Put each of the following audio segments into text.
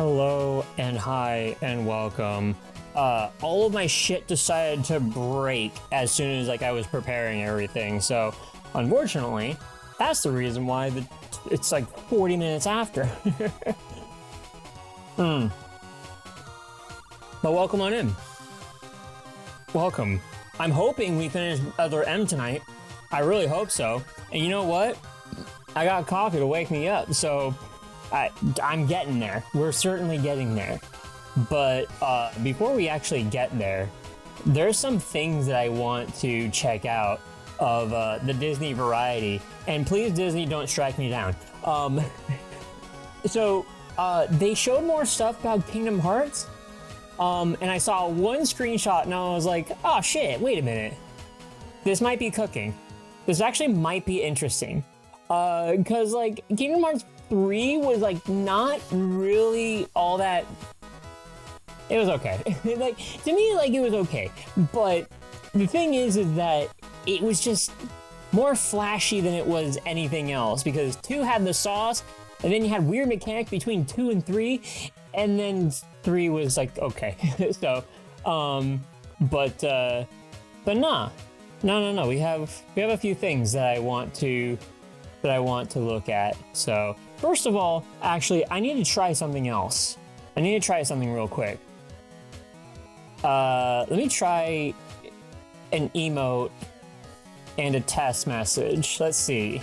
Hello and hi and welcome. All of my shit decided to break as soon as I was preparing everything, so unfortunately, that's the reason why it's like 40 minutes after. But welcome on in. Welcome. I'm hoping we finish Other M tonight. I really hope so. And you know what? I got coffee to wake me up, so I'm getting there. We're certainly getting there. But before we actually get there, there's some things that I want to check out of the Disney variety. And please, Disney, don't strike me down. They showed more stuff about Kingdom Hearts. And I saw one screenshot and I was like, oh shit, wait a minute. This might be cooking. This actually might be interesting. Cause Kingdom Hearts 3 was not really all that. It was okay. To me, it was okay. But the thing is that it was just more flashy than it was anything else, because 2 had the sauce, and then you had weird mechanics between 2 and 3, and then 3 was okay. So, but nah. No. We have a few things that I want to look at. So, first of all, actually, I need to try something else. I need to try something real quick. Let me try an emote and a test message. Let's see.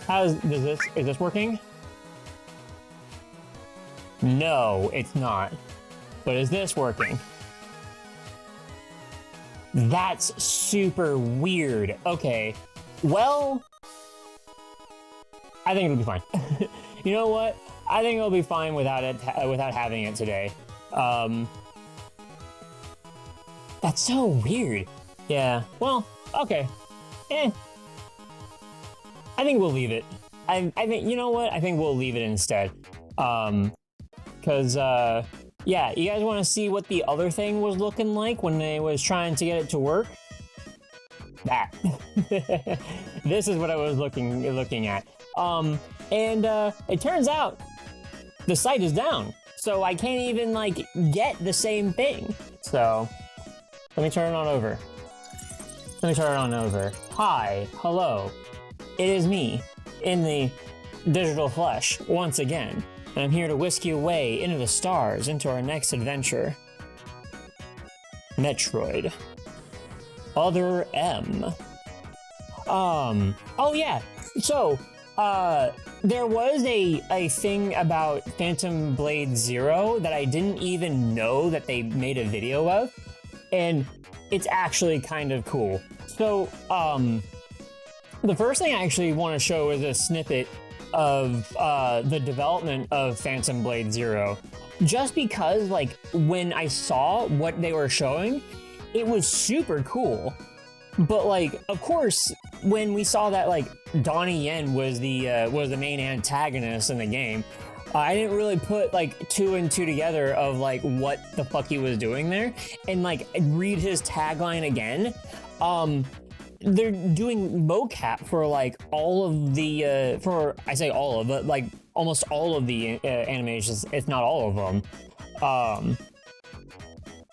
Is this working? No, it's not. But is this working? That's super weird. Okay. Well, I think it'll be fine. You know what? I think it'll be fine without having it today. That's so weird. Yeah. Well, okay. I think we'll leave it. I think, you know what? I think we'll leave it instead. Yeah, you guys want to see what the other thing was looking like when they was trying to get it to work? That. This is what I was looking at. It turns out the site is down, so I can't even get the same thing. So let me turn it on over. Hi, hello. It is me in the digital flesh once again, and I'm here to whisk you away into the stars, into our next adventure. Metroid Other M. Oh yeah. So, there was a thing about Phantom Blade Zero that I didn't even know that they made a video of, and it's actually kind of cool. So, the first thing I actually want to show is a snippet of the development of Phantom Blade Zero, just because when I saw what they were showing, it was super cool. But of course, when we saw that Donnie Yen was the main antagonist in the game, I didn't really put 2 and 2 together of what the fuck he was doing there, and read his tagline again. They're doing mocap for all of the I say all of, but almost all of the animations, if not all of them.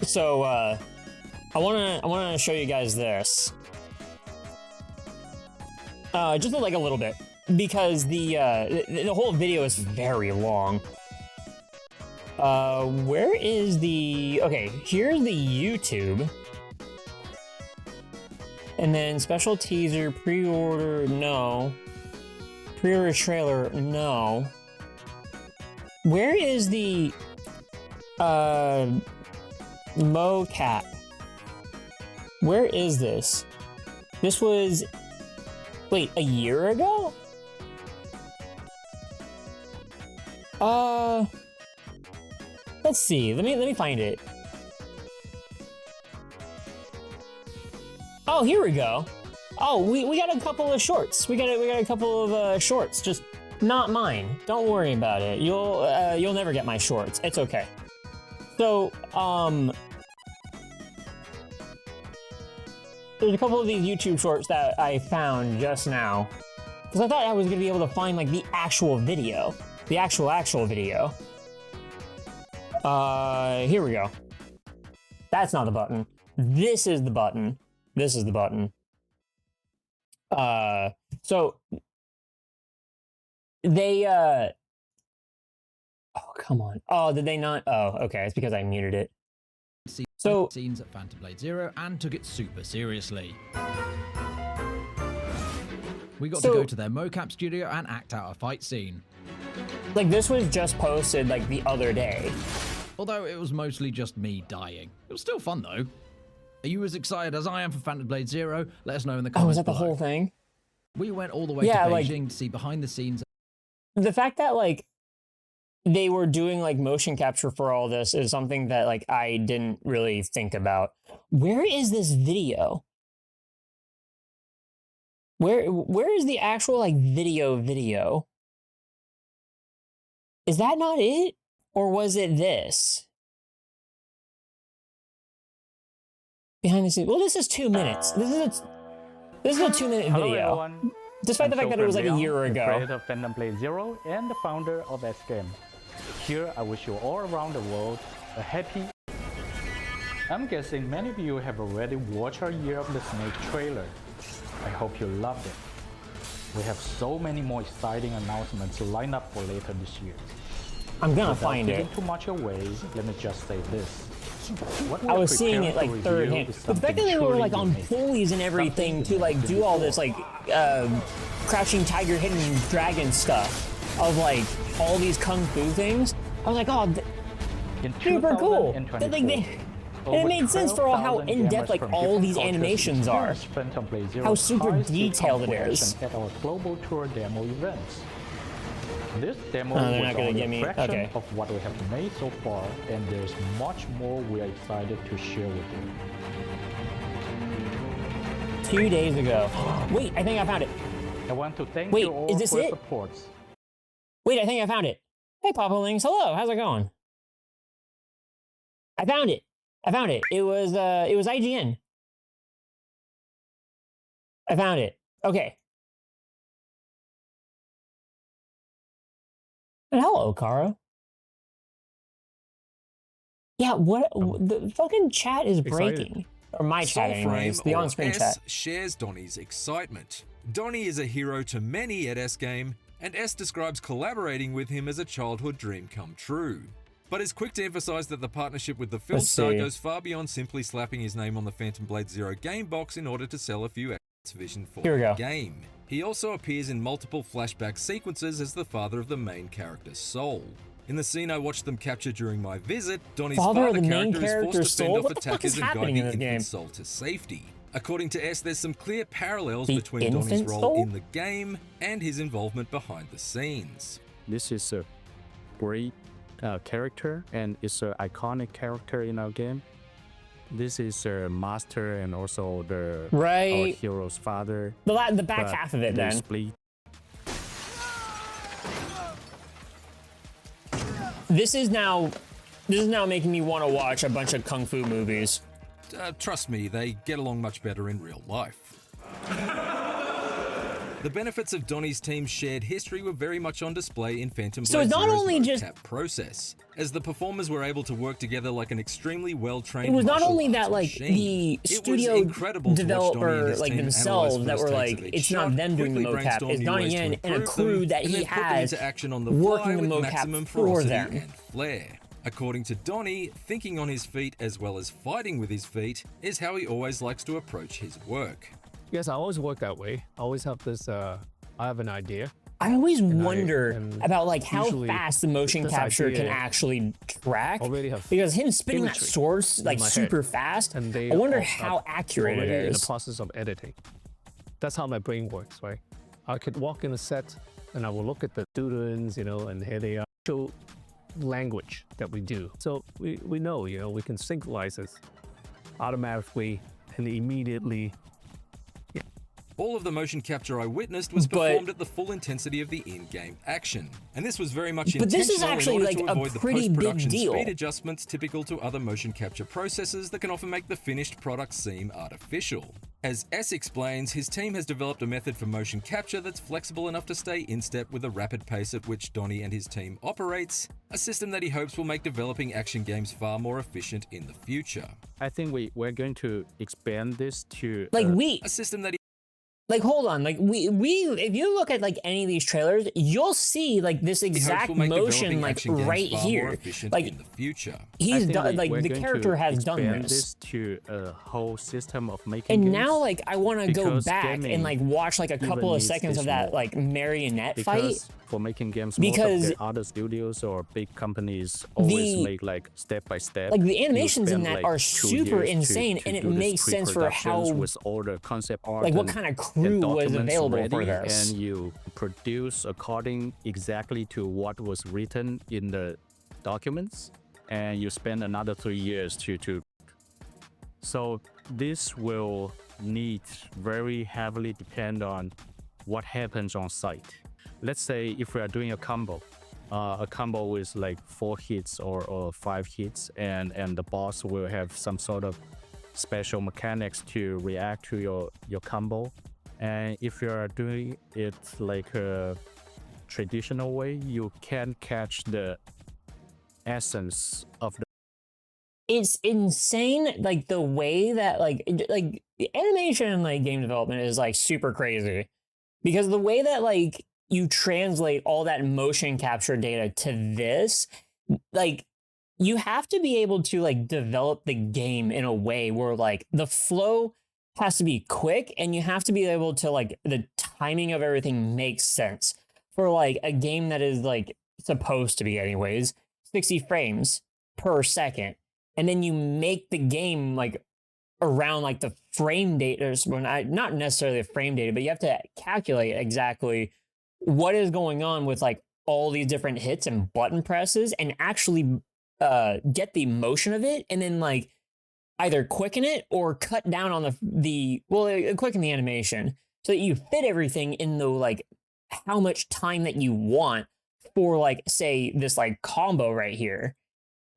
So I wanna show you guys this. Just a little bit, because the whole video is very long. Where is the... Okay, here's the YouTube. And then special teaser, pre-order, no. Pre-order trailer, no. Where is the mocap? Where is this? This was... Wait, a year ago? Let's see. Let me find it. Oh, here we go. Oh, we got a couple of shorts. We got a couple of shorts. Just not mine. Don't worry about it. You'll never get my shorts. It's okay. So, there's a couple of these YouTube shorts that I found just now, because I thought I was gonna be able to find the actual video, the actual video. Here we go. That's not the button. This is the button. This is the button. So they, oh, come on. Oh, did they not? Oh, okay. It's because I muted it. So scenes at Phantom Blade Zero and took it super seriously. We got to go to their mocap studio and act out a fight scene. Like, this was just posted like the other day. Although it was mostly just me dying. It was still fun though. Are you as excited as I am for Phantom Blade Zero? Let us know in the comments. Oh, is that the below. whole thing? We went all the way to Beijing to see behind the scenes. The fact that like they were doing like motion capture for all this is something that like I didn't really think about. Where is this video? Where is the actual like video? Is that not it? Or was it this? Behind the scenes. Well, this is 2 minutes. This is a 2-minute video. Hello everyone. Despite the fact that it was like a year ago. The creator of Phantom Blade Zero and the founder of S game. Here, I wish you all around the world a happy. I'm guessing many of you have already watched our Year of the Snake trailer. I hope you loved it. We have so many more exciting announcements lined up for later this year. I'm gonna find it. Without giving too much away, let me just say this. I was seeing it like third hand. But the fact that they were like on pulleys and everything to like do all this like crouching tiger, hidden dragon stuff of like all these kung fu things, I was like, oh, super cool. And it made sense for all how in-depth like all these animations are. How super detailed it is. At our global tour demo events. This demo was only a fraction of what we have made so far, and there's much more we're excited to share with you. 2 days ago. Wait, I think I found it. I want to thank you all for your support. Wait, I think I found it. Hey, Papa Links. Hello, how's it going? I found it. It was IGN. I found it. Okay. And hello, Kara. Yeah, what the fucking chat is breaking. Or my chat anyways, the on-screen chat. Shares Donnie's excitement. Donnie is a hero to many at S game, and S describes collaborating with him as a childhood dream come true. But is quick to emphasize that the partnership with the film star goes far beyond simply slapping his name on the Phantom Blade Zero game box in order to sell a few extra vision for the game. He also appears in multiple flashback sequences as the father of the main character's soul. In the scene I watched them capture during my visit, Donnie's father character is forced to fend off attackers and guide the infant soul to safety. According to S, there's some clear parallels between Donnie's role in the game and his involvement behind the scenes. This is a great character, and it's an iconic character in our game. This is a master and also our hero's father. The back half of it then. Split. This is now making me want to watch a bunch of kung fu movies. Trust me, they get along much better in real life. The benefits of Donnie's team's shared history were very much on display in Phantom Blade Zero's mocap process, as the performers were able to work together like an extremely well-trained. It was not only that like the studio developer like themselves that were like, it's not them doing the mocap, it's Donnie Yen and a crew that he has working the mocap for them. Flair. According to Donnie, thinking on his feet as well as fighting with his feet is how he always likes to approach his work. Yes, I always work that way. I always have this, I have an idea. I always wonder about like how fast the motion capture can actually track. Because him spinning that sword like super fast, I wonder how accurate it is. In the process of editing. That's how my brain works, right? I could walk in a set and I will look at the students, you know, and here they are. Show language that we do. So we know, you know, we can synchronize this automatically and immediately All of the motion capture I witnessed was performed at the full intensity of the in-game action. And this was very much But this is intentional actually in order like to a avoid the pretty big post-production deal. speed adjustments typical to other motion capture processes that can often make the finished product seem artificial. As S explains, his team has developed a method for motion capture that's flexible enough to stay in step with the rapid pace at which Donnie and his team operates, a system that he hopes will make developing action games far more efficient in the future. I think we're going to expand this to Like a system that like, hold on, like we if you look at like any of these trailers, you'll see like this exact motion like right here. Like in the future. He's done, like the character has done this to a whole system of making and games, now like I want to go back gaming and like watch like a couple of seconds of that like marionette fight. For making games, Because most of the other studios or big companies always make like step by step. Like the animations in spend, that like, are 2 super years insane, to and it do this makes sense for how with all the concept art, like what and- kind of and crew was documents available ready, for this. and you produce according exactly to what was written in the documents, and you spend another 3 years to. So this will need very heavily depend on what happens on site. Let's say if we are doing a combo with like 4 hits or 5 hits, and the boss will have some sort of special mechanics to react to your combo. And if you are doing it like a traditional way, you can catch the essence of the. It's insane, like the way that like the animation and like game development is like super crazy, because the way that like you translate all that motion capture data to this, like you have to be able to like develop the game in a way where like the flow has to be quick, and you have to be able to like the timing of everything makes sense for like a game that is like supposed to be anyways 60 frames per second, and then you make the game like around like the frame data, not necessarily the frame data, but you have to calculate exactly what is going on with like all these different hits and button presses, and actually get the motion of it, and then like either quicken it or cut down on quicken the animation so that you fit everything in the like how much time that you want for like say this like combo right here.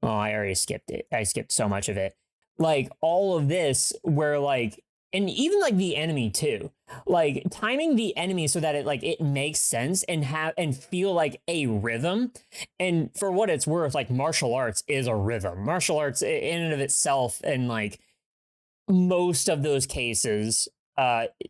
Oh, I already skipped it. I skipped so much of it. Like all of this where like, and even like the enemy too, like timing the enemy so that it makes sense and feel like a rhythm. And for what it's worth, like martial arts is a rhythm. Martial arts in and of itself, and like most of those cases,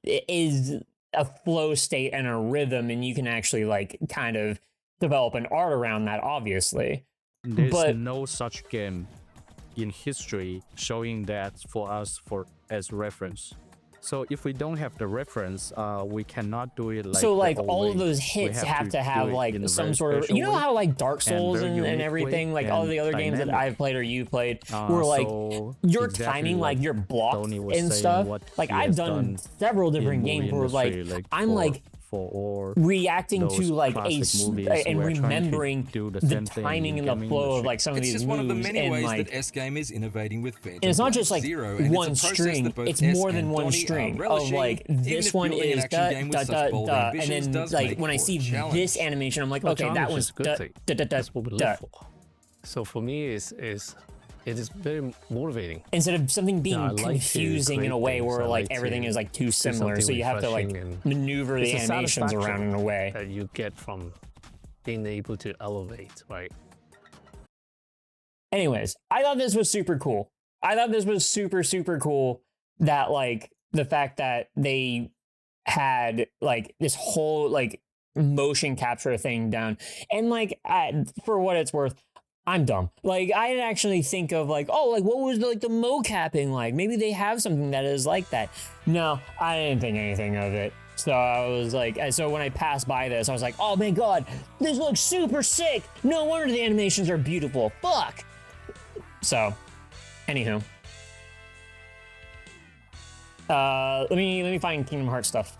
is a flow state and a rhythm, and you can actually like kind of develop an art around that, obviously. There's no such game in history showing that for us as reference. So if we don't have the reference, we cannot do it like. So like all of those hits have to have like some sort of, you know how like Dark Souls and everything, like all the other games that I've played or you played, where like your timing, like your block and stuff. Like I've done several different games where like I'm like reacting to like and remembering the timing and the flow of like some of these moves. It's just one of the many and ways like, that S Game is innovating with Phantom and it's not Blade just like Zero, and one it's a process string, that both it's S more than and one Donnie string are of relishing, like even this if one building an is action da game with da such da bold da, and ambitions then does like make when I for a see challenge. this animation, I'm like, okay, that challenge one's is a good da thing. da da da That's what we da. live for. So for me, it is very motivating. Instead of something being I like to confusing in a create way things. where I like like everything to is like too do similar, so something you have to like refreshing, and maneuver the it's a animations around satisfaction in a way. that you get from being able to elevate, right? Anyways, I thought this was super cool. I thought this was super, super cool that like the fact that they had like this whole like motion capture thing down. And like for what it's worth, I'm dumb. Like I didn't actually think of like, oh, like what was like the mocapping like? Maybe they have something that is like that. No, I didn't think anything of it. So I was like, so when I passed by this, I was like, oh my god, this looks super sick. No wonder the animations are beautiful. Fuck. So, anywho, let me find Kingdom Hearts stuff.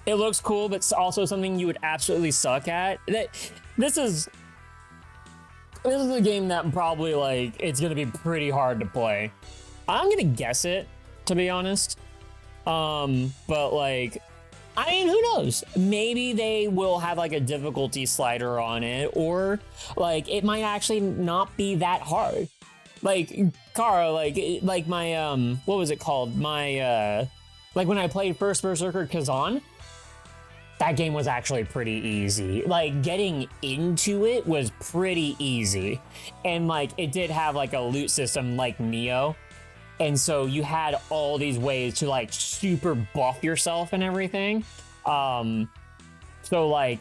It looks cool, but it's also something you would absolutely suck at. This is a game that probably like it's gonna be pretty hard to play. I'm gonna guess it, to be honest. But like, I mean, who knows? Maybe they will have like a difficulty slider on it, or like it might actually not be that hard. Like, Kara, like my what was it called? My like when I played First Berserker Kazan, that game was actually pretty easy. Like, getting into it was pretty easy. And like it did have like a loot system like Neo. And so you had all these ways to like super buff yourself and everything. So like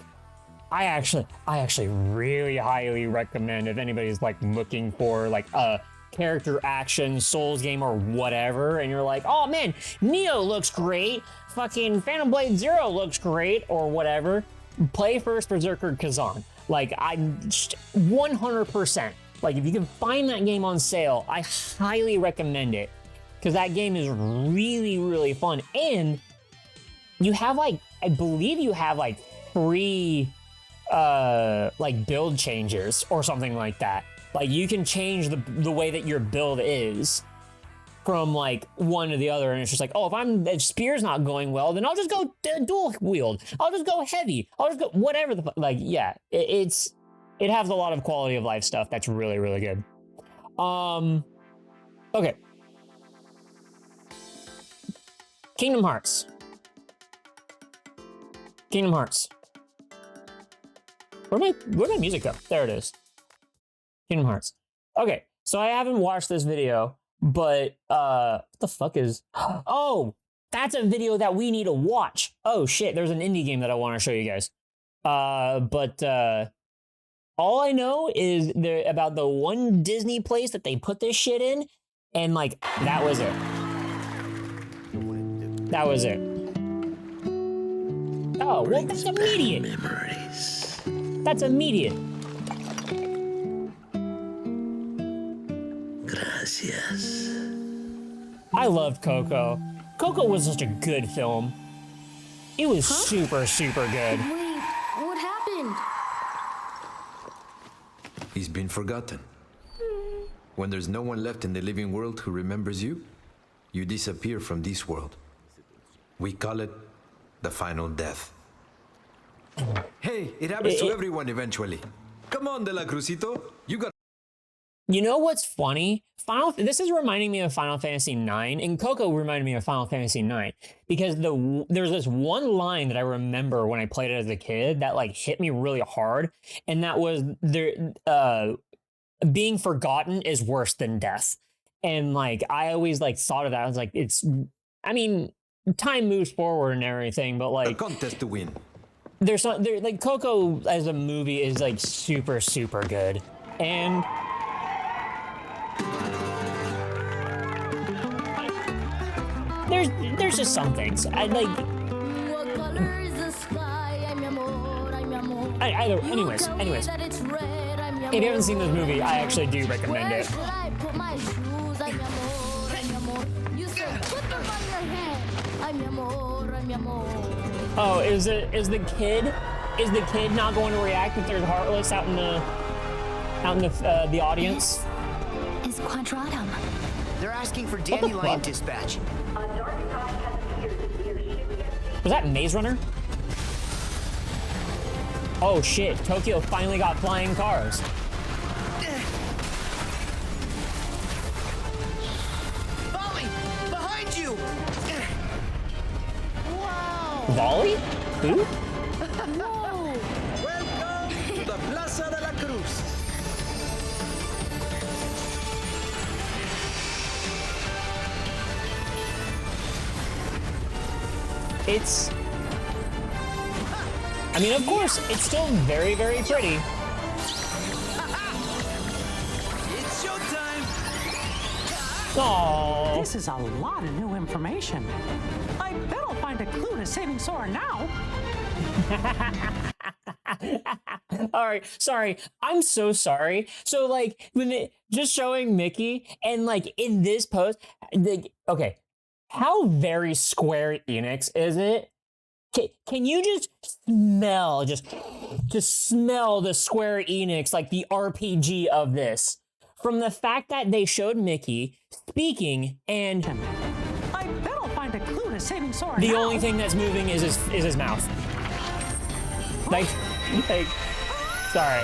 I actually really highly recommend if anybody's like looking for like a character action Souls game or whatever, and you're like, oh man, Neo looks great, fucking Phantom Blade Zero looks great, or whatever, play First Berserker Kazan. Like, I 100%. Like, if you can find that game on sale, I highly recommend it, because that game is really, really fun. And you have like, I believe you have like 3 like build changes or something like that. Like, you can change the way that your build is from like one to the other, and it's just like, oh, if spear's not going well, then I'll just go dual wield. I'll just go heavy. I'll just go whatever the like. Yeah, it has a lot of quality of life stuff that's really, really good. Okay. Kingdom Hearts. Kingdom Hearts. Where'd my music go? There it is. Kingdom Hearts. Okay, so I haven't watched this video, but what the fuck is... Oh, that's a video that we need to watch. Oh shit, there's an indie game that I want to show you guys. All I know is about the one Disney place that they put this shit in, and like, that was it. That was it. Oh, well, that's immediate. Memories. That's immediate. Gracias. I loved Coco. Coco was such a good film. It was super, super good. Wait, what happened? He's been forgotten. When there's no one left in the living world who remembers you, you disappear from this world. We call it the final death. Hey, it happens to everyone eventually. Come on, De La Cruzito. You got... You know what's funny? This is reminding me of Final Fantasy IX, and Coco reminded me of Final Fantasy IX, because there's this one line that I remember when I played it as a kid that like hit me really hard, and that was being forgotten is worse than death. And like, I always like thought of that. I was like, I mean, time moves forward and everything, but like, a contest to win. Like, Coco as a movie is like super, super good. And there's just some things I like. What color is the sky? Anyways, if you haven't seen this movie, I actually do recommend it. Where should I put my shoes? You said put them on your head. Oh, is the kid not going to react if there's Heartless out in the audience? Is Quadratum. They're asking for Dandelion dispatch. Was that Maze Runner? Oh shit, Tokyo finally got flying cars. Volley! Behind you! Wow! Volley? Who? Whoa! Welcome to the Plaza de la Cruz. I mean, of course, it's still very, very pretty. It's showtime! Aww. This is a lot of new information. I bet I'll find a clue to saving Sora now. All right, sorry. I'm so sorry. So, like, just showing Mickey, and like in this post, okay, how very Square Enix is it? Can you just smell the Square Enix, like the RPG of this? From the fact that they showed Mickey speaking and... I bet I'll find a clue is saving Sora. The now. only thing that's moving is his mouth. Like, sorry.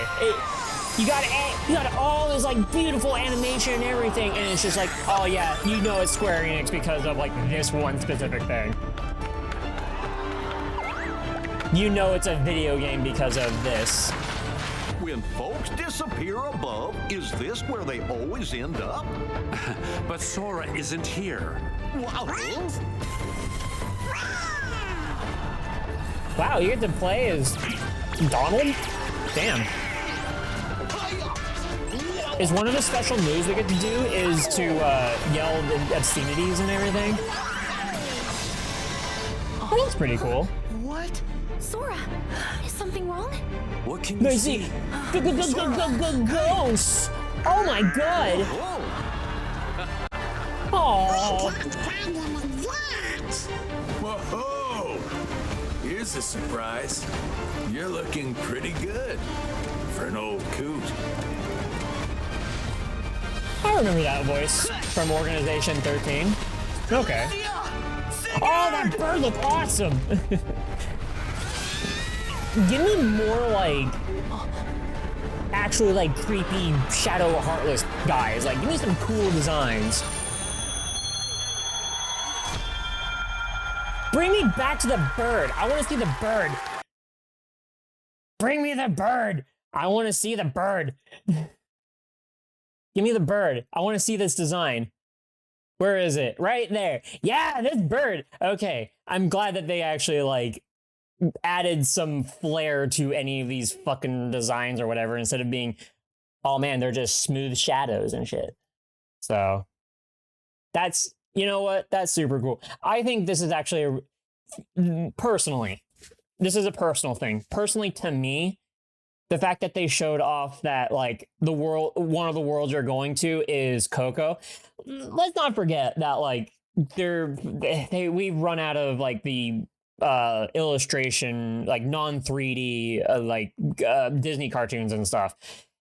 You got all this like beautiful animation and everything, and it's just like, oh yeah, you know it's Square Enix because of like this one specific thing. You know it's a video game because of this. When folks disappear above, is this where they always end up? But Sora isn't here. Wow, you get to play as Donald? Damn. Is one of the special moves we get to do is to yell obscenities and everything? Oh, that's pretty cool. What? Sora, is something wrong? What can you see? Ghosts! Oh my god! Oh. Whoa! Here's a surprise. You're looking pretty good for an old coot. I remember that voice from Organization 13. Okay. Oh, that bird looked awesome! Give me more, like, actually, like, creepy, shadow, heartless guys. Like, give me some cool designs. Bring me back to the bird. I want to see the bird. Bring me the bird. I want to see the bird. Give me the bird. I want to see this design. Where is it? Right there. Yeah, this bird. Okay. I'm glad that they actually, like, added some flair to any of these fucking designs or whatever instead of being, oh man, they're just smooth shadows and shit. So that's, you know what? That's super cool. I think this is actually personally, this is a personal thing. Personally, to me, the fact that they showed off that like the world, one of the worlds you're going to is Coco. Let's not forget that like we've run out of like the illustration, like non-3D Disney cartoons and stuff.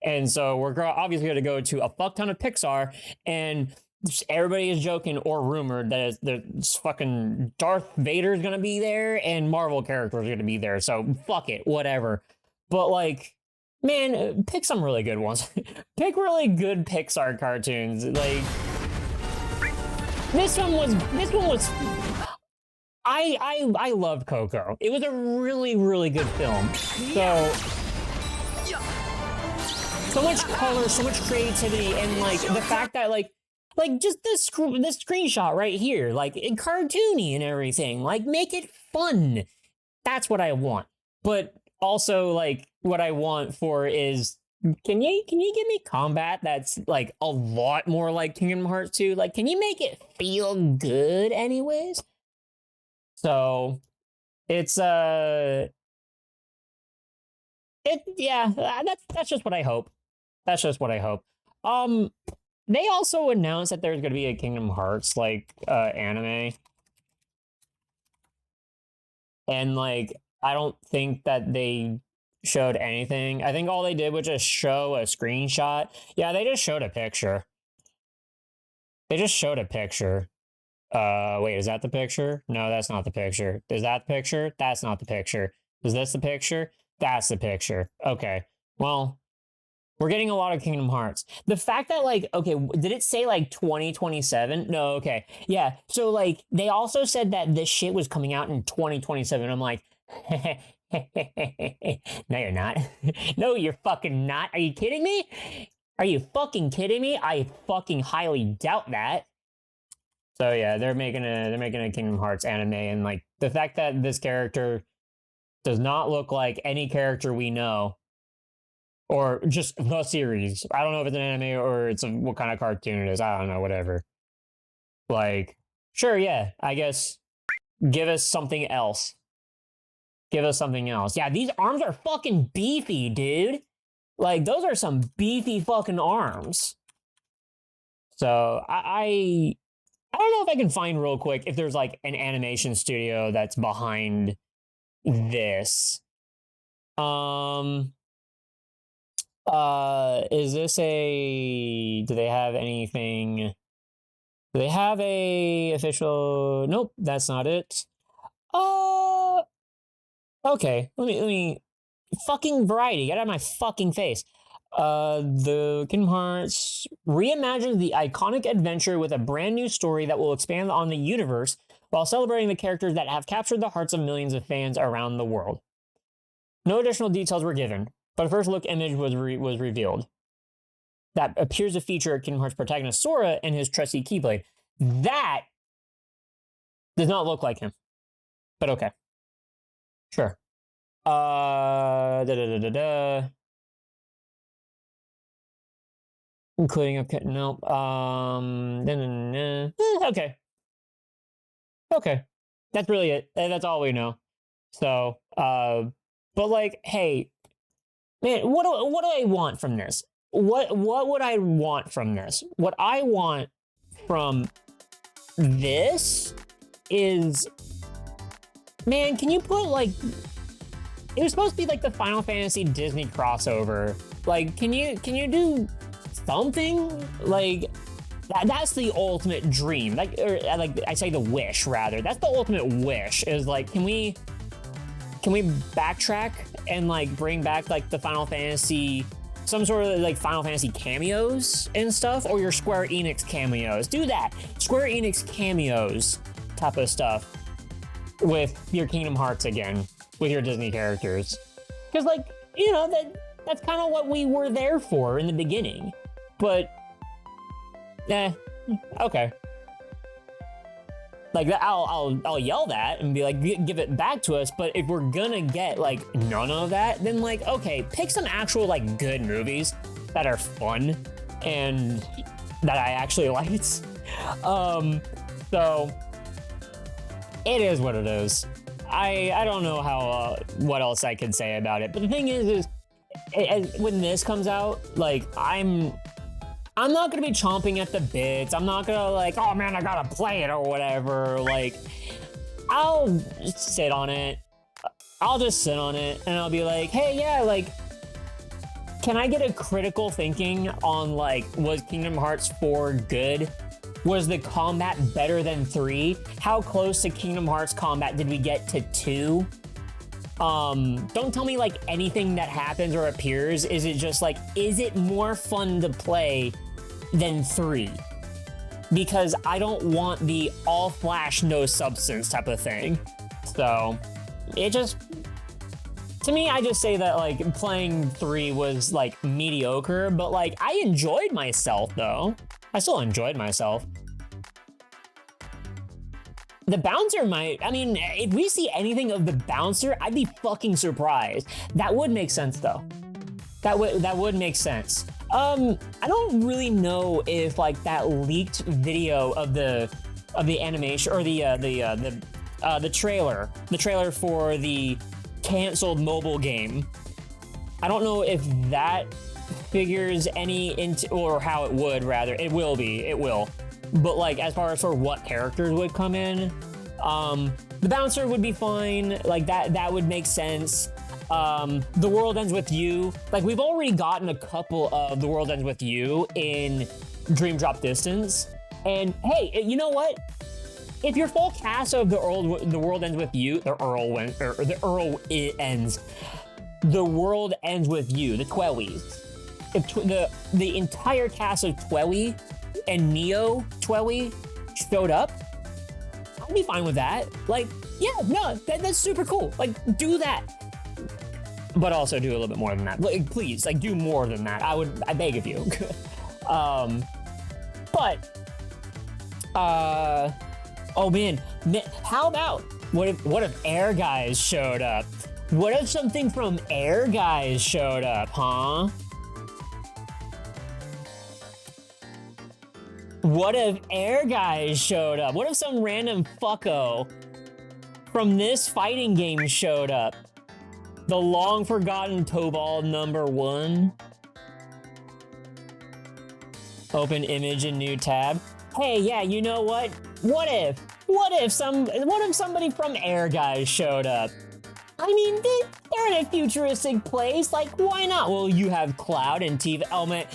And so we're obviously going to go to a fuck ton of Pixar, and everybody is joking or rumored that there's fucking Darth Vader is going to be there and Marvel characters are going to be there. So fuck it, whatever. But like, man, pick some really good ones. Pick really good Pixar cartoons. Like this one was I loved Coco. It was a really, really good film. So much color, so much creativity, and like the fact that like just this screenshot right here, like cartoony and everything, like make it fun. That's what I want. But also like what I want for is can you give me combat that's like a lot more like Kingdom Hearts 2? Like, can you make it feel good anyways? So it's that's just what I hope. That's just what I hope. They also announced that there's gonna be a Kingdom Hearts like anime. And like I don't think that they showed anything. I think all they did was just show a screenshot. Yeah, they just showed a picture. They just showed a picture. Wait, is that the picture? No, that's not the picture. Is that the picture? That's not the picture. Is this the picture? That's the picture. Okay. Well, we're getting a lot of Kingdom Hearts. The fact that like, okay, did it say like 2027? No, okay. Yeah. So like they also said that this shit was coming out in 2027. I'm like, no, you're not. No, you're fucking not. Are you kidding me? Are you fucking kidding me? I fucking highly doubt that. So yeah, they're making a Kingdom Hearts anime, and like the fact that this character does not look like any character we know, or just the series. I don't know if it's an anime or it's what kind of cartoon it is. I don't know, whatever. Like, sure, yeah, I guess give us something else. Give us something else. Yeah, these arms are fucking beefy, dude. Like, those are some beefy fucking arms. So I don't know if I can find real quick if there's like an animation studio that's behind this. Is this do they have anything? Do they have a official? Nope, that's not it. Okay. Let me fucking variety. Get out of my fucking face. The Kingdom Hearts reimagines the iconic adventure with a brand new story that will expand on the universe while celebrating the characters that have captured the hearts of millions of fans around the world. No additional details were given, but a first look image was revealed that appears to feature Kingdom Hearts protagonist Sora and his trusty Keyblade. That does not look like him, but okay. Sure. Including okay, no. Okay. Okay. That's really it. That's all we know. So, but like, hey, man, what do I want from this? What would I want from this? What I want from this is, man, can you put like, it was supposed to be like the Final Fantasy Disney crossover. Like, can you do something? Like, that's the ultimate dream. Like, or like I say the wish rather. That's the ultimate wish is like, can we backtrack and like bring back like the Final Fantasy, some sort of like Final Fantasy cameos and stuff, or your Square Enix cameos. Do that. Square Enix cameos type of stuff with your Kingdom Hearts again, with your Disney characters. Because like, you know, that's kind of what we were there for in the beginning. But, okay. Like, I'll yell that and be like, give it back to us. But if we're gonna get like none of that, then like, okay, pick some actual like good movies that are fun and that I actually liked. So it is what it is. I don't know how what else I could say about it. But the thing is when this comes out, like I'm not gonna be chomping at the bits. I'm not gonna like, oh man, I gotta play it or whatever. Like, I'll sit on it. I'll just sit on it and I'll be like, hey, yeah, like, can I get a critical thinking on like, was Kingdom Hearts 4 good? Was the combat better than 3? How close to Kingdom Hearts combat did we get to 2? Don't tell me like anything that happens or appears. Is it just like, is it more fun to play than 3? Because I don't want the all flash, no substance type of thing. So it just, to me, I just say that like playing 3 was like mediocre, but like I enjoyed myself though. I still enjoyed myself. The bouncer might, I mean, if we see anything of the bouncer, I'd be fucking surprised. That would make sense though. That would make sense. I don't really know if like that leaked video of the animation or the trailer for the canceled mobile game. I don't know if that figures any into, or how it would rather. It will. But like as far as for what characters would come in, the bouncer would be fine. Like that would make sense. The World Ends With You. Like we've already gotten a couple of The World Ends With You in Dream Drop Distance. And hey, you know what? If your full cast of The World Ends With You, The World Ends With You, the Twellies. If the entire cast of Twelly and Neo Twelly showed up, I'd be fine with that. Like, yeah, no, that's super cool. Like, do that. But also do a little bit more than that. Like, please, like, do more than that. I beg of you. Oh man, how about, what if Air Guys showed up? What if something from Air Guys showed up, huh? What if Air Guys showed up? What if some random fucko from this fighting game showed up? The long-forgotten Tobal #1. Open image in new tab. Hey, yeah, you know what? What if somebody from Air Guys showed up? I mean, they're in a futuristic place. Like, why not? Well, you have Cloud and Tifa. Oh man,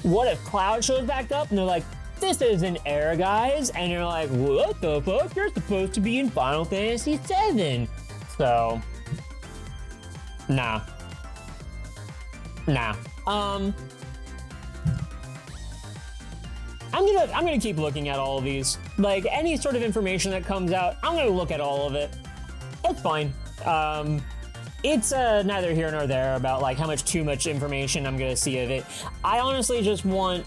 what if Cloud shows back up and they're like, this isn't Air, guys. And you're like, what the fuck? You're supposed to be in Final Fantasy VII. So, nah. I'm gonna keep looking at all of these. Like, any sort of information that comes out, I'm gonna look at all of it. It's fine. It's neither here nor there about like how much too much information I'm gonna see of it. I honestly just want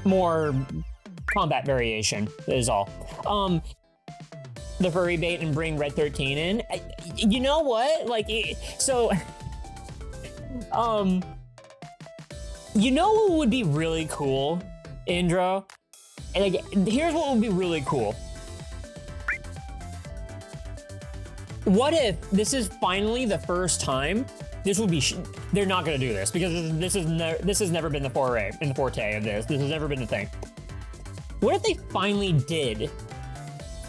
more combat variation is all. The furry bait and bring Red 13 in. You know what? Like, you know what would be really cool, Indro? And like, here's what would be really cool. What if this is finally the first time? This would be. They're not gonna do this because this has never been the forte of this. This has never been the thing. What if they finally did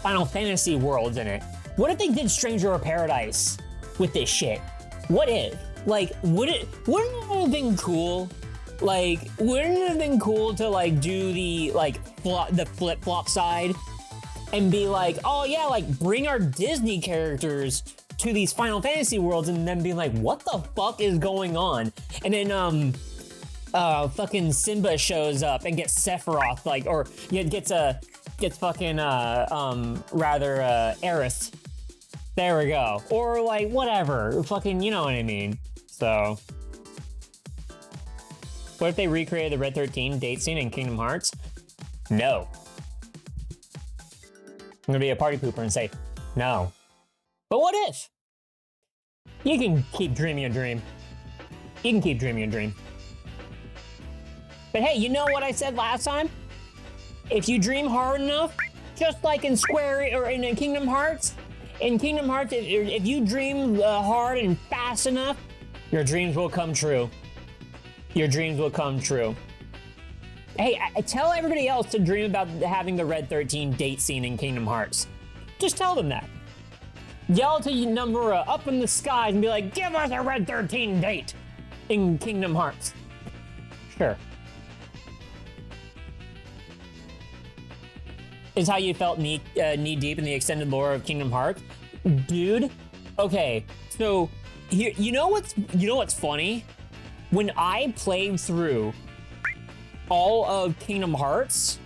Final Fantasy worlds in it? What if they did Stranger of Paradise with this shit? What if? Like, wouldn't it have been cool? Like, wouldn't it have been cool to like do the flip-flop side and be like, oh yeah, like bring our Disney characters to these Final Fantasy worlds, and then be like, what the fuck is going on? And then fucking Simba shows up and gets Sephiroth, like, or gets fucking Aerith. There we go. Or like whatever. Fucking, you know what I mean. So what if they recreated the Red 13 date scene in Kingdom Hearts? No. I'm gonna be a party pooper and say no. But what if? You can keep dreaming your dream. You can keep dreaming your dream. But hey, you know what I said last time? If you dream hard enough, just like in Kingdom Hearts, if you dream hard and fast enough, your dreams will come true. Your dreams will come true. Hey, I tell everybody else to dream about having the Red 13 date scene in Kingdom Hearts. Just tell them that. Yell to your number up in the skies and be like, give us a Red 13 date in Kingdom Hearts. Sure. Is how you felt knee deep in the extended lore of Kingdom Hearts? Dude, okay, so here, you know what's funny? When I played through all of Kingdom Hearts,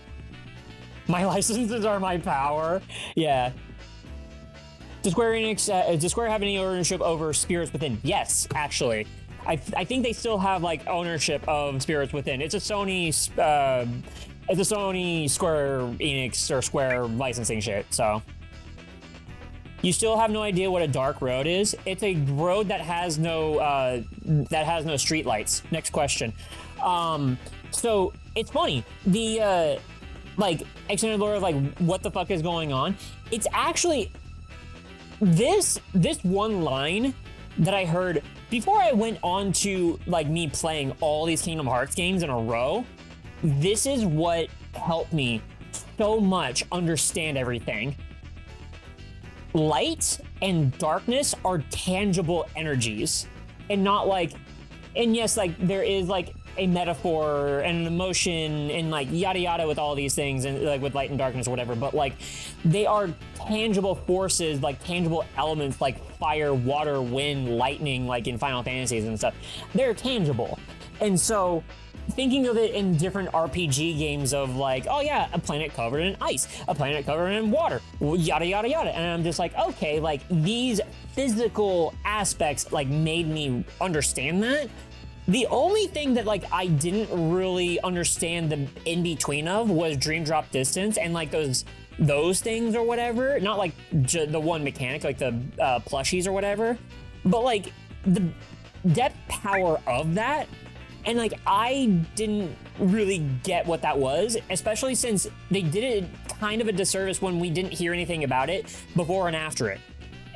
my licenses are my power. Yeah. Does Square have any ownership over Spirits Within? Yes, actually. I think they still have like ownership of Spirits Within. It's a Sony Square Enix or Square licensing shit, so. You still have no idea what a dark road is? It's a road that has no street lights. Next question. So it's funny. The like extended lore of like what the fuck is going on. It's actually this one line that I heard before I went on to like me playing all these Kingdom Hearts games in a row. This is what helped me so much understand everything. Light and darkness are tangible energies, and not like, and yes, like there is like a metaphor and an emotion and like yada yada with all these things and like with light and darkness or whatever, but like they are tangible forces, like tangible elements like fire, water, wind, lightning, like in Final Fantasies and stuff. They're tangible. And so thinking of it in different RPG games of like, oh yeah, a planet covered in ice, a planet covered in water, yada yada yada, and I'm just like, okay, like these physical aspects like made me understand that. The only thing that like I didn't really understand the in between of was dream drop distance and like those things or whatever, not like the one mechanic like the plushies or whatever, but like the depth power of that. And like, I didn't really get what that was, especially since they did it kind of a disservice when we didn't hear anything about it before and after it,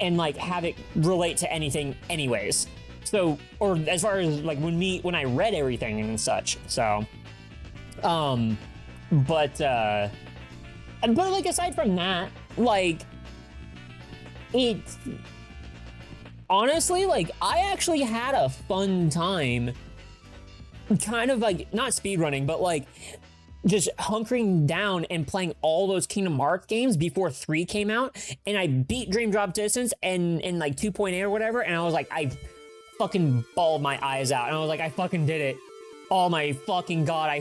and like have it relate to anything anyways. So, or as far as like when I read everything and such. So, but like aside from that, like it's honestly like I actually had a fun time. Kind of like not speedrunning, but like just hunkering down and playing all those Kingdom Hearts games before 3 came out, and I beat Dream Drop Distance and in like 2.8 or whatever, and I was like, I fucking bawled my eyes out, and I was like, I fucking did it. Oh my fucking god, I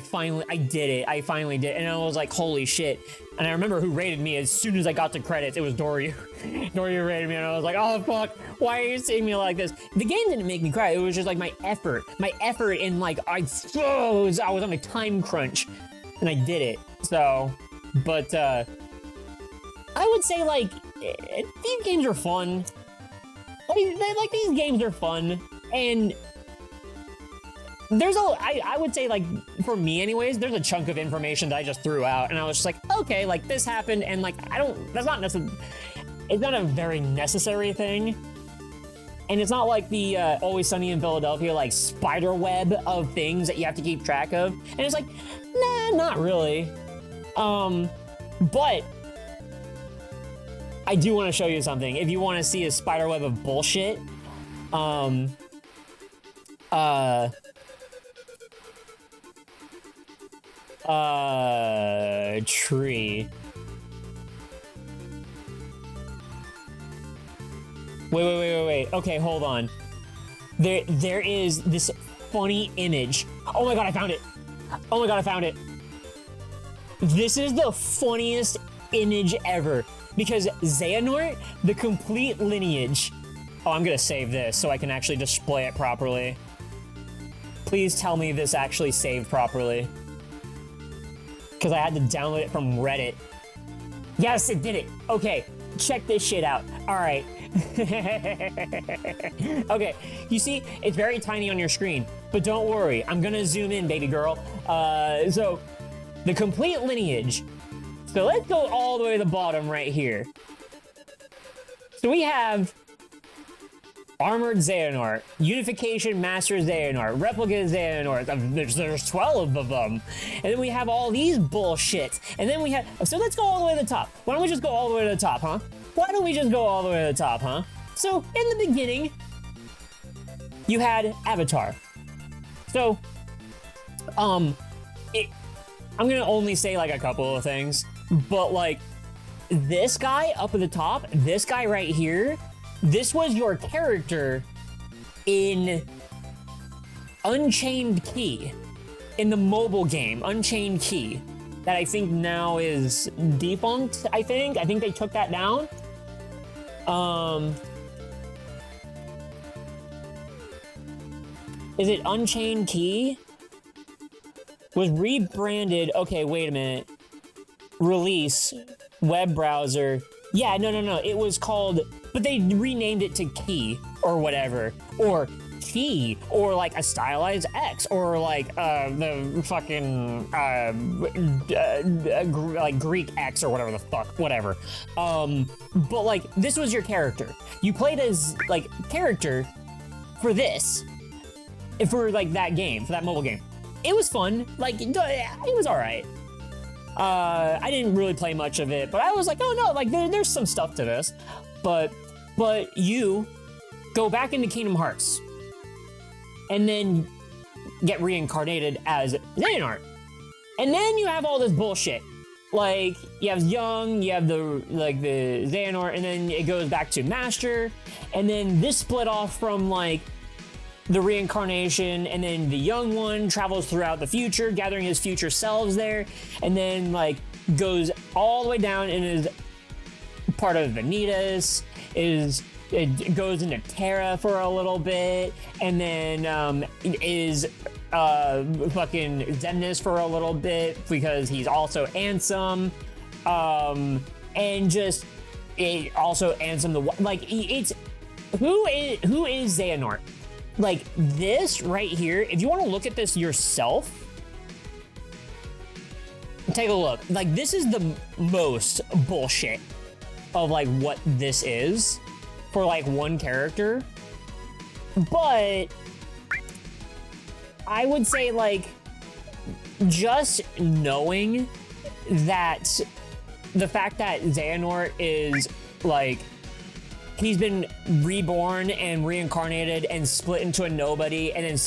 did it. I finally did it. And I was like, holy shit. And I remember who rated me as soon as I got the credits. It was Doryu. Doryu rated me, and I was like, oh fuck, why are you seeing me like this? The game didn't make me cry. It was just like my effort in like, I was on a time crunch, and I did it. So, but I would say like, these games are fun. Like these games are fun, and there's I would say, like, for me anyways, there's a chunk of information that I just threw out, and I was just like, okay, like, this happened, and like, that's not it's not a very necessary thing, and it's not like the Always Sunny in Philadelphia, like, spider web of things that you have to keep track of, and it's like, nah, not really, but I do want to show you something. If you want to see a spider web of bullshit, tree. Wait. Okay, hold on. There is this funny image. Oh my god, I found it. Oh my god, I found it. This is the funniest image ever. Because Xehanort, the complete lineage... Oh, I'm gonna save this so I can actually display it properly. Please tell me this actually saved properly. Because I had to download it from Reddit. Yes, it did it. Okay, check this shit out. All right. Okay, you see, it's very tiny on your screen, but don't worry, I'm gonna zoom in, baby girl. So, the complete lineage. So let's go all the way to the bottom right here. So we have Armored Xehanort, Unification Master Xehanort, Replica Xehanort, there's 12 of them. And then we have all these bullshits. And then we have, so let's go all the way to the top. Why don't we just go all the way to the top, huh? Why don't we just go all the way to the top, huh? So, in the beginning, you had Avatar. So, I'm gonna only say like a couple of things, but like, this guy up at the top, this guy right here, this was your character in Unchained Key, in the mobile game, Unchained Key, that I think now is defunct, I think they took that down. Is it Unchained Key? Was rebranded, okay, wait a minute. Release, web browser. Yeah, no, it was called, but they renamed it to Key, or whatever. Or Key, or like a stylized X, or like the fucking like Greek X, or whatever the fuck, whatever. But like, this was your character. You played as like character for this, for like that game, for that mobile game. It was fun, like it was all right. I didn't really play much of it, but I was like, oh no, like there's some stuff to this. But you go back into Kingdom Hearts and then get reincarnated as Xehanort. And then you have all this bullshit. Like, you have Young, you have the Xehanort, and then it goes back to Master, and then this split off from like the reincarnation, and then the young one travels throughout the future, gathering his future selves there, and then like goes all the way down and is part of Vanitas, it goes into Terra for a little bit, and then is fucking Xemnas for a little bit because he's also Ansem, and just it also Ansem the like it's who is Xehanort? Like, this right here, if you want to look at this yourself, take a look. Like, this is the most bullshit of, like, what this is for, like, one character. But I would say, like, just knowing that the fact that Xehanort is, like, he's been reborn and reincarnated and split into a nobody and then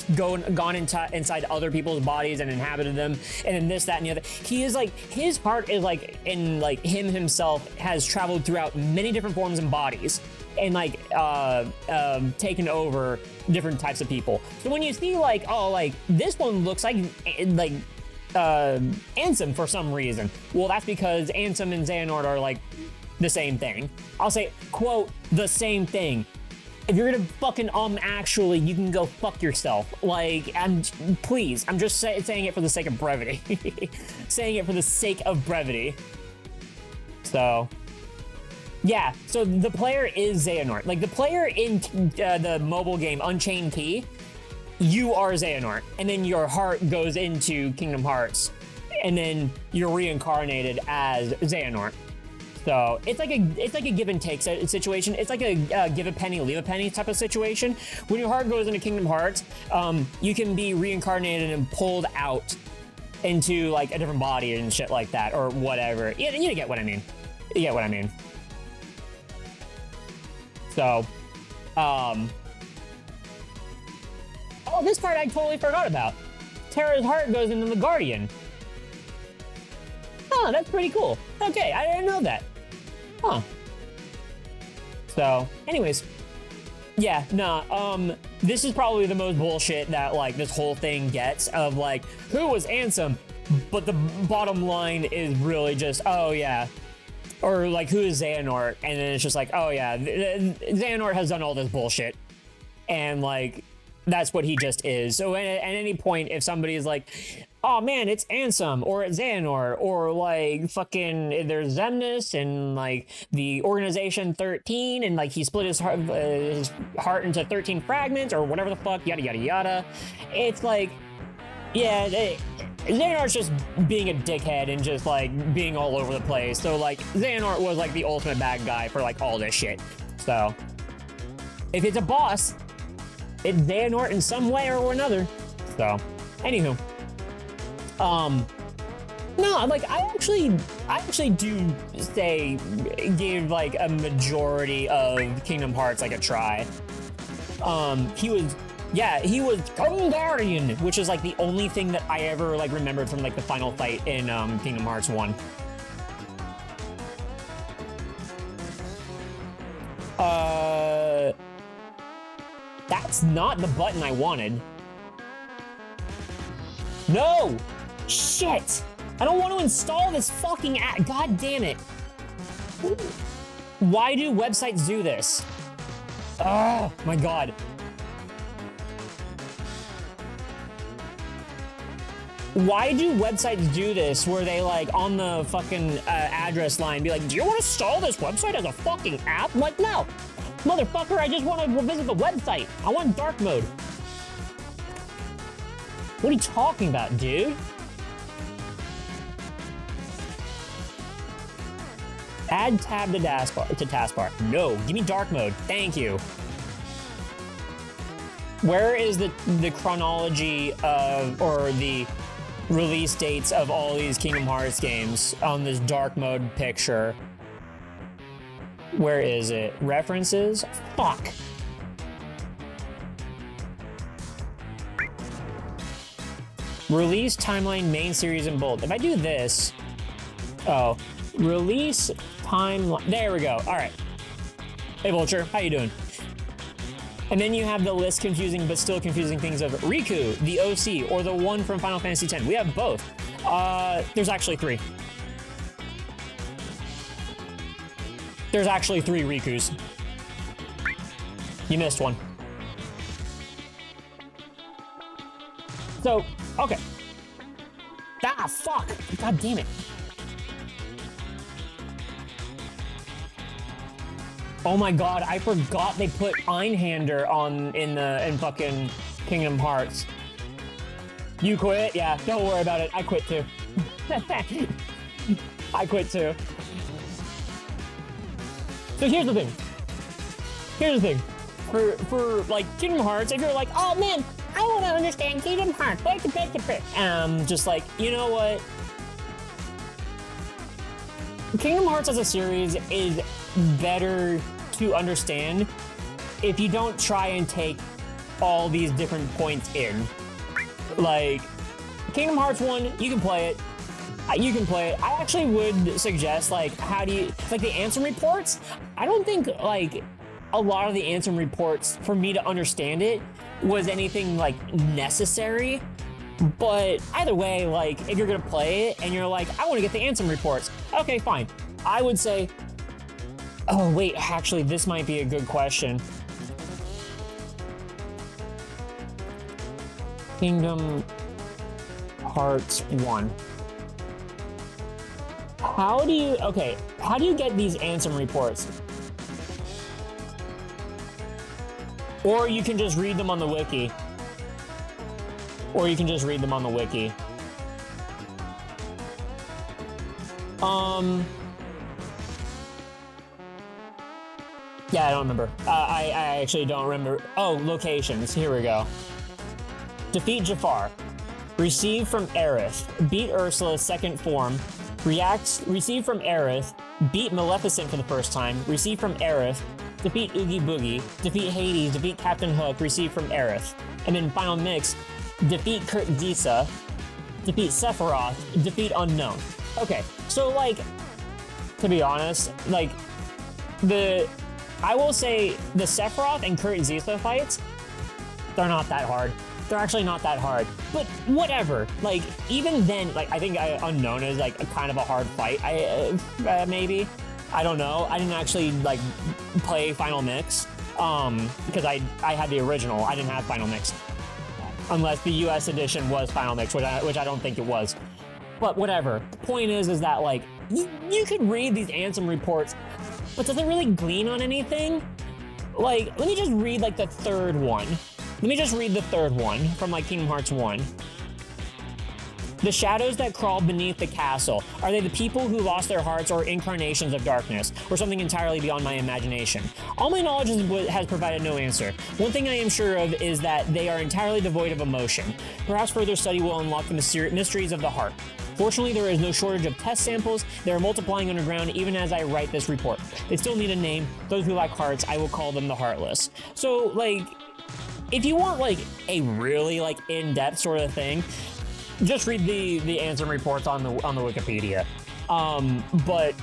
gone inside other people's bodies and inhabited them and then this, that, and the other. He is like, his heart is like, in like him himself has traveled throughout many different forms and bodies and like taken over different types of people. So when you see like, oh, like this one looks like Ansem for some reason. Well, that's because Ansem and Xehanort are like the same thing. I'll say, quote, the same thing. If you're gonna fucking actually, you can go fuck yourself. Like, please, I'm just saying it for the sake of brevity. Saying it for the sake of brevity. So, yeah, so the player is Xehanort. Like, the player in the mobile game Unchained Key, you are Xehanort, and then your heart goes into Kingdom Hearts, and then you're reincarnated as Xehanort. So it's like a give and take situation. It's like a give a penny, leave a penny type of situation. When your heart goes into Kingdom Hearts, you can be reincarnated and pulled out into like a different body and shit like that, or whatever. You get what I mean. You get what I mean. So, oh, this part I totally forgot about. Terra's heart goes into the Guardian. Oh, that's pretty cool. Okay, I didn't know that. Huh. So, anyways. Yeah, nah, this is probably the most bullshit that, like, this whole thing gets of, like, who was Ansem? But the bottom line is really just, oh, yeah. Or, like, who is Xehanort? And then it's just like, oh, yeah, Xehanort has done all this bullshit. And, like, that's what he just is. So at any point, if somebody is like, oh man, it's Ansem, or it's Xehanort, or like fucking there's Xemnas and like the Organization 13, and like he split his heart into 13 fragments, or whatever the fuck, yada yada yada. It's like, yeah, Xehanort's just being a dickhead and just like being all over the place. So like Xehanort was like the ultimate bad guy for like all this shit. So if it's a boss, it's Xehanort in some way or another. So, anywho. No, like, I actually do say, give, like, a majority of Kingdom Hearts, like, a try. He was Guardian, which is, like, the only thing that I ever, like, remembered from, like, the final fight in, Kingdom Hearts 1. That's not the button I wanted. No! Shit! I don't want to install this fucking app. God damn it. Why do websites do this? Oh my god. Why do websites do this where they like on the fucking address line be like, do you want to install this website as a fucking app? I'm like, no. Motherfucker, I just want to visit the website. I want dark mode. What are you talking about, dude? Add tab to taskbar. No, give me dark mode. Thank you. Where is the chronology of, or the release dates of all these Kingdom Hearts games on this dark mode picture? Where is it? References? Fuck. Release timeline main series in bold. If I do this, oh, release timeline. There we go. All right. Hey, Vulture, how you doing? And then you have the list confusing but still confusing things of Riku, the OC, or the one from Final Fantasy X. We have both. There's actually 3. There's actually 3 Rikus. You missed one. So, okay. Ah, fuck! God damn it. Oh my god, I forgot they put Einhander in fucking Kingdom Hearts. You quit? Yeah, don't worry about it. I quit too. I quit too. So here's the thing. For like Kingdom Hearts, if you're like, oh man, I want to understand Kingdom Hearts, just like, you know what? Kingdom Hearts as a series is better to understand if you don't try and take all these different points in. Like, Kingdom Hearts 1, you can play it. You can play it. I actually would suggest, like, how do you, like, the Ansem reports? I don't think, like, a lot of the Ansem reports, for me to understand it, was anything, like, necessary. But either way, like, if you're gonna play it and you're like, I want to get the Ansem reports, okay, fine. I would say, oh, wait, actually, this might be a good question. Kingdom Hearts 1. How do you get these Ansem reports? Or you can just read them on the wiki. Yeah, I don't remember. I actually don't remember. Oh, locations. Here we go. Defeat Jafar. Receive from Aerith. Beat Ursula's second form. Receive from Aerith. Beat Maleficent for the first time. Receive from Aerith. Defeat Oogie Boogie. Defeat Hades. Defeat Captain Hook. Receive from Aerith. And then final mix. Defeat Kurt Disa. Defeat Sephiroth. Defeat Unknown. Okay, so like, to be honest, like, I will say the Sephiroth and Kurt Disa fights, they're not that hard. They're actually not that hard, but whatever. Like, even then, like, I think Unknown is like a kind of a hard fight. Maybe, I don't know. I didn't actually like play Final Mix because I had the original. I didn't have Final Mix, unless the US edition was Final Mix, which I don't think it was. But whatever. The point is that like you could read these Ansem reports, but does it really glean on anything? Like, let me just read like the third one. Let me just read the third one from like Kingdom Hearts 1. The shadows that crawl beneath the castle, are they the people who lost their hearts or incarnations of darkness, or something entirely beyond my imagination? All my knowledge has provided no answer. One thing I am sure of is that they are entirely devoid of emotion. Perhaps further study will unlock the mysteries of the heart. Fortunately, there is no shortage of test samples. They are multiplying underground even as I write this report. They still need a name. Those who lack hearts, I will call them the Heartless. So, like, if you want like a really like in-depth sort of thing, just read the Ansem reports on the Wikipedia. But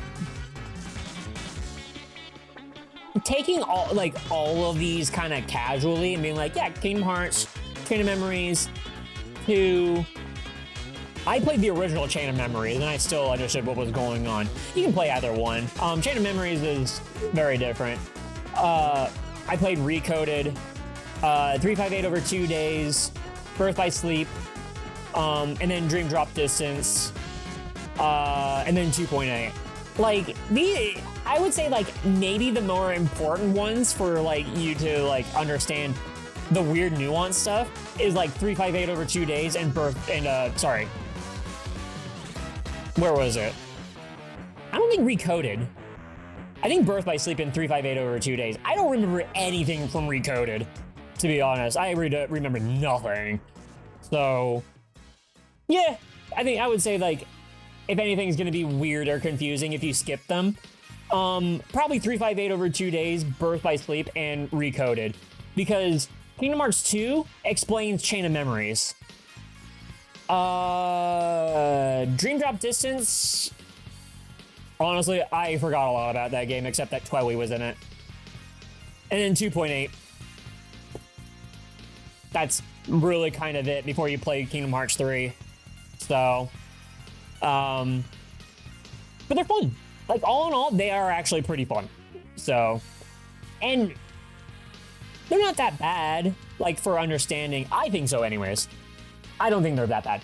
taking all of these kind of casually and being like, yeah, Kingdom Hearts, Chain of Memories, 2. I played the original Chain of Memories and I still understood what was going on. You can play either one. Chain of Memories is very different. I played Recoded, 358 over 2 days, Birth by Sleep, and then Dream Drop Distance, and then 2.8. Like, I would say like maybe the more important ones for like you to like understand the weird nuance stuff is like 358 over 2 days and sorry. Where was it? I don't think Recoded. I think Birth by Sleep and 358 over 2 days. I don't remember anything from Recoded, to be honest. I remember nothing. So, yeah, I would say, like, if anything's gonna be weird or confusing if you skip them, probably 358 over 2 days, Birth by Sleep, and Recoded. Because Kingdom Hearts 2 explains Chain of Memories. Dream Drop Distance, honestly, I forgot a lot about that game, except that Twelly was in it. And then 2.8. That's really kind of it before you play Kingdom Hearts 3. So, but they're fun. Like, all in all, they are actually pretty fun. So, and they're not that bad, like, for understanding. I think so anyways. I don't think they're that bad.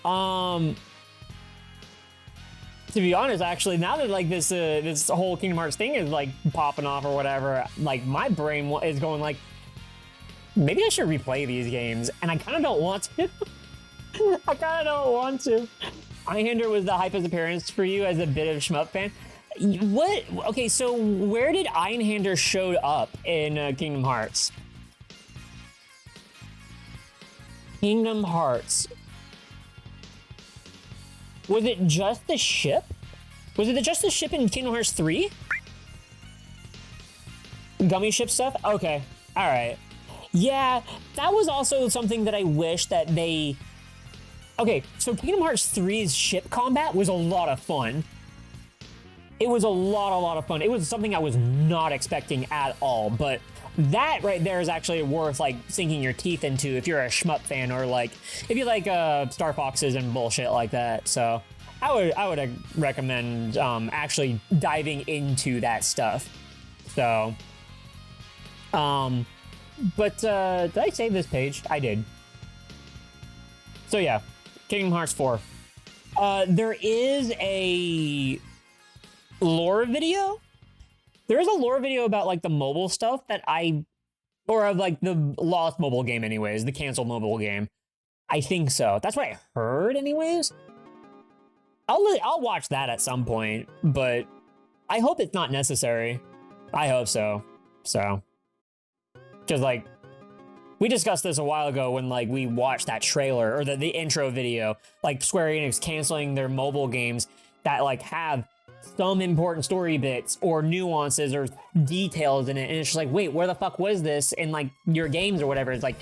To be honest, actually, now that like this whole Kingdom Hearts thing is like popping off or whatever, like my brain is going like, maybe I should replay these games, and I kind of don't want to. I kind of don't want to. Einhander was the hypest appearance for you as a bit of shmup fan. What? Okay, so where did Einhander show up in Kingdom Hearts? Kingdom Hearts. Was it just the ship? Was it just the ship in Kingdom Hearts 3? Gummy ship stuff? Okay. All right. Yeah, that was also something that I wish that they... Okay, so Kingdom Hearts 3's ship combat was a lot of fun. It was a lot of fun. It was something I was not expecting at all, but that right there is actually worth, like, sinking your teeth into if you're a shmup fan, or, like, if you like Star Foxes and bullshit like that. So I would recommend actually diving into that stuff. So, but did I save this page? I did. So yeah, Kingdom Hearts 4. There is a lore video. There is a lore video about, like, the mobile stuff that or of, like, the lost mobile game anyways, the canceled mobile game. I think so. That's what I heard anyways. I'll watch that at some point, but I hope it's not necessary. I hope so. So, because, like, we discussed this a while ago when, like, we watched that trailer, or the intro video, like, Square Enix canceling their mobile games that, like, have some important story bits or nuances or details in it, and it's just like, wait, where the fuck was this in, like, your games or whatever? It's like,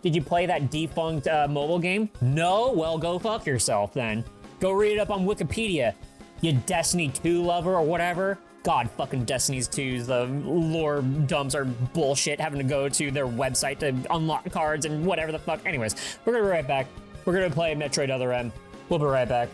did you play that defunct mobile game? No? Well, go fuck yourself then. Go read it up on Wikipedia, you Destiny 2 lover or whatever. God, fucking Destiny's 2's the lore dumps are bullshit, having to go to their website to unlock cards and whatever the fuck. Anyways, we're gonna be right back. We're gonna play Metroid Other M. We'll be right back.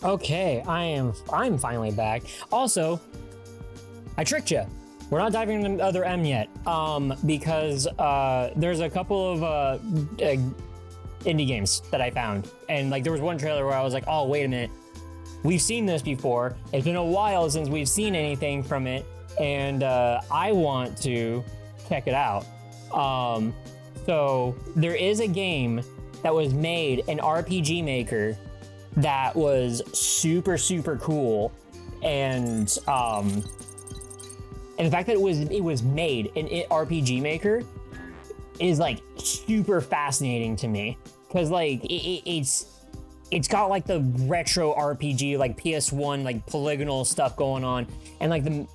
Okay, I'm finally back. Also, I tricked you. We're not diving into Other M yet, because there's a couple of indie games that I found, and like there was one trailer where I was like, oh wait a minute, we've seen this before. It's been a while since we've seen anything from it, and I want to check it out. So there is a game that was made, an RPG maker, that was super cool, and the fact that it was made in RPG maker is like super fascinating to me, because like it's got like the retro RPG, like PS1, like polygonal stuff going on, and like the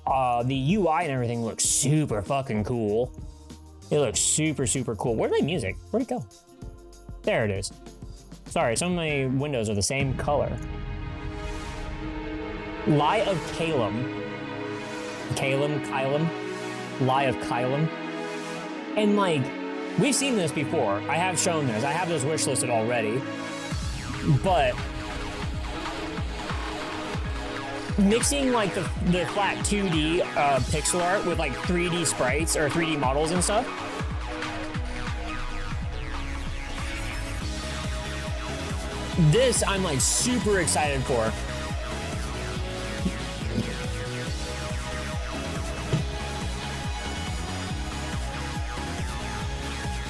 UI and everything looks super fucking cool. It looks super cool. Where's my music? Where'd it go? There it is. Sorry, some of my windows are the same color. Lie of Calum. Kylum. Lie of Kylum. And like, we've seen this before. I have shown this. I have this wish listed already. But mixing like the flat 2D pixel art with like 3D sprites or 3D models and stuff. This I'm like super excited for.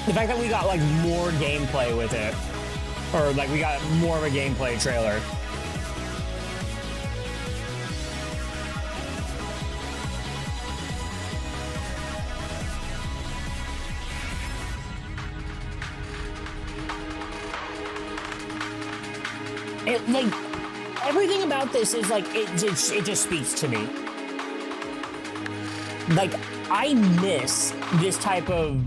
The fact that we got like more gameplay with it, or like we got more of a gameplay trailer. It like everything about this is like it just speaks to me. Like I miss this type of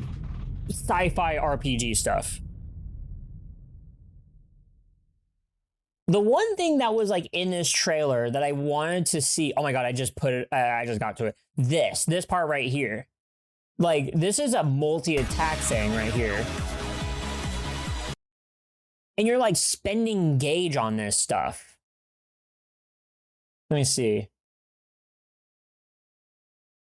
sci-fi RPG stuff. The one thing that was like in this trailer that I wanted to see, oh my god, I just got to it. This part right here. Like this is a multi-attack thing right here. And you're like spending gauge on this stuff. Let me see.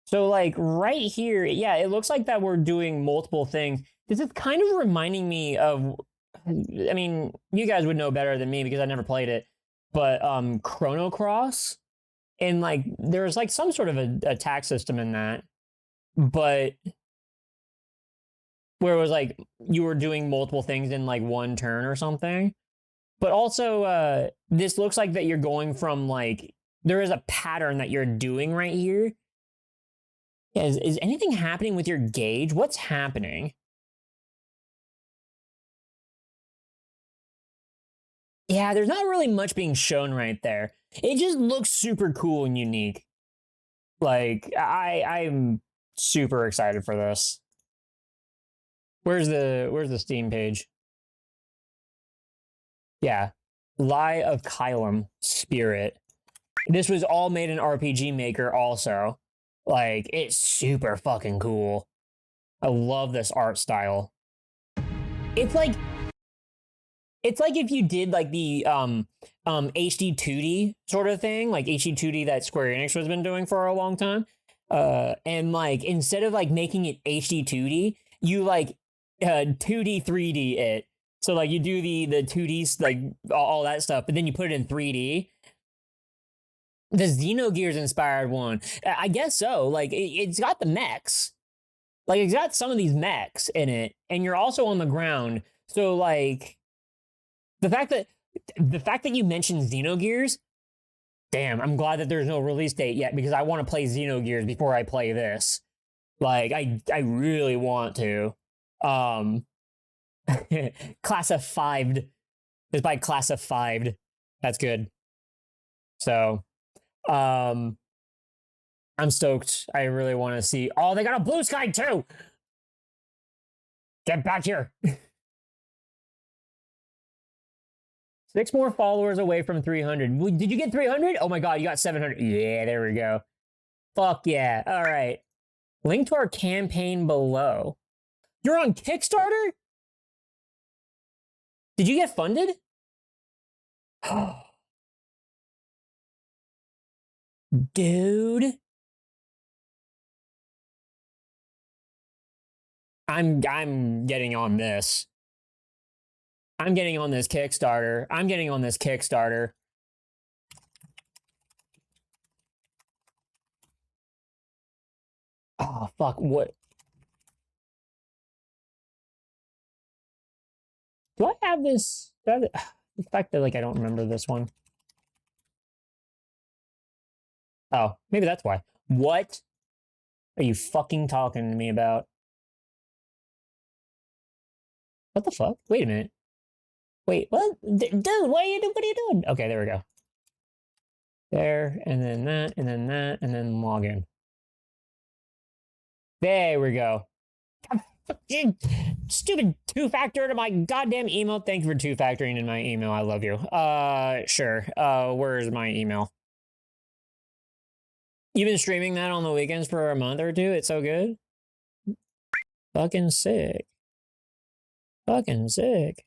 So like right here, yeah, it looks like that we're doing multiple things. This is kind of reminding me of, I mean, you guys would know better than me because I never played it, but Chrono Cross. And like there's like some sort of a attack system in that, but where it was like you were doing multiple things in like one turn or something. But also this looks like that you're going from like, there is a pattern that you're doing right here. Yeah, is anything happening with your gauge? What's happening? Yeah, there's not really much being shown right there. It just looks super cool and unique. Like, I'm super excited for this. Where's the Steam page? Yeah. Lie of Kylum Spirit. This was all made in RPG Maker also. Like, it's super fucking cool. I love this art style. It's like if you did like the HD 2D sort of thing, like HD 2D that Square Enix has been doing for a long time. And like instead of like making it HD 2D, you like 2D 3D it. So like you do the 2D like all that stuff, but then you put it in 3D. The Xenogears inspired one, I guess so. Like it's got the mechs, like it's got some of these mechs in it, and you're also on the ground. So like the fact that you mentioned Xenogears, damn, I'm glad that there's no release date yet because I want to play Xenogears before I play this. Like I really want to. Classified. It's by Classified. That's good. So, I'm stoked. I really want to see. Oh, they got a blue sky too. Get back here. 6 more followers away from 300. Did you get 300? Oh my god, you got 700. Yeah, there we go. Fuck yeah. All right. Link to our campaign below. You're on Kickstarter? Did you get funded? Dude. I'm getting on this. I'm getting on this Kickstarter. I'm getting on this Kickstarter. Oh, fuck. What? Do I have this? The fact that, like, I don't remember this one. Oh, maybe that's why. What are you fucking talking to me about? What the fuck? Wait a minute. Wait, what? Dude, what are you doing? Okay, there we go. There, and then that, and then that, and then log in. There we go. Stupid two-factor to my goddamn email. Thank you for two-factoring in my email. I love you. Sure. Where's my email? You've been streaming that on the weekends for a month or two? It's so good? Fucking sick. Fucking sick.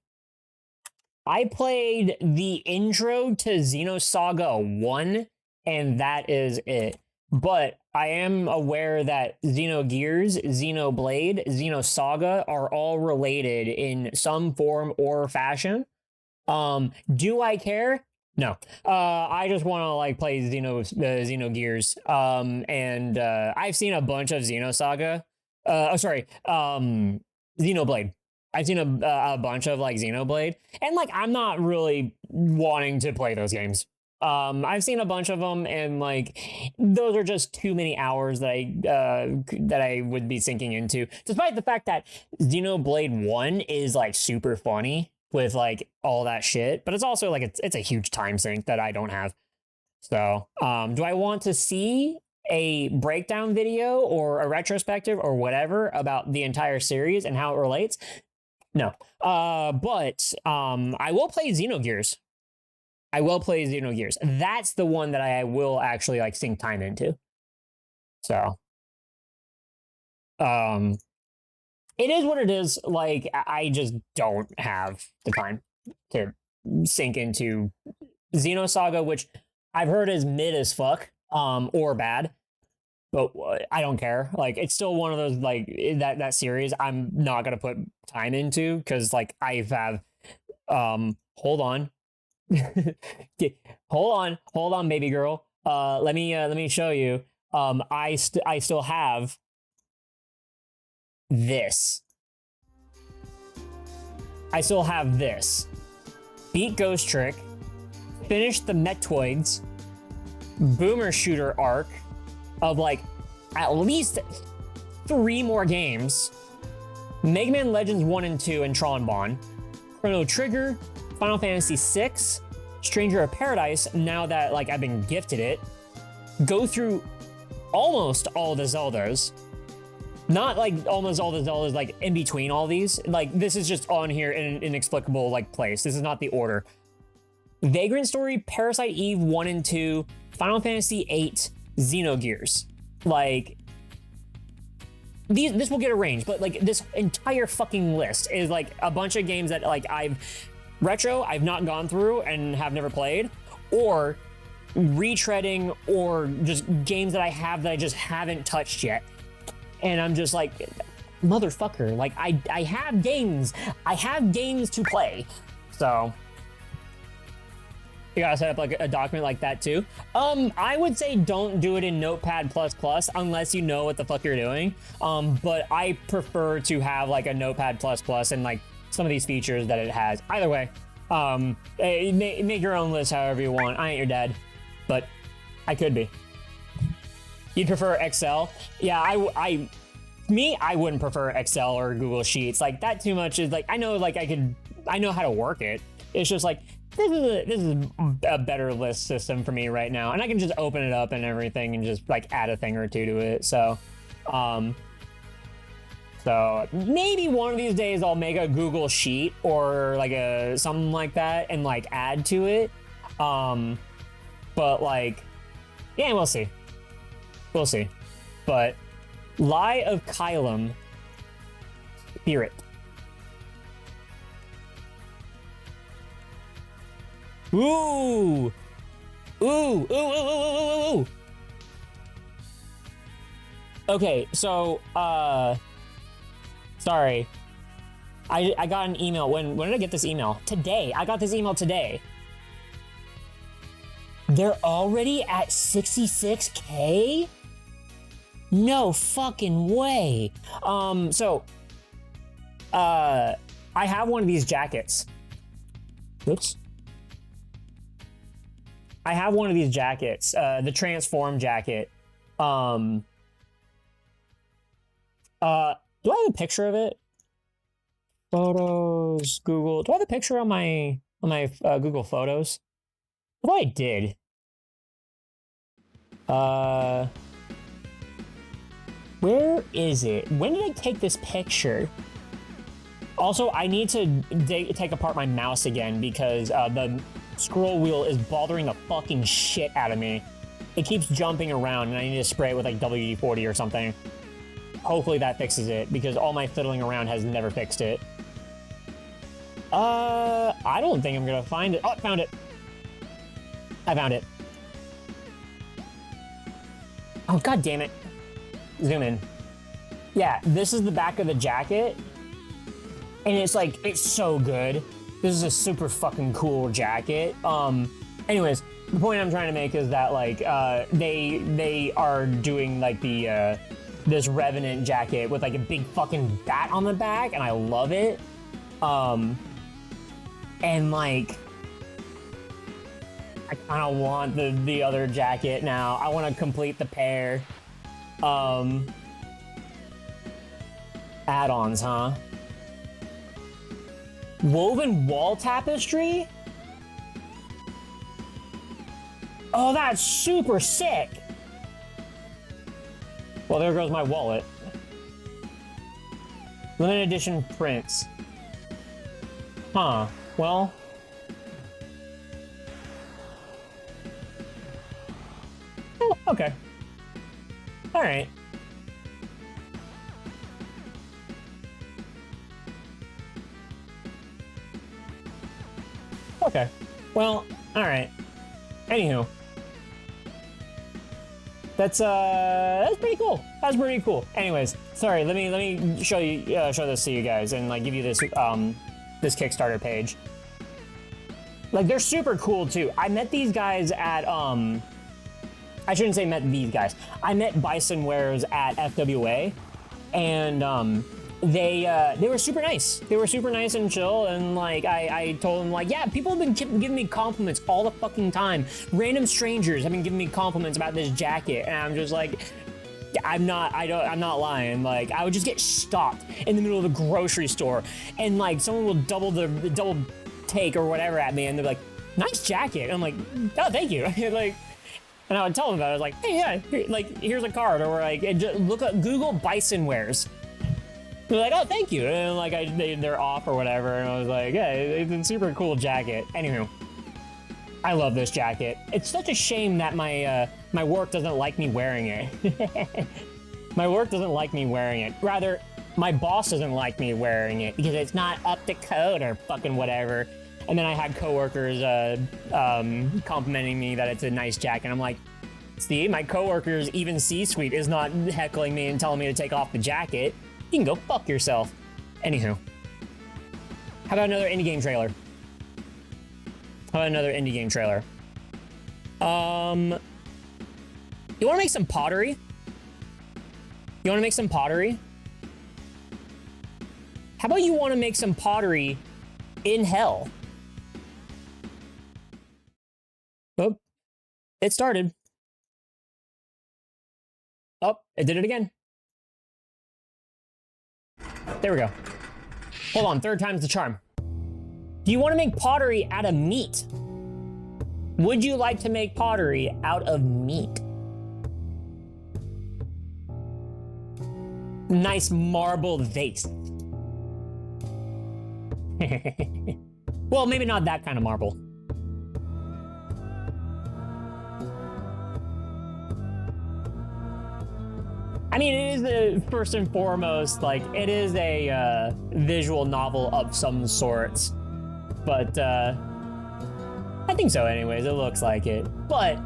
I played the intro to Xenosaga 1, and that is it. But I am aware that Xenogears, Xenoblade, Xenosaga are all related in some form or fashion. Do I care? No. I just want to like play Xenogears. And I've seen a bunch of Xenosaga. Xenoblade. I've seen a bunch of like Xenoblade, and like I'm not really wanting to play those games. I've seen a bunch of them, and like those are just too many hours that I would be sinking into. Despite the fact that Xenoblade 1 is like super funny with like all that shit, but it's also like it's a huge time sink that I don't have. So, do I want to see a breakdown video or a retrospective or whatever about the entire series and how it relates? No. But I will play Xenogears. I will play Xenogears. That's the one that I will actually like sink time into. So, it is what it is. Like, I just don't have the time to sink into Xenosaga, which I've heard is mid as fuck, or bad. But I don't care. Like, it's still one of those, like, that series I'm not going to put time into because, like, I have, hold on. hold on, baby girl. Let me show you. I still have this. I still have this. Beat Ghost Trick. Finish the Metroids. Boomer Shooter arc. Of like at least 3 more games. Mega Man Legends 1 and 2 and Tron Bonne, Chrono Trigger, Final Fantasy VI, Stranger of Paradise, now that like I've been gifted it. Go through almost all the Zeldas. Not like almost all the Zeldas like in between all these. Like this is just on here in an inexplicable like place. This is not the order. Vagrant Story, Parasite Eve 1 and 2, Final Fantasy VIII, Xenogears. Like this will get arranged, but like this entire fucking list is like a bunch of games that like I've not gone through and have never played, or retreading, or just games that I have that I just haven't touched yet. And I'm just like, motherfucker, like I have games to play. So you gotta set up like a document like that too. I would say don't do it in Notepad++ unless you know what the fuck you're doing. But I prefer to have like a Notepad++ and like some of these features that it has. Either way, make your own list however you want. I ain't your dad, but I could be. You'd prefer Excel? Yeah, I wouldn't prefer Excel or Google Sheets. Like that too much is like, I know how to work it. It's just like, this is a better list system for me right now, and I can just open it up and everything and just like add a thing or two to it. So maybe one of these days I'll make a Google Sheet or like something like that and like add to it. But like, yeah, we'll see. But Lie of Kylum, Spirit. Ooh. Okay, so, sorry. I got an email. When did I get this email? Today. I got this email today. They're already at 66K? No fucking way. I have one of these jackets. Oops. I have one of these jackets, the Transform jacket. Do I have a picture of it? Photos, Google. Do I have a picture on my Google Photos? I thought I did. Where is it? When did I take this picture? Also, I need to take apart my mouse again because the scroll wheel is bothering the fucking shit out of me. It keeps jumping around and I need to spray it with like WD-40 or something. Hopefully that fixes it because all my fiddling around has never fixed it. I don't think I'm gonna find it. Oh, I found it. I found it. Oh, god damn it. Zoom in. Yeah, this is the back of the jacket. And it's like, it's so good. This is a super fucking cool jacket. Anyways, the point I'm trying to make is that like, they are doing like the, this Revenant jacket with like a big fucking bat on the back, and I love it. And like, I kind of want the other jacket now. I want to complete the pair. Add-ons, huh? Woven wall tapestry? Oh, that's super sick. Well, there goes my wallet. Limited edition prints. Huh. Well. Oh, okay. All right. Okay. Well, all right. Anywho. That's pretty cool. That's pretty cool. Anyways, sorry, let me show you show this to you guys and like give you this this Kickstarter page. Like they're super cool too. I met these guys at I shouldn't say met these guys. I met Bison Wares at FWA, and they were super nice. They were super nice and chill, and like I told them like, yeah, people have been giving me compliments all the fucking time. Random strangers have been giving me compliments about this jacket, and I'm just like, I'm not lying. Like I would just get stopped in the middle of the grocery store, and like someone will double take or whatever at me, and they're like, nice jacket. And I'm like, oh, thank you. Like. And I would tell them about it. I was like, hey, yeah, here's a card. Or like, just look up Google Bison Wares. They're like, oh, thank you. And like, they're off or whatever. And I was like, yeah, it's a super cool jacket. Anywho, I love this jacket. It's such a shame that my my work doesn't like me wearing it. My work doesn't like me wearing it. Rather, my boss doesn't like me wearing it because it's not up to code or fucking whatever. And then I had coworkers complimenting me that it's a nice jacket. I'm like, see, my coworkers, even C-suite, is not heckling me and telling me to take off the jacket. You can go fuck yourself. Anywho. How about another indie game trailer? You wanna make some pottery? How about you wanna make some pottery in hell? Oh, it started. Oh, it did it again. There we go. Hold on, third time's the charm. Do you want to make pottery out of meat? Would you like to make pottery out of meat? Nice marble vase. Well, maybe not that kind of marble. I mean, it is first and foremost, like, it is a visual novel of some sorts. But, I think so anyways, it looks like it. But,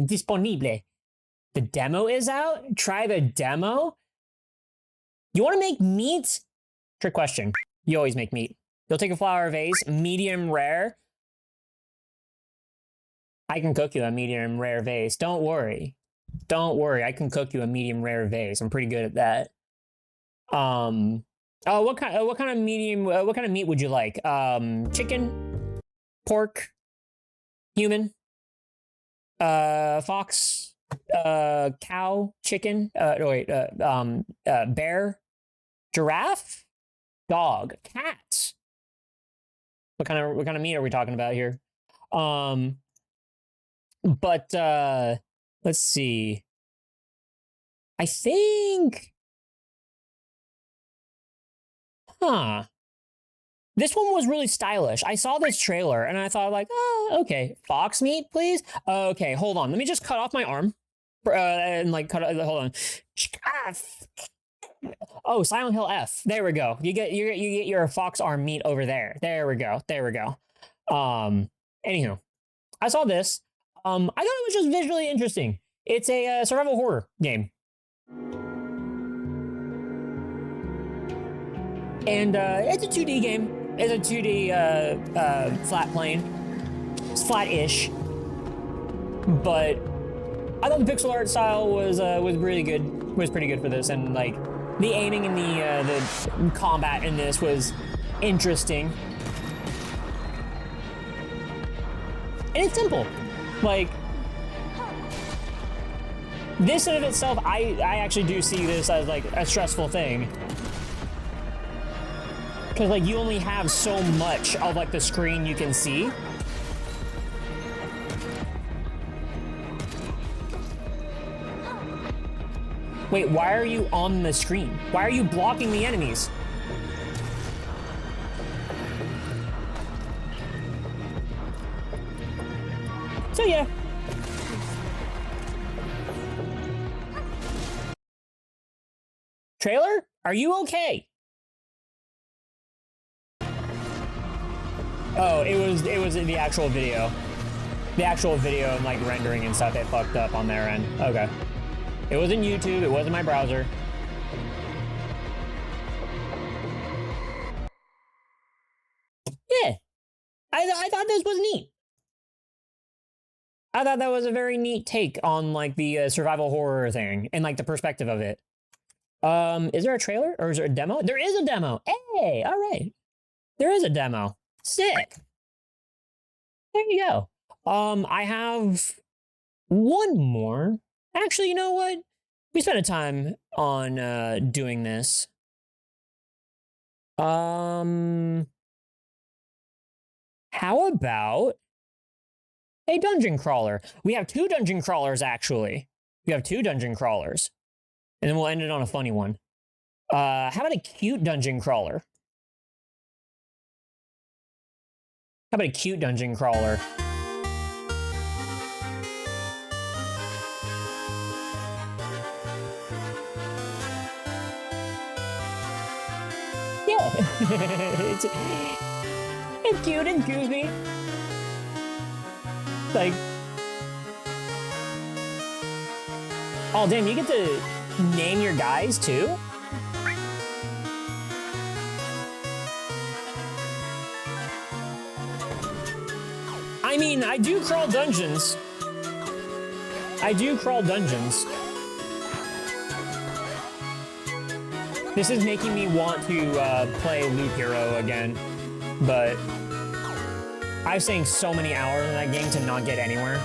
Disponible. The demo is out? Try the demo? You want to make meat? Trick question. You always make meat. You'll take a flour vase, medium rare. I can cook you a medium rare vase. Don't worry. Don't worry. I can cook you a medium rare vase. I'm pretty good at that. Oh, what kind of medium? What kind of meat would you like? Chicken, pork, human, fox, cow, chicken. Bear, giraffe, dog, cat. What kind of meat are we talking about here? But let's see. I think. Huh. This one was really stylish. I saw this trailer and I thought like, oh, okay. Fox meat, please? Okay, hold on. Let me just cut off my arm. And like hold on. Oh, Silent Hill F. There we go. You get your fox arm meat over there. There we go. There we go. Anywho. I saw this. I thought it was just visually interesting. It's a survival horror game. And it's a 2D game. It's a 2D flat plane. It's flat-ish. But I thought the pixel art style was really good. Was pretty good for this, and like the aiming and the combat in this was interesting. And it's simple. Like this in of itself, I actually do see this as like a stressful thing. Because like you only have so much of like the screen you can see. Wait, why are you on the screen? Why are you blocking the enemies? So yeah. Trailer? Are you okay? Oh, it was the actual video. The actual video and like rendering and stuff, it fucked up on their end. Okay. It wasn't YouTube, it wasn't my browser. Yeah. I thought this was neat. I thought that was a very neat take on like the survival horror thing and like the perspective of it. Is there a trailer or is there a demo? There is a demo. Hey, all right. There is a demo. Sick. There you go. I have one more. Actually, you know what? We spent a time on doing this. How about a dungeon crawler? We have 2 dungeon crawlers, actually. We have 2 dungeon crawlers. And then we'll end it on a funny one. How about a cute dungeon crawler? How about a cute dungeon crawler? Yeah. it's cute and goofy. Like, oh damn, you get to name your guys too? I mean, I do crawl dungeons. I do crawl dungeons. This is making me want to play Loop Hero again, but I've sank so many hours in that game to not get anywhere.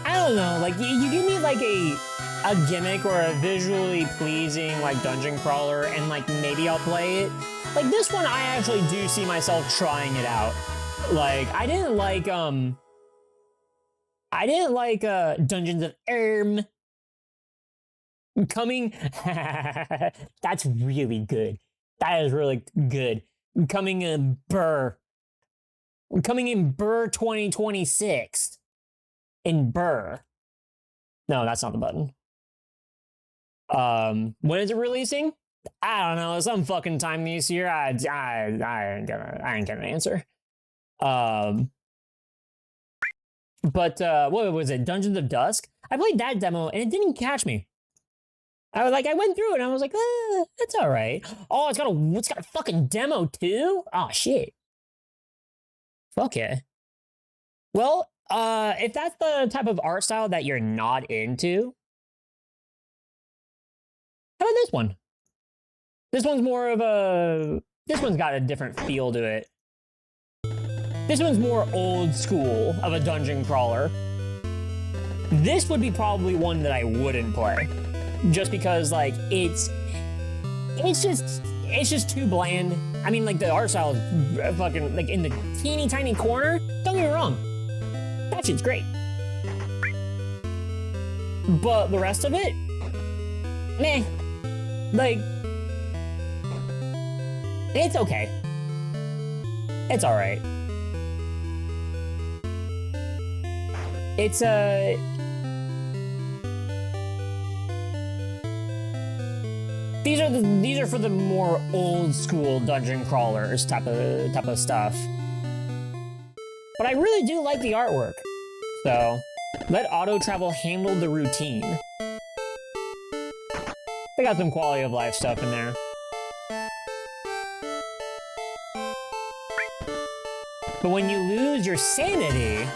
I don't know, like you give me like a gimmick or a visually pleasing like dungeon crawler and like maybe I'll play it. Like this one I actually do see myself trying it out. Like I didn't like Dungeons of Erm. Coming that's really good. That is really good. Coming in Burr 2026. In Burr. No, that's not the button. When is it releasing? I don't know. Some fucking time this year. I ain't gonna answer. But what was it? Dungeons of Dusk? I played that demo and it didn't catch me. I went through it and I was like, that's all right. Oh, it's got a fucking demo too? Oh shit. Fuck yeah. Well, if that's the type of art style that you're not into, how about this one? This one's this one's got a different feel to it. This one's more old school of a dungeon crawler. This would be probably one that I wouldn't play. Just because, like, it's just too bland. I mean, like, the art style is fucking, like, in the teeny tiny corner. Don't get me wrong. That shit's great. But the rest of it, meh. Like, it's okay. It's alright. It's these are for the more old school dungeon crawlers type of stuff. But I really do like the artwork. So, let auto travel handle the routine. They got some quality of life stuff in there. But when you lose your sanity...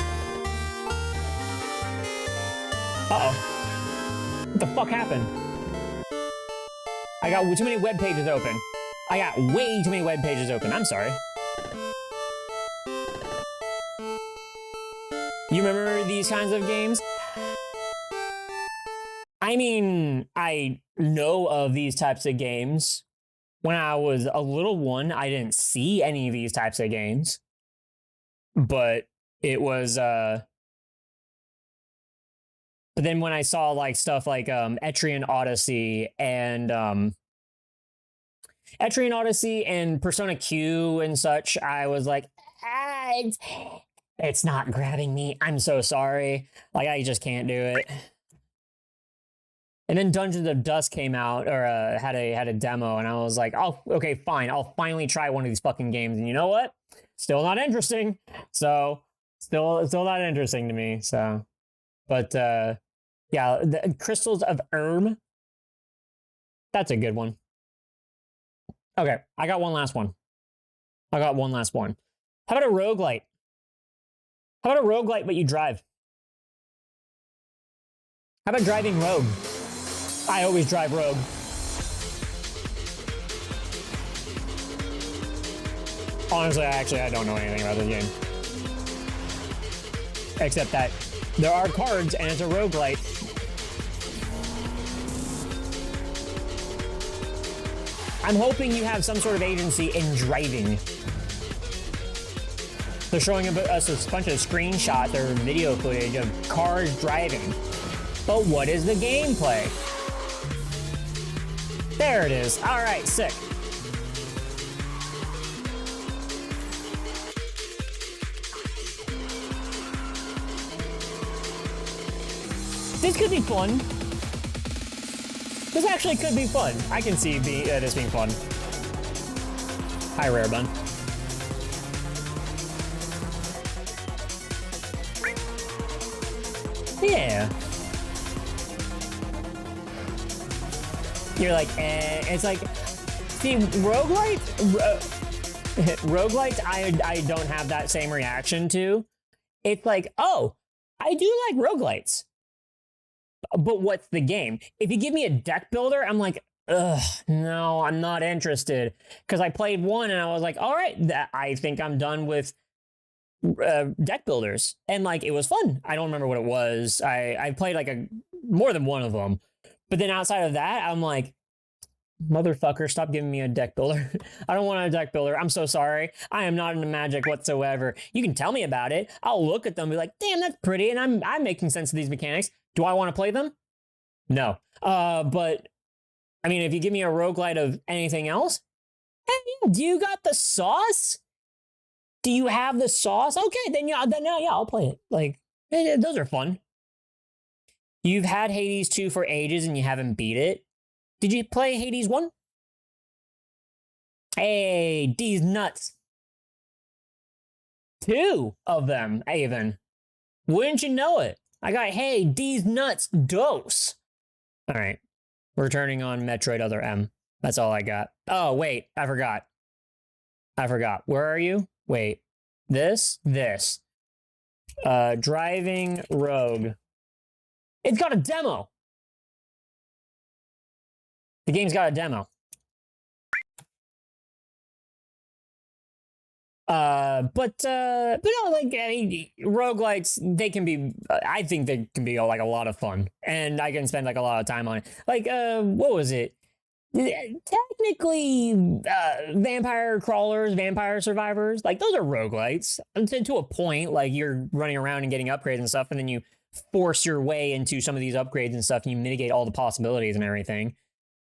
Uh-oh. What the fuck happened? I got too many web pages open. I got way too many web pages open. I'm sorry. You remember these kinds of games? I mean, I know of these types of games. When I was a little one, I didn't see any of these types of games. But it was, but then when I saw like stuff like Etrian Odyssey and Persona Q and such, I was like, it's not grabbing me. I'm so sorry. Like, I just can't do it. And then Dungeons of Dusk came out, or had a demo, and I was like, oh, okay, fine. I'll finally try one of these fucking games. And you know what? Still not interesting. So, still not interesting to me. So, but yeah, the Crystals of Erm. That's a good one. Okay, I got one last one. How about a roguelite? How about a roguelite, but you drive? How about driving rogue? I always drive rogue. Honestly, I don't know anything about this game. Except that there are cards and it's a roguelite. I'm hoping you have some sort of agency in driving. They're showing us a bunch of screenshots or video footage of cars driving. But what is the gameplay? There it is. All right, sick. This could be fun. This actually could be fun. I can see this being fun. Hi, Rarebun. Yeah. You're like, it's like, see, roguelites, I don't have that same reaction to. It's like, oh, I do like roguelites. But what's the game? If you give me a deck builder, I'm like, ugh, no, I'm not interested. Because I played one and I was like, all right, I think I'm done with deck builders. And like, it was fun. I don't remember what it was. I played like more than one of them. But then outside of that, I'm like, motherfucker, stop giving me a deck builder. I don't want a deck builder. I'm so sorry. I am not into Magic whatsoever. You can tell me about it. I'll look at them and be like, damn, that's pretty. And I'm making sense of these mechanics. Do I want to play them? No. But, I mean, if you give me a roguelite of anything else, hey, do you got the sauce? Do you have the sauce? Okay, then yeah, I'll play it. Like, those are fun. You've had Hades 2 for ages and you haven't beat it. Did you play Hades 1? Hey, D's nuts. 2 of them, even. Wouldn't you know it? I got, hey, D's nuts dose. All right. We're turning on Metroid Other M. That's all I got. Oh, wait. I forgot. Where are you? Wait. This? Driving Rogue. It's got a demo. The game's got a demo. But no, like, I mean, roguelites, they can be, I think they can be like a lot of fun, and I can spend like a lot of time on it. Like, what was it? Technically, vampire crawlers, vampire survivors, like those are roguelites to a point. Like you're running around and getting upgrades and stuff, and then you force your way into some of these upgrades and stuff, and you mitigate all the possibilities and everything.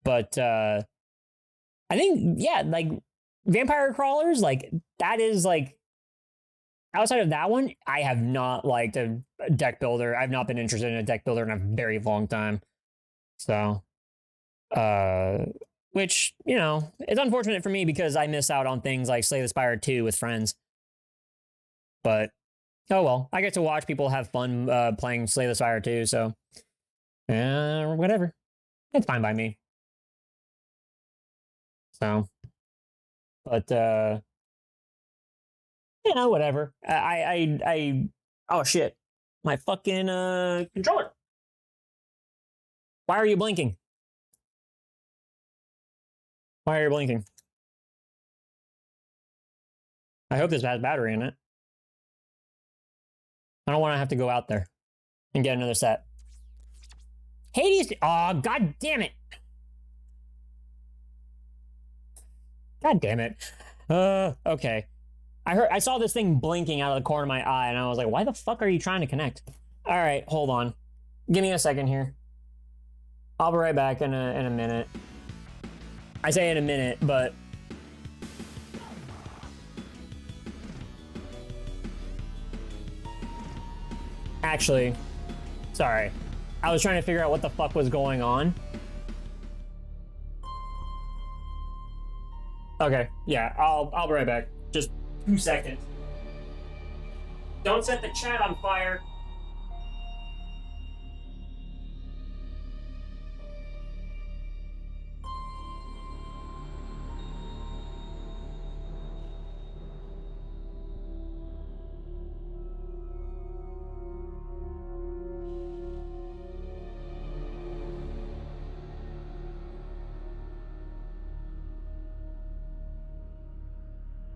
But I think, yeah, like vampire crawlers, like that is like, outside of that one, I have not liked a deck builder. I've not been interested in a deck builder in a very long time. So, which, you know, it's unfortunate for me because I miss out on things like Slay the Spire 2 with friends. But, oh well, I get to watch people have fun playing Slay the Spire 2, so, whatever. It's fine by me. So, but, you know, whatever. Oh shit. My fucking, controller. Why are you blinking? Why are you blinking? I hope this has battery in it. I don't want to have to go out there and get another set. Hades, oh, god damn it. God damn it. Okay. I saw this thing blinking out of the corner of my eye, and I was like, why the fuck are you trying to connect? All right, hold on. Give me a second here. I'll be right back in a minute. I say in a minute, but... Actually, sorry. I was trying to figure out what the fuck was going on. Okay, yeah, I'll be right back. Just 2 seconds. Don't set the chat on fire.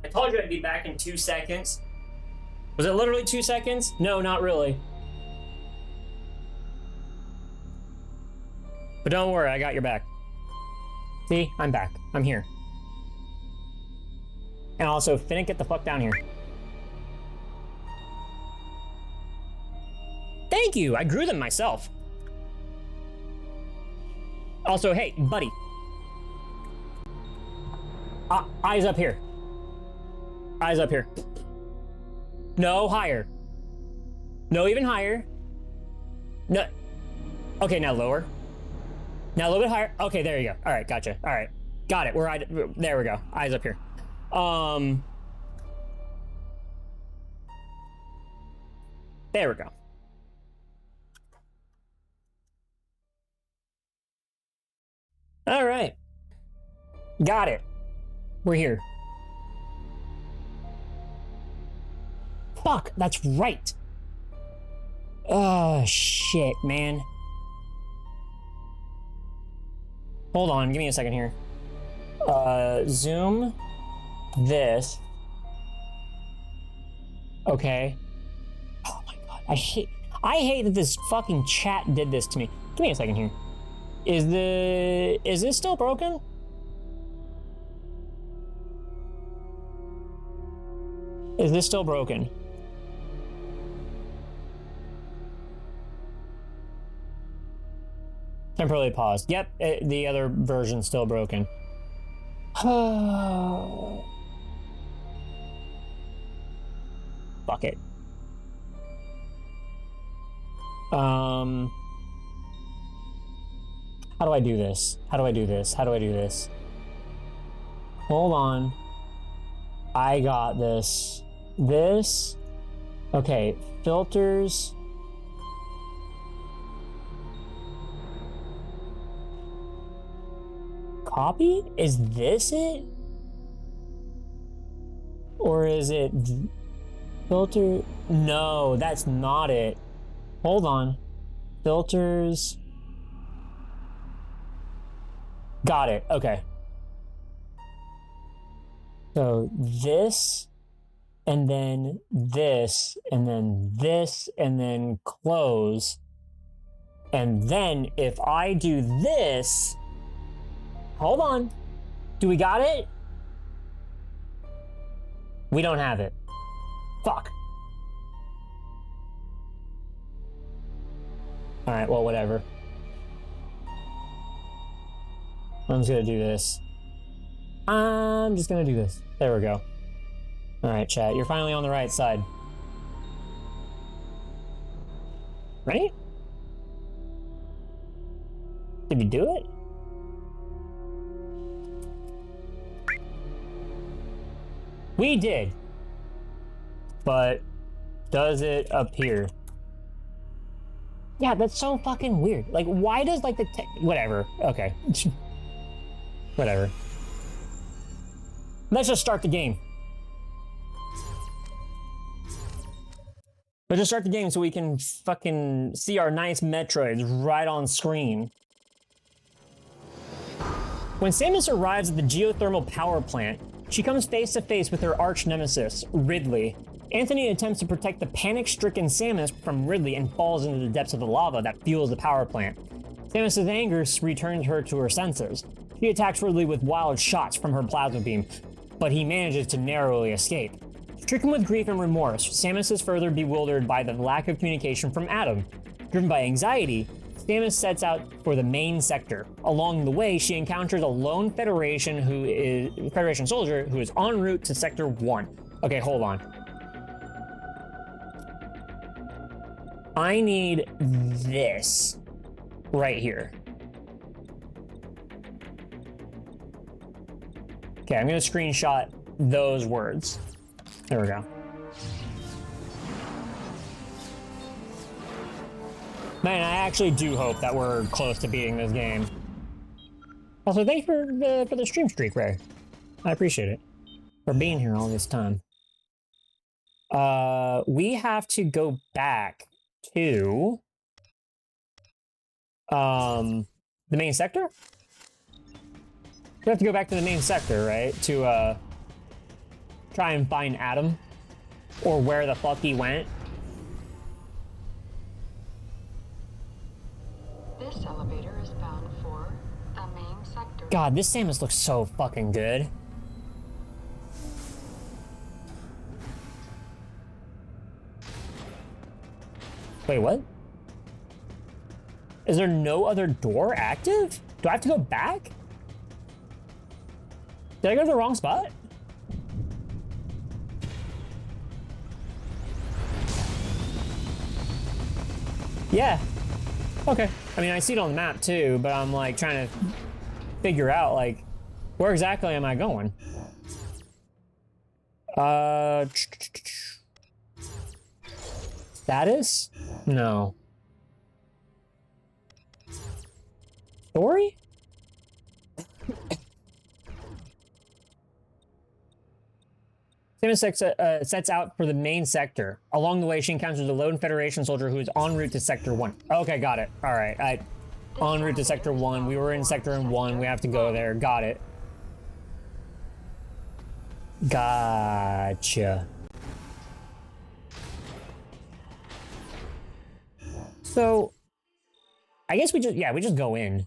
I told you I'd be back in 2 seconds. Was it literally 2 seconds? No, not really. But don't worry, I got your back. See? I'm back. I'm here. And also, Finnick, get the fuck down here. Thank you! I grew them myself. Also, hey, buddy. Eyes up here. Eyes up here. No, higher. No, even higher. No. Okay, now lower. Now a little bit higher. Okay, there you go. All right, gotcha. All right, got it. There we go. Eyes up here. There we go. All right. Got it. We're here. Fuck, that's right. Oh, shit, man. Hold on, give me a second here. Zoom this. Okay. Oh my god, I hate that this fucking chat did this to me. Give me a second here. Is this still broken? Is this still broken? Temporarily paused. Yep, the other version's still broken. Fuck it. How do I do this? How do I do this? How do I do this? Hold on. I got this. This. Okay, filters. Copy? Is this it? Or is it filter? No, that's not it. Hold on. Filters. Got it. Okay. So this, and then this, and then this, and then close. And then if I do this, hold on. Do we got it? We don't have it. Fuck. All right, well, whatever. I'm just gonna do this. I'm just gonna do this. There we go. All right, chat, you're finally on the right side. Right? Did we do it? We did. But does it appear? Yeah, that's so fucking weird. Like, why does, like, whatever. Okay. Whatever. Let's just start the game. Let's just start the game so we can fucking see our nice Metroids right on screen. When Samus arrives at the geothermal power plant, she comes face to face with her arch nemesis, Ridley. Anthony attempts to protect the panic-stricken Samus from Ridley and falls into the depths of the lava that fuels the power plant. Samus' anger returns her to her senses. She attacks Ridley with wild shots from her plasma beam, but he manages to narrowly escape. Stricken with grief and remorse, Samus is further bewildered by the lack of communication from Adam. Driven by anxiety, Samus sets out for the main sector. Along the way, she encounters a lone Federation soldier who is en route to Sector 1. Okay, hold on. I need this right here. Okay, I'm gonna screenshot those words. There we go. Man, I actually do hope that we're close to beating this game. Also, thanks for the stream streak, Ray. I appreciate it. For being here all this time. We have to go back to the main sector? We have to go back to the main sector, right? To try and find Adam. Or where the fuck he went. This elevator is bound for the main sector. God, this Samus looks so fucking good. Wait, what? Is there no other door active? Do I have to go back? Did I go to the wrong spot? Yeah. Okay. I mean, I see it on the map too, but I'm like trying to figure out like where exactly am I going? Status? No. Story? Samus sets out for the main sector. Along the way, she encounters a lone Federation soldier who is en route to Sector 1. Okay, got it. All right. En route to Sector 1. We were in Sector 1. We have to go there. Got it. Gotcha. So, I guess we just go in.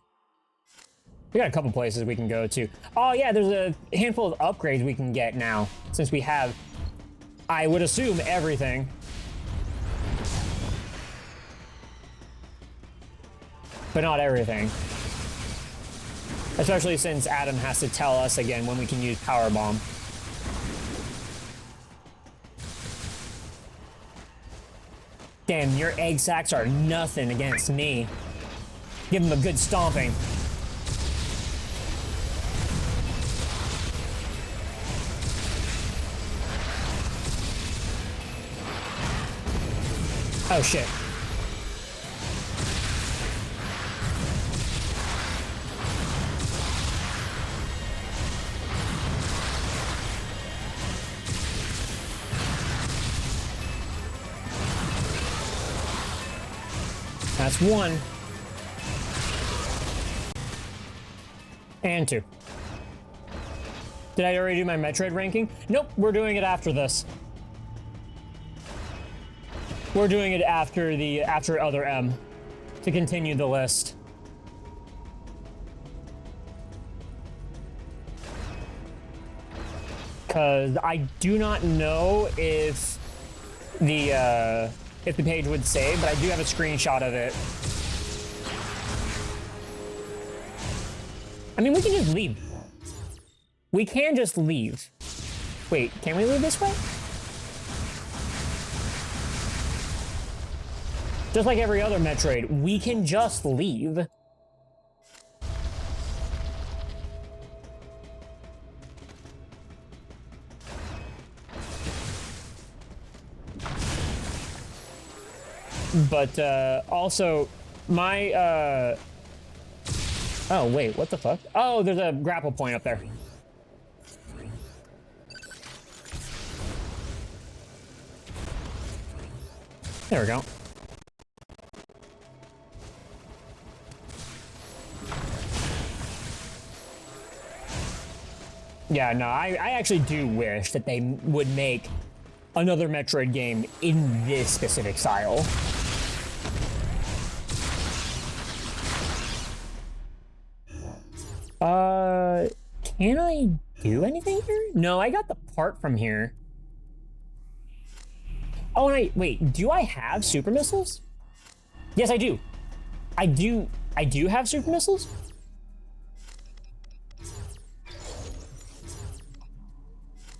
We got a couple places we can go to. Oh yeah, there's a handful of upgrades we can get now, since we have, I would assume, everything. But not everything. Especially since Adam has to tell us again when we can use Power Bomb. Damn, your egg sacs are nothing against me. Give them a good stomping. Oh shit. That's one. And two. Did I already do my Metroid ranking? Nope, we're doing it after this. We're doing it after Other M to continue the list. Cause I do not know if the page would save, but I do have a screenshot of it. I mean, we can just leave. We can just leave. Wait, can we leave this way? Just like every other Metroid, we can just leave. But also, my oh wait, what the fuck? Oh, there's a grapple point up there. There we go. Yeah, no, I actually do wish that they would make another Metroid game in this specific style. Can I do anything here? No, I got the part from here. Oh, and wait, do I have super missiles? Yes, I do. I do have super missiles?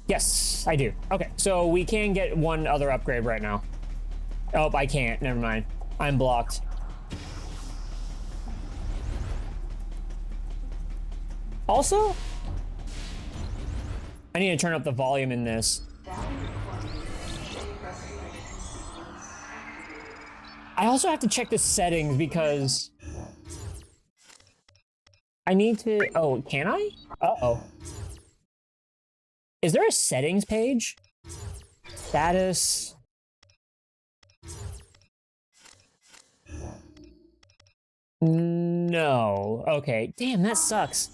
Yes, I do. Okay, so we can get one other upgrade right now. Oh, I can't. Never mind. I'm blocked. Also, I need to turn up the volume in this. I also have to check the settings because I need to... Oh, can I? Uh-oh. Is there a settings page? Status... No. Okay. Damn, that sucks.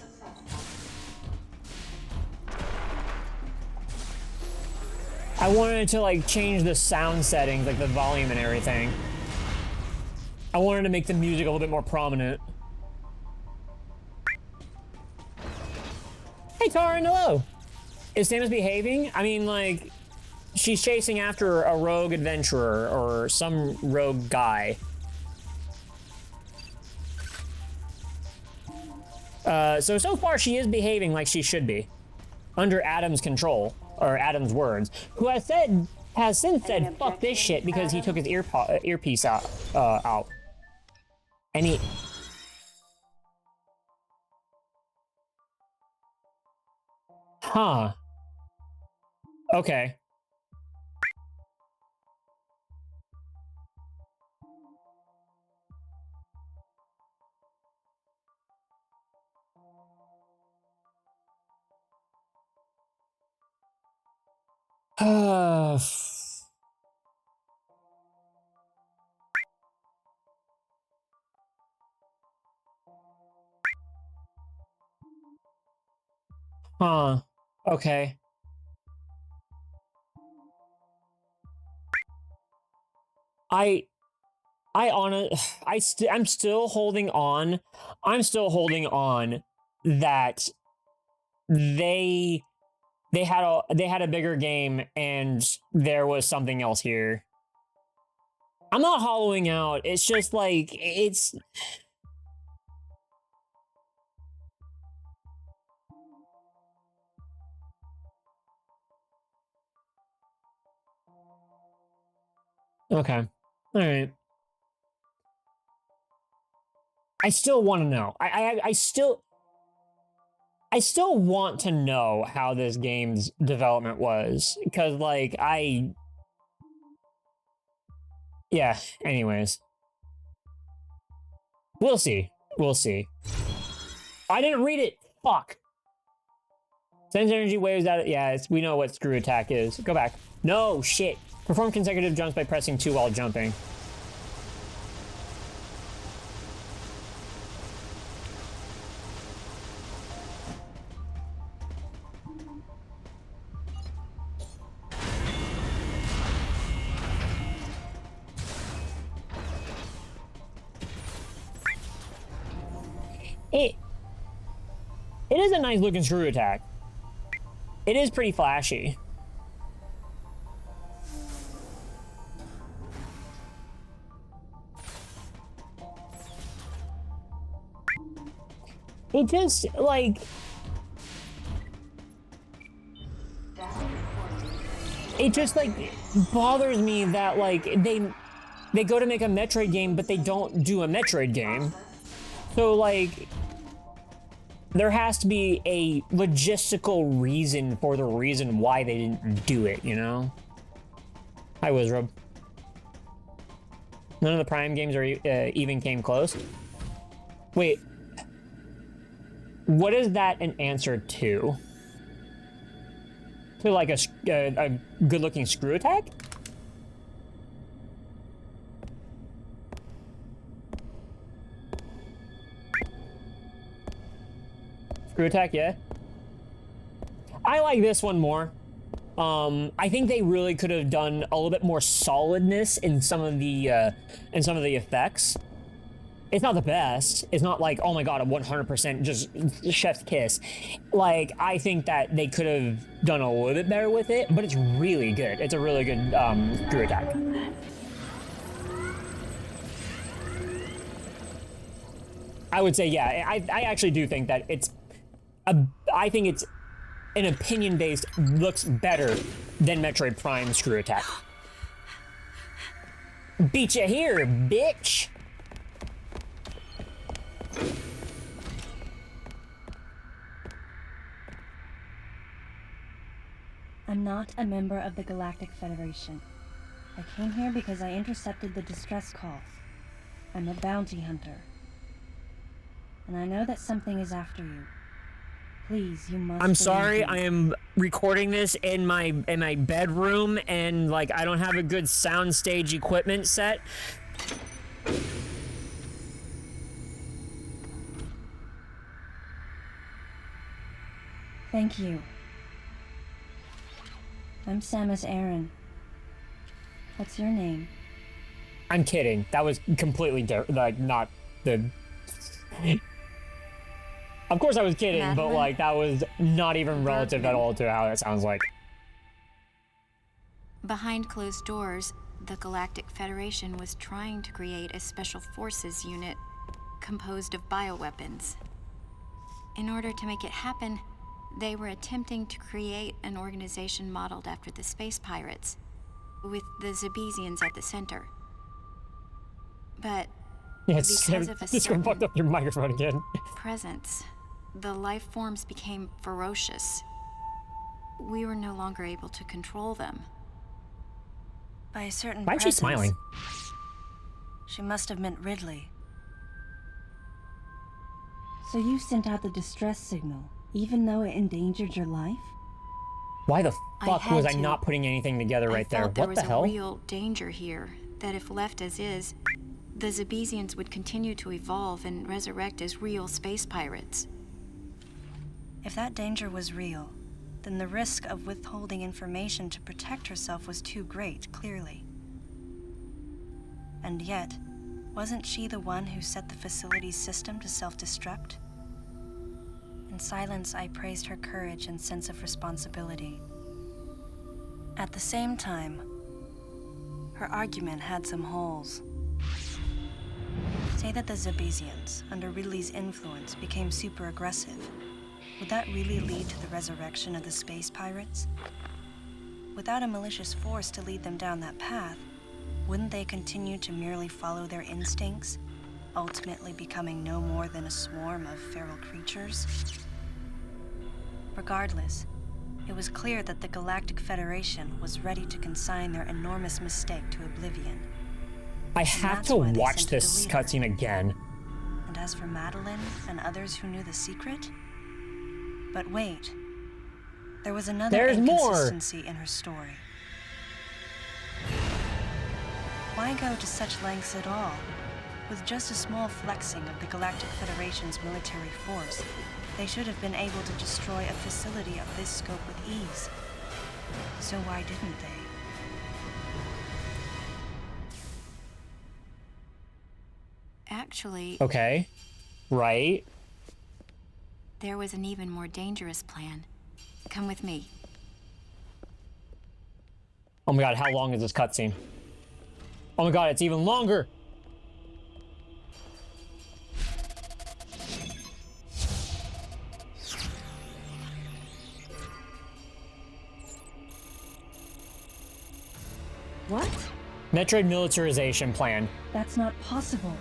I wanted to, like, change the sound settings, like the volume and everything. I wanted to make the music a little bit more prominent. Hey, Taran, hello! Is Samus behaving? I mean, like, she's chasing after a rogue adventurer or some rogue guy. So far she is behaving like she should be. Under Adam's control, or Adam's words, who has since said, fuck this shit, because he took his earpiece out. And he... Huh. Okay. Huh. Okay. I'm still holding on. I'm still holding on that they had a bigger game and there was something else here. I'm not hollowing out. It's just like it's okay. All right. I still want to know. I still want to know how this game's development was, because like Yeah, anyways. We'll see. We'll see. I didn't read it. Fuck. Sends energy waves out. Yeah, we know what screw attack is. Go back. No, shit. Perform consecutive jumps by pressing 2 while jumping. It is a nice looking screw attack. It is pretty flashy. It just, like... It just, like, bothers me that, like, they go to make a Metroid game, but they don't do a Metroid game. So, like... There has to be a logistical reason for the reason why they didn't do it, you know? Hi, Wizrob. None of the Prime games are even came close. Wait. What is that an answer to? To like a good-looking screw attack? Screw attack, yeah. I like this one more. I think they really could have done a little bit more solidness in some of the effects. It's not the best. It's not like, oh my god, a 100% just chef's kiss. Like, I think that they could have done a little bit better with it, but it's really good. It's a really good screw attack. I would say, yeah, I actually do think that it's I think it's an opinion-based looks better than Metroid Prime screw attack. Beat you here, bitch! I'm not a member of the Galactic Federation. I came here because I intercepted the distress call. I'm a bounty hunter. And I know that something is after you. Please, you must. I'm sorry, I am recording this in my bedroom, and like I don't have a good soundstage equipment set. Thank you. I'm Samus Aran. What's your name? I'm kidding. That was completely like not the. Of course I was kidding, Madeline? but like that was not even relative at all to how that sounds like. Behind closed doors, the Galactic Federation was trying to create a special forces unit composed of bioweapons. In order to make it happen, they were attempting to create an organization modeled after the space pirates, with the Zebesians at the center. But Yes, because of a this one fucked up your microphone again. presence, the life forms became ferocious. We were no longer able to control them. By a certain Why is she presence. smiling? She must have meant Ridley. So you sent out the distress signal, even though it endangered your life? Why the fuck had was I to. not putting anything together right there? I thought there What was the hell? a real danger here, that if left as is, the Zebesians would continue to evolve and resurrect as real space pirates. If that danger was real, then the risk of withholding information to protect herself was too great, clearly. And yet, wasn't she the one who set the facility's system to self-destruct? In silence, I praised her courage and sense of responsibility. At the same time, her argument had some holes. Say that the Zebesians, under Ridley's influence, became super aggressive. Would that really lead to the resurrection of the space pirates? Without a malicious force to lead them down that path, wouldn't they continue to merely follow their instincts, ultimately becoming no more than a swarm of feral creatures? Regardless, it was clear that the Galactic Federation was ready to consign their enormous mistake to oblivion. I have to watch this cutscene again. And as for Madeline and others who knew the secret, but wait, there was another inconsistency in her story. Why go to such lengths at all? With just a small flexing of the Galactic Federation's military force, they should have been able to destroy a facility of this scope with ease. So why didn't they? Actually... Okay. Right. There was an even more dangerous plan. Come with me. Oh my god, how long is this cutscene? Oh my god, it's even longer! What? Metroid militarization plan. That's not possible.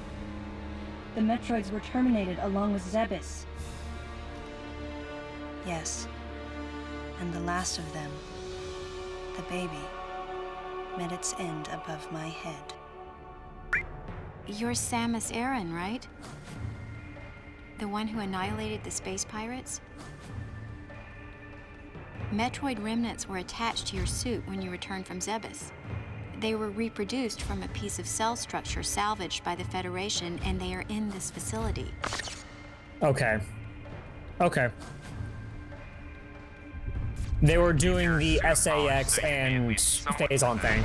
The Metroids were terminated along with Zebes. Yes. And the last of them, the baby, met its end above my head. You're Samus Aran, right? The one who annihilated the space pirates? Metroid remnants were attached to your suit when you returned from Zebes. They were reproduced from a piece of cell structure salvaged by the Federation, and they are in this facility. Okay. Okay. They were doing the SAX and Phazon thing.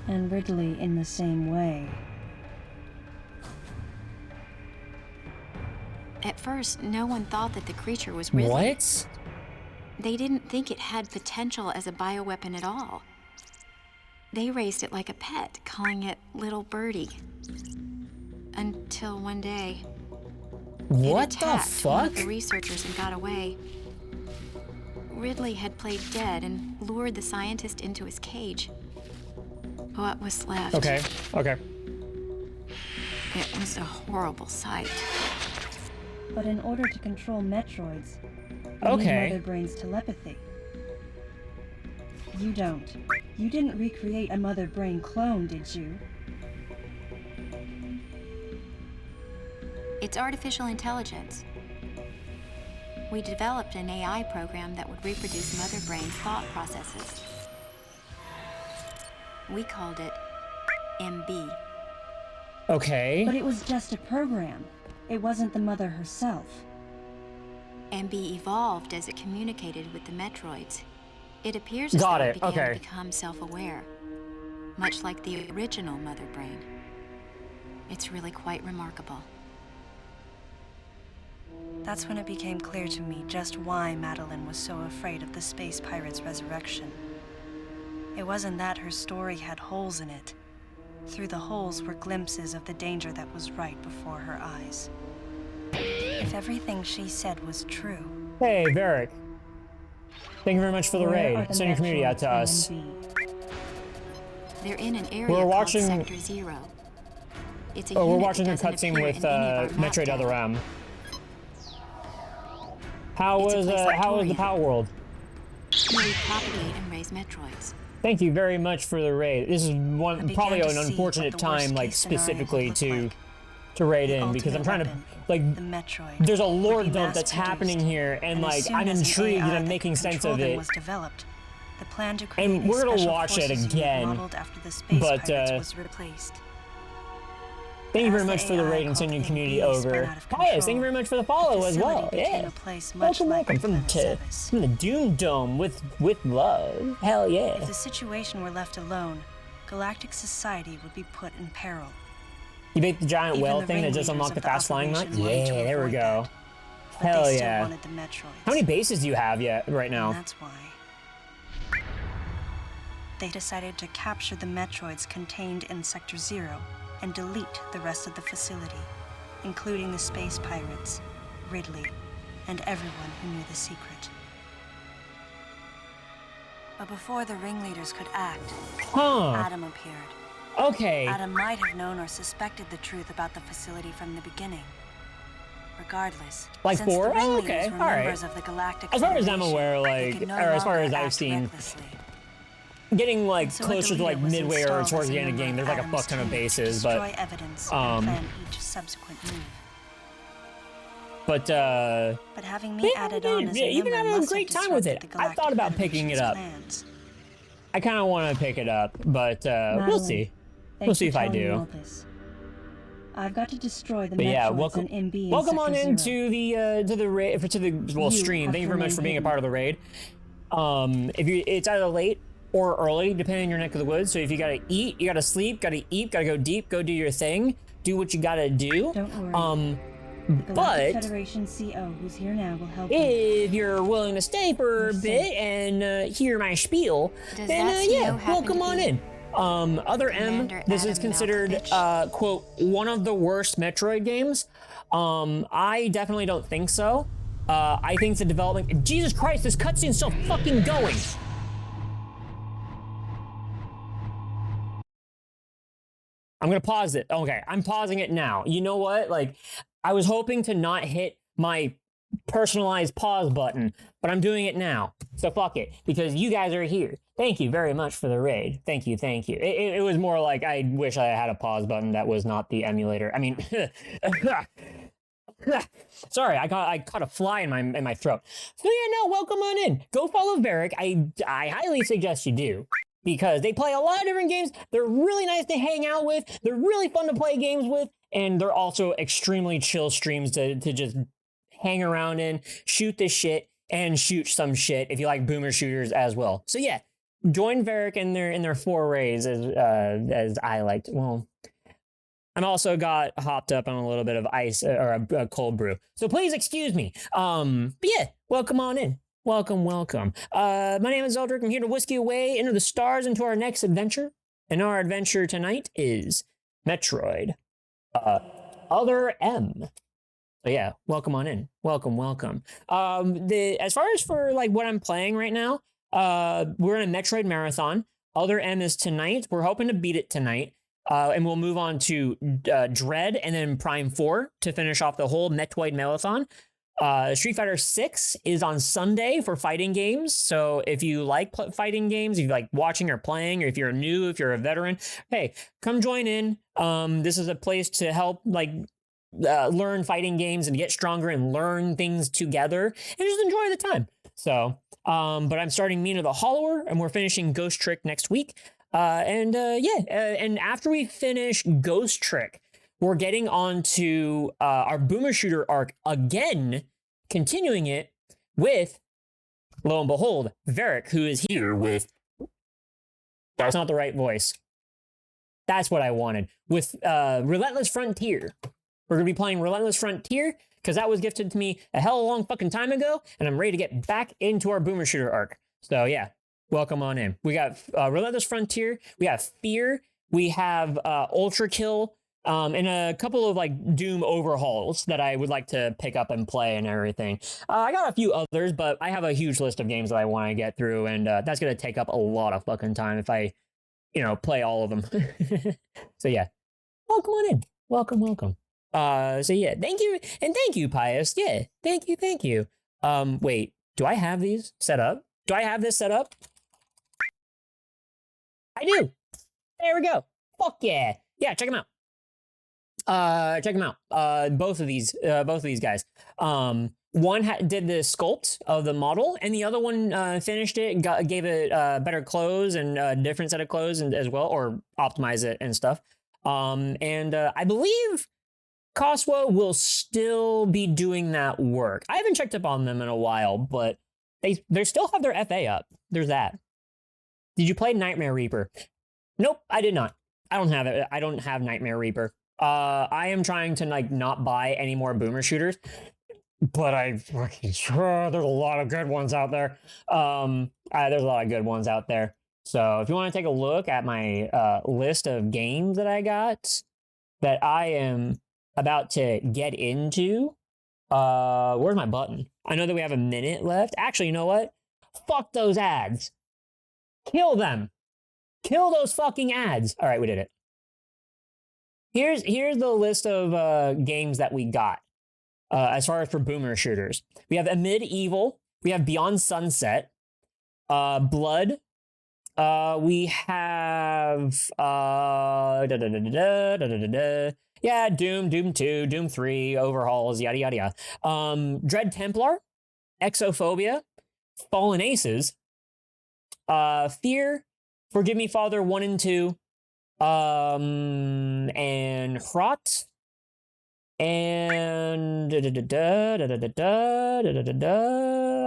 And Ridley in the same way. At first, no one thought that the creature was Ridley. What? They didn't think it had potential as a bioweapon at all. They raised it like a pet, calling it Little Birdie. Until one day... What the one fuck? of the researchers and got away. Ridley had played dead and lured the scientist into his cage. What was left? Okay, okay. It was a horrible sight. But in order to control Metroids, you need Mother Brain's telepathy. You don't. You didn't recreate a Mother Brain clone, did you? It's artificial intelligence. We developed an AI program that would reproduce Mother Brain's thought processes. We called it MB. Okay. But it was just a program. It wasn't the mother herself. MB evolved as it communicated with the Metroids. It appears as though it began to become self-aware, much like the original Mother Brain. It's really quite remarkable. That's when it became clear to me just why Madeline was so afraid of the space pirate's resurrection. It wasn't that her story had holes in it. Through the holes were glimpses of the danger that was right before her eyes. If everything she said was true... Hey, Varric. Thank you very much for the raid. Send your community out to us. They're in an area called Sector 0. It's a we're watching a cutscene with Metroid Other M. How was the Power World? We propagate and raise Metroids. Thank you very much for the raid. This is probably an unfortunate time, like specifically to raid in, because I'm trying to there's a lore dump that's happening here, and like I'm intrigued and I'm making sense of it. And we're gonna watch it again, but thank you very much for the raid and sending your community over. Yes, thank you very much for the follow as well. Yeah, welcome from the Doom Dome with love. Hell yeah. If the situation were left alone, galactic society would be put in peril. You make the giant whale thing that just unlocked the fast flying nut? Yeah, there we go. Hell yeah. How many bases do you have yet right now? That's why. They decided to capture the Metroids contained in Sector 0 and delete the rest of the facility, including the space pirates, Ridley, and everyone who knew the secret. But before the ringleaders could act, Adam appeared. Okay. Adam might have known or suspected the truth about the facility from the beginning. Regardless, like since four? the ringleaders Okay, were alright. members of the Galactic as far as I'm Federation, aware, like, they could no or as far as longer I've act seen, recklessly. getting like So closer to like was midway or installed towards as the a end of the game. member There's like a Adam's fuck ton of team to bases, destroy but evidence and plan each subsequent move. But having me added on as a you've been member having a must great have time with it. disrupted the I thought about Galactic picking it up. Federation's plans. I kind of want to pick it up, but we'll Madeline, see. thanks We'll see for if I telling me do. all this. I've got to destroy the But yeah, Metroids welcome, and MB in welcome on Sector into the raid to the stream. have Thank you very much for being a remained part of the raid. It's either late or early, depending on your neck of the woods. So if you gotta eat, you gotta sleep, gotta eat, gotta go deep, go do your thing, do what you gotta do. Don't worry. The Galactic But Federation CO, who's here now, will help you. if you're willing to stay for a bit and hear my spiel, Does then that CO yeah, happen welcome to on be in. Other M, this is considered quote one of the worst Metroid games. I definitely don't think so. I think the development. Jesus Christ, this cutscene's still fucking going. I'm gonna pause it. Okay, I'm pausing it now. You know what? Like, I was hoping to not hit my personalized pause button, but I'm doing it now. So fuck it, because you guys are here. Thank you very much for the raid. Thank you, thank you. It was more like I wish I had a pause button that was not the emulator. I mean, sorry, I caught a fly in my throat. So yeah, no, welcome on in. Go follow Varric. I highly suggest you do. Because they play a lot of different games. They're really nice to hang out with. They're really fun to play games with. And they're also extremely chill streams to just hang around in, shoot this shit, and shoot some shit if you like boomer shooters as well. So yeah, join Varric in their forays as I liked. Well, I'm also got hopped up on a little bit of ice or a cold brew. So please excuse me. But yeah, welcome on in. Welcome, welcome. My name is Eldrick. I'm here to whisk you away into the stars into our next adventure. And our adventure tonight is Metroid Other M. So yeah, welcome on in. Welcome, welcome. As far as for like what I'm playing right now, we're in a Metroid marathon. Other M is tonight. We're hoping to beat it tonight. And we'll move on to Dread and then Prime 4 to finish off the whole Metroid marathon. Street Fighter 6 is on Sunday for fighting games. So if you like fighting games, if you like watching or playing, or if you're new, if you're a veteran, hey, come join in. This is a place to help like learn fighting games and get stronger and learn things together and just enjoy the time. So, but I'm starting Mina the Hollower and we're finishing Ghost Trick next week. And after we finish Ghost Trick, we're getting on to our Boomer Shooter arc again, continuing it with, lo and behold, Varric, who is here with... That's not the right voice. That's what I wanted. With Relentless Frontier. We're going to be playing Relentless Frontier, because that was gifted to me a hell of a long fucking time ago, and I'm ready to get back into our Boomer Shooter arc. So yeah, welcome on in. We got Relentless Frontier, we have Fear, we have Ultra Kill, and a couple of like Doom overhauls that I would like to pick up and play and everything. I got a few others, but I have a huge list of games that I want to get through, and that's going to take up a lot of fucking time if I, play all of them. So yeah, welcome on in. Welcome, welcome. So yeah, thank you, Pius. Yeah, thank you. Wait, do I have these set up? Do I have this set up? I do. There we go. Fuck yeah. Yeah, check them out. Both of these guys. One did the sculpt of the model, and the other one finished it, gave it better clothes and a different set of clothes and as well, or optimize it and stuff. I believe Coswo will still be doing that work. I haven't checked up on them in a while, but they still have their FA up. There's that. Did you play Nightmare Reaper? Nope, I did not. I don't have it. I don't have Nightmare Reaper. I am trying to like not buy any more boomer shooters, but I fucking sure there's a lot of good ones out there. There's a lot of good ones out there. So if you want to take a look at my list of games that I got that I am about to get into, where's my button? I know that we have a minute left. Actually, you know what? Fuck those ads. Kill them. Kill those fucking ads. All right, we did it. Here's the list of games that we got as far as for boomer shooters. We have Amid Evil. We have Beyond Sunset, Blood, We have yeah, Doom 2, Doom 3, overhauls, yada yada yada. Dread Templar, Exophobia, Fallen Aces, Fear, Forgive Me Father 1 and 2, and Hrot, and I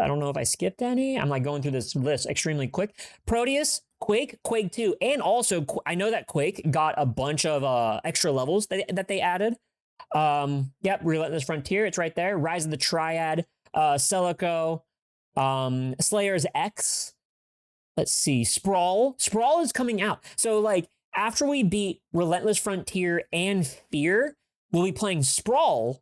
don't know if I skipped any. I'm like going through this list extremely quick. Proteus, Quake, Quake 2, and also I know that Quake got a bunch of extra levels that they added. Yep, Relentless Frontier, it's right there. Rise of the Triad, Celico, Slayer's X. Let's see, Sprawl. Sprawl is coming out. So like after we beat Relentless Frontier and Fear, we'll be playing Sprawl.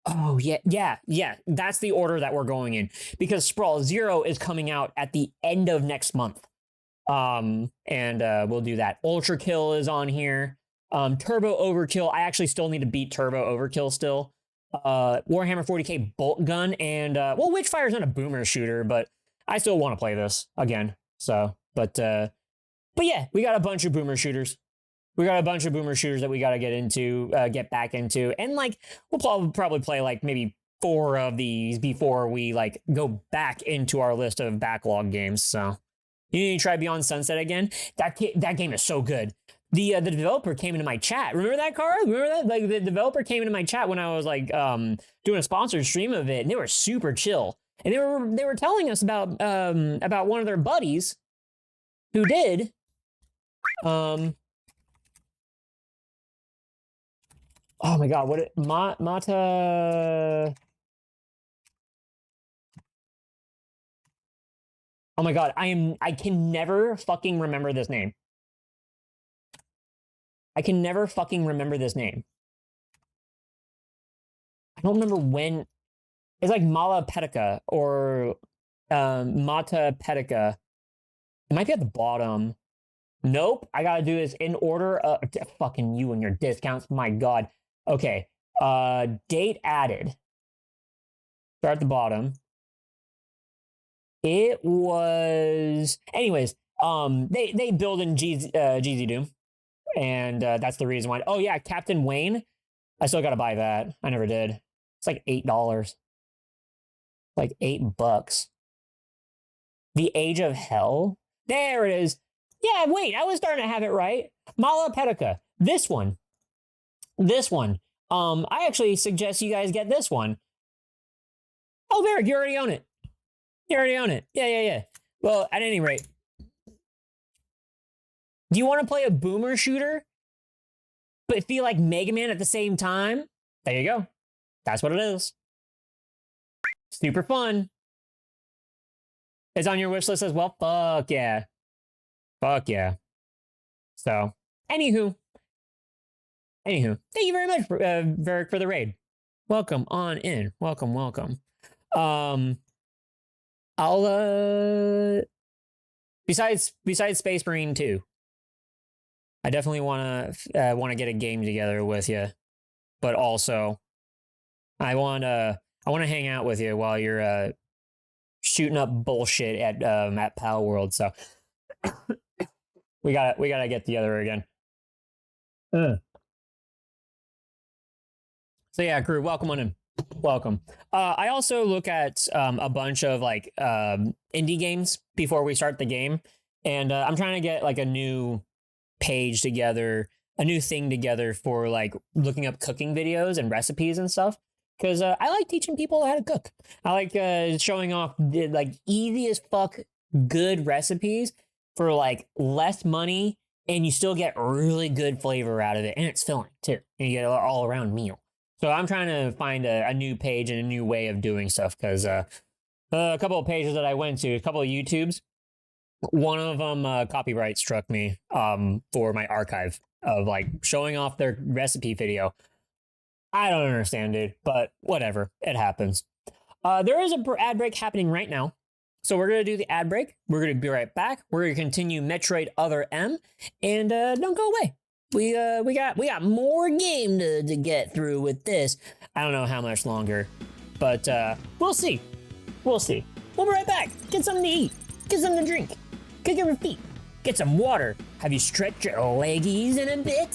Oh, yeah. That's the order that we're going in. Because Sprawl 0 is coming out at the end of next month. And we'll do that. Ultra Kill is on here. Turbo Overkill. I actually still need to beat Turbo Overkill still. Warhammer 40k Bolt Gun. And, well, Witchfire's not a boomer shooter, but I still want to play this again. So, but yeah, we got a bunch of boomer shooters. We got a bunch of boomer shooters that we got to get back into. And like, we'll probably play like maybe 4 of these before we like go back into our list of backlog games. So you need to try Beyond Sunset again. That game is so good. The developer came into my chat. Remember that, Cara? Remember that? Like the developer came into my chat when I was like doing a sponsored stream of it, and they were super chill. And they were telling us about one of their buddies who did oh my god, Mata. Oh my god, I can never fucking remember this name. I can never fucking remember this name. I don't remember when. It's like Mala Petica or Mata Petica. It might be at the bottom. Nope, I gotta do this in order. Fucking you and your discounts, my god. Okay, date added. Start at the bottom. It was, anyways. They build in GZ Doom, and that's the reason why. Oh yeah, Captain Wayne. I still gotta buy that. I never did. It's like $8. Like $8. The Age of Hell. There it is. Yeah, wait, I was starting to have it right. Mala Petica. This one. I actually suggest you guys get this one. Oh, Varric, you already own it. Yeah. Well, at any rate, do you want to play a boomer shooter, but feel like Mega Man at the same time? There you go. That's what it is. Super fun. It's on your wish list as well? Fuck yeah. So, anywho, thank you very much, Varric, for the raid. Welcome on in. Welcome. I'll besides Space Marine 2, I definitely want to get a game together with you, but also I want to hang out with you while you're shooting up bullshit at Pal World. So we gotta get together again. So yeah, crew, welcome on in. Welcome. I also look at a bunch of like indie games before we start the game, and I'm trying to get like a new page together, a new thing together for like looking up cooking videos and recipes and stuff. Because I like teaching people how to cook. I like showing off like easy as fuck good recipes for like less money, and you still get really good flavor out of it, and it's filling too. And you get an all around meal. So I'm trying to find a new page and a new way of doing stuff, because a couple of pages that I went to, a couple of YouTubes, one of them copyright struck me for my archive of like showing off their recipe video. I don't understand, dude, but whatever, it happens. There is an ad break happening right now, so we're gonna do the ad break. We're gonna be right back. We're gonna continue Metroid Other M, and don't go away. We got more game to get through with this. I don't know how much longer, but we'll see. We'll We'll be right back. Get something to eat. Get something to drink. Kick your feet. Get some water. Have you stretched your leggies in a bit?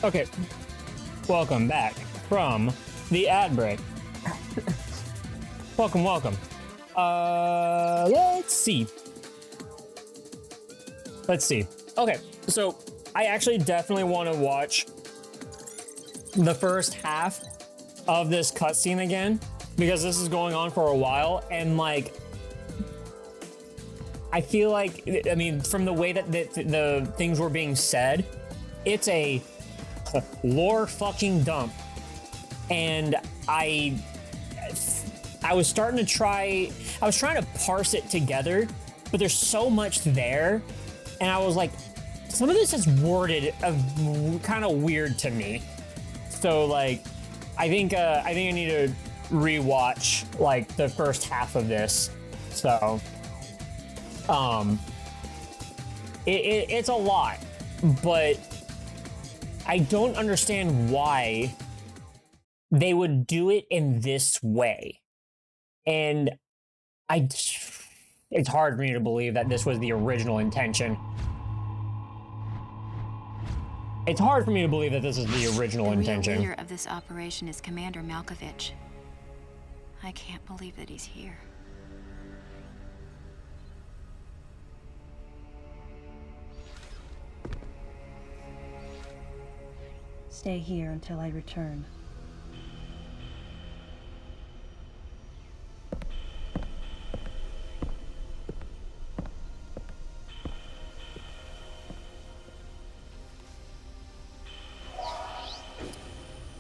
Okay, welcome back from the ad break. welcome. Let's see. Okay, so I actually definitely want to watch the first half of this cutscene again, because this is going on for a while, and like, I feel like, I mean, from the way that the things were being said, it's a lore fucking dump. And I was trying to parse it together, but there's so much there, and I was like, some of this is worded kind of weird to me. So like, I think I need to rewatch like the first half of this. So it's a lot, but I don't understand why they would do it in this way. And it's hard for me to believe that this was the original intention. It's hard for me to believe that this is the original intention. The leader of this operation is Commander Malkovich. I can't believe that he's here. Stay here until I return.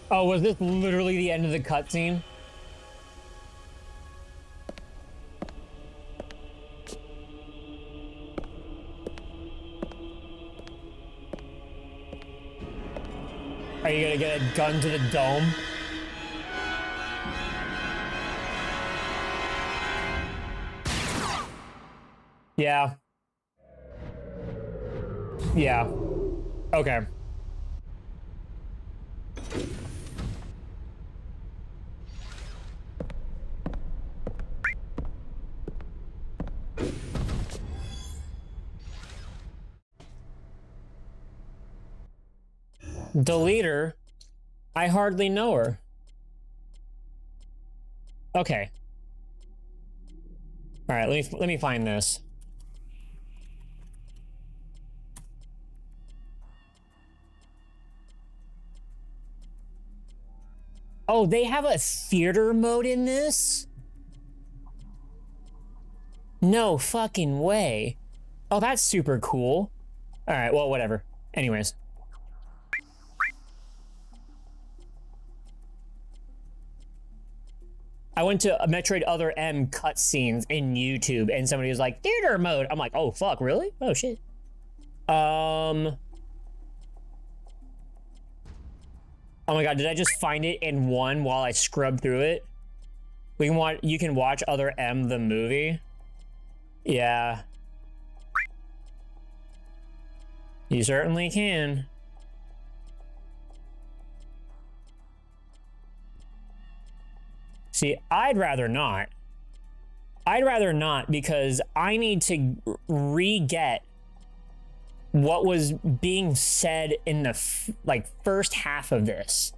Oh, was this literally the end of the cutscene? Are you gonna get a gun to the dome? Yeah. Yeah. Okay. Delete her? I hardly know her. Okay. All right, let me find this. Oh, they have a theater mode in this? No fucking way. Oh, that's super cool. All right, well, whatever. Anyways. I went to a Metroid Other M cutscenes in YouTube, and somebody was like, theater mode. I'm like, oh, fuck, really? Oh, shit. Oh my god, did I just find it in one while I scrubbed through it? You can watch Other M, the movie. Yeah. You certainly can. See, I'd rather not. I'd rather not because I need to re-get what was being said in the first half of this.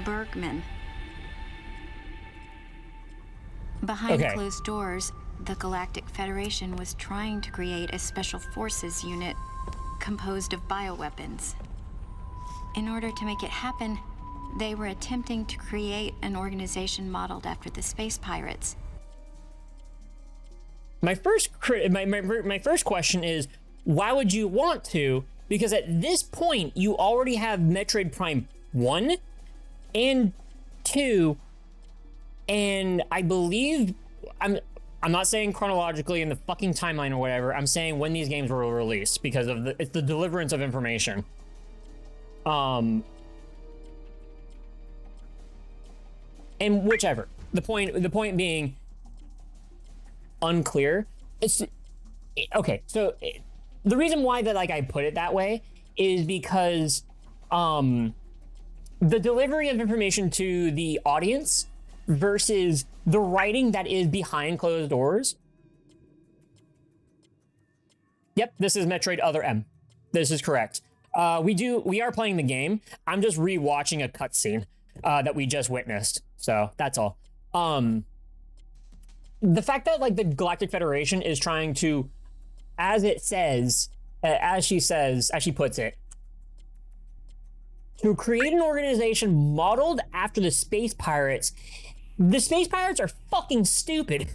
Bergman. Behind Okay. closed doors, the Galactic Federation was trying to create a special forces unit composed of bioweapons. In order to make it happen, they were attempting to create an organization modeled after the space pirates. My first question is, why would you want to? Because at this point, you already have Metroid Prime 1 and 2, and I believe I'm not saying chronologically in the fucking timeline or whatever. I'm saying when these games were released because of it's the deliverance of information. And whichever. The point being unclear. It's okay. So the reason why that I put it that way is because the delivery of information to the audience versus the writing that is behind closed doors. Yep, this is Metroid Other M. This is correct. We are playing the game. I'm just rewatching a cutscene that we just witnessed. So that's all. The fact that the Galactic Federation is trying to, as she puts it, to create an organization modeled after the space pirates. The space pirates are fucking stupid.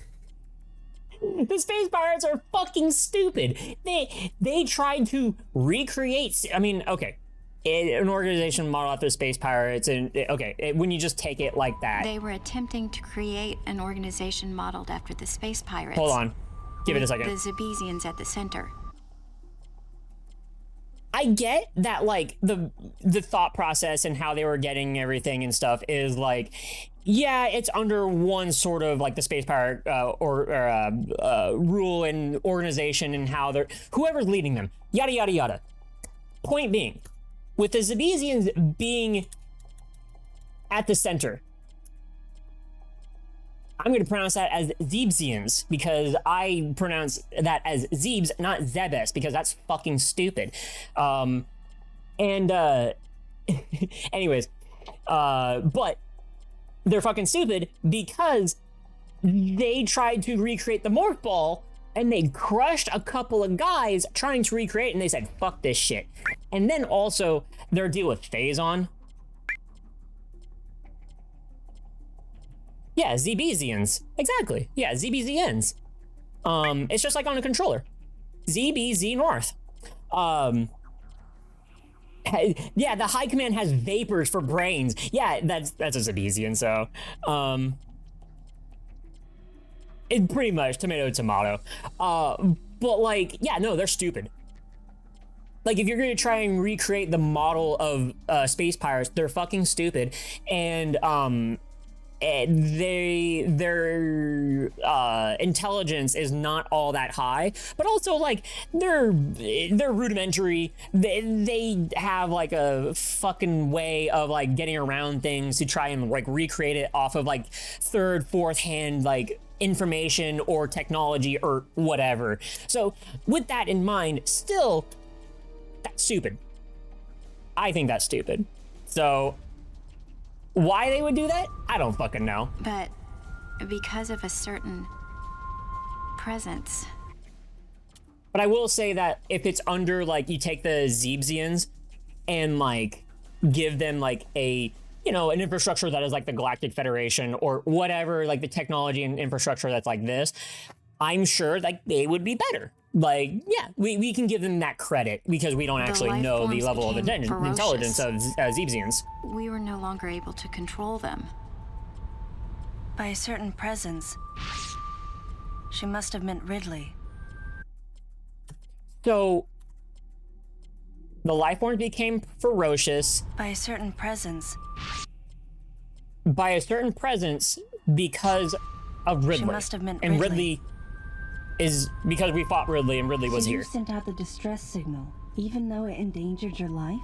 The space pirates are fucking stupid. They tried to recreate. I mean, okay, an organization modeled after the space pirates, and okay, when you just take it like that. They were attempting to create an organization modeled after the space pirates. Hold on, give it a second. The Zebesians at the center. I get that, the thought process and how they were getting everything and stuff is yeah, it's under one sort of the space pirate rule and organization and how they're whoever's leading them, yada yada yada. Point being, with the Zebesians being at the center, I'm going to pronounce that as Zebesians because I pronounce that as Zebes, not Zebes, because that's fucking stupid. Anyways, but they're fucking stupid because they tried to recreate the morph ball and they crushed a couple of guys trying to recreate, and they said, fuck this shit. And then also their deal with Phazon. Yeah, ZBZians. Exactly. Yeah, ZBZNs. It's just like on a controller. ZBZ North. Yeah, the high command has vapors for brains. Yeah, that's a Zabezian, so it pretty much tomato. But like, yeah, no, they're stupid. Like, if you're gonna try and recreate the model of space pirates, they're fucking stupid, and their intelligence is not all that high, but also like they're rudimentary. They have like a fucking way of like getting around things to try and like recreate it off of like third, fourth hand like information or technology or whatever. So with that in mind, still, that's stupid. I think that's stupid. So why they would do that, I don't fucking know. But because of a certain presence. But I will say that if it's under, like, you take the Zeebsians and, like, give them, like, a, you know, an infrastructure that is like the Galactic Federation or whatever, like the technology and infrastructure that's like this, I'm sure, like, they would be better. Like, yeah, we can give them that credit because we don't actually know the level of intelligence of Zeebsians. We were no longer able to control them. By a certain presence. She must have meant Ridley. So, the lifeforms became ferocious. By a certain presence. By a certain presence because of Ridley. She must have meant and Ridley. Ridley is because we fought Ridley and Ridley was So here. you sent out the distress signal, even though it endangered your life?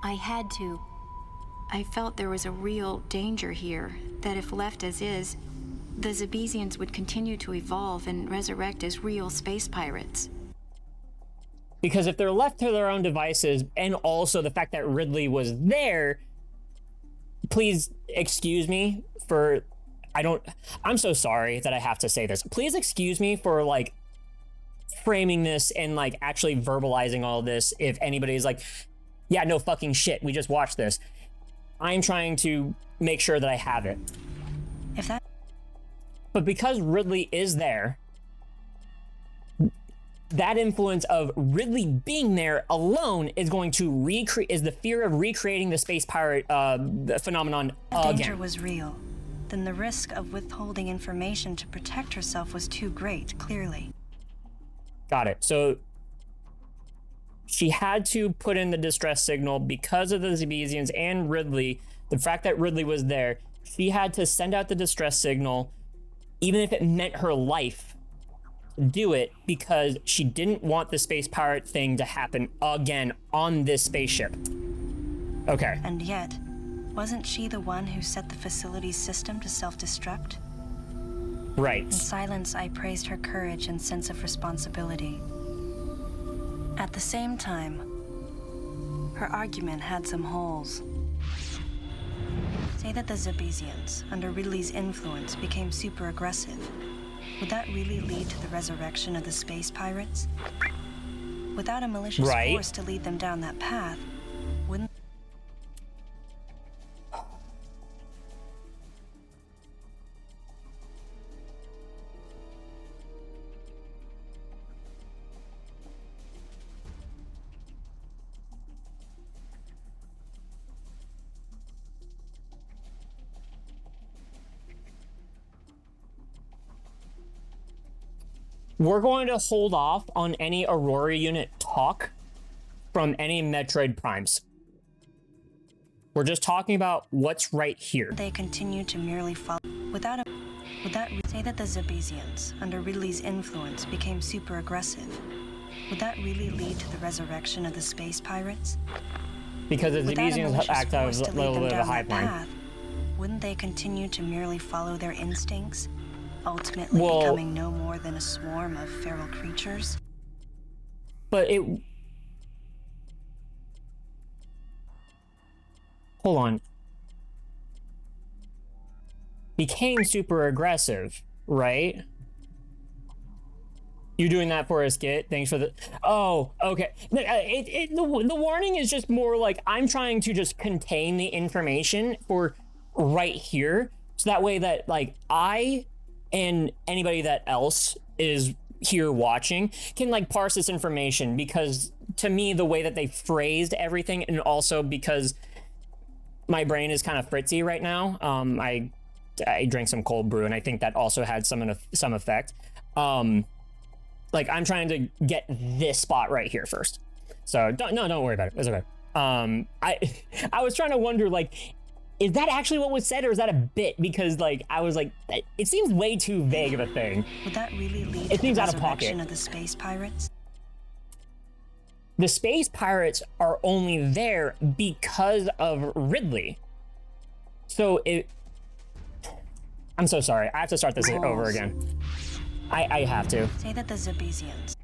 I had to. I felt there was a real danger here, that if left as is, the Zabezians would continue to evolve and resurrect as real space pirates. Because if they're left to their own devices, and also the fact that Ridley was there, please excuse me for, I'm so sorry that I have to say this. Please excuse me for like framing this and like actually verbalizing all this. If anybody's like, yeah, no fucking shit, we just watched this. I'm trying to make sure that I have it. But because Ridley is there, that influence of Ridley being there alone is going to is the fear of recreating the space pirate phenomenon The again. danger was real. Then the risk of withholding information to protect herself was too great, clearly. Got it. So she had to put in the distress signal because of the Zabezians and Ridley. The fact that Ridley was there, she had to send out the distress signal, even if it meant her life. Do it because she didn't want the space pirate thing to happen again on this spaceship. Okay. And yet, wasn't she the one who set the facility's system to self-destruct? Right. In silence, I praised her courage and sense of responsibility. At the same time, her argument had some holes. Say that the Zabezians, under Ridley's influence, became super aggressive. Would that really lead to the resurrection of the space pirates? Without a malicious force to lead them down that path, wouldn't... We're going to hold off on any Aurora unit talk from any Metroid Primes. We're just talking about what's right here. They continue to merely follow... Would that say that the Zabezians, under Ridley's influence, became super aggressive? Would that really lead to the resurrection of the space pirates? Because the Zabezians act as a little bit of a hive mind. Wouldn't they continue to merely follow their instincts? Ultimately becoming no more than a swarm of feral creatures? But it... Hold on. Became super aggressive, right? You doing that for a skit? Thanks for the. Oh, okay. The warning is just more like I'm trying to just contain the information for right here, so that way that like I and anybody that else is here watching can like parse this information, because to me the way that they phrased everything, and also because my brain is kind of fritzy right now. I drank some cold brew, and I think that also had some effect. Like I'm trying to get this spot right here first. So don't worry about it. It's okay. I was trying to wonder, like, is that actually what was said, or is that a bit? Because like I was like, it seems way too vague of a thing. Would that really lead It to seems the out of pocket. resurrection of the space pirates? The space pirates are only there because of Ridley. So I'm so sorry. I have to start this over again. I have to. Say that the Zebesians.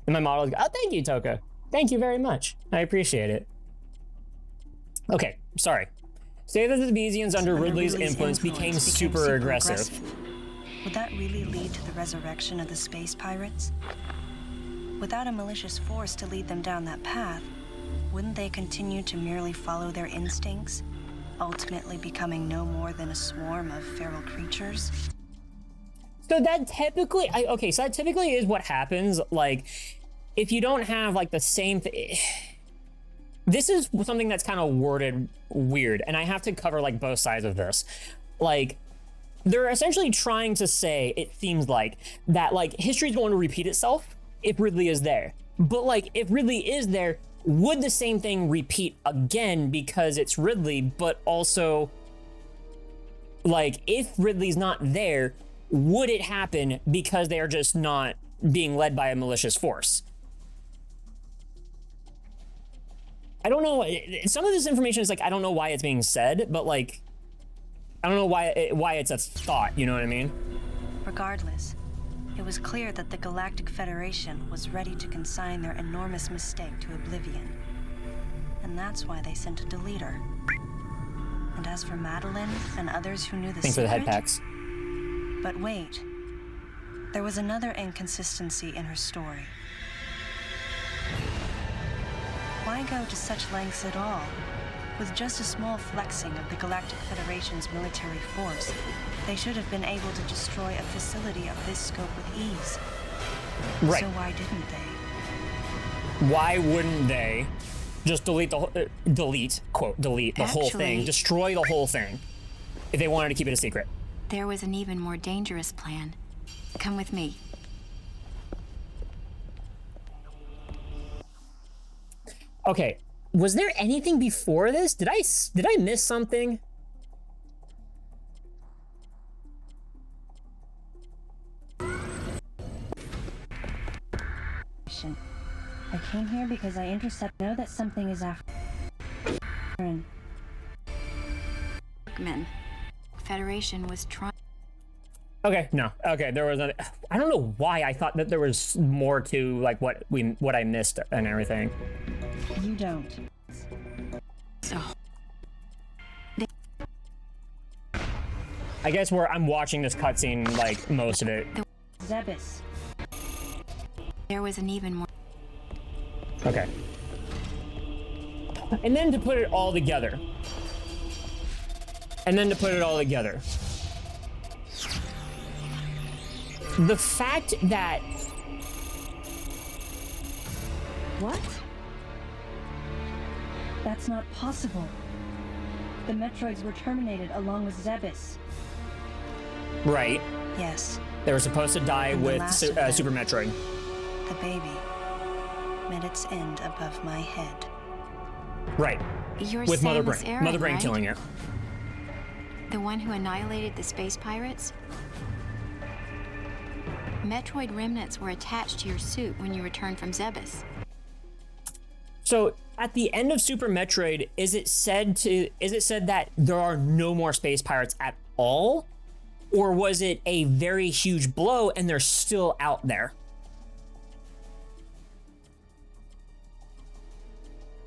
And my model is, oh, thank you, Toka. Thank you very much. I appreciate it. Okay, sorry. Say that the Zebesians under Ridley's influence became super aggressive. Would that really lead to the resurrection of the space pirates? Without a malicious force to lead them down that path, wouldn't they continue to merely follow their instincts, ultimately becoming no more than a swarm of feral creatures? So that typically, so that typically is what happens. Like, if you don't have like the same thing. This is something that's kind of worded weird, and I have to cover like both sides of this. Like, they're essentially trying to say, it seems like, that like history is going to repeat itself if Ridley is there. But like, if Ridley is there, would the same thing repeat again because it's Ridley? But also, like, if Ridley's not there, would it happen because they are just not being led by a malicious force? I don't know. Some of this information is like, I don't know why it's being said, but like, I don't know why it's a thought, you know what I mean? Regardless, it was clear that the Galactic Federation was ready to consign their enormous mistake to oblivion. And that's why they sent a deleter. And as for Madeline and others who knew the Thanks for the head secret... packs. But wait, there was another inconsistency in her story. Why go to such lengths at all? With just a small flexing of the Galactic Federation's military force, they should have been able to destroy a facility of this scope with ease. Right. So why didn't they? Why wouldn't they just delete the whole thing, destroy the whole thing, if they wanted to keep it a secret? There was an even more dangerous plan. Come with me. Okay, was there anything before this? Did I miss something? I came here because I know that something is after. Federation was trying. Okay, no. Okay, there was I don't know why I thought that there was more to like what I missed and everything. You don't. So. I guess I'm watching this cutscene like most of it. Zebes. There was an even more. Okay. And then to put it all together. The fact that... What? That's not possible. The Metroids were terminated along with Zebes. Right. Yes. They were supposed to die And the with last of them, Super Metroid. The baby met its end above my head. Right. You're with Mother Samus Brain. Aran, Mother Brain right? killing it. The one who annihilated the space pirates? Metroid remnants were attached to your suit when you returned from Zebes. So at the end of Super Metroid, is it said that there are no more space pirates at all? Or was it a very huge blow and they're still out there?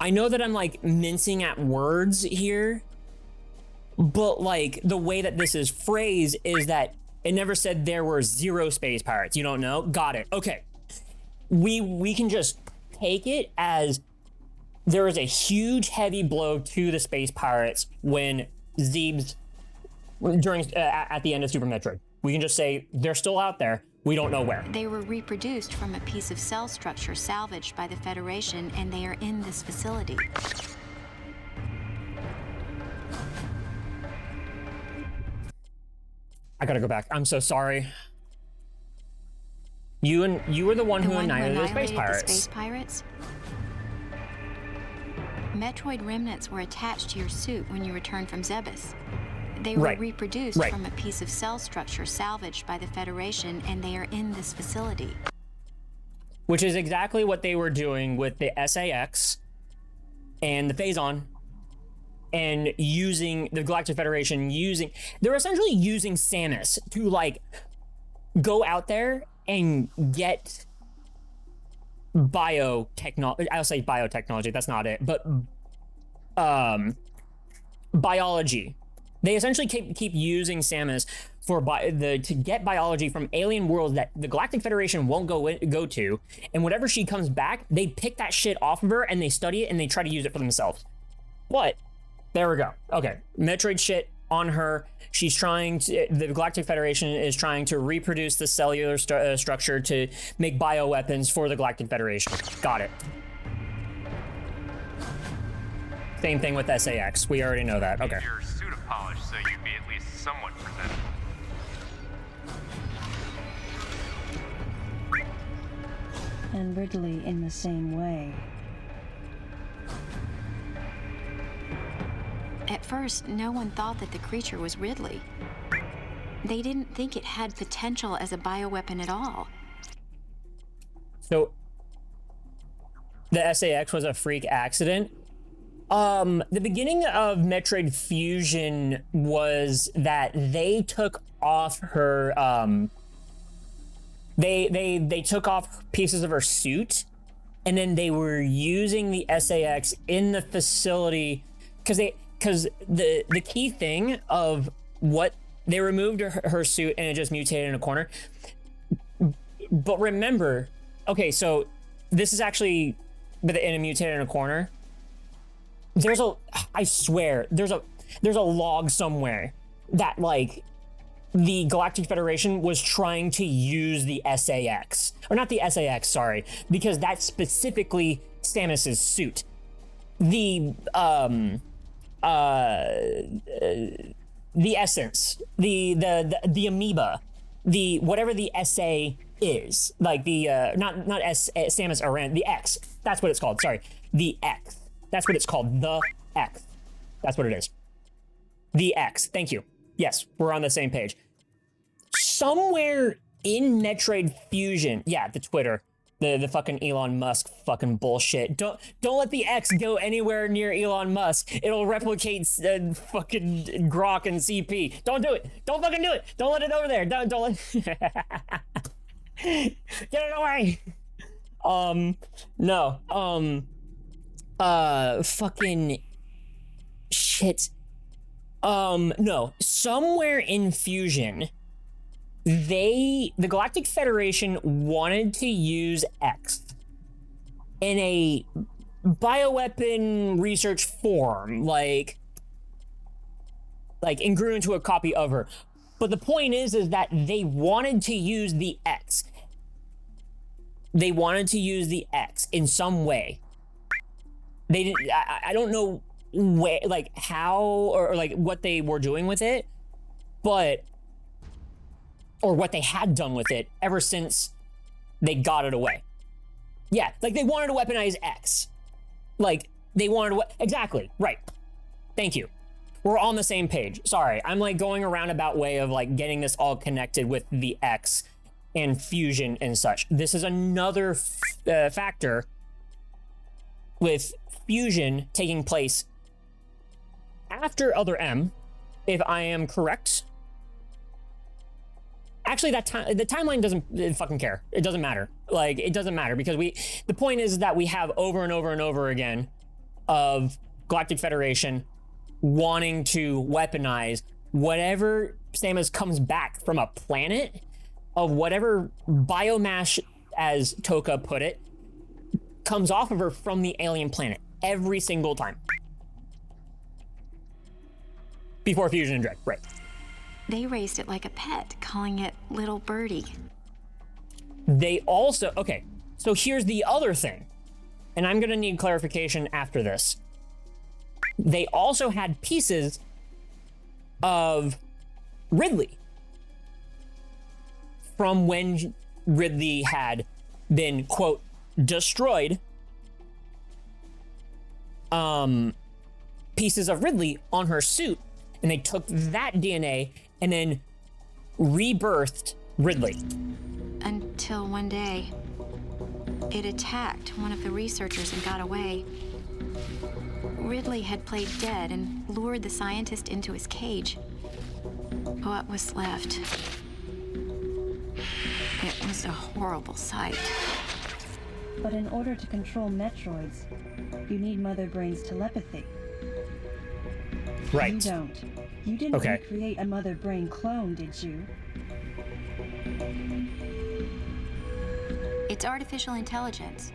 I know that I'm like mincing at words here, but like the way that this is phrased is that It never said there were 0 space pirates. You don't know? Got it. Okay. We can just take it as there is a huge heavy blow to the space pirates when Zeeb's during at the end of Super Metroid. We can just say they're still out there. We don't know where. They were reproduced from a piece of cell structure salvaged by the Federation, and they are in this facility. I gotta go back. I'm so sorry. You were the one who annihilated the space pirates. The space pirates? Metroid remnants were attached to your suit when you returned from Zebes. They were reproduced from a piece of cell structure salvaged by the Federation, and they are in this facility. Which is exactly what they were doing with the SAX and the Phazon, and using the Galactic Federation they're essentially using Samus to like go out there and get biotechnology. I'll say biotechnology, that's not it, but biology. They essentially keep using Samus to get biology from alien worlds that the Galactic Federation won't go to, and whenever she comes back, they pick that shit off of her and they study it and they try to use it for themselves. But there we go. Okay, Metroid shit on her. She's trying to. The Galactic Federation is trying to reproduce the cellular structure to make bioweapons for the Galactic Federation. Got it. Same thing with SAX. We already know that. Okay. Your suit of polish, so you'd be at least somewhat presentable. And Ridley in the same way. At first, no one thought that the creature was Ridley. They didn't think it had potential as a bioweapon at all. So, the SAX was a freak accident. The beginning of Metroid Fusion was that they took off her, they took off pieces of her suit, and then they were using the SAX in the facility, because the key thing of what they removed her suit and it just mutated in a corner. But remember, okay, so this is actually in a mutated in a corner. I swear, there's a log somewhere that like the Galactic Federation was trying to use the SAX, or not the SAX, sorry, because that's specifically Samus's suit. The essence, the amoeba, the whatever the SA is, like the not Samus Aran, the X. That's what it's called. Sorry, the X. That's what it's called. The X. That's what it is. The X. Thank you. Yes, we're on the same page. Somewhere in Metroid Fusion, yeah, the Twitter, the fucking Elon Musk fucking bullshit. Don't let the X go anywhere near Elon Musk. It'll replicate fucking Grok and CP. Don't do it. Don't fucking do it. Don't let it over there. Don't let. Get it away. No. Fucking shit. No. Somewhere in Fusion, the Galactic Federation wanted to use X in a bioweapon research form, like and grew into a copy of her. But the point is that they wanted to use the X. They wanted to use the X in some way. They didn't. I don't know where, like how, or like what they were doing with it, but or what they had done with it ever since they got it away. Yeah, like they wanted to weaponize X. Like they wanted to exactly right. Thank you. We're on the same page. Sorry, I'm like going a roundabout way of like getting this all connected with the X and Fusion and such. This is another factor with Fusion taking place after Other M, if I am correct. Actually, the timeline doesn't fucking care. It doesn't matter. Like, it doesn't matter because the point is that we have over and over and over again of Galactic Federation wanting to weaponize whatever Samus comes back from a planet of whatever biomass, as Toka put it, comes off of her from the alien planet every single time. Before Fusion and Dread, right. They raised it like a pet, calling it Little Birdie. They also, okay, so here's the other thing, and I'm gonna need clarification after this. They also had pieces of Ridley from when Ridley had been, quote, destroyed. Pieces of Ridley on her suit, and they took that DNA and then rebirthed Ridley. Until one day, it attacked one of the researchers and got away. Ridley had played dead and lured the scientist into his cage. What was left? It was a horrible sight. But in order to control Metroids, you need Mother Brain's telepathy. Right. You don't. You didn't recreate a Mother Brain clone, did you? It's artificial intelligence.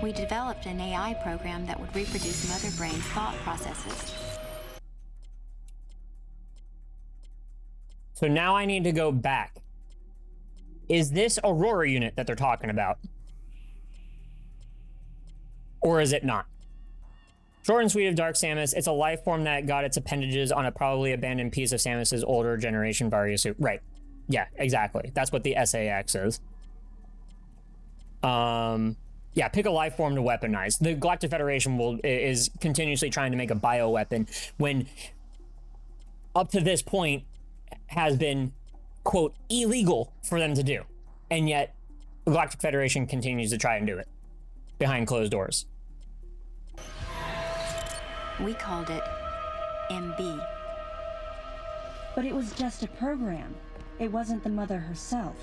We developed an AI program that would reproduce Mother Brain's thought processes. So now I need to go back. Is this Aurora unit that they're talking about? Or is it not? Short and sweet of Dark Samus, it's a life form that got its appendages on a probably abandoned piece of Samus's older generation Varia suit. Right. Yeah, exactly. That's what the SAX is. Yeah, pick a life form to weaponize. The Galactic Federation is continuously trying to make a bioweapon when up to this point has been, quote, illegal for them to do. And yet the Galactic Federation continues to try and do it behind closed doors. We called it MB. But it was just a program. It wasn't the mother herself.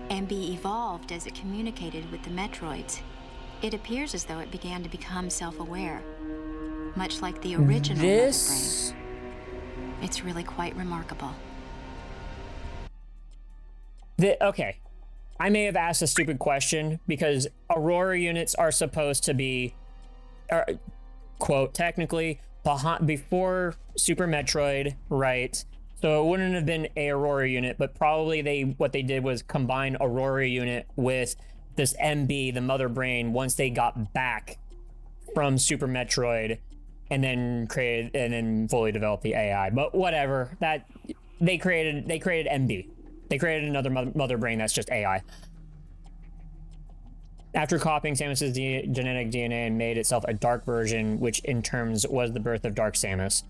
MB evolved as it communicated with the Metroids. It appears as though it began to become self-aware, much like the original Mother Brain. It's really quite remarkable. Okay, I may have asked a stupid question because Aurora units are supposed to be, quote, technically before Super Metroid, right? So it wouldn't have been a Aurora unit, but probably what they did was combine Aurora unit with this MB, the Mother Brain, once they got back from Super Metroid, and then fully developed the AI. But whatever, that they created MB. They created another Mother Brain that's just AI. After copying Samus's genetic DNA and made itself a dark version, which in terms was the birth of Dark Samus.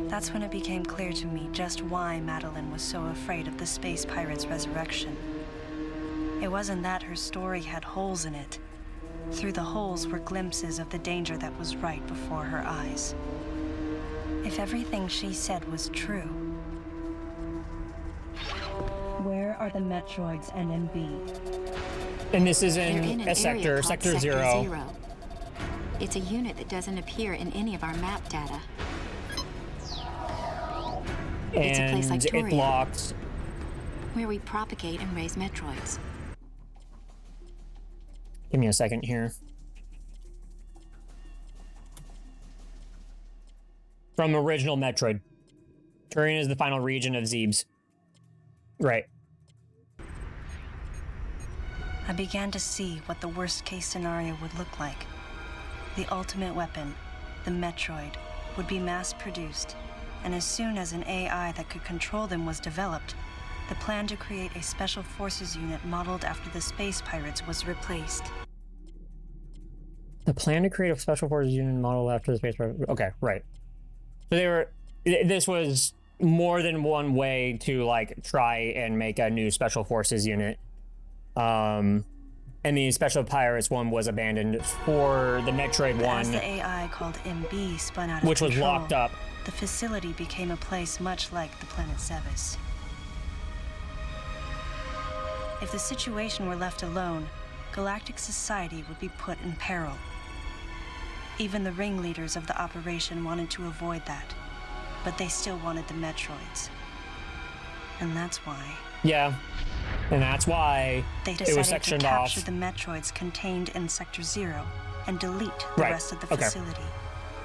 That's when it became clear to me just why Madeline was so afraid of the space pirate's resurrection. It wasn't that her story had holes in it. Through the holes were glimpses of the danger that was right before her eyes. If everything she said was true... Where are the Metroids and MB? And this is in a sector, Sector Zero. It's a unit that doesn't appear in any of our map data. It's a place like Toria, it blocks where we propagate and raise Metroids. Give me a second here. From original Metroid. Turian is the final region of Zebes. Right. I began to see what the worst-case scenario would look like. The ultimate weapon, the Metroid, would be mass-produced, and as soon as an AI that could control them was developed, the plan to create a Special Forces unit modeled after the space pirates was replaced. The plan to create a Special Forces unit modeled after the space pirates... Okay, right. So this was more than one way to, like, try and make a new Special Forces unit. And the Special Pirates one was abandoned for the Metroid one. As the AI called MB spun out of which was control, locked up. The facility became a place much like the planet Zebes. If the situation were left alone, galactic society would be put in peril. Even the ringleaders of the operation wanted to avoid that, but they still wanted the Metroids. And that's why... Yeah, and that's why they it decided was to sectioned capture off. the Metroids contained in Sector 0 and delete the rest of the facility,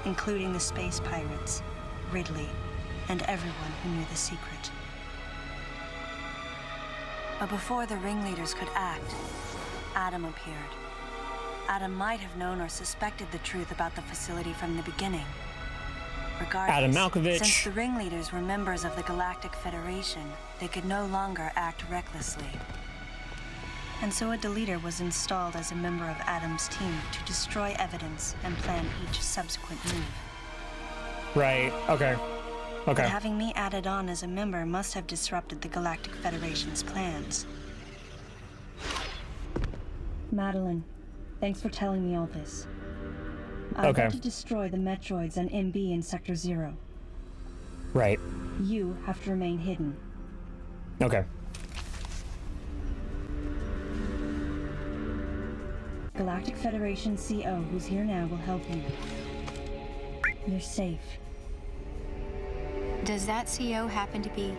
including the space pirates, Ridley, and everyone who knew the secret. But before the ringleaders could act, Adam appeared. Adam might have known or suspected the truth about the facility from the beginning. Regardless, Adam Malkovich. Since the ringleaders were members of the Galactic Federation, they could no longer act recklessly. And so a deleter was installed as a member of Adam's team to destroy evidence and plan each subsequent move. Right, okay. But having me added on as a member must have disrupted the Galactic Federation's plans. Madeline, thanks for telling me all this. I've got to destroy the Metroids and MB in Sector 0. Right. You have to remain hidden. Okay. Galactic Federation CO, who's here now, will help you. You're safe. Does that CO happen to be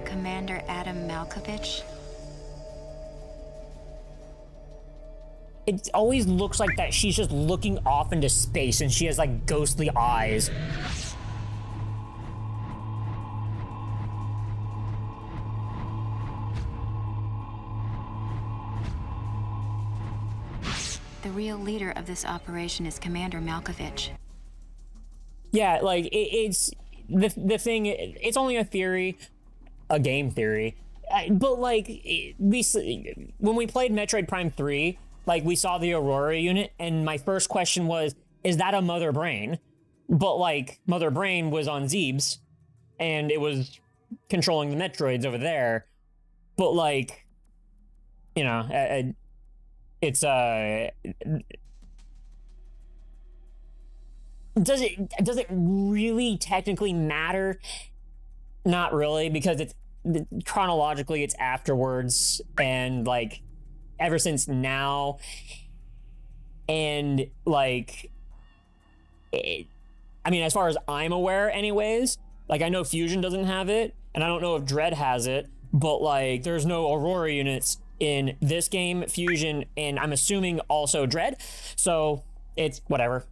Commander Adam Malkovich? It always looks like that she's just looking off into space and she has like ghostly eyes. The real leader of this operation is Commander Malkovich. Yeah, like it's the thing. It's only a theory, a game theory, but like when we played Metroid Prime 3, like we saw the Aurora unit, and my first question was, "Is that a Mother Brain?" But like Mother Brain was on Zebes, and it was controlling the Metroids over there. But like, you know, it's does it really technically matter? Not really, because it's chronologically it's afterwards, and like ever since now, and like I mean, as far as I'm aware anyways, like I know Fusion doesn't have it, and I don't know if Dread has it, but like there's no Aurora units in this game, Fusion, and I'm assuming also Dread, so it's whatever.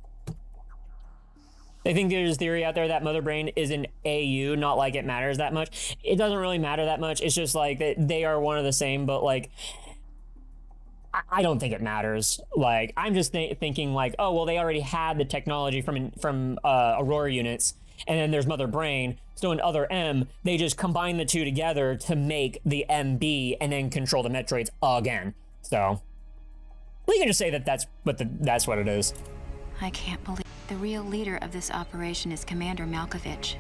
I think there's a theory out there that Mother Brain is an AU, not like it matters that much. It doesn't really matter that much. It's just like that they are one of the same, but like I don't think it matters. Like I'm just thinking like, oh well, they already had the technology from Aurora units, and then there's Mother Brain. So in Other M, they just combine the two together to make the MB and then control the Metroids again. So we can just say that that's what it is. I can't believe the real leader of this operation is Commander Malkovich.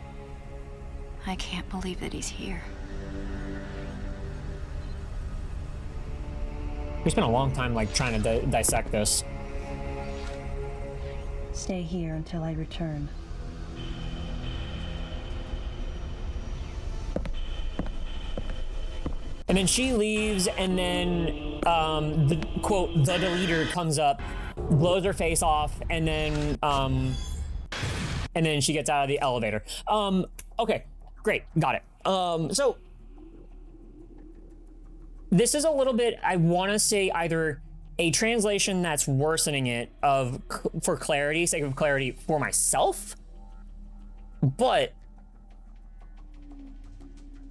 I can't believe that he's here. We spent a long time like trying to dissect this. Stay here until I return. And then she leaves, and then the quote, the deleter comes up, blows her face off, and then she gets out of the elevator. Okay, great, got it. So this is a little bit, I want to say either a translation that's worsening it for clarity, sake of clarity for myself, but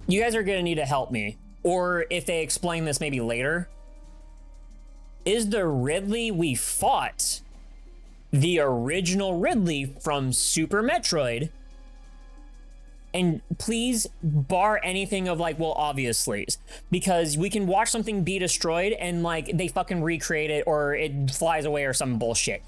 you guys are gonna need to help me. Or if they explain this maybe later, is the Ridley we fought the original Ridley from Super Metroid? And please bar anything of like, well, obviously, because we can watch something be destroyed and like they fucking recreate it or it flies away or some bullshit.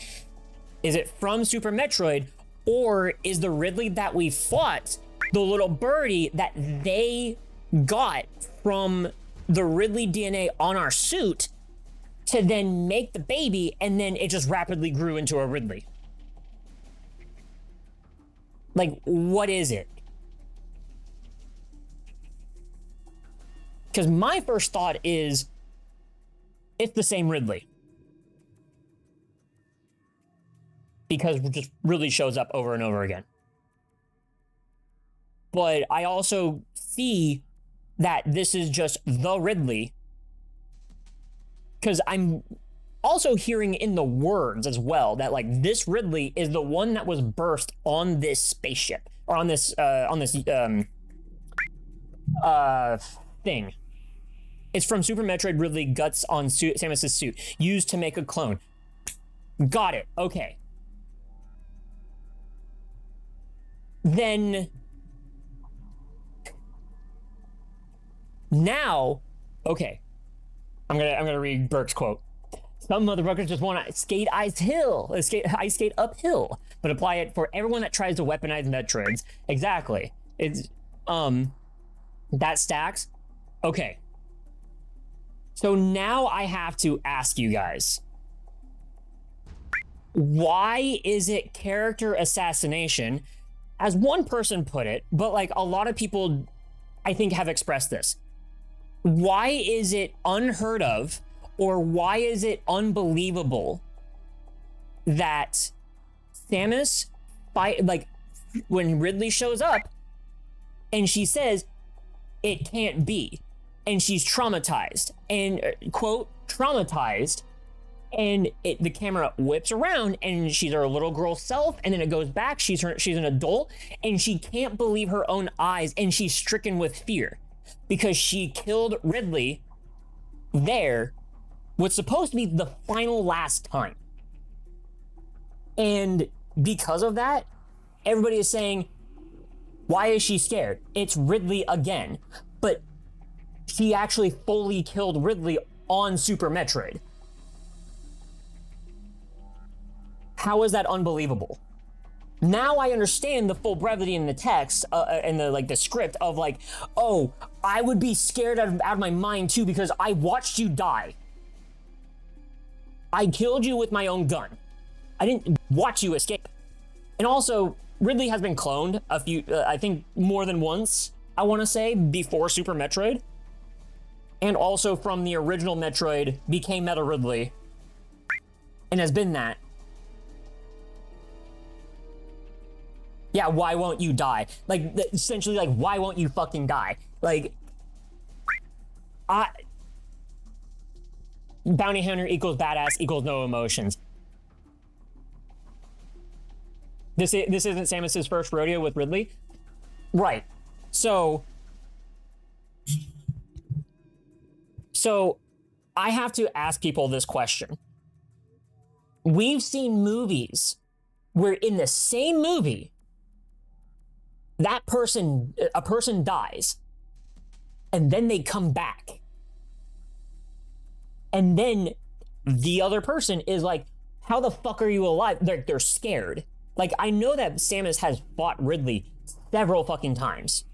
Is it from Super Metroid, or is the Ridley that we fought the little birdie that they got from the Ridley DNA on our suit to then make the baby, and then it just rapidly grew into a Ridley? Like, what is it? Because my first thought is it's the same Ridley. Because it just really shows up over and over again. But I also see that this is just the Ridley, because I'm also hearing in the words as well that like this Ridley is the one that was birthed on this spaceship, or on this thing. It's from Super Metroid Ridley guts on Samus's suit, used to make a clone. Got it. Okay. Then now, okay. I'm gonna read Burke's quote. Some motherfuckers just want to skate ice skate uphill, but apply it for everyone that tries to weaponize Metroids. Exactly. It's that stacks. Okay. So now I have to ask you guys, why is it character assassination? As one person put it, but like a lot of people, I think, have expressed this. Why is it unheard of, or why is it unbelievable that Samus, like when Ridley shows up and she says it can't be, and she's traumatized, and quote traumatized, and the camera whips around and she's her little girl self, and then it goes back, she's an adult, and she can't believe her own eyes, and she's stricken with fear because she killed Ridley there, what's supposed to be the final last time. And because of that, everybody is saying, why is she scared? It's Ridley again. But she actually fully killed Ridley on Super Metroid. How is that unbelievable? Now I understand the full brevity in the text and the script of like, oh, I would be scared out of my mind too because I watched you die. I killed you with my own gun. I didn't watch you escape. And also, Ridley has been cloned a few, I think more than once, I want to say, before Super Metroid. And also from the original Metroid became Meta Ridley and has been that. Yeah, why won't you die? Like, essentially, like, why won't you fucking die? Like, bounty hunter equals badass equals no emotions. This isn't Samus's first rodeo with Ridley? Right. So I have to ask people this question. We've seen movies where in the same movie, a person dies, and then they come back. And then the other person is like, how the fuck are you alive? They're scared. Like, I know that Samus has fought Ridley several fucking times.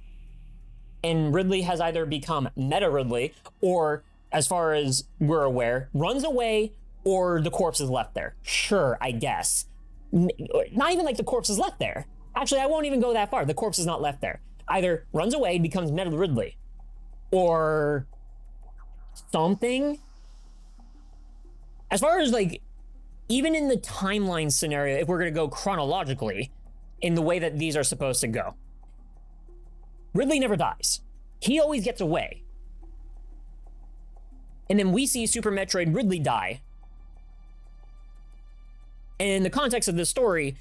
And Ridley has either become Meta Ridley, or, as far as we're aware, runs away, or the corpse is left there. Sure, I guess. Not even like the corpse is left there. Actually, I won't even go that far. The corpse is not left there. Either runs away and becomes Meta Ridley, or something. As far as like, even in the timeline scenario, if we're going to go chronologically in the way that these are supposed to go, Ridley never dies. He always gets away. And then we see Super Metroid Ridley die. And in the context of this story,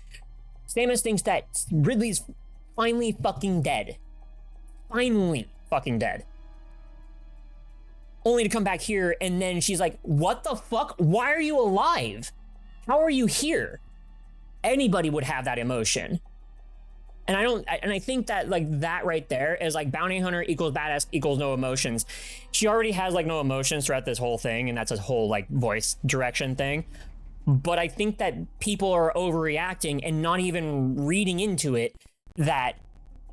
Samus thinks that Ridley's finally fucking dead. Finally fucking dead. Only to come back here, and then she's like, what the fuck? Why are you alive? How are you here? Anybody would have that emotion. And I think that like that right there is like bounty hunter equals badass equals no emotions. She already has like no emotions throughout this whole thing, and that's a whole like voice direction thing. But I think that people are overreacting and not even reading into it that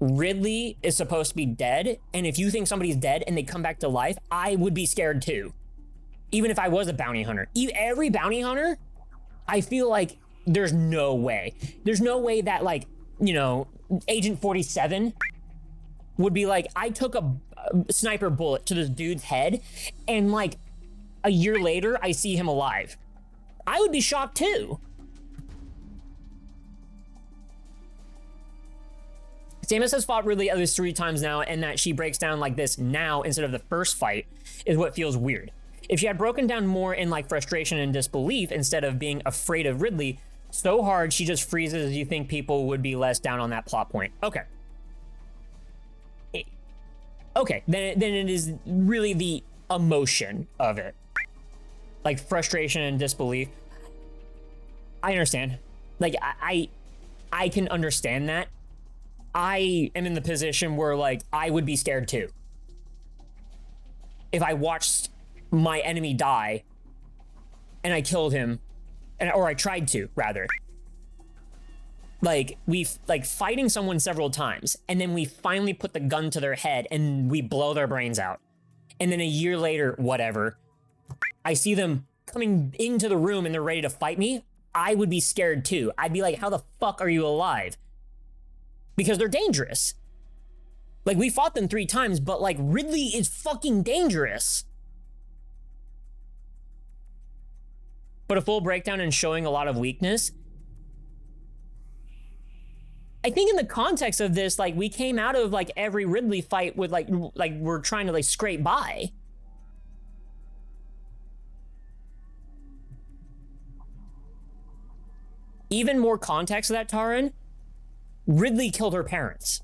Ridley is supposed to be dead. And if you think somebody's dead and they come back to life, I would be scared too. Even if I was a bounty hunter. Every bounty hunter, I feel like there's no way. There's no way that like, you know, Agent 47 would be like, I took a sniper bullet to this dude's head and like a year later, I see him alive. I would be shocked too. Samus has fought Ridley at least 3 times now, and that she breaks down like this now instead of the first fight is what feels weird. If she had broken down more in like frustration and disbelief instead of being afraid of Ridley so hard she just freezes, you think people would be less down on that plot point. Okay. Okay, then it is really the emotion of it. Like frustration and disbelief. I understand. Like I can understand that. I am in the position where like I would be scared too. If I watched my enemy die and I killed him, or I tried to rather. Like fighting someone several times and then we finally put the gun to their head and we blow their brains out. And then a year later, whatever, I see them coming into the room and they're ready to fight me. I would be scared too. I'd be like, how the fuck are you alive? Because they're dangerous. Like, we fought them 3 times, but like Ridley is fucking dangerous. But a full breakdown and showing a lot of weakness. I think in the context of this, like, we came out of like every Ridley fight with like we're trying to like scrape by. Even more context of that, Taran. Ridley killed her parents.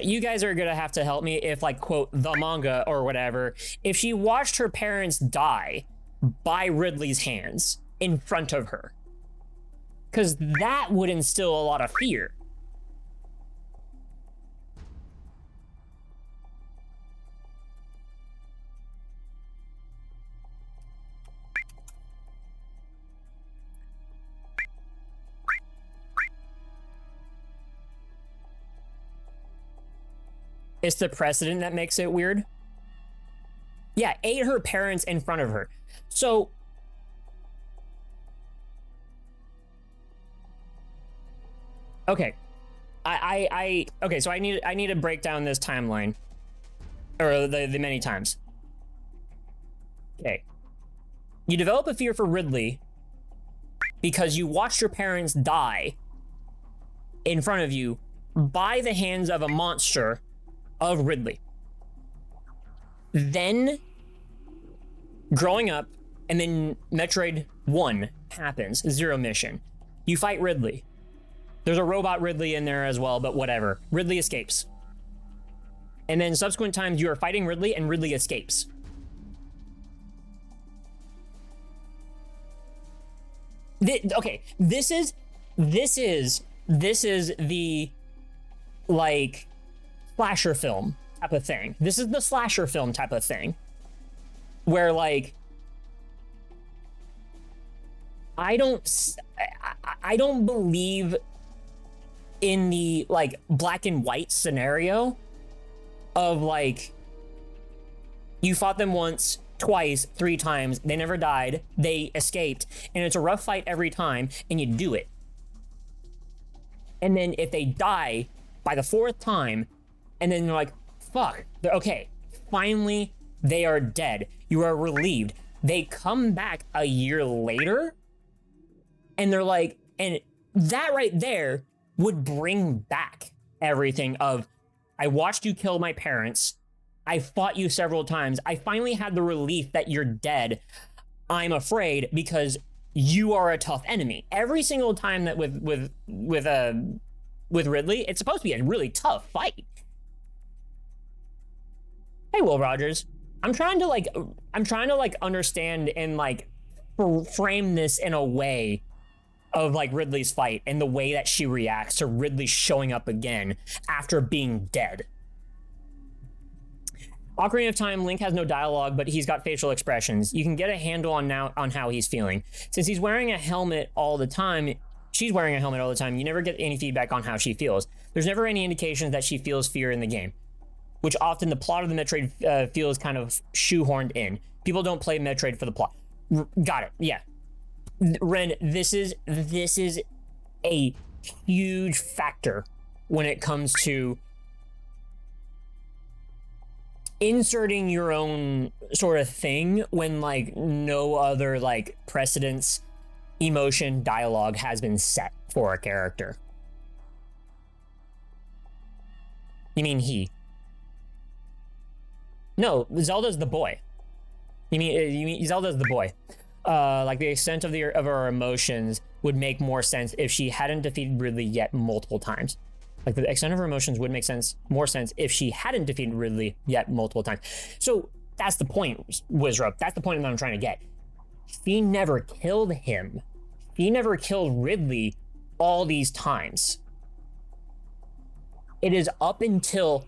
You guys are gonna have to help me if, like, quote, the manga or whatever, if she watched her parents die by Ridley's hands in front of her. Because that would instill a lot of fear. It's the precedent that makes it weird. Yeah, ate her parents in front of her. So okay. Okay, so I need to break down this timeline. Or the many times. Okay. You develop a fear for Ridley because you watched your parents die in front of you by the hands of a monster of Ridley. Then growing up, and then Metroid 1 happens, Zero Mission. You fight Ridley. There's a robot Ridley in there as well, but whatever. Ridley escapes. And then subsequent times you are fighting Ridley and Ridley escapes. Okay, this is the, like, slasher film type of thing. This is the slasher film type of thing. Where, like, I don't believe in the, like, black and white scenario of, like, you fought them once, twice, 3 times, they never died, they escaped, and it's a rough fight every time, and you do it. And then if they die by the 4th time, and then you're like, fuck, they're okay, finally they are dead, you are relieved. They come back a year later, and they're like, and that right there would bring back everything of, I watched you kill my parents, I fought you several times, I finally had the relief that you're dead, I'm afraid because you are a tough enemy. Every single time that with Ridley, it's supposed to be a really tough fight. Hey, Will Rogers, I'm trying to like understand and like frame this in a way of like Ridley's fight and the way that she reacts to Ridley showing up again after being dead. Ocarina of Time, Link has no dialogue, but he's got facial expressions. You can get a handle on how he's feeling. Since he's wearing a helmet all the time, she's wearing a helmet all the time, you never get any feedback on how she feels. There's never any indications that she feels fear in the game, which often the plot of the Metroid feels kind of shoehorned in. People don't play Metroid for the plot. Got it, yeah. Ren, this is a huge factor when it comes to inserting your own sort of thing when like no other like precedence, emotion, dialogue has been set for a character. You mean he? No, Zelda's the boy. You mean Zelda's the boy. Like the extent of our emotions would make more sense if she hadn't defeated Ridley yet multiple times. Like the extent of her emotions would make more sense if she hadn't defeated Ridley yet multiple times. So that's the point, Wizrup. That's the point that I'm trying to get. She never killed him. He never killed Ridley all these times. It is up until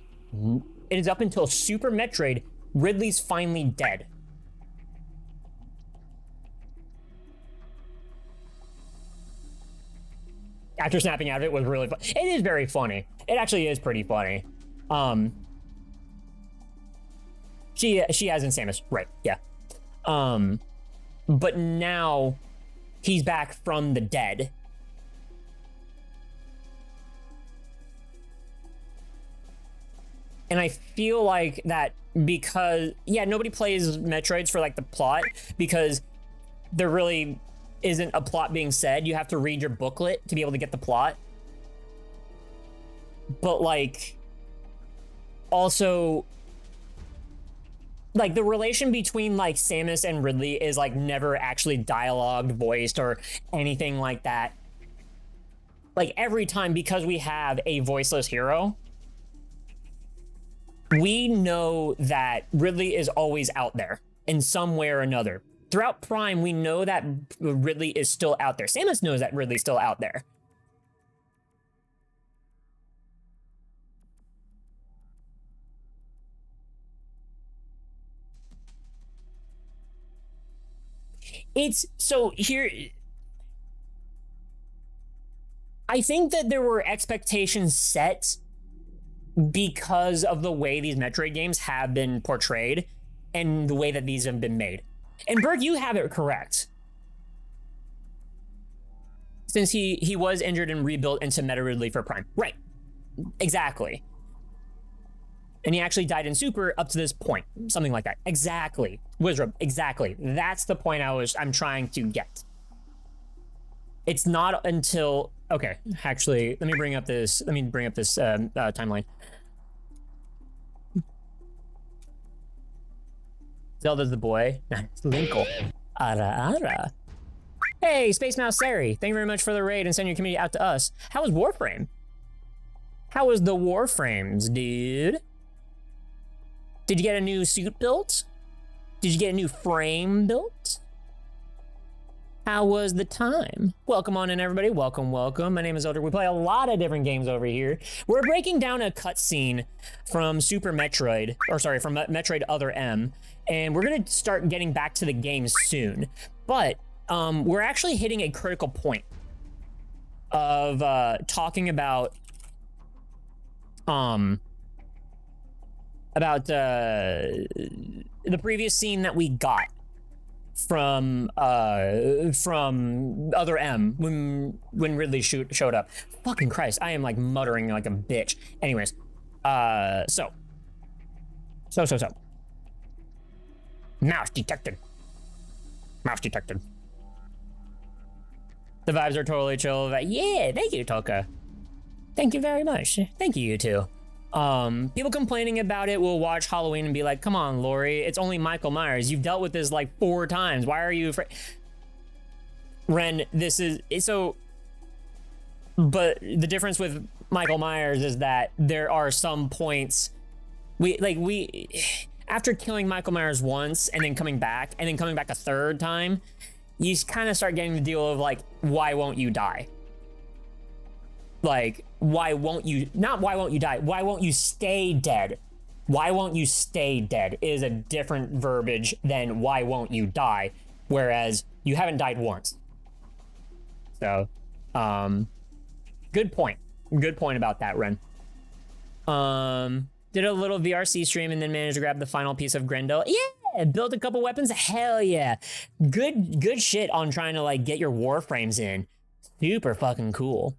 Super Metroid, Ridley's finally dead. After snapping out of it was really fun. It is very funny. It actually is pretty funny. She has Samus, right? Yeah. But now he's back from the dead. And I feel like that because, yeah, nobody plays Metroids for like the plot because there really isn't a plot being said. You have to read your booklet to be able to get the plot. But like, also, like the relation between like Samus and Ridley is like never actually dialogued, voiced, or anything like that. Like every time, because we have a voiceless hero, we know that Ridley is always out there in some way or another. Throughout Prime, we know that Ridley is still out there. Samus knows that Ridley's still out there. It's so here. I think that there were expectations set because of the way these Metroid games have been portrayed and the way that these have been made. And Berg, you have it correct. Since he was injured and rebuilt into Meta Ridley for Prime. Right. Exactly. And he actually died in Super up to this point. Something like that. Exactly. Wizard, exactly. That's the point I'm trying to get. It's not until... Okay, actually, let me bring up this timeline. Zelda's the boy. Linkle. Ara ara. Hey, Space Mouse Sari. Thank you very much for the raid and send your community out to us. How was Warframe? How was the Warframes, dude? Did you get a new suit built? Did you get a new frame built? How was the time? Welcome on in, everybody. Welcome, welcome. My name is Elder. We play a lot of different games over here. We're breaking down a cutscene from Super Metroid, or sorry, from Metroid Other M, and we're gonna start getting back to the game soon. But we're actually hitting a critical point of talking about the previous scene that we got from Other M when Ridley showed up. Fucking Christ, I am like muttering like a bitch. Anyways, so. Mouse detected. Mouse detected. The vibes are totally chill. Yeah, thank you, Toka. Thank you very much. Thank you, you two. People complaining about it will watch Halloween and be like, come on, Lori, it's only Michael Myers. You've dealt with this like 4 times. Why are you afraid? Ren, this is so, but the difference with Michael Myers is that there are some points after killing Michael Myers once and then coming back a 3rd time, you kind of start getting the deal of like, why won't you die? Like, why won't you die? Why won't you stay dead? Why won't you stay dead is a different verbiage than why won't you die, whereas you haven't died once. So, good point about that, Ren. Did a little VRC stream and then managed to grab the final piece of Grendel. Yeah, built a couple weapons. Hell yeah. Good shit on trying to like get your Warframes in. Super fucking cool.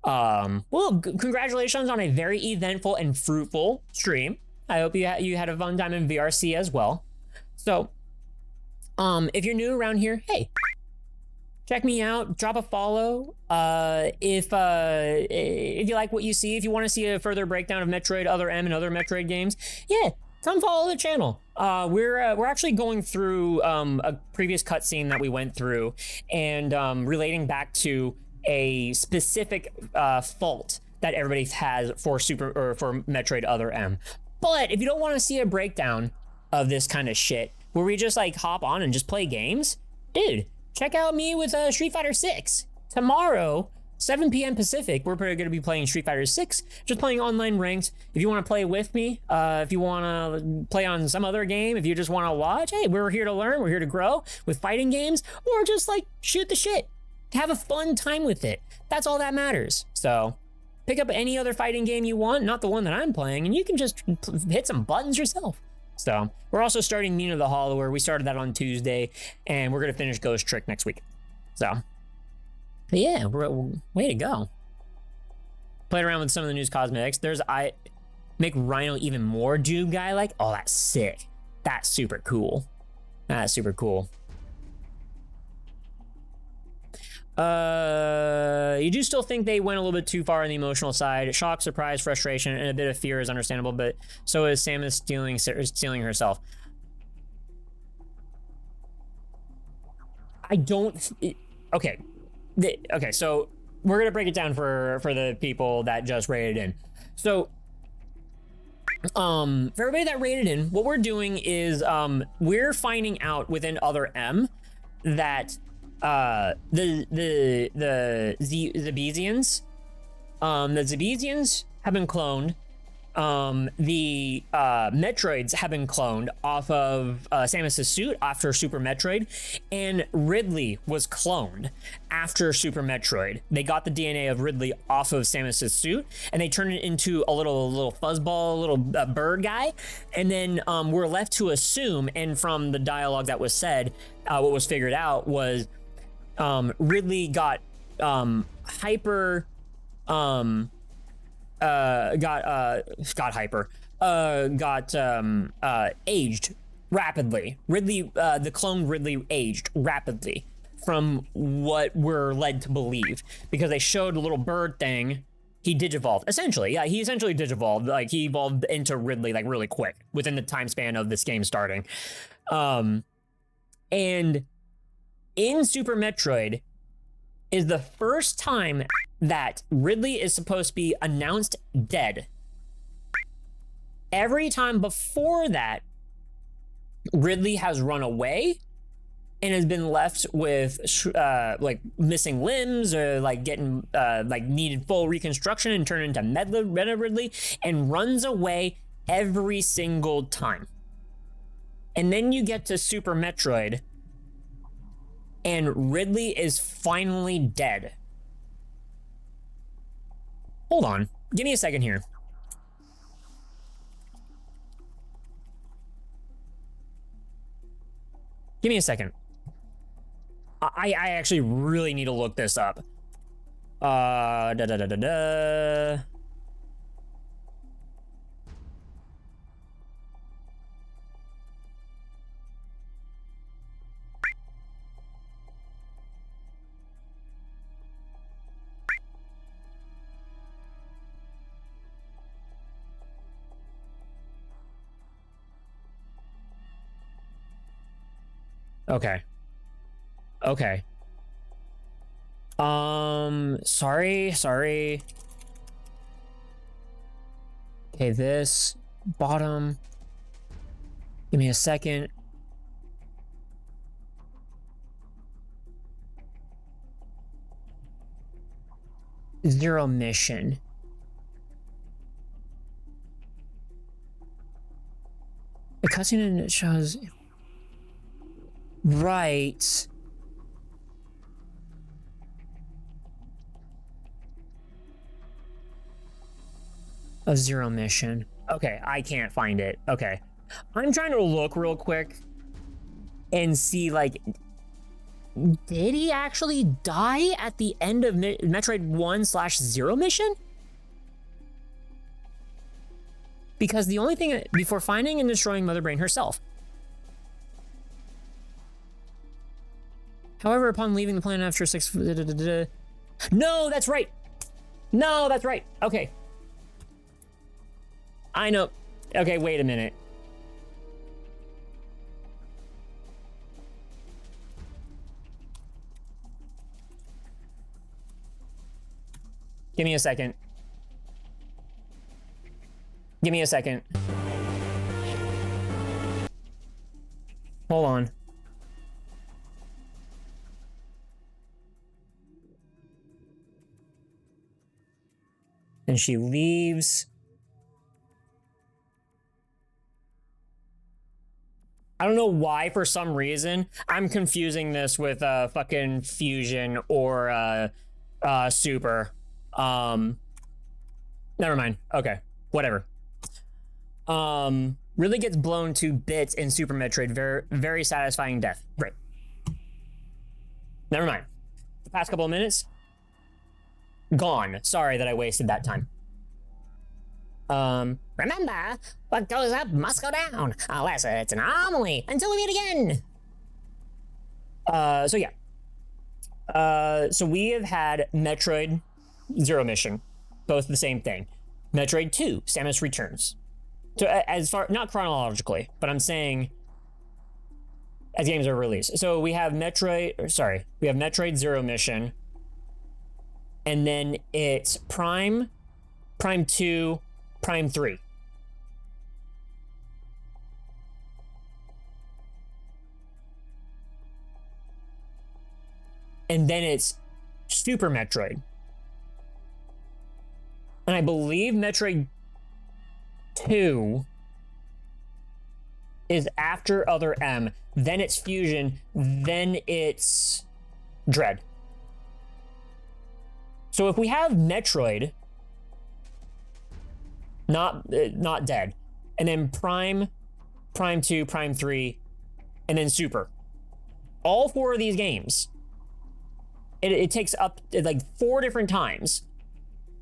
Well, congratulations on a very eventful and fruitful stream. I hope you had a fun time in VRC as well. So, if you're new around here, hey, check me out. Drop a follow. If you like what you see, if you want to see a further breakdown of Metroid Other M and other Metroid games, yeah, come follow the channel. We're actually going through a previous cutscene that we went through and relating back to a specific fault that everybody has for for Metroid Other M. But if you don't want to see a breakdown of this kind of shit, where we just like hop on and just play games, dude, check out me with Street Fighter 6. Tomorrow, 7 p.m. Pacific, we're going to be playing Street Fighter 6, just playing online ranked. If you want to play with me, if you want to play on some other game, if you just want to watch, hey, we're here to learn, we're here to grow with fighting games, or just like shoot the shit. Have a fun time with it. That's all that matters. So pick up any other fighting game you want, not the one that I'm playing, and you can just hit some buttons yourself. So we're also starting Mina the Hollower. We started that on Tuesday, and we're gonna finish Ghost Trick next week. So yeah, way to go. Played around with some of the news cosmetics. There's make Rhino even more Jube guy like. Oh, that's sick. That's super cool. That's super cool. You do still think they went a little bit too far on the emotional side. Shock, surprise, frustration, and a bit of fear is understandable, but so is Samus stealing herself. I don't... Okay. Okay, so we're gonna break it down for the people that just rated in. So, for everybody that rated in, what we're doing is, we're finding out within Other M that the Zebesians have been cloned. The Metroids have been cloned off of Samus's suit after Super Metroid, and Ridley was cloned after Super Metroid. They got the DNA of Ridley off of Samus's suit, and they turned it into a little fuzzball, little bird guy, and then we're left to assume, and from the dialogue that was said, what was figured out was Ridley got hyper aged rapidly. Ridley, the clone Ridley aged rapidly from what we're led to believe, because they showed a little bird thing. He digivolved, essentially. Yeah, he essentially digivolved. Like, he evolved into Ridley, like, really quick within the time span of this game starting. And in Super Metroid is the first time that Ridley is supposed to be announced dead. Every time before that, Ridley has run away and has been left with like missing limbs, or like getting like needed full reconstruction and turned into Meta Ridley, and runs away every single time. And then you get to Super Metroid, and Ridley is finally dead. Hold on. Give me a second here. Give me a second. I actually really need to look this up. Okay. Okay. Sorry. Okay, this bottom. Give me a second. Zero mission. The cutscene shows... Right. A zero mission. Okay, I can't find it. Okay. I'm trying to look real quick and see, like, did he actually die at the end of Metroid 1/0 mission? because the only thing before finding and destroying Mother Brain herself. However, upon leaving the planet after 6... No, that's right. No, that's right. Okay. I know. Okay, wait a minute. Give me a second. Give me a second. Hold on. And she leaves. I don't know why, for some reason, I'm confusing this with fucking Fusion or Super. Never mind. Okay, whatever. Really gets blown to bits in Super Metroid. Very, very satisfying death. Great. Never mind. The past couple of minutes, gone. Sorry that I wasted that time. Remember, what goes up must go down, unless it's an anomaly. Until we meet again. So yeah. So we have had Metroid Zero Mission, both the same thing. Metroid 2, Samus Returns. So as far, not chronologically, but I'm saying as games are released. So we have Metroid Zero Mission, and then it's Prime 2, Prime 3. And then it's Super Metroid. And I believe Metroid 2 is after Other M, then it's Fusion, then it's Dread. So if we have Metroid, not Dead, and then Prime 2, Prime 3, and then Super, all 4 of these games, it takes up like 4 different times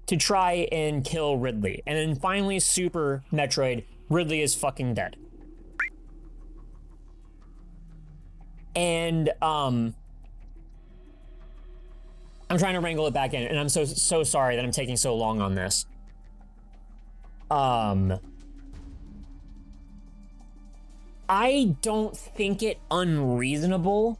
to try and kill Ridley. And then finally, Super Metroid, Ridley is fucking dead. And I'm trying to wrangle it back in, and I'm so sorry that I'm taking so long on this. I don't think it unreasonable.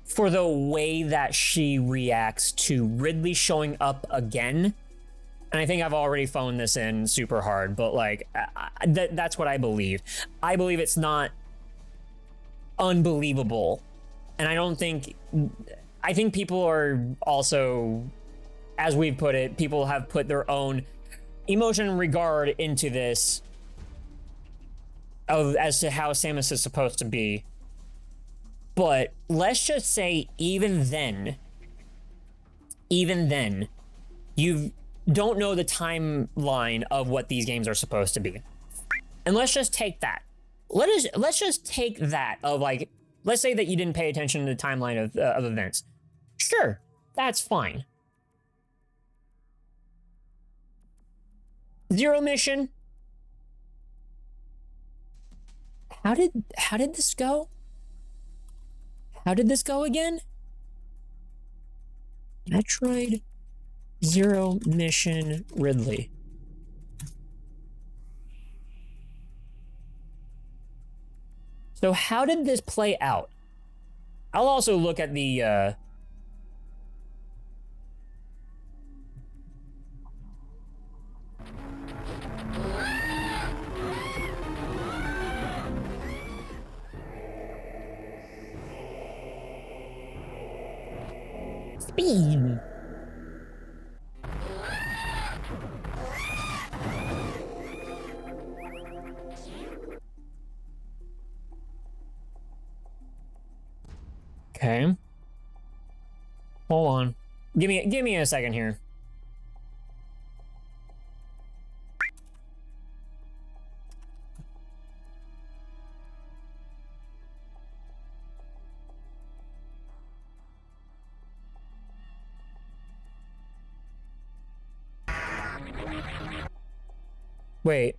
For the way that she reacts to Ridley showing up again. And I think I've already phoned this in super hard, but like, that's what I believe. I believe it's not unbelievable. And I think people are also, as we've put it, people have put their own emotion and regard into this as to how Samus is supposed to be. But let's just say even then, you don't know the timeline of what these games are supposed to be. And let's just take that. Let's just take that of like, let's say that you didn't pay attention to the timeline of events. Sure, that's fine. Zero Mission. How did this go? How did this go again? Metroid Zero Mission Ridley. So how did this play out? I'll also look at the speed. Okay. Hold on. Give me a second here. Wait.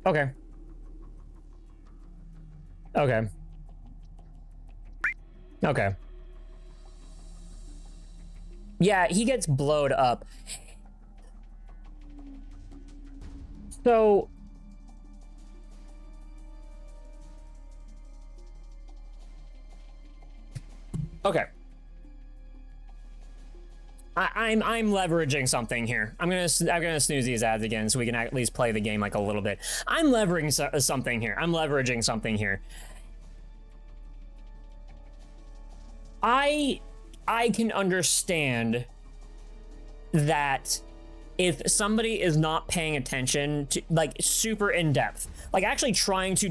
Okay. Okay. Okay. Yeah, he gets blowed up. So... Okay. I'm leveraging something here. I'm gonna snooze these ads again so we can at least play the game like a little bit. I'm leveraging something here. I'm leveraging something here. I can understand that if somebody is not paying attention to, like, super in depth, like actually trying to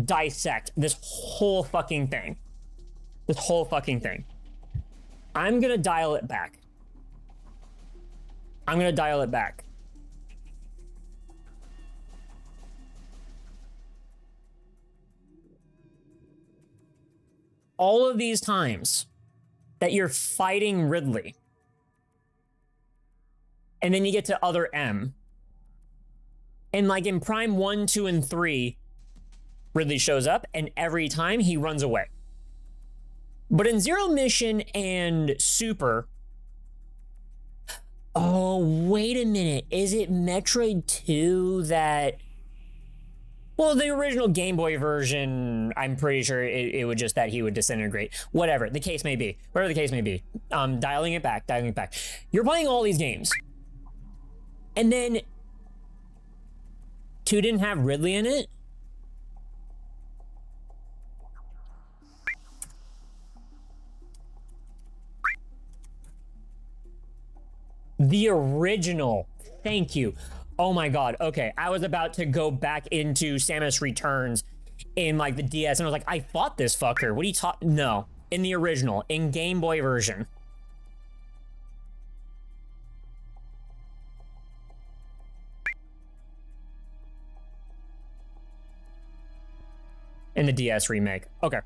dissect this whole fucking thing. This whole fucking thing. I'm gonna dial it back. I'm gonna dial it back. All of these times that you're fighting Ridley, and then you get to Other M, and like in Prime 1, 2, and 3, Ridley shows up, and every time he runs away. But in Zero Mission and Super... Oh, wait a minute. Is it Metroid 2 that... Well, the original Game Boy version, I'm pretty sure it would just that he would disintegrate. Whatever the case may be. Whatever the case may be. Dialing it back. You're playing all these games. And then... 2 didn't have Ridley in it? The original. Thank you. Oh my god. Okay, I was about to go back into Samus Returns in like the DS, and I was like, I fought this fucker. What are you talking? No, in the original, in Game Boy version. In the DS remake. Okay.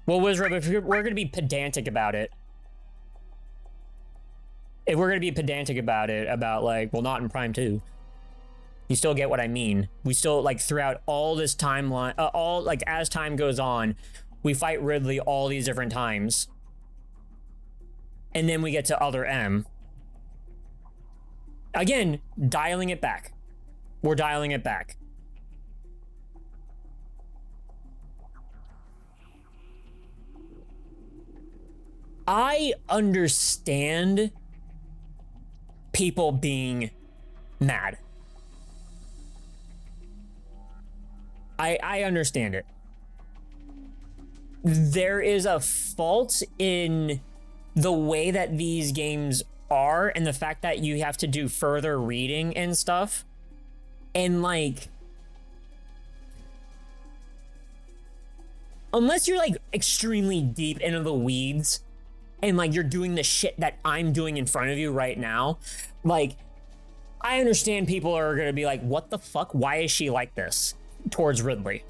Well, Wizrobe, if we're going to be pedantic about it, about like, well, not in Prime 2, you still get what I mean. We still, like, throughout all this timeline, all, like, as time goes on, we fight Ridley all these different times. And then we get to Other M. Again, dialing it back. We're dialing it back. I understand people being mad. I understand it. There is a fault in the way that these games are and the fact that you have to do further reading and stuff. And like, unless you're like extremely deep into the weeds and like you're doing the shit that I'm doing in front of you right now, like, I understand people are gonna be like, what the fuck? Why is she like this towards Ridley?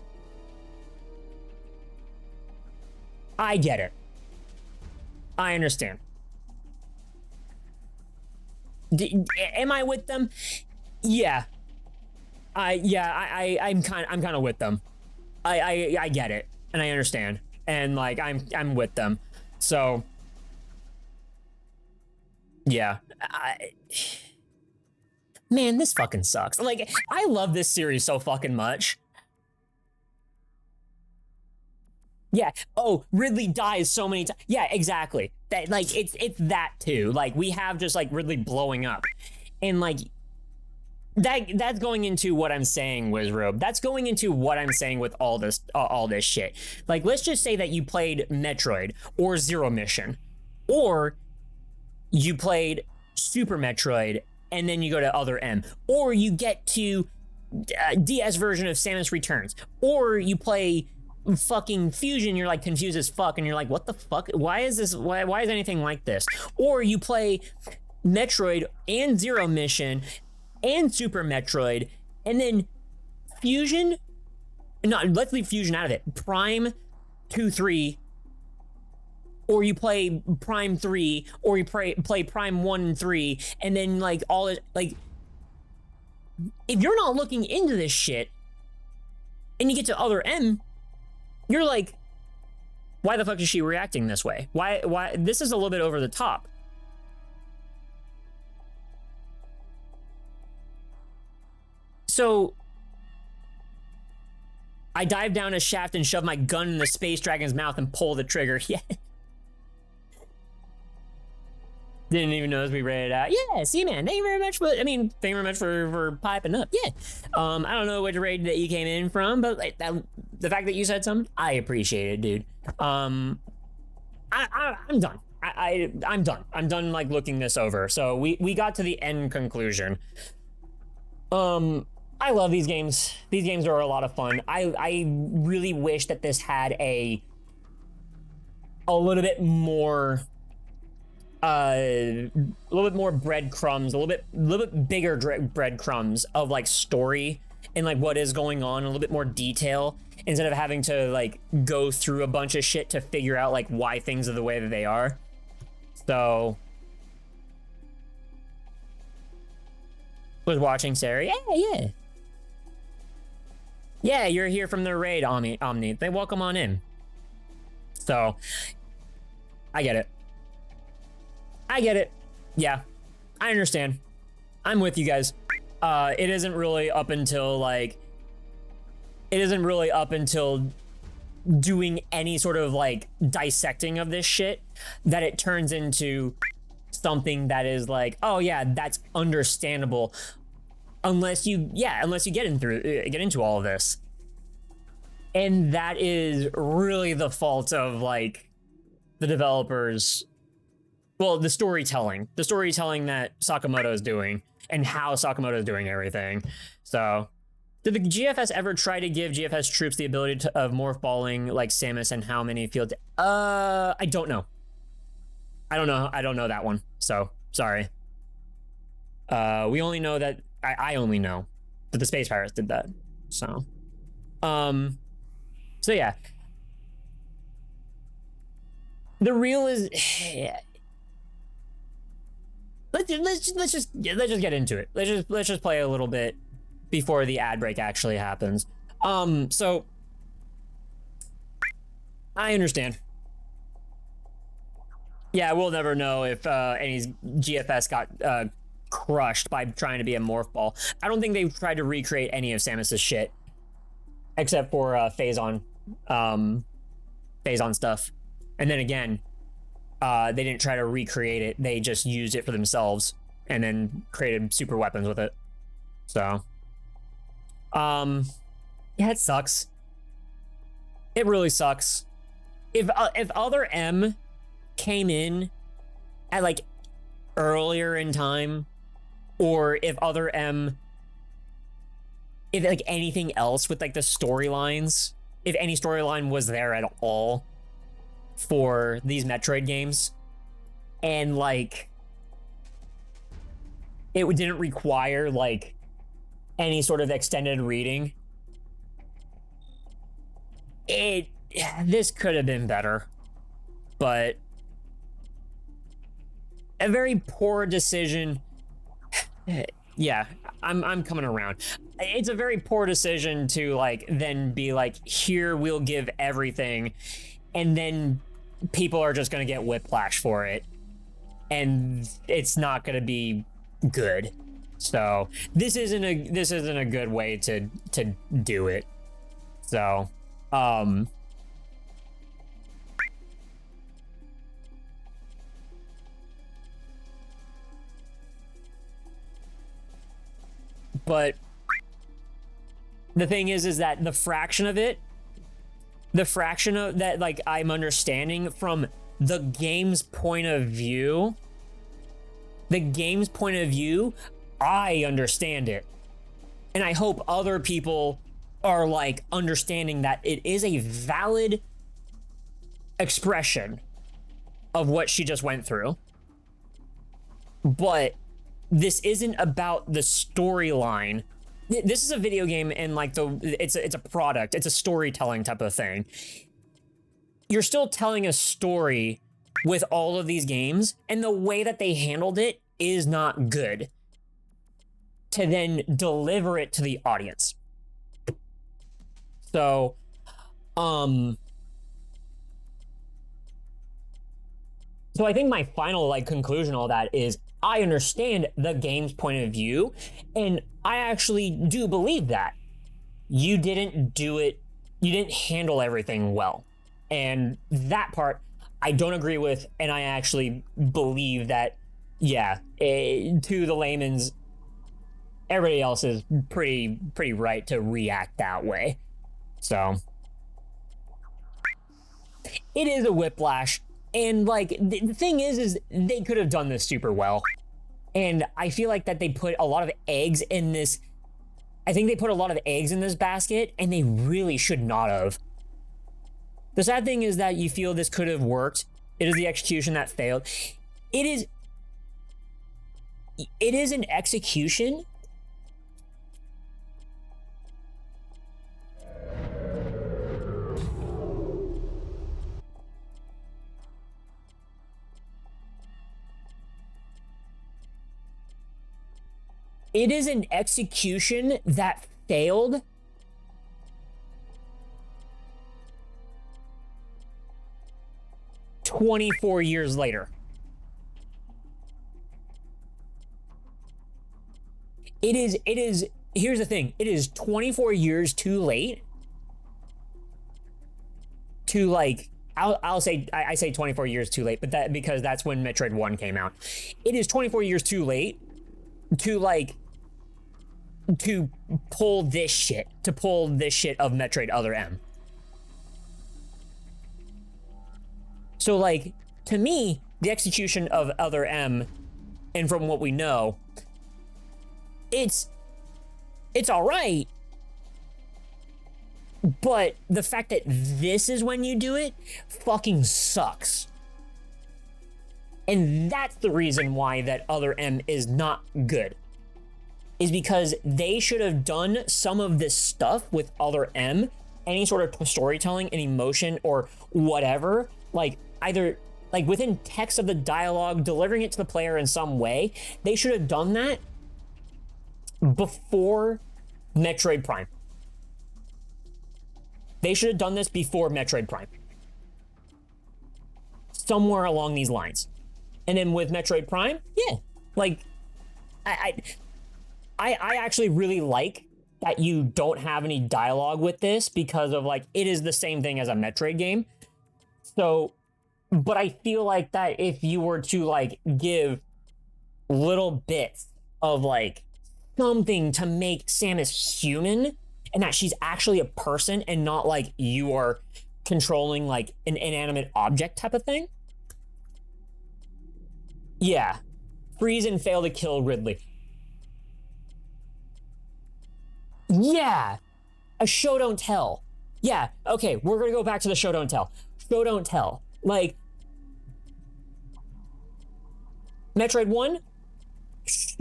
I get it. I understand. Am I with them? Yeah. I'm kind of with them. I get it and I understand, and like I'm with them. So yeah, man, this fucking sucks. Like, I love this series so fucking much. Yeah. Oh, Ridley dies so many times. Yeah, exactly. That, like, it's that too. Like, we have just like Ridley blowing up, and like that's going into what I'm saying, Wizrobe. That's going into what I'm saying with all this shit. Like, let's just say that you played Metroid or Zero Mission, or you played Super Metroid and then you go to Other M, or you get to DS version of Samus Returns, or you play fucking Fusion, you're like confused as fuck, and you're like, what the fuck? Why is this? Why is anything like this? Or you play Metroid and Zero Mission and Super Metroid, and then Fusion. No, let's leave Fusion out of it. Prime 2, 3. Or you play Prime 3, or you play Prime 1 and 3, and then like all it, like, if you're not looking into this shit and you get to Other M, you're like, why the fuck is she reacting this way? Why this is a little bit over the top. So I dive down a shaft and shove my gun in the space dragon's mouth and pull the trigger. Yeah. Didn't even notice we read it out. Yeah, C-Man, thank you very much. But I mean, thank you very much for piping up. Yeah. I don't know which raid that you came in from, but like the fact that you said something, I appreciate it, dude. I'm done. I'm done. I'm done like looking this over. So we got to the end conclusion. I love these games. These games are a lot of fun. I really wish that this had a little bit more breadcrumbs, a little bit bigger breadcrumbs of like story and like what is going on, a little bit more detail, instead of having to like go through a bunch of shit to figure out like why things are the way that they are. So was watching Sarah. Yeah, you're here from the raid, Omni. They welcome on in. So I get it. Yeah, I understand. I'm with you guys. It isn't really up until doing any sort of like dissecting of this shit that it turns into something that is like, oh yeah, that's understandable. Unless you get into all of this. And that is really the fault of like the developers. Well, the storytelling that Sakamoto is doing and how Sakamoto is doing everything. So, did the GFS ever try to give GFS troops the ability of morph balling like Samus, and how many fields? I don't know. I don't know that one. So, sorry. We only know that I only know that the Space Pirates did that. So yeah. The real is let's just get into it. Let's just play a little bit before the ad break actually happens. So I understand. Yeah, we'll never know if any GFS got crushed by trying to be a morph ball. I don't think they've tried to recreate any of Samus's shit, except for Phazon stuff. And then again, they didn't try to recreate it. They just used it for themselves and then created super weapons with it. So, yeah, it sucks. It really sucks. If Other M came in at like earlier in time, or if Other M, if like anything else with like the storylines, if any storyline was there at all for these Metroid games, and like it didn't require like any sort of extended reading, this could have been better. But a very poor decision. Yeah, I'm coming around. It's a very poor decision to like then be like, here, we'll give everything, and then people are just gonna get whiplash for it, and it's not gonna be good. So this isn't a good way to do it. So but the thing is that the fraction of that like I'm understanding from the game's point of view, I understand it. And I hope other people are like understanding that it is a valid expression of what she just went through. But this isn't about the storyline. This is a video game, and like it's a product. It's a storytelling type of thing. You're still telling a story with all of these games, and the way that they handled it is not good to then deliver it to the audience. So, so I think my final like conclusion on all that is I understand the game's point of view, and I actually do believe that you didn't do it, you didn't handle everything well. And that part I don't agree with, and I actually believe that, yeah, to the layman's, everybody else is pretty right to react that way. So it is a whiplash, and like the thing is they could have done this super well, and I feel like that they put a lot of eggs in this. I think they put a lot of eggs in this basket, and they really should not have. The sad thing is that you feel this could have worked. It is the execution that failed. It is an execution that failed. "24 years later." It is, here's the thing, it is 24 years too late to like, I say 24 years too late, but that because that's when Metroid 1 came out. It is 24 years too late to like, to pull this shit of Metroid Other M. So like, to me, the execution of Other M, and from what we know, it's all right, but the fact that this is when you do it fucking sucks. And that's the reason why that Other M is not good, is because they should have done some of this stuff with Other M, any sort of storytelling and emotion or whatever, like either like within text of the dialogue, delivering it to the player in some way. They should have done that before Metroid Prime. They should have done this before Metroid Prime. Somewhere along these lines. And then with Metroid Prime, yeah, like I actually really like that you don't have any dialogue with this, because of like, it is the same thing as a Metroid game. So, but I feel like that if you were to like give little bits of like something to make Samus human, and that she's actually a person and not like you are controlling like an inanimate object type of thing. Yeah, freeze and fail to kill Ridley. Yeah, a show don't tell. Yeah, okay, we're gonna go back to the show don't tell. Show don't tell. Like, Metroid 1?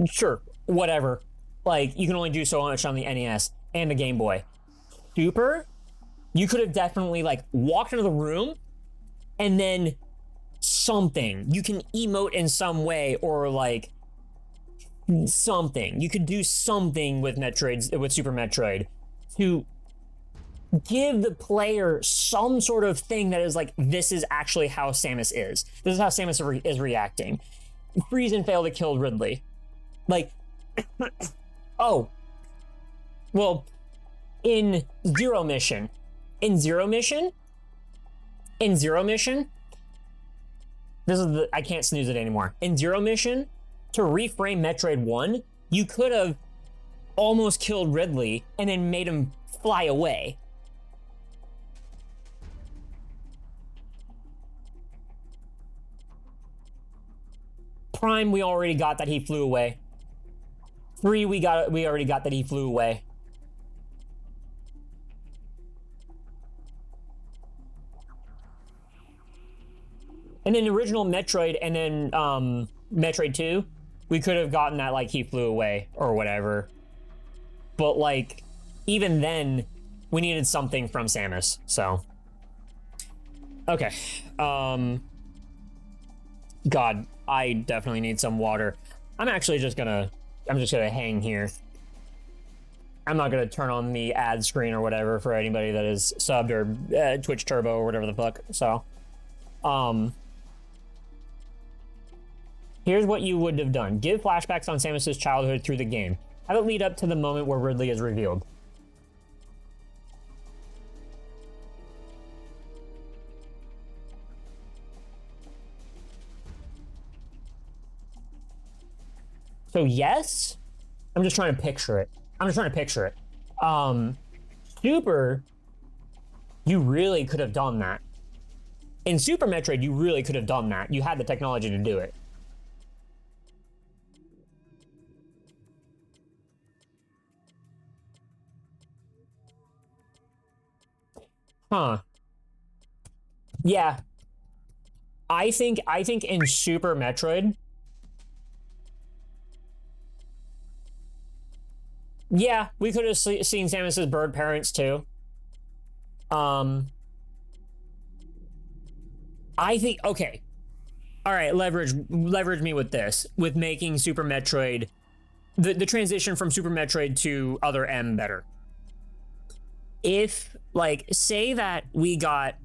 Sure, whatever. Like, you can only do so much on the NES and the Game Boy. Super? You could have definitely, like, walked into the room and then something. You can emote in some way, or, like, something. You could do something with with Super Metroid to give the player some sort of thing that is like, this is actually how Samus is. This is how Samus is reacting. Freeze and fail to kill Ridley. Like, oh, well, in Zero Mission, this is I can't snooze it anymore. In Zero Mission, to reframe Metroid 1, you could have almost killed Ridley and then made him fly away. Prime, we already got that he flew away. 3, we already got that he flew away. And in the original Metroid and then Metroid 2, we could have gotten that like he flew away or whatever. But like even then we needed something from Samus, so okay. God, I definitely need some water. I'm just gonna hang here. I'm not gonna turn on the ad screen or whatever for anybody that is subbed or Twitch Turbo or whatever the fuck. So, here's what you would have done. Give flashbacks on Samus's childhood through the game. Have it lead up to the moment where Ridley is revealed. So yes, I'm just trying to picture it. Super, you really could have done that. In Super Metroid, you really could have done that. You had the technology to do it. Huh. Yeah. I think in Super Metroid, yeah, we could have seen Samus's bird parents too. I think, okay. All right, leverage me with this, with making Super Metroid, the transition from Super Metroid to Other M better. If, like, say that we got,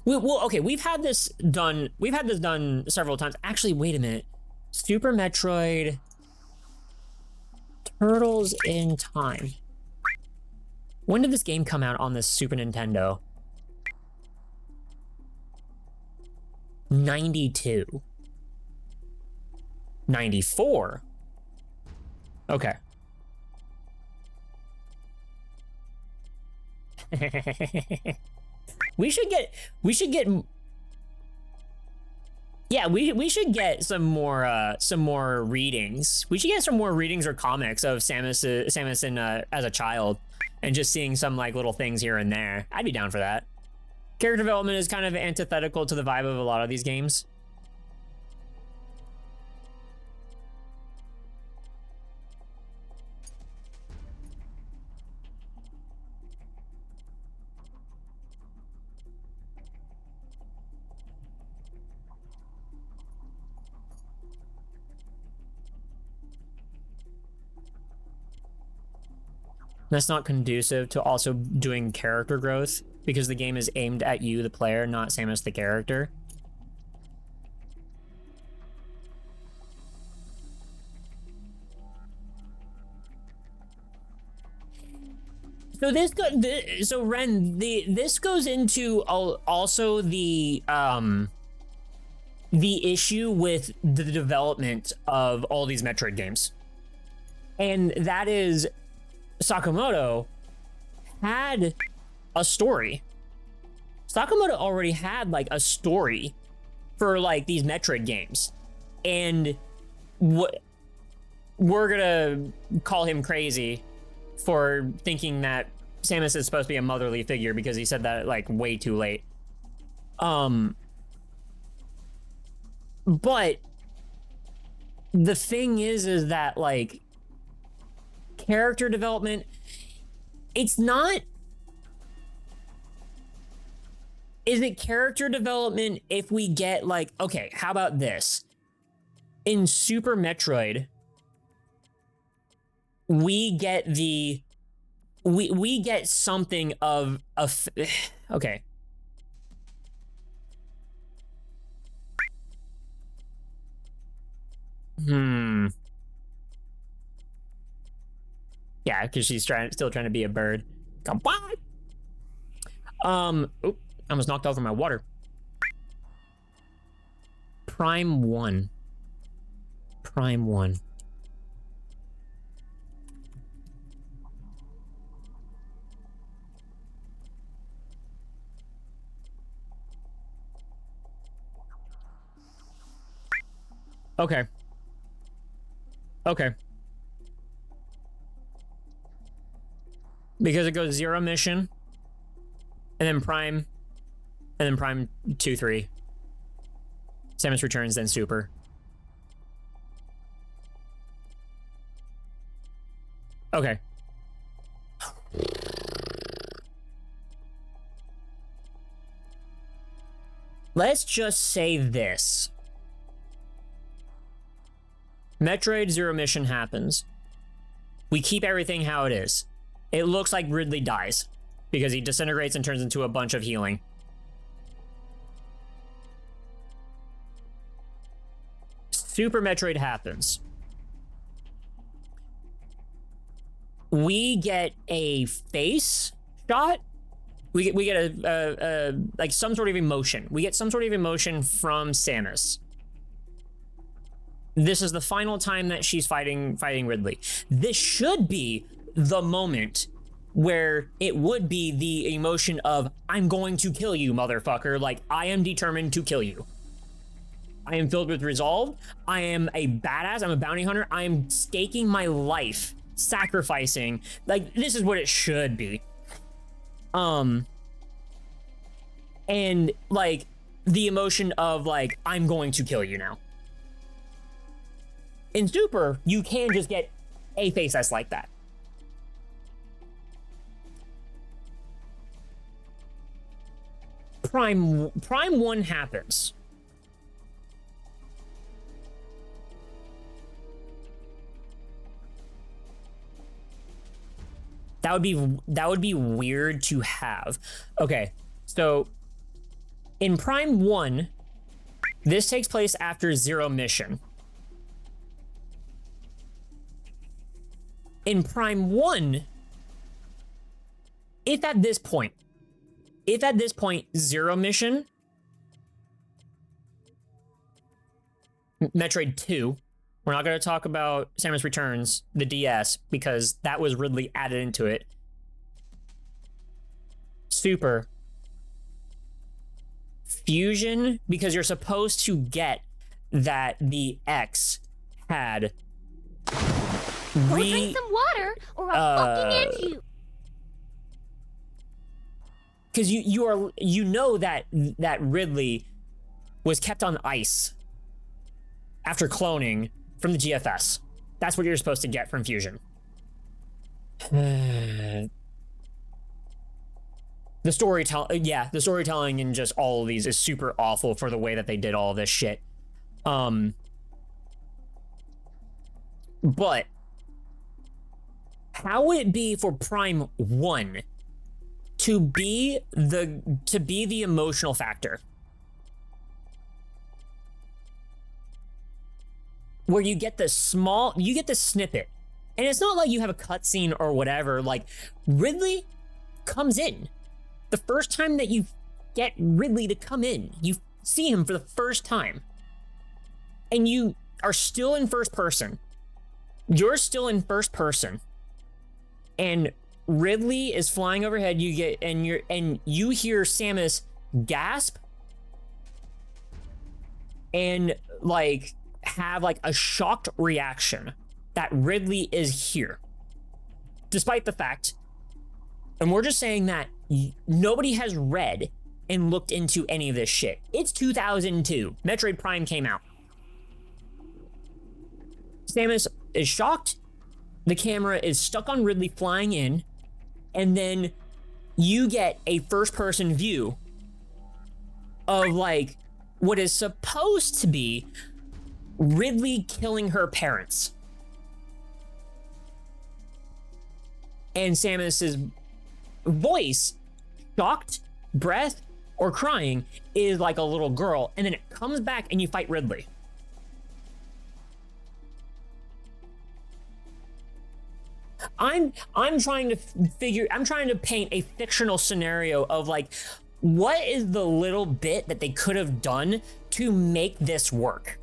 well, okay, we've had this done several times. Actually, wait a minute. Super Metroid Turtles in Time. When did this game come out on the Super Nintendo? 92. 94. Okay. we should get yeah, we should get some more readings. We should get some more readings or comics of Samus in as a child, and just seeing some like little things here and there. I'd be down for that. Character development is kind of antithetical to the vibe of a lot of these games. That's not conducive to also doing character growth, because the game is aimed at you, the player, not Samus the character. So so Ren, this goes into also the issue with the development of all these Metroid games, and that is Sakamoto had a story. Sakamoto already had like a story for like these Metroid games, and what we're gonna call him crazy for thinking that Samus is supposed to be a motherly figure because he said that like way too late. But the thing is that like character development, it's not. Is it character development if we get like, okay, how about this? In Super Metroid, we get we get something of a okay. Yeah, because she's still trying to be a bird. Come on. Oop, I almost knocked over my water. Prime 1. Prime 1. Okay. Okay. Because it goes 0 mission, and then Prime, and then Prime 2, 3. Samus Returns, then Super. Okay. Let's just say this. Metroid Zero Mission happens. We keep everything how it is. It looks like Ridley dies because he disintegrates and turns into a bunch of healing. Super Metroid happens. We get a face shot. We get a like some sort of emotion. We get some sort of emotion from Samus. This is the final time that she's fighting Ridley. This should be the moment where it would be the emotion of, I'm going to kill you, motherfucker. Like, I am determined to kill you. I am filled with resolve. I am a badass. I'm a bounty hunter. I am staking my life, sacrificing. Like, this is what it should be. And like the emotion of like, I'm going to kill you now. In Super, you can just get a face that's like that. Prime 1 happens. That would be weird to have. Okay, so in Prime 1, this takes place after Zero Mission. In Prime 1, if at this point Zero Mission, Metroid 2, we're not going to talk about Samus Returns, the DS, because that was Ridley added into it. Super. Fusion, because you're supposed to get that the X had Go drink some water, or I'll fucking end you. Because you know that Ridley was kept on ice after cloning from the GFS. That's what you're supposed to get from Fusion. The storytelling in just all of these is super awful for the way that they did all of this shit. But how would it be for Prime 1 to be the emotional factor? Where you get the snippet. And it's not like you have a cutscene or whatever. Like, Ridley comes in. The first time that you get Ridley to come in, you see him for the first time. And you are still in first person. You're still in first person. And Ridley is flying overhead. You hear Samus gasp and like have like a shocked reaction that Ridley is here. Despite the fact, and we're just saying that nobody has read and looked into any of this shit. It's 2002. Metroid Prime came out. Samus is shocked. The camera is stuck on Ridley flying in. And then you get a first-person view of like what is supposed to be Ridley killing her parents. And Samus's voice, shocked, breath, or crying, is like a little girl, and then it comes back and you fight Ridley. I'm trying to paint a fictional scenario of like, what is the little bit that they could have done to make this work?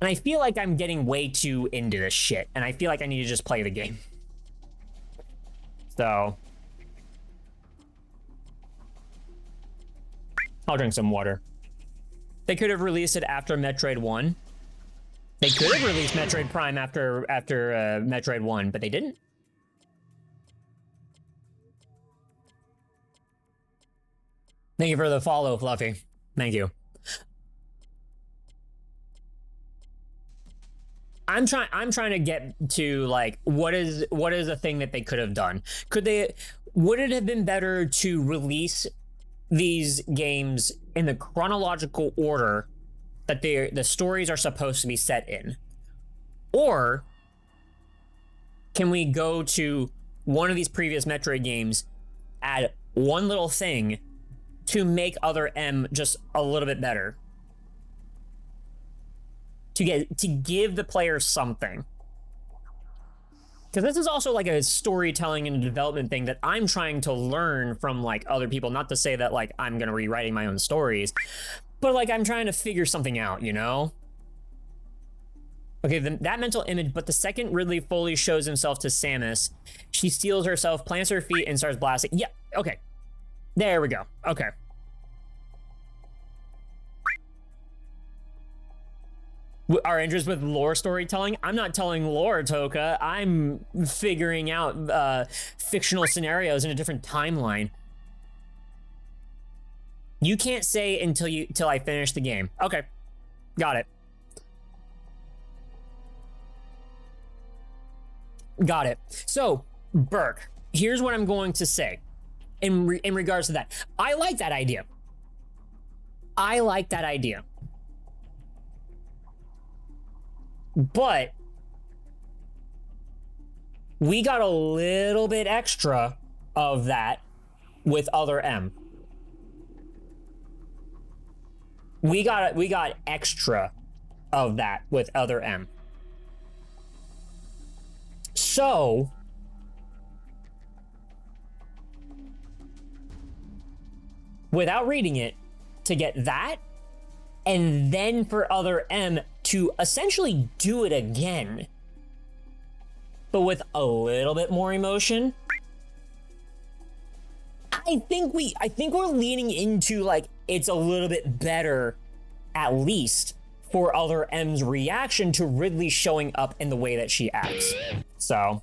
And I feel like I'm getting way too into this shit, and I feel like I need to just play the game. So I'll drink some water. They could have released it after Metroid 1, They could have released Metroid Prime after Metroid 1, but they didn't. Thank you for the follow, Fluffy. Thank you. I'm trying to get to like what is a thing that they could have done. Would it have been better to release these games in the chronological order that the stories are supposed to be set in? Or can we go to one of these previous Metroid games, add one little thing to make Other M just a little bit better? To give the player something. Because this is also like a storytelling and development thing that I'm trying to learn from like other people. Not to say that like I'm gonna be writing my own stories, but like I'm trying to figure something out, you know? Okay, that mental image, but the second Ridley fully shows himself to Samus, she steals herself, plants her feet, and starts blasting. Yeah, okay. There we go. Okay. Our interest with lore storytelling? I'm not telling lore, Toka. I'm figuring out fictional scenarios in a different timeline. You can't say until I finish the game. Okay, got it. Got it. So, Burke, here's what I'm going to say in regards to that. I like that idea. I like that idea. But we got a little bit extra of that with Other M. We got extra of that with Other M. So without reading it, to get that, and then for Other M to essentially do it again, but with a little bit more emotion, I think we're leaning into like it's a little bit better, at least for Other M's reaction to Ridley showing up in the way that she acts. So,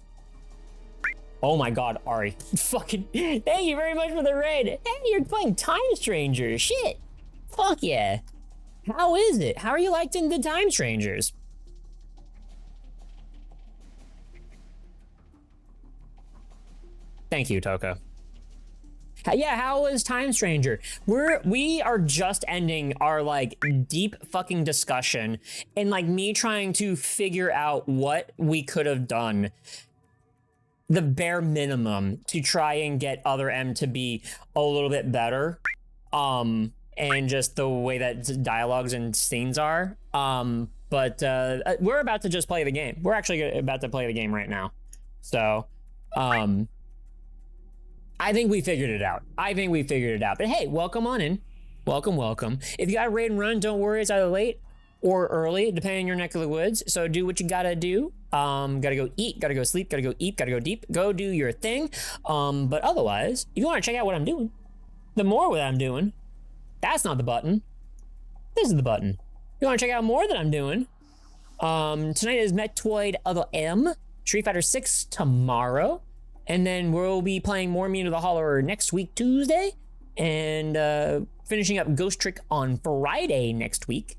oh my God, Ari, fucking thank you very much for the raid. Hey, you're playing Time Stranger. Shit, fuck yeah. How is it? How are you liking the Time Strangers? Thank you, Toka. Yeah, how was Time Stranger? We are just ending our like deep fucking discussion and like me trying to figure out what we could have done, the bare minimum, to try and get Other M to be a little bit better. And just the way that dialogues and scenes are. But we're about to just play the game. We're actually about to play the game right now. So, I think we figured it out. But hey, welcome on in. Welcome. If you got a raid and run, don't worry, it's either late or early, depending on your neck of the woods. So do what you gotta do. Gotta go eat, gotta go sleep, gotta go eat, gotta go deep. Go do your thing. But otherwise, if you want to check out what I'm doing, the more what I'm doing, that's not the button. This is the button. You want to check out more that I'm doing? Tonight is Metroid Other M, Street Fighter 6 tomorrow, and then we'll be playing more Me Into the Holler next week, Tuesday, and finishing up Ghost Trick on Friday next week.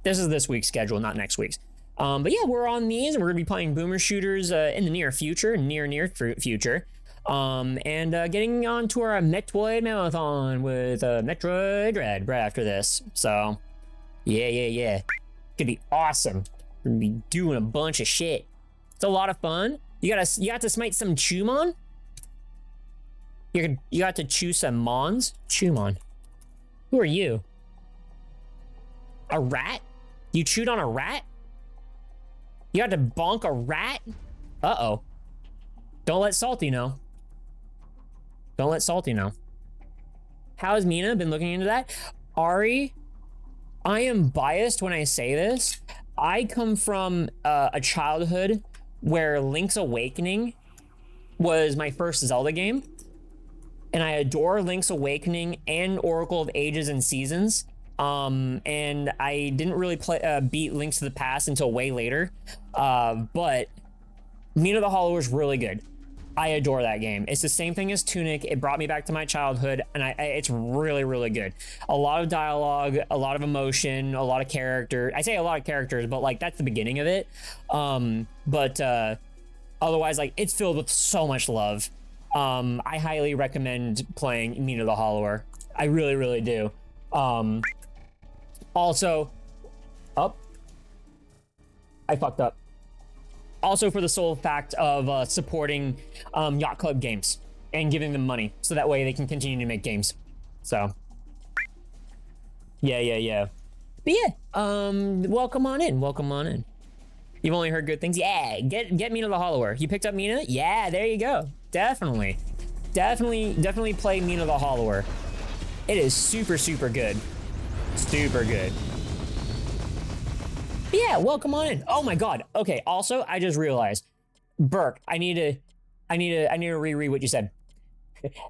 This is this week's schedule, not next week's. But yeah, we're on these, and we're gonna be playing Boomer Shooters in the near future, future. And getting on to our Metroid marathon with Metroid Dread right after this. So, yeah. Could be awesome. We're gonna be doing a bunch of shit. It's a lot of fun. You got to smite some Chumon. You got to chew some Mons. Chumon. Who are you? A rat? You chewed on a rat? You got to bonk a rat? Uh-oh. Don't let Salty know. Don't let Salty know. How has Mina been looking into that? Ari, I am biased when I say this. I come from a childhood where Link's Awakening was my first Zelda game. And I adore Link's Awakening and Oracle of Ages and Seasons. and I didn't really beat Links to the Past until way later, but Mina the Hollower is really good. I adore that game. It's the same thing as Tunic. It brought me back to my childhood, and it's really, really good. A lot of dialogue, a lot of emotion, a lot of character. I say a lot of characters, but like that's the beginning of it. Otherwise, like it's filled with so much love. I highly recommend playing Mina the Hollower. I really, really do. Also, I fucked up. Also for the sole fact of supporting Yacht Club games and giving them money so that way they can continue to make games. So yeah. But yeah, welcome on in. You've only heard good things. Yeah, get Mina the Hollower. You picked up Mina? Yeah, there you go. Definitely play Mina the Hollower. It is super, super good. Super good. Yeah, welcome on in. Oh my god. Okay, also, I just realized, Burke, I need to reread what you said.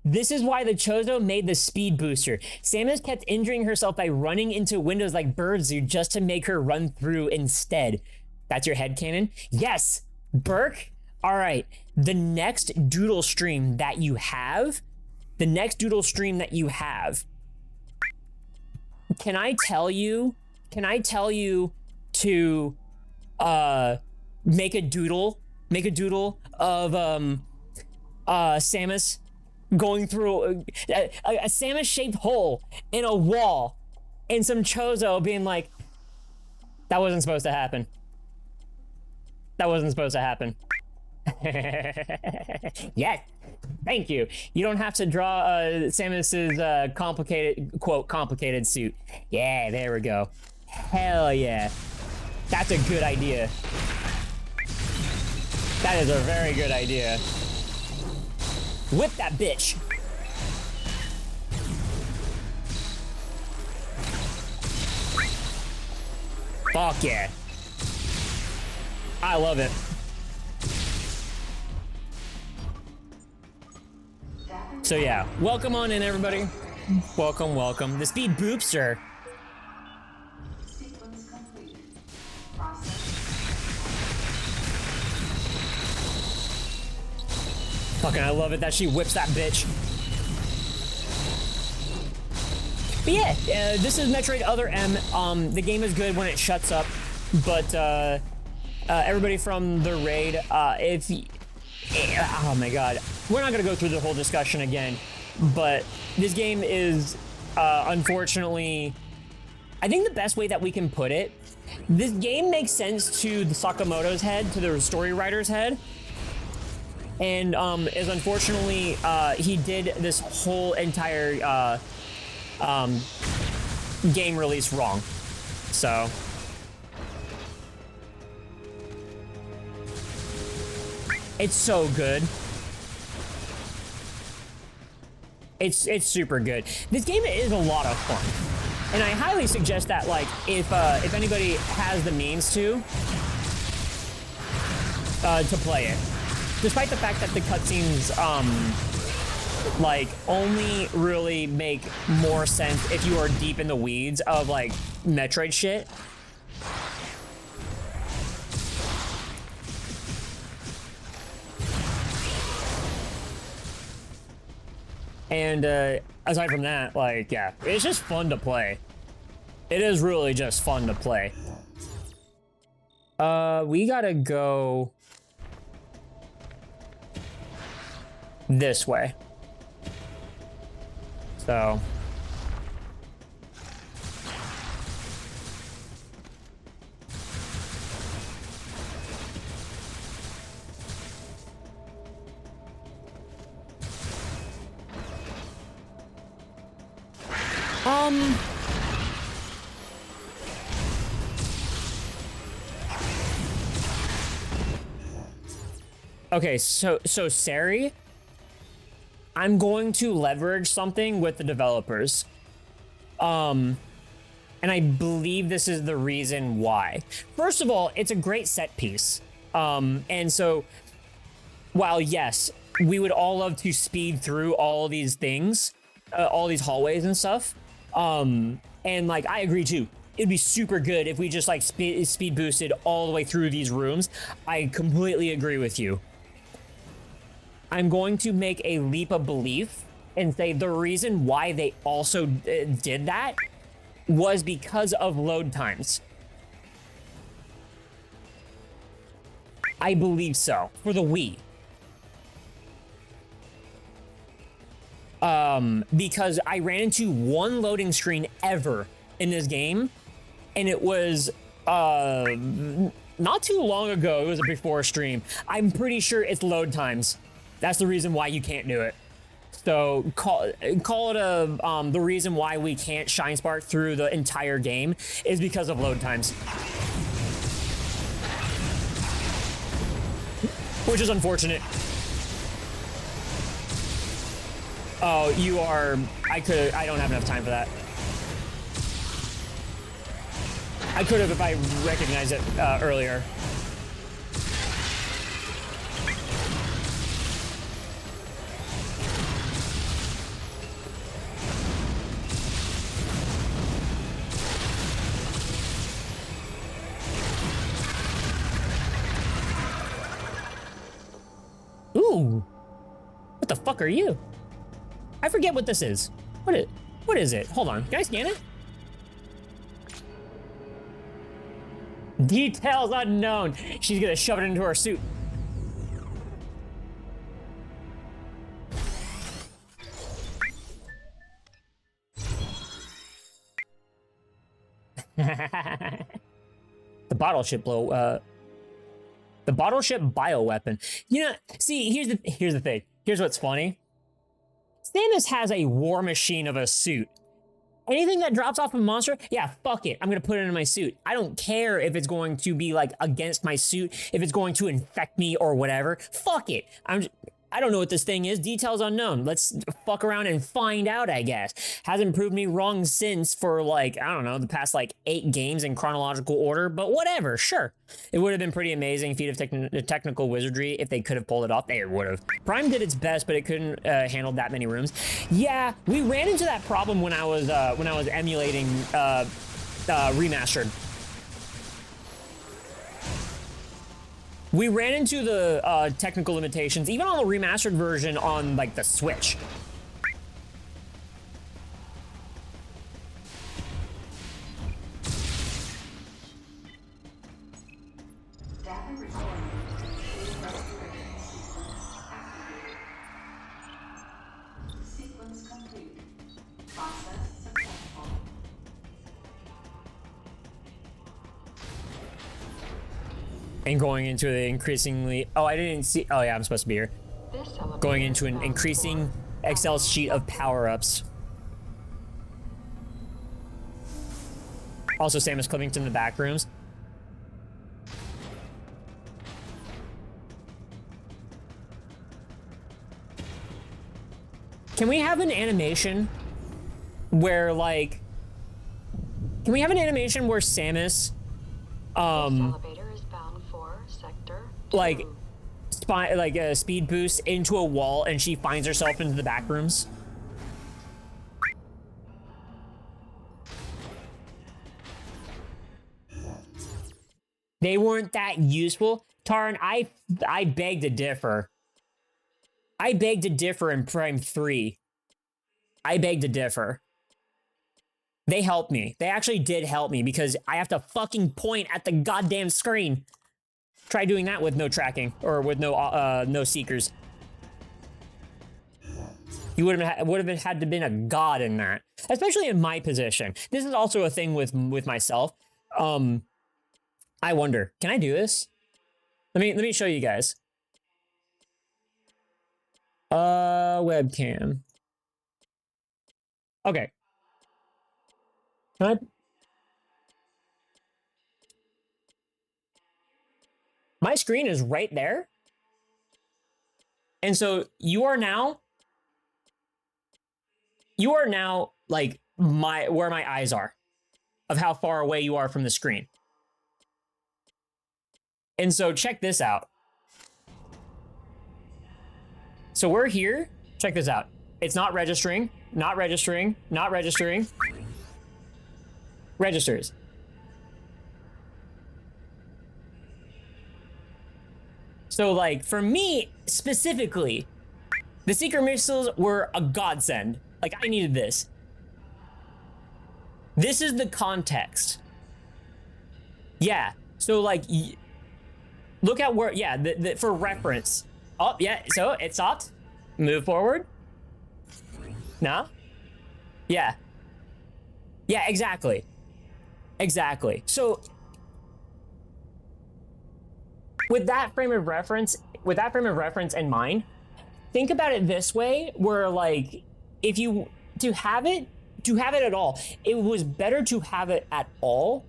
This is why the Chozo made the speed booster. Samus kept injuring herself by running into windows like birds do just to make her run through instead. That's your headcanon? Yes, Burke. All right, the next doodle stream that you have, can I tell you to make a doodle of Samus going through a Samus shaped hole in a wall and some Chozo being like, that wasn't supposed to happen. Yes, thank you. You don't have to draw Samus's complicated suit. Yeah, there we go. Hell yeah. That's a good idea. That is a very good idea. Whip that bitch. Fuck yeah. I love it. So yeah, welcome on in, everybody. Welcome. The speed boopster. Fucking, I love it that she whips that bitch. But yeah, this is Metroid Other M. The game is good when it shuts up, but everybody from the raid, oh my god, we're not gonna go through the whole discussion again, but this game is, unfortunately, I think the best way that we can put it, this game makes sense to the Sakamoto's head, to the story writer's head, and is unfortunately, he did this whole entire game release wrong. So it's so good. It's super good. This game is a lot of fun, and I highly suggest that, like, if anybody has the means to play it. Despite the fact that the cutscenes, like, only really make more sense if you are deep in the weeds of, like, Metroid shit. And, aside from that, like, yeah, it's just fun to play. It is really just fun to play. We gotta go this way. So okay, so Sari, I'm going to leverage something with the developers. And I believe this is the reason why. First of all, it's a great set piece. And so, while yes, we would all love to speed through all these things, all these hallways and stuff, And like, I agree too. It'd be super good if we just like speed boosted all the way through these rooms. I completely agree with you. I'm going to make a leap of belief and say the reason why they also did that was because of load times. I believe so, for the Wii. Because I ran into one loading screen ever in this game, and it was, not too long ago. It was a before stream. I'm pretty sure it's load times. That's the reason why you can't do it. So call it the reason why we can't Shine Spark through the entire game is because of load times. Which is unfortunate. Oh, you are... I don't have enough time for that. I could have if I recognized it earlier. Ooh. What the fuck are you? I forget what this is. What is it? Hold on. Can I scan it? Details unknown. She's gonna shove it into her suit. The bottle ship the bottle ship bioweapon. You know, see, here's the thing. Here's what's funny. Samus has a war machine of a suit. Anything that drops off a monster, yeah, fuck it. I'm gonna put it in my suit. I don't care if it's going to be like against my suit, if it's going to infect me or whatever. Fuck it. I don't know what this thing is. Details unknown. Let's fuck around and find out, I guess. Hasn't proved me wrong since for like, I don't know, the past like 8 games in chronological order, but whatever, sure. It would have been pretty amazing feat of technical wizardry if they could have pulled it off. They would have. Prime did its best, but it couldn't handle that many rooms. Yeah, we ran into that problem when I was emulating Remastered. We ran into the technical limitations, even on the remastered version on like the Switch. Sequence complete. Process successful. And going into the increasingly... Oh, I didn't see... Oh, yeah, I'm supposed to be here. Going into an increasing Excel sheet of power-ups. Also, Samus Clippington in the back rooms. Can we have an animation where, like... Can we have an animation where Samus... like a speed boost into a wall and she finds herself into the back rooms. They weren't that useful. Tarn, I beg to differ. I beg to differ in Prime 3. I beg to differ. They helped me. They actually did help me because I have to fucking point at the goddamn screen. Try doing that with no tracking or with no seekers. You would have had to been a god in that, especially in my position. This is also a thing with myself. I wonder, can I do this? Let me show you guys. Webcam. Okay. Can I? My screen is right there. And so you are now like where my eyes are of how far away you are from the screen. And so check this out. So we're here. Check this out. It's not registering, not registering, not registering. registers. So like for me specifically, the secret missiles were a godsend. Like I needed this. This is the context. Yeah. So like, look at where, yeah, for reference. Oh, yeah, so it stopped. Move forward. No? Yeah. Yeah, exactly. Exactly. So with that frame of reference in mind, think about it this way, where like, if you, to have it at all, it was better to have it at all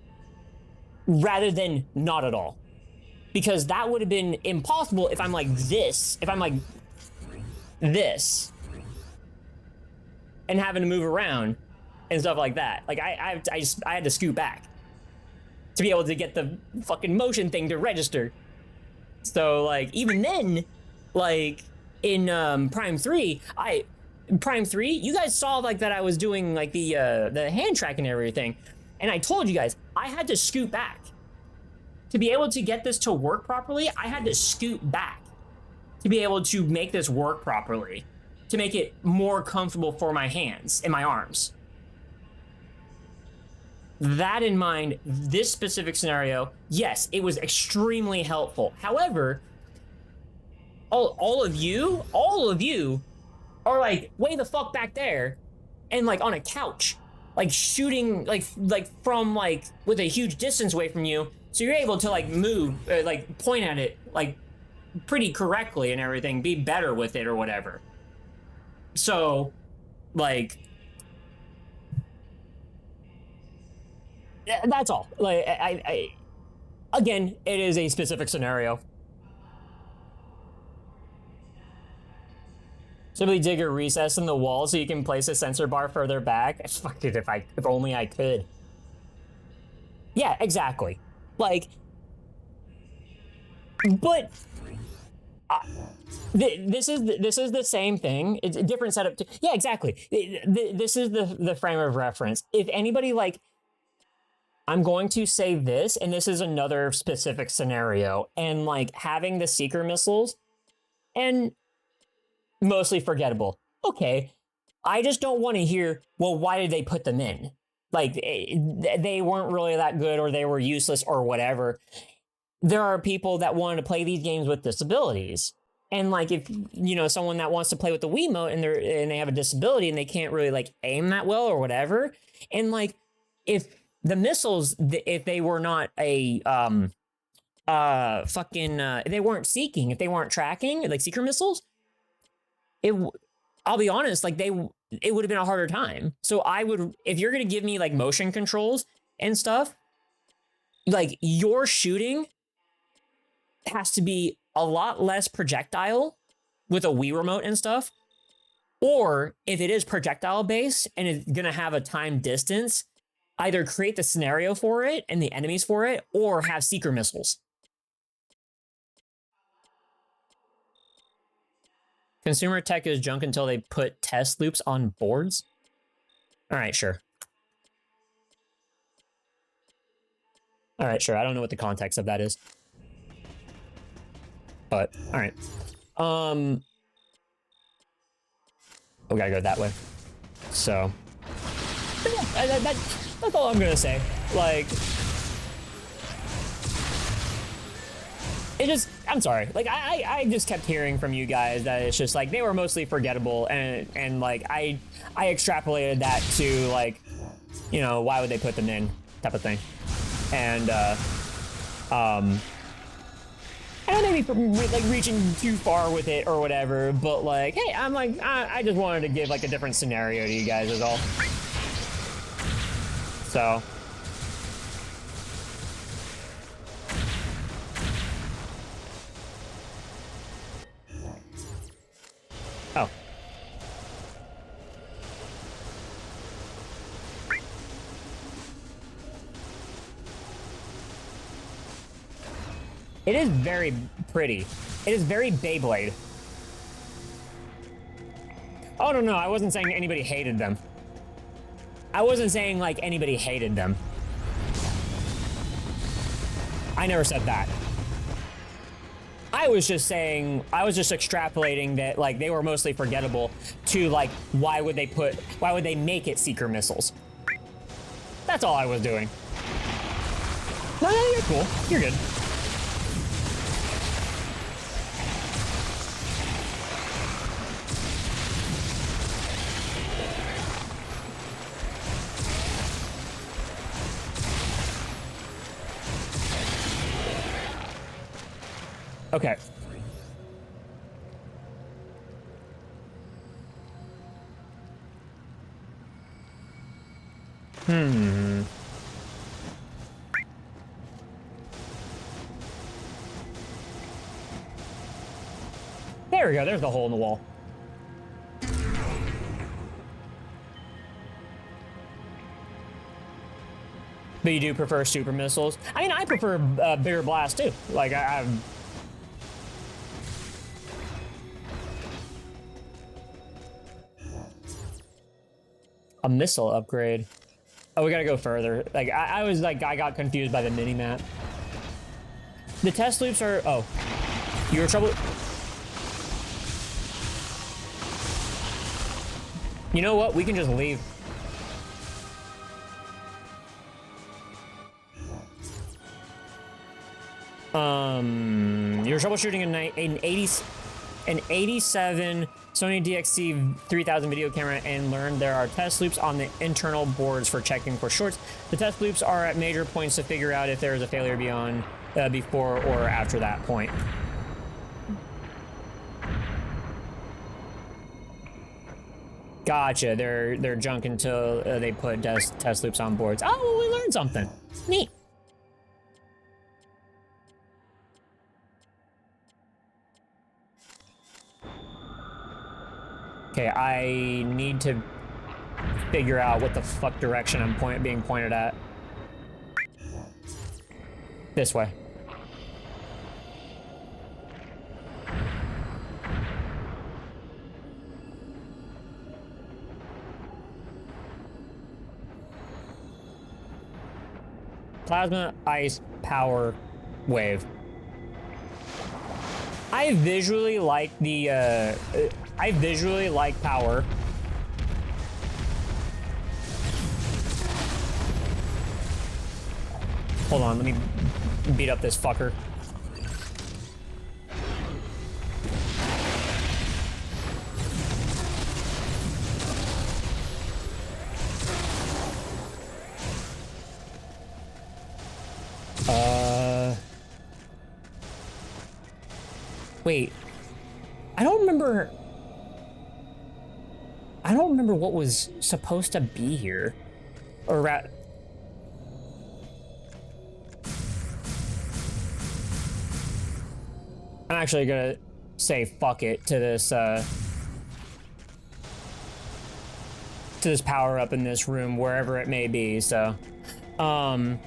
rather than not at all. Because that would have been impossible if I'm like this, if I'm like this, and having to move around and stuff like that. Like I had to scoot back to be able to get the fucking motion thing to register. So like even then, like in Prime 3, you guys saw like that I was doing like the hand track and everything, and I told you guys I had to scoot back. To be able to get this to work properly, I had to scoot back to be able to make this work properly, to make it more comfortable for my hands and my arms. That in mind, this specific scenario, yes, it was extremely helpful. However, all of you are like way the fuck back there and like on a couch, like shooting like from like with a huge distance away from you. So you're able to like move, like point at it like pretty correctly and everything, be better with it or whatever. So like, that's all. Like I again, it is a specific scenario. Simply dig a recess in the wall so you can place a sensor bar further back. Fuck it, if only I could. Yeah, exactly. Like, but this is the same thing. It's a different setup. Yeah, exactly. This is the frame of reference. If anybody like, I'm going to say this, and this is another specific scenario, and like having the seeker missiles, and mostly forgettable. Okay, I just don't want to hear, well, why did they put them in? Like, they weren't really that good, or they were useless, or whatever. There are people that want to play these games with disabilities. And like, if, you know, someone that wants to play with the Wiimote and they have a disability and they can't really like aim that well or whatever. And like, if the missiles, if they were not a, if they weren't seeking, if they weren't tracking, like seeker missiles, I'll be honest, like it would have been a harder time. So I would, if you're going to give me like motion controls and stuff, like your shooting has to be a lot less projectile with a Wii remote and stuff. Or if it is projectile based and it's going to have a time distance, either create the scenario for it and the enemies for it, or have seeker missiles. Consumer tech is junk until they put test loops on boards. All right, sure. All right, sure. I don't know what the context of that is. But, all right. We gotta go that way. So, yeah, that's all I'm gonna say. Like, it just, I'm sorry. Like, I just kept hearing from you guys that it's just like, they were mostly forgettable, and like, I extrapolated that to like, you know, why would they put them in type of thing. And, I don't maybe like reaching too far with it or whatever, but like, hey, I'm like, I just wanted to give like a different scenario to you guys is all. So. Oh. It is very pretty. It is very Beyblade. Oh, no, I wasn't saying anybody hated them. I wasn't saying, like, anybody hated them. I never said that. I was just saying, I was just extrapolating that like they were mostly forgettable to like why would they make it seeker missiles? That's all I was doing. No, you're cool. You're good. Okay. There we go. There's the hole in the wall. But you do prefer super missiles? I mean, I prefer bigger blast too. Like I've. A missile upgrade. Oh, we gotta go further. Like I was like, I got confused by the mini map. The test loops are. Oh, you were trouble. You know what? We can just leave. You're troubleshooting an 87 Sony DXC 3000 video camera and learned there are test loops on the internal boards for checking for shorts. The test loops are at major points to figure out if there is a failure before or after that point. Gotcha. They're junk until they put test loops on boards. Oh, well, we learned something. Neat. Okay, I need to figure out what the fuck direction I'm being pointed at. This way. Plasma, ice, power, wave. I visually like the, I visually like power. Hold on, let me beat up this fucker. Wait. I don't remember what was supposed to be here. Or I'm actually gonna say fuck it to this power up in this room, wherever it may be, so. I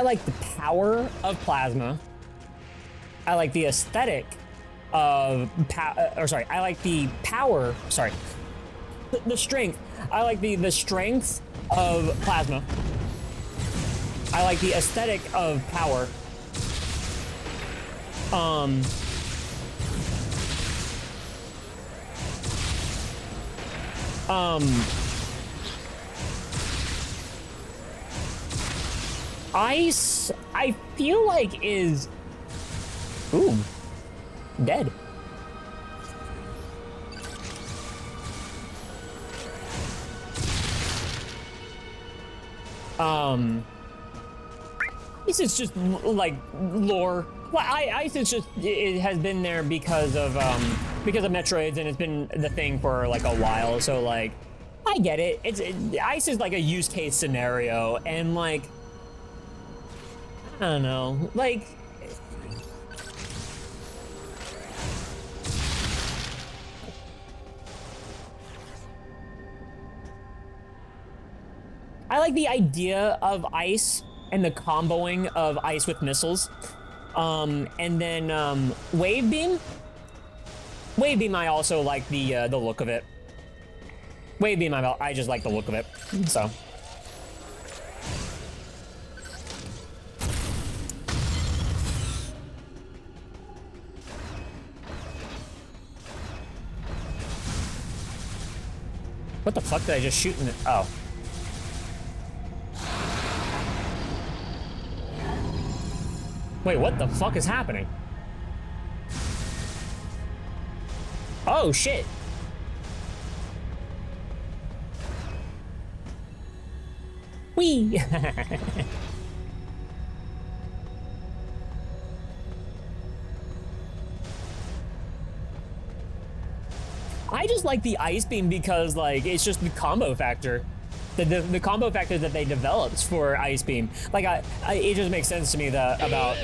like the power of plasma. I like the aesthetic of I like the power, the strength. I like the strength of plasma. I like the aesthetic of power. Ice, I feel like is... Ooh, dead. Ice is just like lore. Well, Ice is just, it has been there because of Metroids, and it's been the thing for like a while. So like, I get it. Ice is like a use case scenario, and like, I don't know, like. I like the idea of ice and the comboing of ice with missiles. And then wave beam. Wave beam, I also like the look of it. Wave beam, I just like the look of it. So. What the fuck did I just shoot in the... Oh. Wait, what the fuck is happening? Oh, shit. Whee! I just like the ice beam because, like, it's just the combo factor. The combo factor that they developed for ice beam. Like, it just makes sense to me that about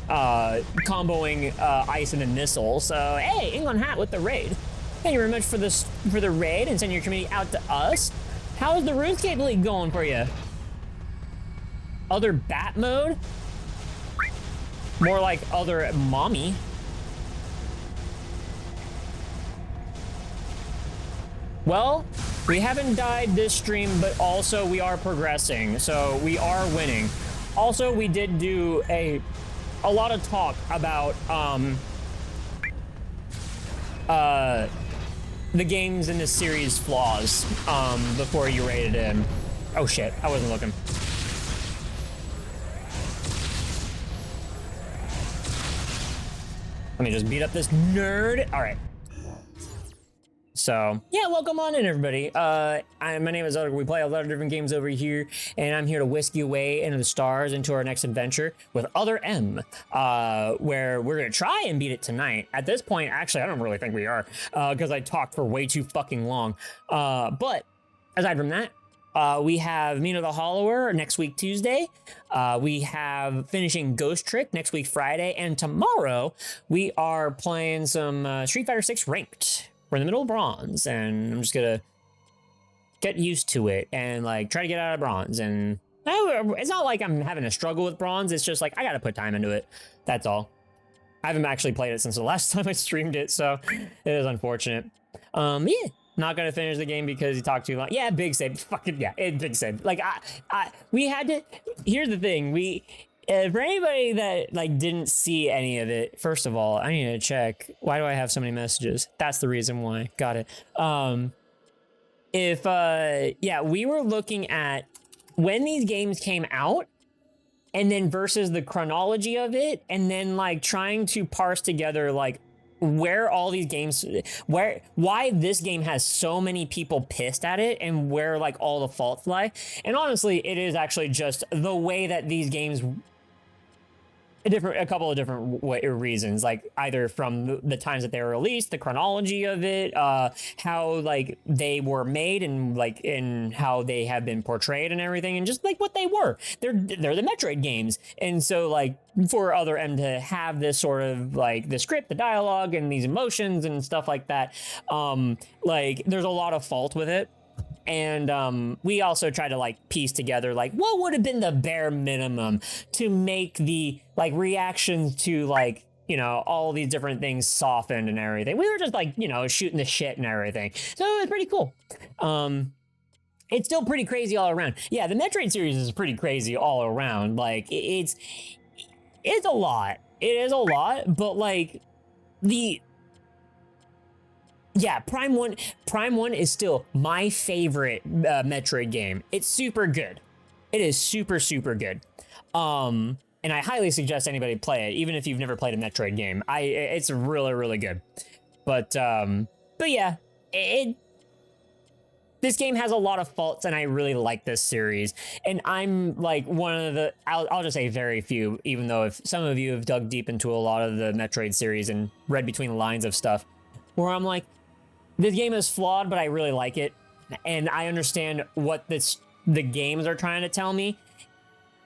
comboing ice and a missile. So, hey, England hat with the raid. Thank you very much for the raid and send your community out to us. How's the RuneScape League going for you? Other bat mode? More like other mommy. Well, we haven't died this stream, but also we are progressing, so we are winning. Also, we did do a lot of talk about the games in this series flaws before you rated him. Oh shit, I wasn't looking. Let me just beat up this nerd. All right. So, yeah, welcome on in, everybody. My name is Other. We play a lot of different games over here, and I'm here to whisk you away into the stars into our next adventure with Other M, where we're going to try and beat it tonight. At this point, actually, I don't really think we are, because I talked for way too fucking long. But aside from that, we have Mina the Hollower next week, Tuesday. We have finishing Ghost Trick next week, Friday. And tomorrow, we are playing some Street Fighter 6 Ranked. We're in the middle of bronze, and I'm just gonna get used to it and like try to get out of bronze. And it's not like I'm having a struggle with bronze. It's just like I gotta put time into it. That's all. I haven't actually played it since the last time I streamed it, so it is unfortunate. Yeah, not gonna finish the game because he talked too long. Yeah, big save. Fucking yeah, big save. Like we had to. Here's the thing. For anybody that like didn't see any of it, first of all, I need to check. Why do I have so many messages? That's the reason why. Got it. Yeah, we were looking at when these games came out and then versus the chronology of it, and then like trying to parse together like where all these games, why this game has so many people pissed at it and where like all the faults lie. And honestly, it is actually just the way that these games, a couple of different reasons, like either from the times that they were released, the chronology of it, how like they were made, and like in how they have been portrayed and everything, and just like what they were. They're the Metroid games, and so like for Other M to have this sort of like the script, the dialogue, and these emotions and stuff like that, like there's a lot of fault with it. And we also try to like piece together like what would have been the bare minimum to make the like reactions to like, you know, all these different things softened and everything. We were just like, you know, shooting the shit and everything. So it was pretty cool. It's still pretty crazy all around. Yeah, the Metroid series is pretty crazy all around. Like it's a lot. It is a lot, but like yeah, Prime 1 is still my favorite Metroid game. It's super good. It is super, super good. And I highly suggest anybody play it, even if you've never played a Metroid game. It's really, really good. But yeah, this game has a lot of faults, and I really like this series. And I'm like one of the, I'll just say very few, even though if some of you have dug deep into a lot of the Metroid series and read between the lines of stuff, where I'm like, this game is flawed, but I really like it. And I understand what the games are trying to tell me.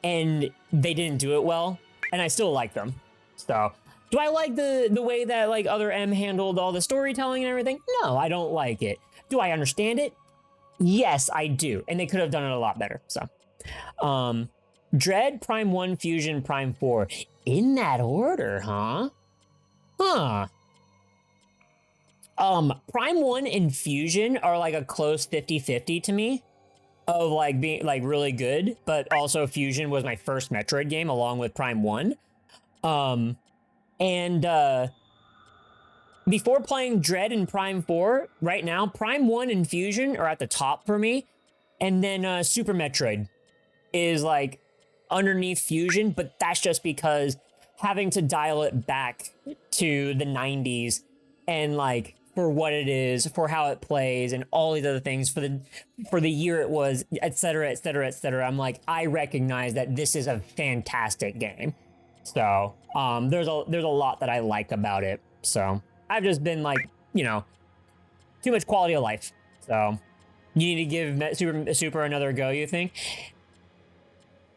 And they didn't do it well. And I still like them. So, do I like the way that like Other M handled all the storytelling and everything? No, I don't like it. Do I understand it? Yes, I do. And they could have done it a lot better. So, Dread, Prime 1, Fusion, Prime 4. In that order, huh? Huh. Prime 1 and Fusion are like a close 50-50 to me of like being like really good, but also Fusion was my first Metroid game along with Prime 1. And before playing Dread and Prime 4, right now, Prime 1 and Fusion are at the top for me. And then Super Metroid is like underneath Fusion, but that's just because having to dial it back to the 90s and like for what it is, for how it plays, and all these other things for the year it was, etc., etc., etc. I'm like, I recognize that this is a fantastic game. So there's a lot that I like about it. So I've just been like, you know, too much quality of life. So you need to give Super another go, you think?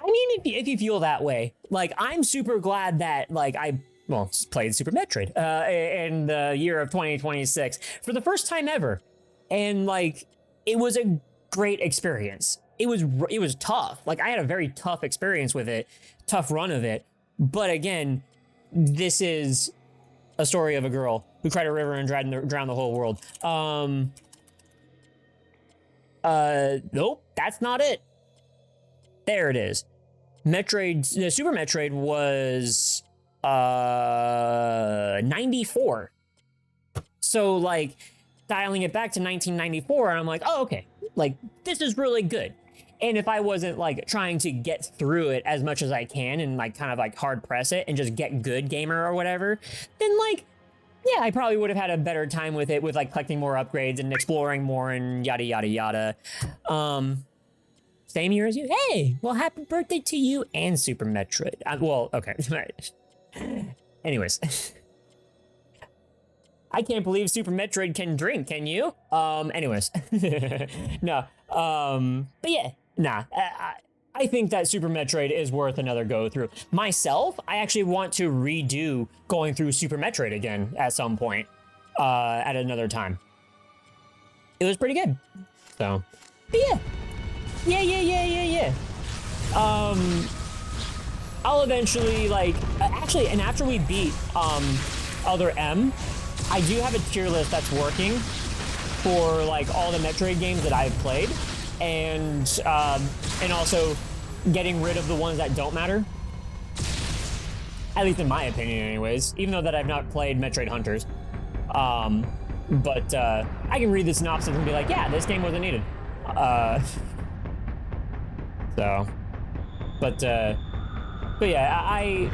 I mean, if you feel that way, like I'm super glad that like I played Super Metroid in the year of 2026 for the first time ever, and like it was a great experience. It was tough. Like I had a very tough experience with it, tough run of it. But again, this is a story of a girl who cried a river and drowned the whole world. Nope, that's not it. There it is. Super Metroid was 94. So like dialing it back to 1994, and I'm like, oh, okay, like this is really good. And if I wasn't like trying to get through it as much as I can and like kind of like hard press it and just get good gamer or whatever, then like, yeah, I probably would have had a better time with it, with like collecting more upgrades and exploring more and yada, yada, yada. Same year as you. Hey, well, happy birthday to you and Super Metroid. Well, okay. Anyways. I can't believe Super Metroid can drink, can you? Anyways. No. But yeah, nah. I think that Super Metroid is worth another go through. Myself, I actually want to redo going through Super Metroid again at some point, at another time. It was pretty good. So, but yeah. Yeah. I'll eventually, like, actually, and after we beat, Other M, I do have a tier list that's working for, like, all the Metroid games that I've played, and also getting rid of the ones that don't matter. At least in my opinion, anyways, even though that I've not played Metroid Hunters. But I can read the synopsis and be like, yeah, this game wasn't needed. So, but yeah,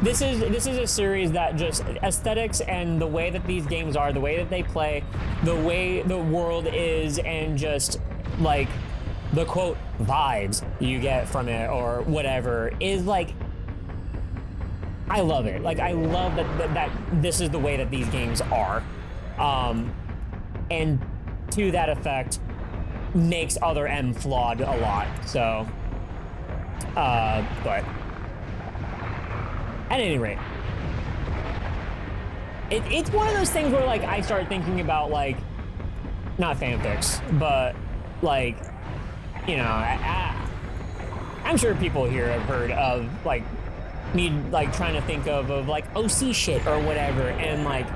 this is a series that just aesthetics and the way that these games are, the way that they play, the way the world is, and just like the quote vibes you get from it or whatever is like, I love it. Like I love that this is the way that these games are, and to that effect makes Other M flawed a lot. So. But at any rate, it's one of those things where like I start thinking about like not fanfics, but like, you know, I'm sure people here have heard of like me like trying to think of like OC shit or whatever, and like,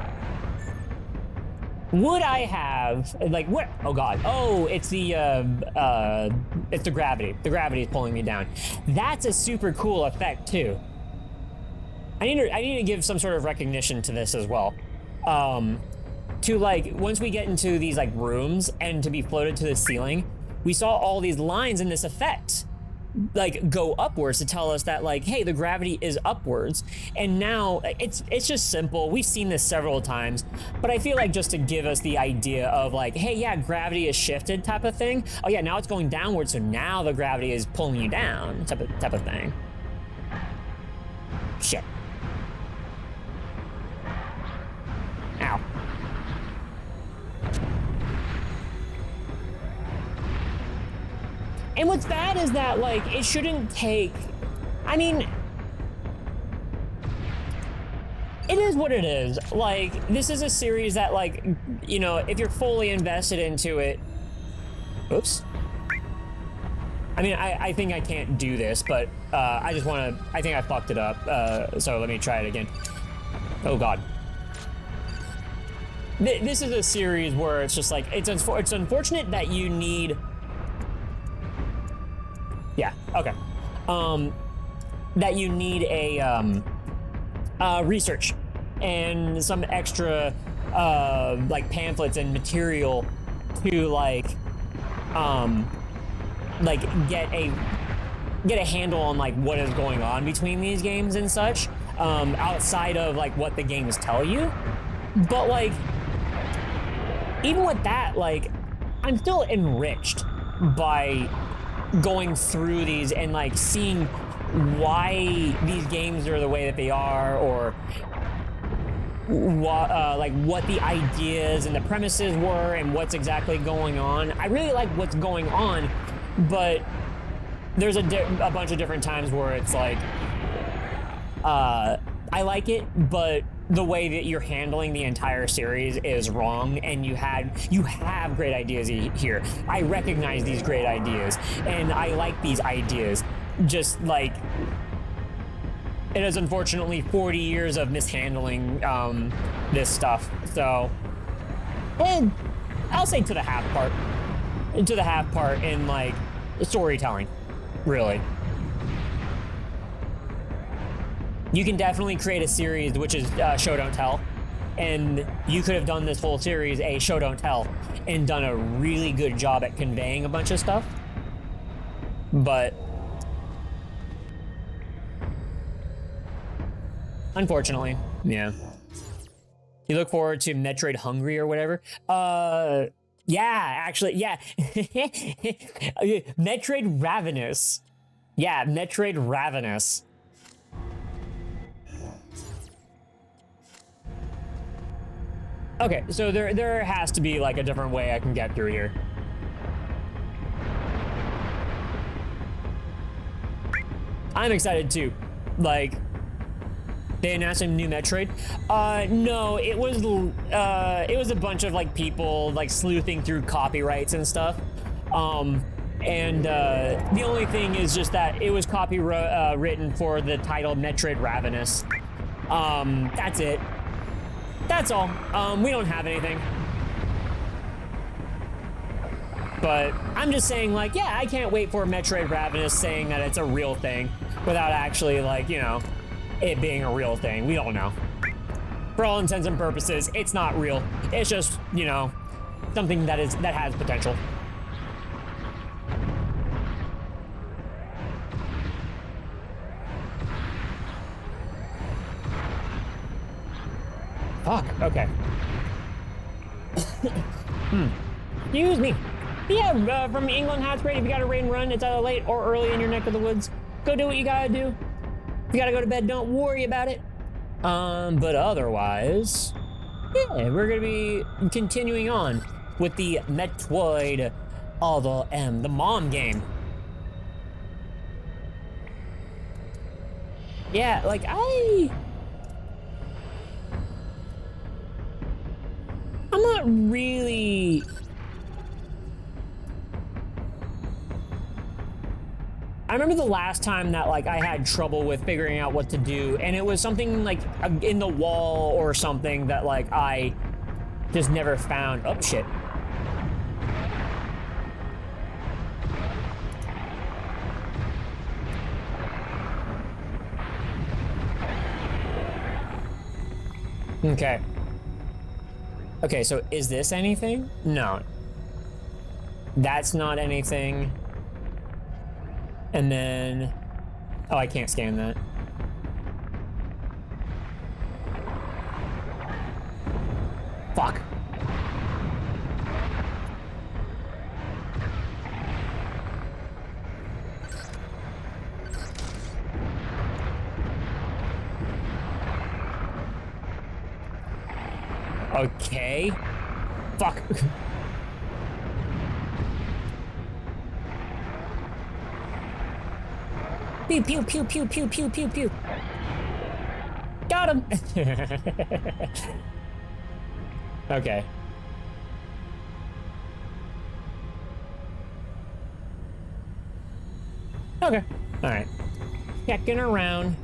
would I have like what? Oh God! Oh, it's the gravity. The gravity is pulling me down. That's a super cool effect too. I need to give some sort of recognition to this as well. To like once we get into these like rooms and to be floated to the ceiling, we saw all these lines in this effect like go upwards to tell us that like, hey, the gravity is upwards. And now it's just simple. We've seen this several times, but I feel like just to give us the idea of like, hey, yeah, gravity is shifted type of thing. Oh yeah, now it's going downwards, so now the gravity is pulling you down type of thing. Shit. Ow. And what's bad is that, like, it shouldn't take... I mean... It is what it is. Like, this is a series that, like, you know, if you're fully invested into it... Oops. I mean, I think I can't do this, but I just want to... I think I fucked it up, so let me try it again. Oh, God. This is a series where it's just, like, it's unfortunate that you need... Yeah, okay. That you need a research and some extra like pamphlets and material to like get a handle on like what is going on between these games and such, outside of like what the games tell you. But like, even with that, like, I'm still enriched by going through these and like seeing why these games are the way that they are, or what the ideas and the premises were and what's exactly going on. I really like what's going on, but there's a bunch of different times where it's like, I like it, but the way that you're handling the entire series is wrong, and you have great ideas here. I recognize these great ideas, and I like these ideas. Just like, it is unfortunately 40 years of mishandling this stuff. So, and I'll say to the half part in like storytelling, really. You can definitely create a series which is show don't tell, and you could have done this whole series a show don't tell and done a really good job at conveying a bunch of stuff. But unfortunately, yeah. You look forward to Metroid Hungry or whatever? Yeah, actually, yeah. Metroid Ravenous. Yeah, Metroid Ravenous. Okay, so there has to be like a different way I can get through here. I'm excited too. Like, they announced a new Metroid. No, it was a bunch of like people like sleuthing through copyrights and stuff. And the only thing is just that it was written for the title Metroid Ravenous. That's it. That's all. We don't have anything. But I'm just saying, like, yeah, I can't wait for Metroid Ravenous saying that it's a real thing without actually, like, you know, it being a real thing. We don't know. For all intents and purposes, it's not real. It's just, you know, something that has potential. Fuck, okay. Excuse me. Yeah, from England, how it's great. If you got a rain run, it's either late or early in your neck of the woods. Go do what you gotta do. If you gotta go to bed, don't worry about it. But otherwise, yeah, we're gonna be continuing on with the Metroid Other M, the mom game. Yeah, like I'm not really... I remember the last time that like I had trouble with figuring out what to do, and it was something like in the wall or something that like I just never found. Oh shit. Okay. Okay, so is this anything? No. That's not anything. And then... Oh, I can't scan that. Fuck. Okay. Fuck. Pew, pew, pew, pew, pew, pew, pew, pew. Got him. Okay. Okay. All right. Checking around.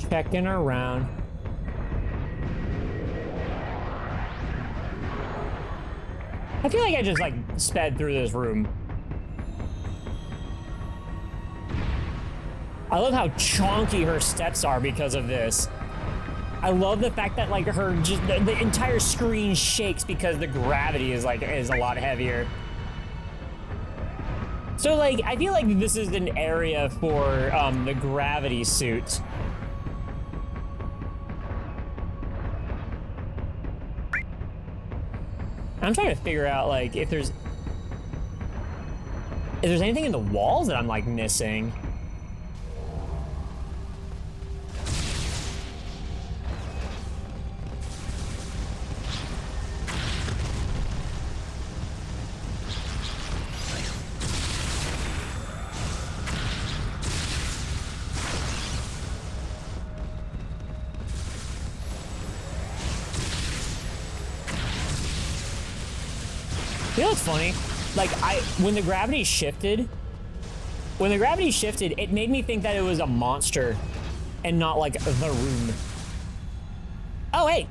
Checking around. I feel like I just like sped through this room. I love how chonky her steps are because of this. I love the fact that like her just the entire screen shakes because the gravity is a lot heavier. So like I feel like this is an area for the gravity suit. I'm trying to figure out like if there's anything in the walls that I'm like missing. You know what's funny? Like when the gravity shifted, it made me think that it was a monster and not like the room. Oh, hey.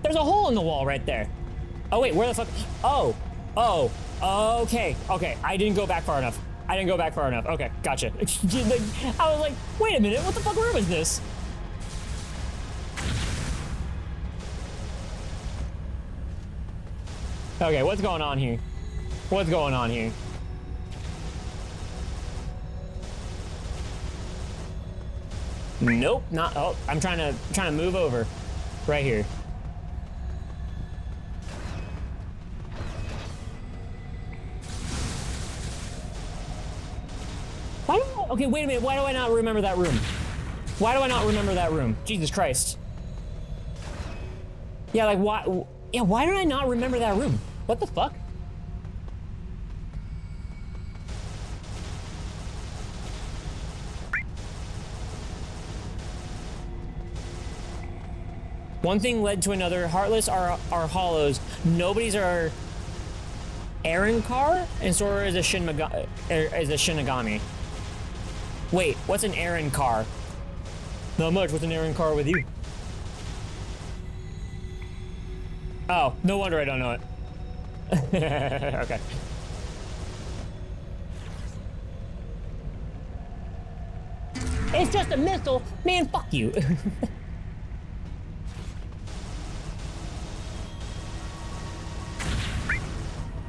There's a hole in the wall right there. Oh, wait, where the fuck? Oh, okay. I didn't go back far enough. Okay, gotcha. I was like, wait a minute, what the fuck room is this? Okay, what's going on here? Nope, not. Oh, I'm trying to move over, right here. Okay, wait a minute. Why do I not remember that room? Jesus Christ. Yeah, like why? Yeah, why did I not remember that room? What the fuck? One thing led to another. Heartless are hollows. Nobody's our Aaron car, and Sora is a Shinigami. Wait, what's an Aaron car? Not much. What's an Aaron car with you? Oh, no wonder I don't know it. Okay. It's just a missile. Man, fuck you.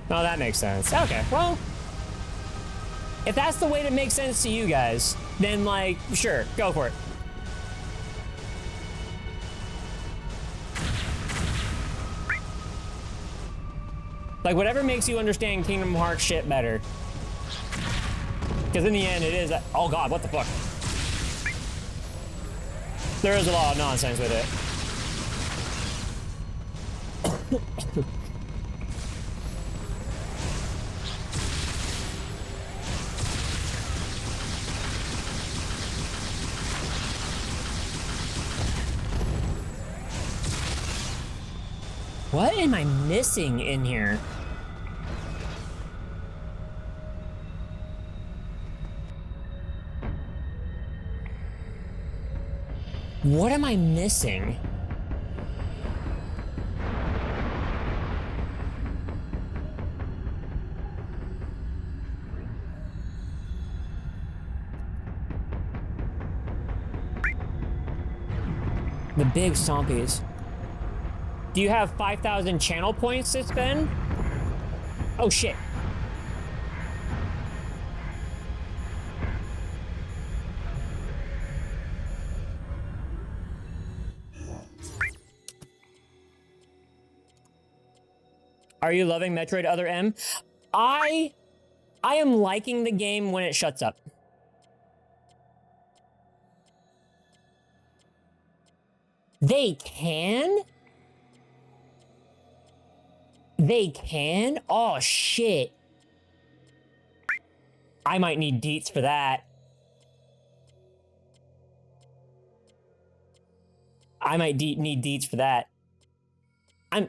Oh, that makes sense. Okay, well, if that's the way that makes sense to you guys, then, like, sure, go for it. Like, whatever makes you understand Kingdom Hearts shit better. Because in the end, it is... Oh, God, what the fuck? There is a lot of nonsense with it. What am I missing in here? What am I missing? The big stompies. Do you have 5,000 channel points to spend? Oh shit. Are you loving Metroid Other M? I am liking the game when it shuts up. They can? They can? Oh, shit. I might need deets for that. I might need deets for that.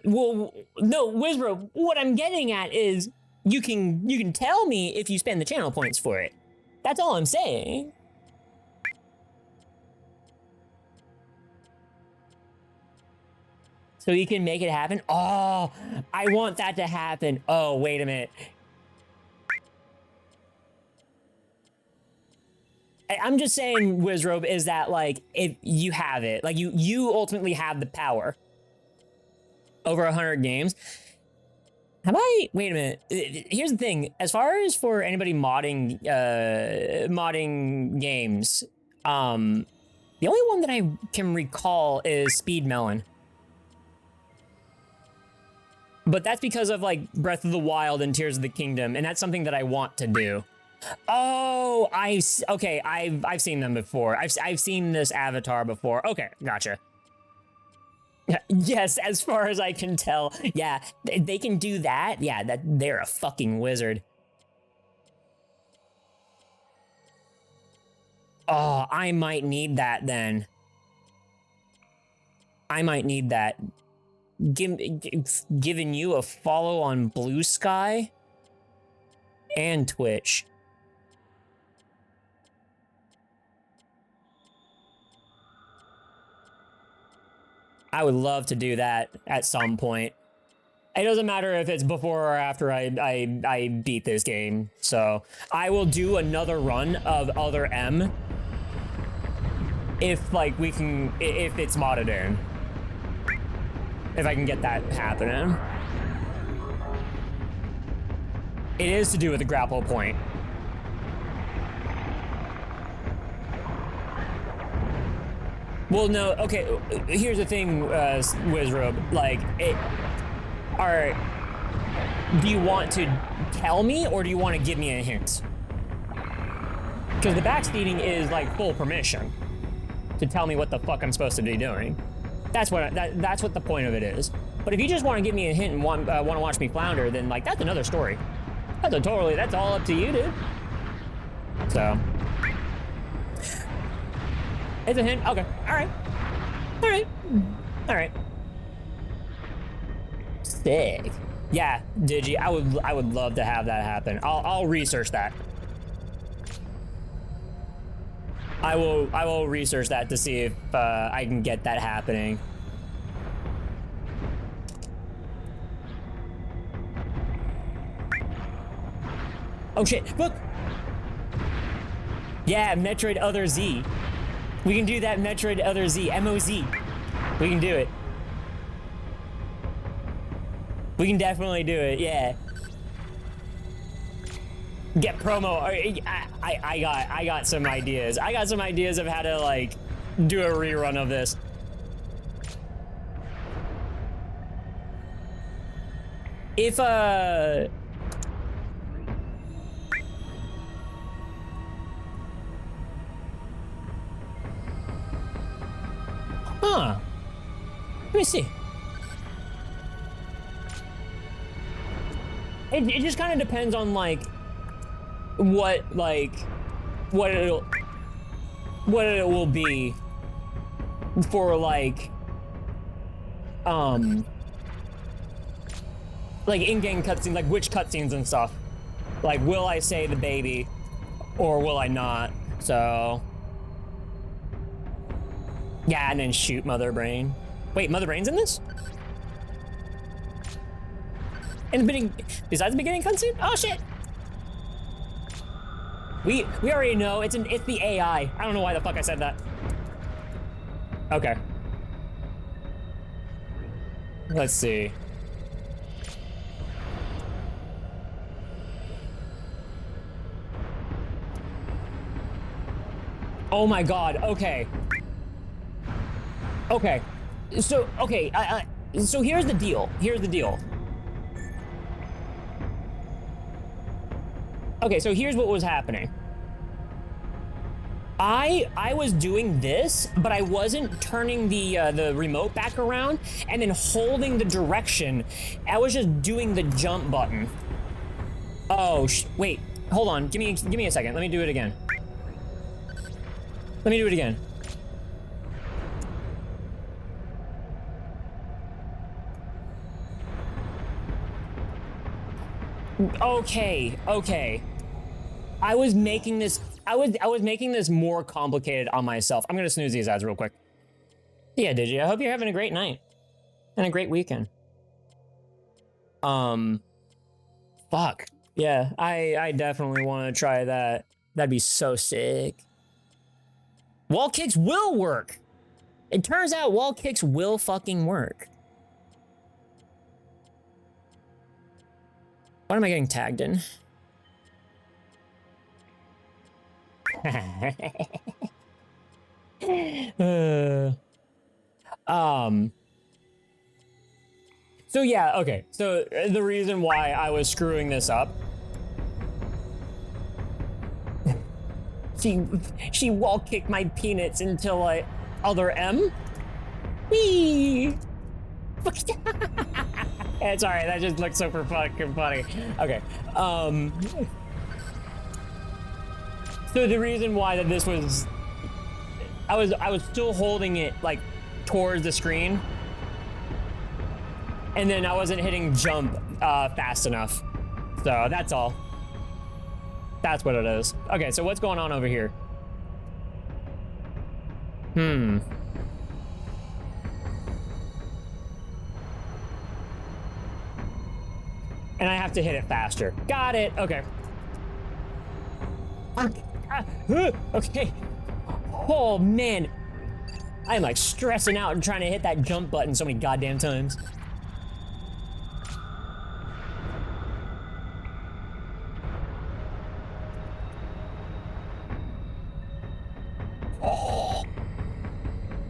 Well, no, Wizbro, what I'm getting at is you can tell me if you spend the channel points for it. That's all I'm saying. So you can make it happen? Oh, I want that to happen. Oh, wait a minute. I'm just saying, Wizrobe, is that like if you have it, like you ultimately have the power over 100 games. Have I? Wait a minute. Here's the thing. As far as for anybody modding games, the only one that I can recall is Speed Melon. But that's because of like Breath of the Wild and Tears of the Kingdom, and that's something that I want to do. Oh, okay. I've seen them before. I've seen this avatar before. Okay, gotcha. Yes, as far as I can tell. Yeah, they can do that. Yeah, they're a fucking wizard. Oh, I might need that then. I might need that. Giving you a follow on Blue Sky and Twitch. I would love to do that at some point. It doesn't matter if it's before or after I beat this game. So I will do another run of Other M if like if it's modded in. If I can get that happening. It is to do with the grapple point. Well, no, okay, here's the thing, Wizrobe, like, do you want to tell me, or do you want to give me a hint? Because the backseating is, like, full permission to tell me what the fuck I'm supposed to be doing. That's what the point of it is. But if you just want to give me a hint and want to watch me flounder, then, like, that's another story. That's all up to you, dude. So... It's a hint? Okay. Alright. Alright. Alright. Sick. Yeah, Digi, I would love to have that happen. I'll research that. I will research that to see if I can get that happening. Oh shit, look! Yeah, Metroid Other Z. We can do that Metroid Other Z, M-O-Z. We can do it. We can definitely do it, yeah. Get promo. I got some ideas. I got some ideas of how to like do a rerun of this. If huh. Let me see. It just kind of depends on like what it will be for like in-game cutscenes, like which cutscenes and stuff. Like, will I say the baby or will I not? So yeah, and then shoot Mother Brain. Wait, Mother Brain's in this? In the beginning, besides the beginning cutscene? Oh shit! We already know it's the AI. I don't know why the fuck I said that. Okay. Let's see. Oh my god. Okay. Okay. So okay. So here's the deal. Here's the deal. Okay, so here's what was happening. I was doing this, but I wasn't turning the remote back around and then holding the direction. I was just doing the jump button. Oh, wait, hold on. Give me a second. Let me do it again. Let me do it again. Okay, okay. I was making this more complicated on myself. I'm gonna snooze these ads real quick. Yeah, Digi, I hope you're having a great night and a great weekend. Fuck. Yeah, I definitely want to try that. That'd be so sick. Wall kicks will work. It turns out wall kicks will fucking work. What am I getting tagged in? So yeah, okay. So the reason why I was screwing this up, she wall kicked my peanuts until Other M. Whee! It's alright, that just looks super fucking funny. Okay. So the reason why that this was, I was still holding it like towards the screen, and then I wasn't hitting jump fast enough. So that's all. That's what it is. Okay, so what's going on over here? And I have to hit it faster. Got it. Okay. Okay. Oh man, I'm like stressing out and trying to hit that jump button so many goddamn times. Oh,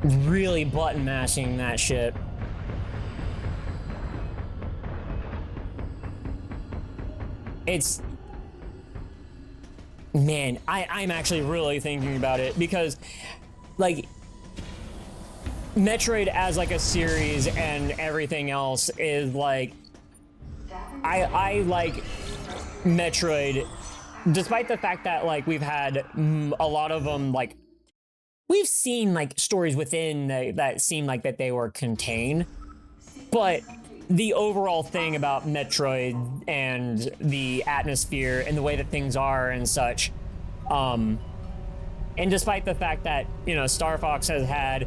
really button mashing that shit. It's, man, I'm actually really thinking about it because, like, Metroid as like a series and everything else is like, I like Metroid, despite the fact that like we've had a lot of them, like we've seen like stories within that seem like that they were contained, but the overall thing about Metroid and the atmosphere and the way that things are and such, and despite the fact that, you know, Star Fox has had,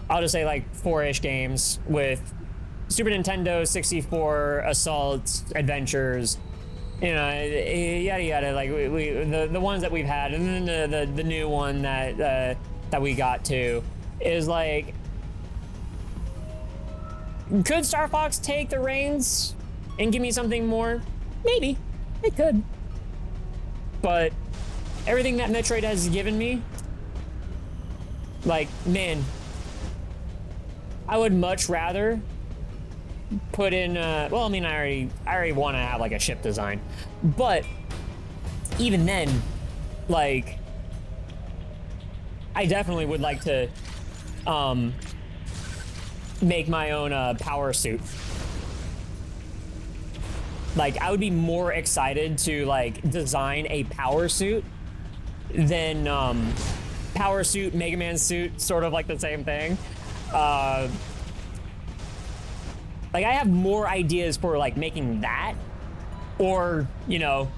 I'll just say like 4-ish games with Super Nintendo, 64, Assault, Adventures, you know, yada yada, like the ones that we've had, and then the new one that we got to is like, could Star Fox take the reins and give me something more? Maybe. It could. But everything that Metroid has given me, like, man, I would much rather put in, well, I mean, I already want to have like a ship design, but even then, like, I definitely would like to, make my own power suit. Like, I would be more excited to like design a power suit than power suit, Mega Man suit, sort of like the same thing. Like, I have more ideas for like making that, or, you know,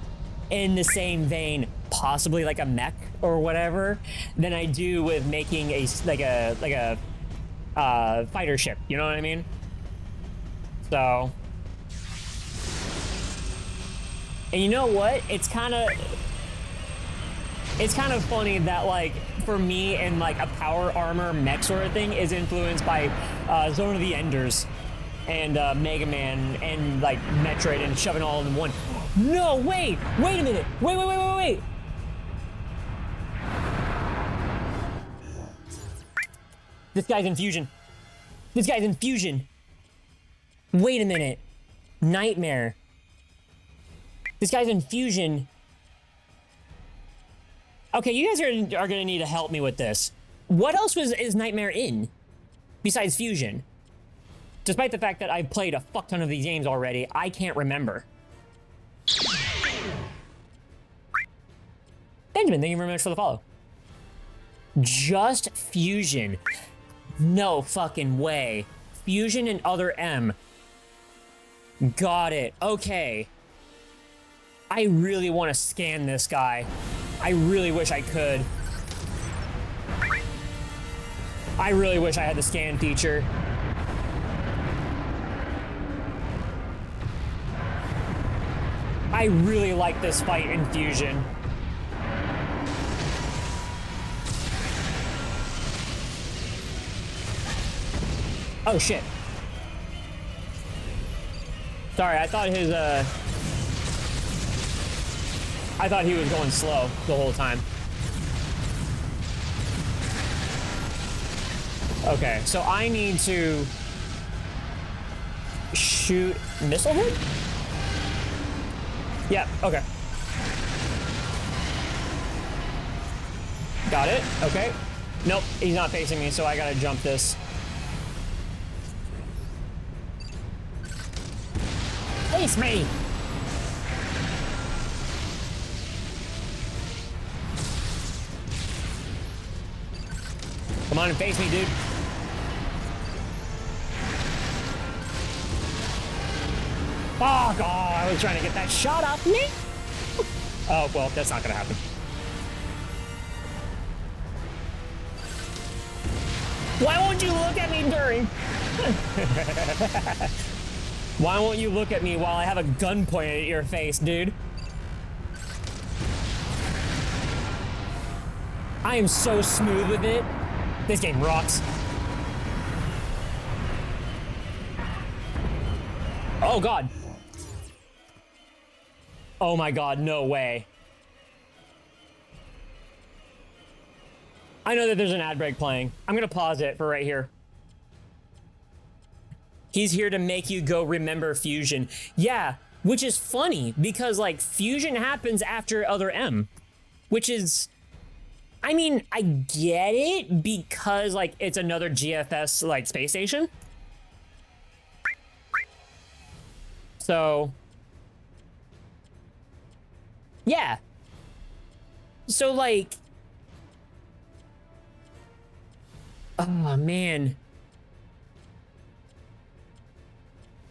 in the same vein, possibly like a mech or whatever, than I do with making a fighter ship, you know what I mean? So, and you know what? It's kind of funny that, like, for me, and like a power armor mech sort of thing is influenced by Zone of the Enders and Mega Man and like Metroid, and shoving all in one. No, wait a minute, wait. This guy's in fusion. Wait a minute. Nightmare. This guy's in fusion. Okay, you guys are gonna need to help me with this. What else is Nightmare in besides fusion? Despite the fact that I've played a fuck ton of these games already, I can't remember. Benjamin, thank you very much for the follow. Just fusion. No fucking way. Fusion and Other M. Got it. Okay. I really want to scan this guy. I really wish I could. I really wish I had the scan feature. I really like this fight in fusion. Oh shit. Sorry, I thought he was going slow the whole time. Okay, so I need to shoot missile hit? Yeah, okay. Got it, okay. Nope, he's not facing me, so I gotta jump this. Face me! Come on and face me, dude. Oh, God, I was trying to get that shot off me. Oh, well, that's not gonna happen. Why won't you look at me during? Why won't you look at me while I have a gun pointed at your face, dude? I am so smooth with it. This game rocks. Oh, God. Oh, my God, no way. I know that there's an ad break playing. I'm gonna pause it for right here. He's here to make you go remember Fusion. Yeah, which is funny because like Fusion happens after Other M, which is, I mean, I get it because like it's another GFS like space station. So, yeah. So like, oh man.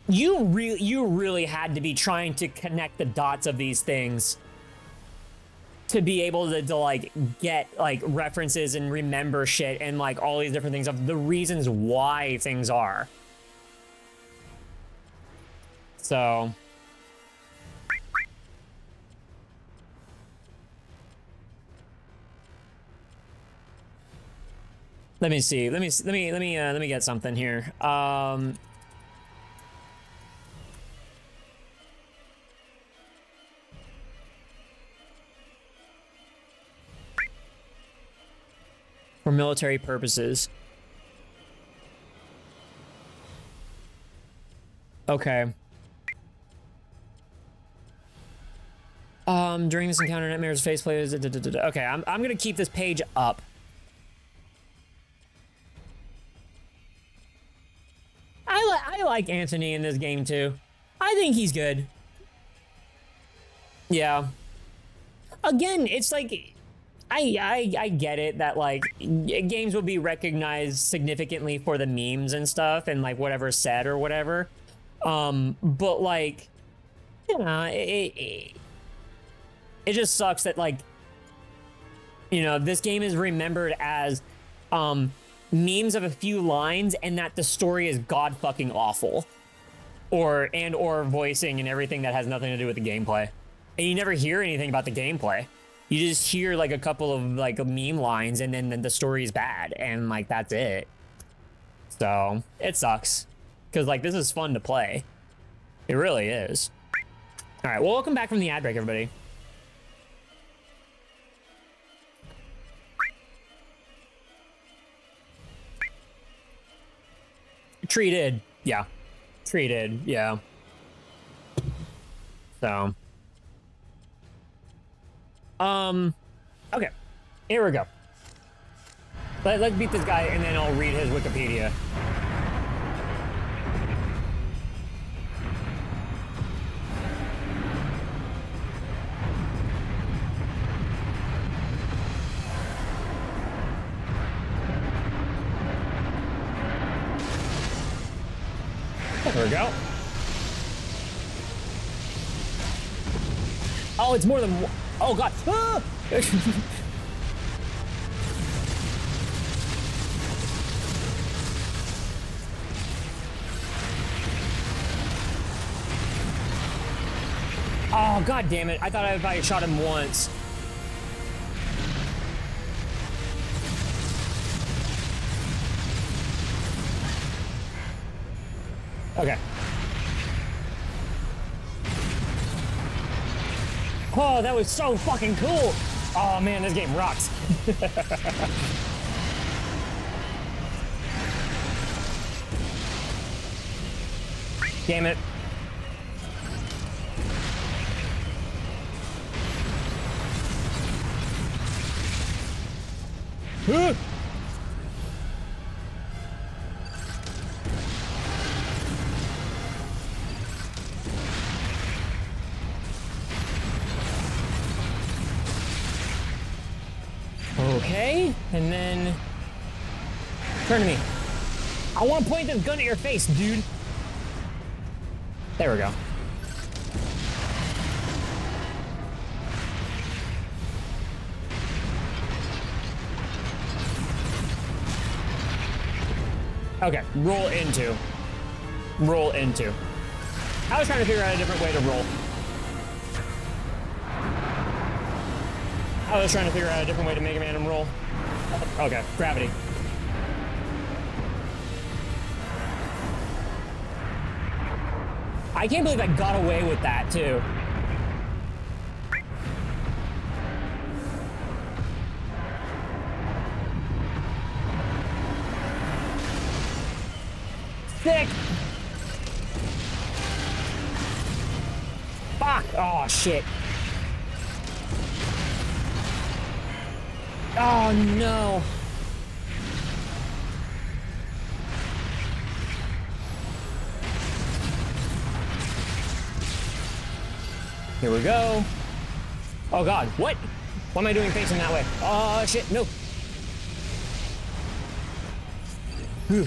You really had to be trying to connect the dots of these things to be able to like get like references and remember shit and like all these different things of the reasons why things are. So let me see. Let me get something here. For military purposes. Okay. During this encounter, nightmares, faceplates. Okay, I'm gonna keep this page up. I like Anthony in this game too. I think he's good. Yeah. Again, it's like I get it that like games will be recognized significantly for the memes and stuff and like whatever's said or whatever. But like, you know, it just sucks that like, you know, this game is remembered as memes of a few lines and that the story is god fucking awful, or voicing and everything that has nothing to do with the gameplay, and you never hear anything about the gameplay. You just hear like a couple of like meme lines and then the story is bad and like that's it. So it sucks because like this is fun to play. It really is. All right, well, welcome back from the ad break, everybody. Treated, yeah. Treated, yeah. So. Okay. Here we go. Let's beat this guy and then I'll read his Wikipedia. There we go. Oh, it's more than one. Oh, God. Ah! Oh, God damn it. I thought if I shot him once. Okay. Oh, that was so fucking cool. Oh man, this game rocks. Damn it. Okay, and then turn to me. I want to point this gun at your face, dude. There we go. Okay, roll into. Roll into. I was trying to figure out a different way to roll. I was trying to figure out a different way to Mega Man him roll. Okay, gravity. I can't believe I got away with that, too. Sick! Fuck! Oh, shit. Oh, no. Here we go. Oh, God. What? What am I doing facing that way? Oh, shit. No. Whew.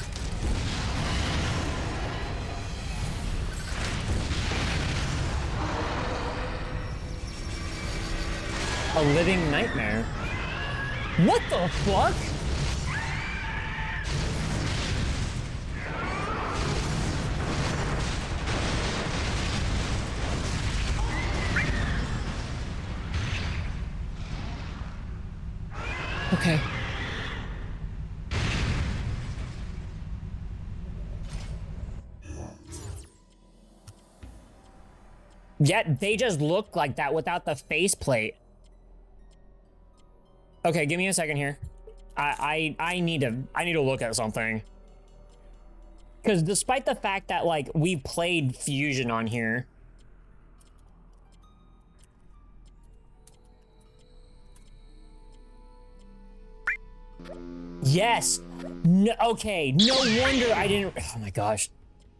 A living nightmare. What the fuck? Okay. Yeah, they just look like that without the faceplate. Okay, give me a second here. I need to look at something. Because despite the fact that like we played Fusion on here. Yes. No, okay. No wonder I didn't. Oh my gosh.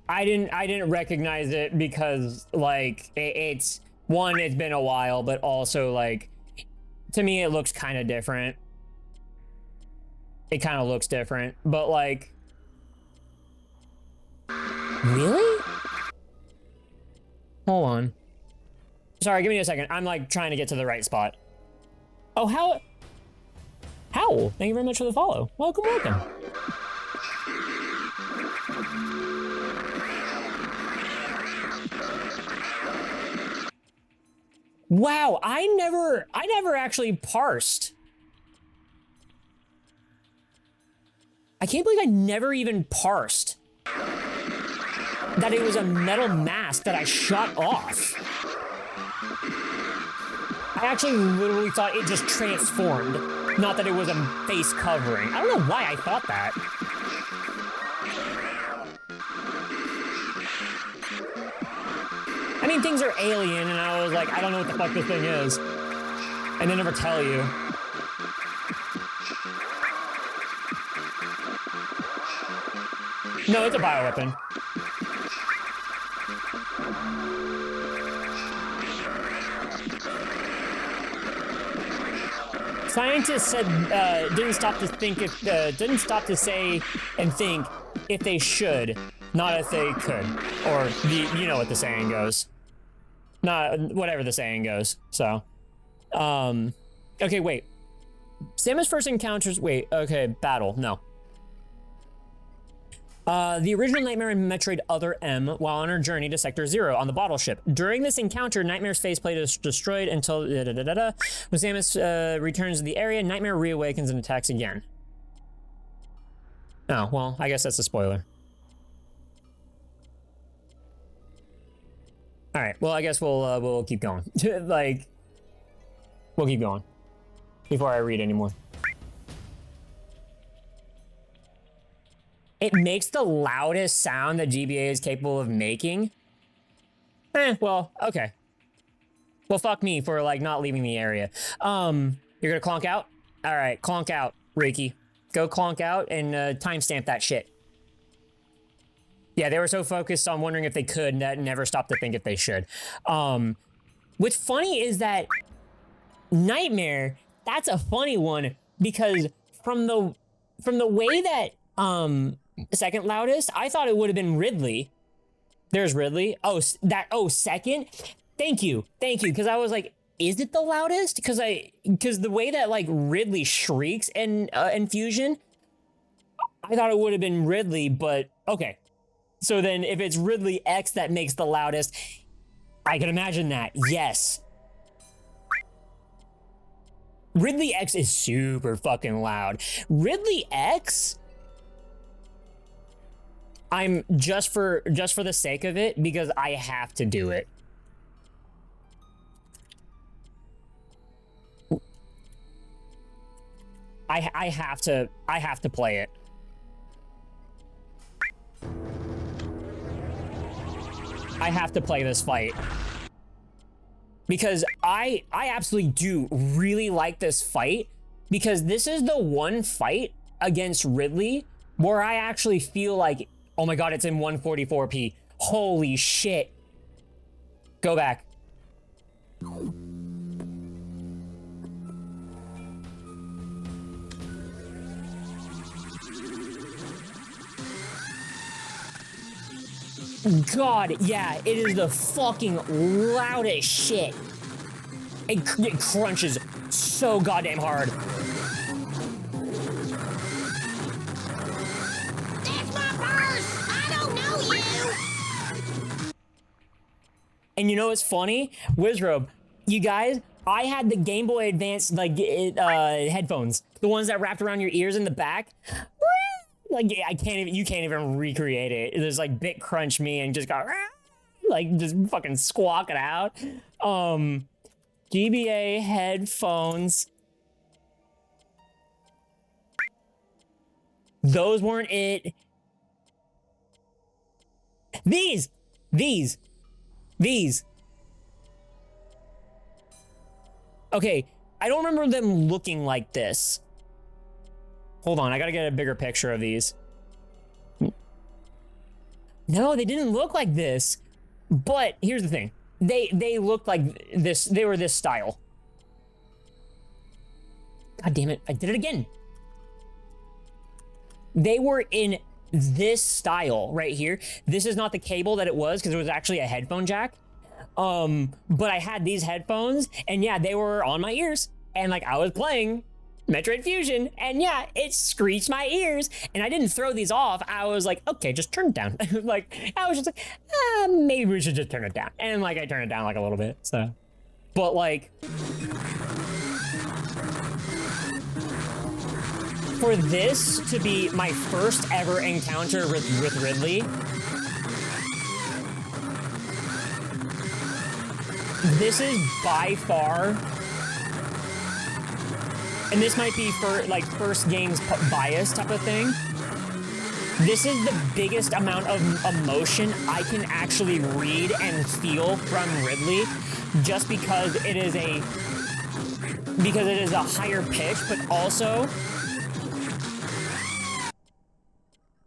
I didn't recognize it because like it's one, it's been a while, but also like to me it looks kind of different. It kind of looks different, but like really? Hold on. Sorry, give me a second. I'm like trying to get to the right spot. Oh, Howl, thank you very much for the follow. Welcome, welcome. Wow, I never actually parsed. I can't believe I never even parsed that it was a metal mask that I shot off. I actually literally thought it just transformed, not that it was a face covering. I don't know why I thought that. I mean, things are alien, and I was like, I don't know what the fuck this thing is. And they never tell you. No, it's a bioweapon. Scientists said didn't stop to say and think if they should, not if they could, or you know what the saying goes. Not whatever the saying goes. So, okay, wait. Samus first encounters. Wait, okay, battle. No. The original Nightmare in Metroid Other M while on her journey to Sector 0 on the bottle ship. During this encounter, Nightmare's faceplate is destroyed until when Samus returns to the area, Nightmare reawakens and attacks again. Oh, well, I guess that's a spoiler. All right. Well, I guess we'll keep going. Like, we'll keep going before I read anymore. It makes the loudest sound that GBA is capable of making. Well, okay. Well, fuck me for like not leaving the area. You're gonna clonk out? All right, clonk out, Reiki. Go clonk out and timestamp that shit. Yeah, they were so focused on wondering if they could that never stopped to think if they should. What's funny is that Nightmare, that's a funny one because from the way that second loudest, I thought it would have been Ridley. There's Ridley. Second. Thank you, because I was like, is it the loudest? Because the way that like Ridley shrieks in Fusion, I thought it would have been Ridley, but okay. So then if it's Ridley X that makes the loudest, I can imagine that, yes. Ridley X is super fucking loud. Ridley X, I'm just for the sake of it, because I have to do it. I have to play it. I have to play this fight. Because I absolutely do really like this fight, because this is the one fight against Ridley where I actually feel like, oh my god, it's in 144p. Holy shit. Go back. God, yeah, it is the fucking loudest shit. It crunches so goddamn hard. That's my purse! I don't know you! And you know what's funny? Wizrobe, you guys, I had the Game Boy Advance like headphones. The ones that wrapped around your ears in the back. Like, you can't even recreate it. There's like bit crunch me and just got like just fucking squawk it out. GBA headphones. Those weren't it. These. Okay, I don't remember them looking like this. Hold on, I gotta get a bigger picture of these. No, they didn't look like this. But here's the thing. They looked like this. They were this style. God damn it, I did it again. They were in this style right here. This is not the cable that it was, because it was actually a headphone jack. But I had these headphones, and yeah, they were on my ears. And like, I was playing Metroid Fusion, and yeah, it screeched my ears, and I didn't throw these off. I was like, okay, just turn it down. Like, I was just like, maybe we should just turn it down. And like, I turned it down like a little bit, so. But like, for this to be my first ever encounter with Ridley, this is by far, and this might be for like first game's bias type of thing, this is the biggest amount of emotion I can actually read and feel from Ridley, just because it is a higher pitch, but also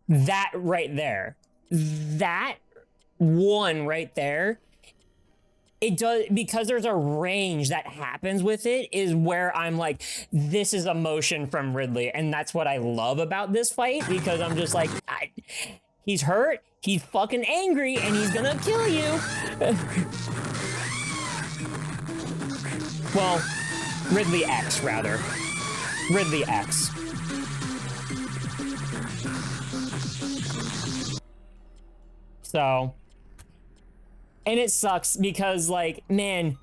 that right there, that one right there, it does, because there's a range that happens with it, is where I'm like, this is emotion from Ridley. And that's what I love about this fight, because I'm just like, he's hurt, he's fucking angry, and he's gonna kill you. Well, Ridley X, rather. Ridley X. So, and it sucks because, like, man,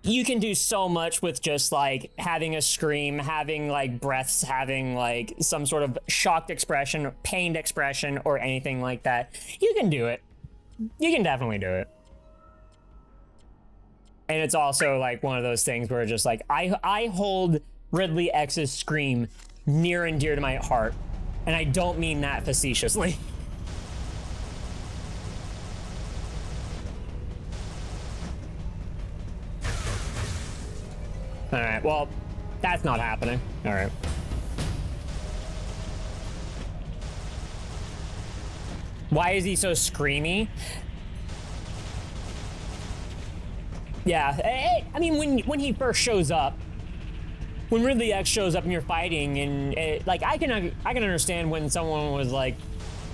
you can do so much with just like having a scream, having like breaths, having like some sort of shocked expression, pained expression, or anything like that. You can do it. You can definitely do it. And it's also like one of those things where just like I hold Ridley X's Scream near and dear to my heart, and I don't mean that facetiously. All right, well, that's not happening. All right. Why is he so screamy? Yeah, I mean, when he first shows up, when Ridley X shows up and you're fighting, and like I can understand when someone was like,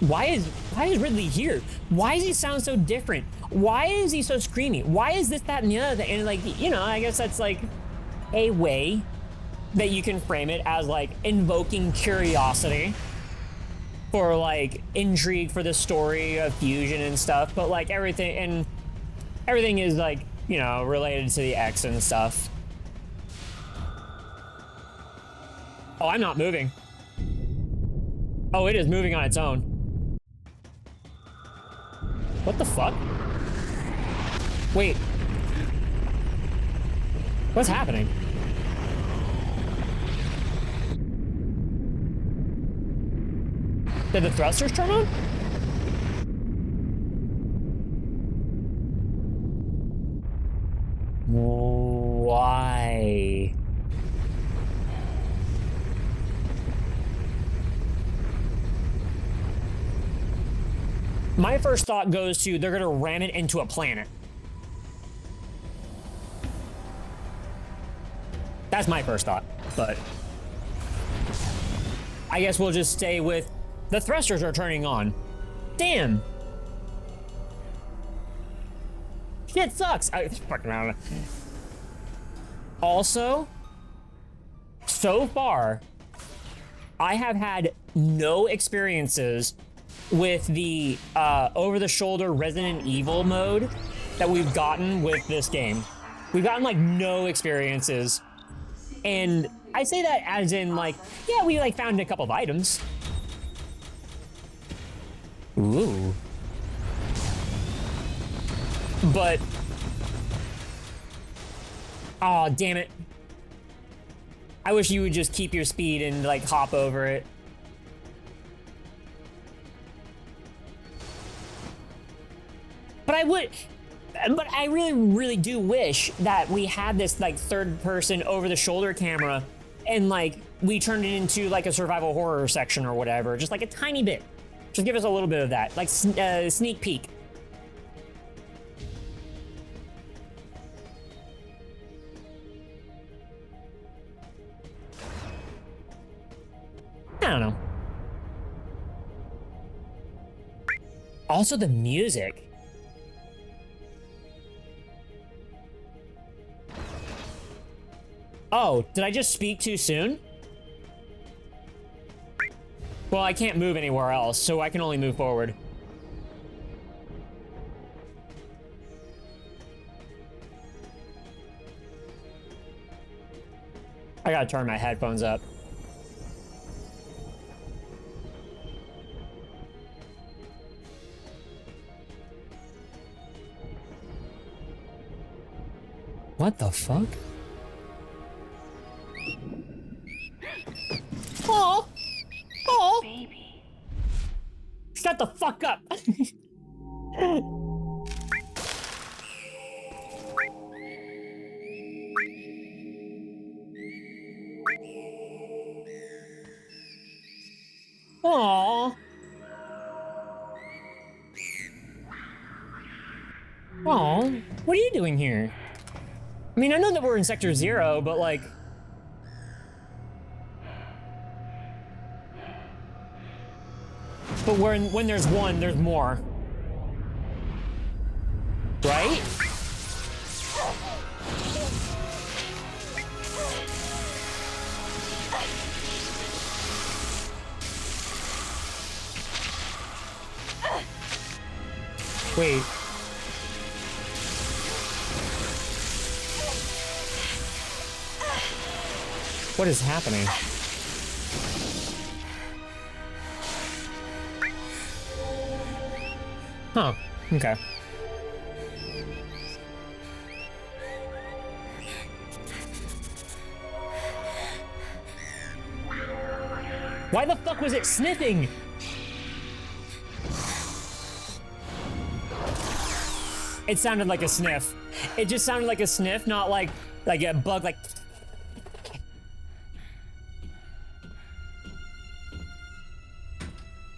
why is Ridley here? Why does he sound so different? Why is he so screamy? Why is this, that, and the other thing? And like, you know, I guess that's like a way that you can frame it as like invoking curiosity for like intrigue for the story of fusion and stuff. But like everything is like, you know, related to the X and stuff. Oh, I'm not moving. Oh, it is moving on its own. What the fuck? Wait. What's happening? Did the thrusters turn on? Why? My first thought goes to they're gonna ram it into a planet. That's my first thought, but I guess we'll just stay with the thrusters are turning on. Damn. Shit sucks. I fucking don't know. Also, so far, I have had no experiences with the over-the-shoulder Resident Evil mode that we've gotten with this game. We've gotten like no experiences. And I say that as in like, yeah, we like found a couple of items. Ooh. But, oh, damn it. I wish you would just keep your speed and like hop over it. But I really, really do wish that we had this like third person over the shoulder camera and like we turned it into like a survival horror section or whatever. Just like a tiny bit. Just give us a little bit of that, like sneak peek. I don't know. Also the music. Oh, did I just speak too soon? Well, I can't move anywhere else, so I can only move forward. I gotta turn my headphones up. What the fuck? Oh! Oh! Baby. Shut the fuck up! Aww. Aww. What are you doing here? I mean, I know that we're in Sector 0, but like... But when there's one, there's more. Right? Wait. What is happening? Huh. Okay. Why the fuck was it sniffing? It sounded like a sniff. It just sounded like a sniff, not like a bug, like.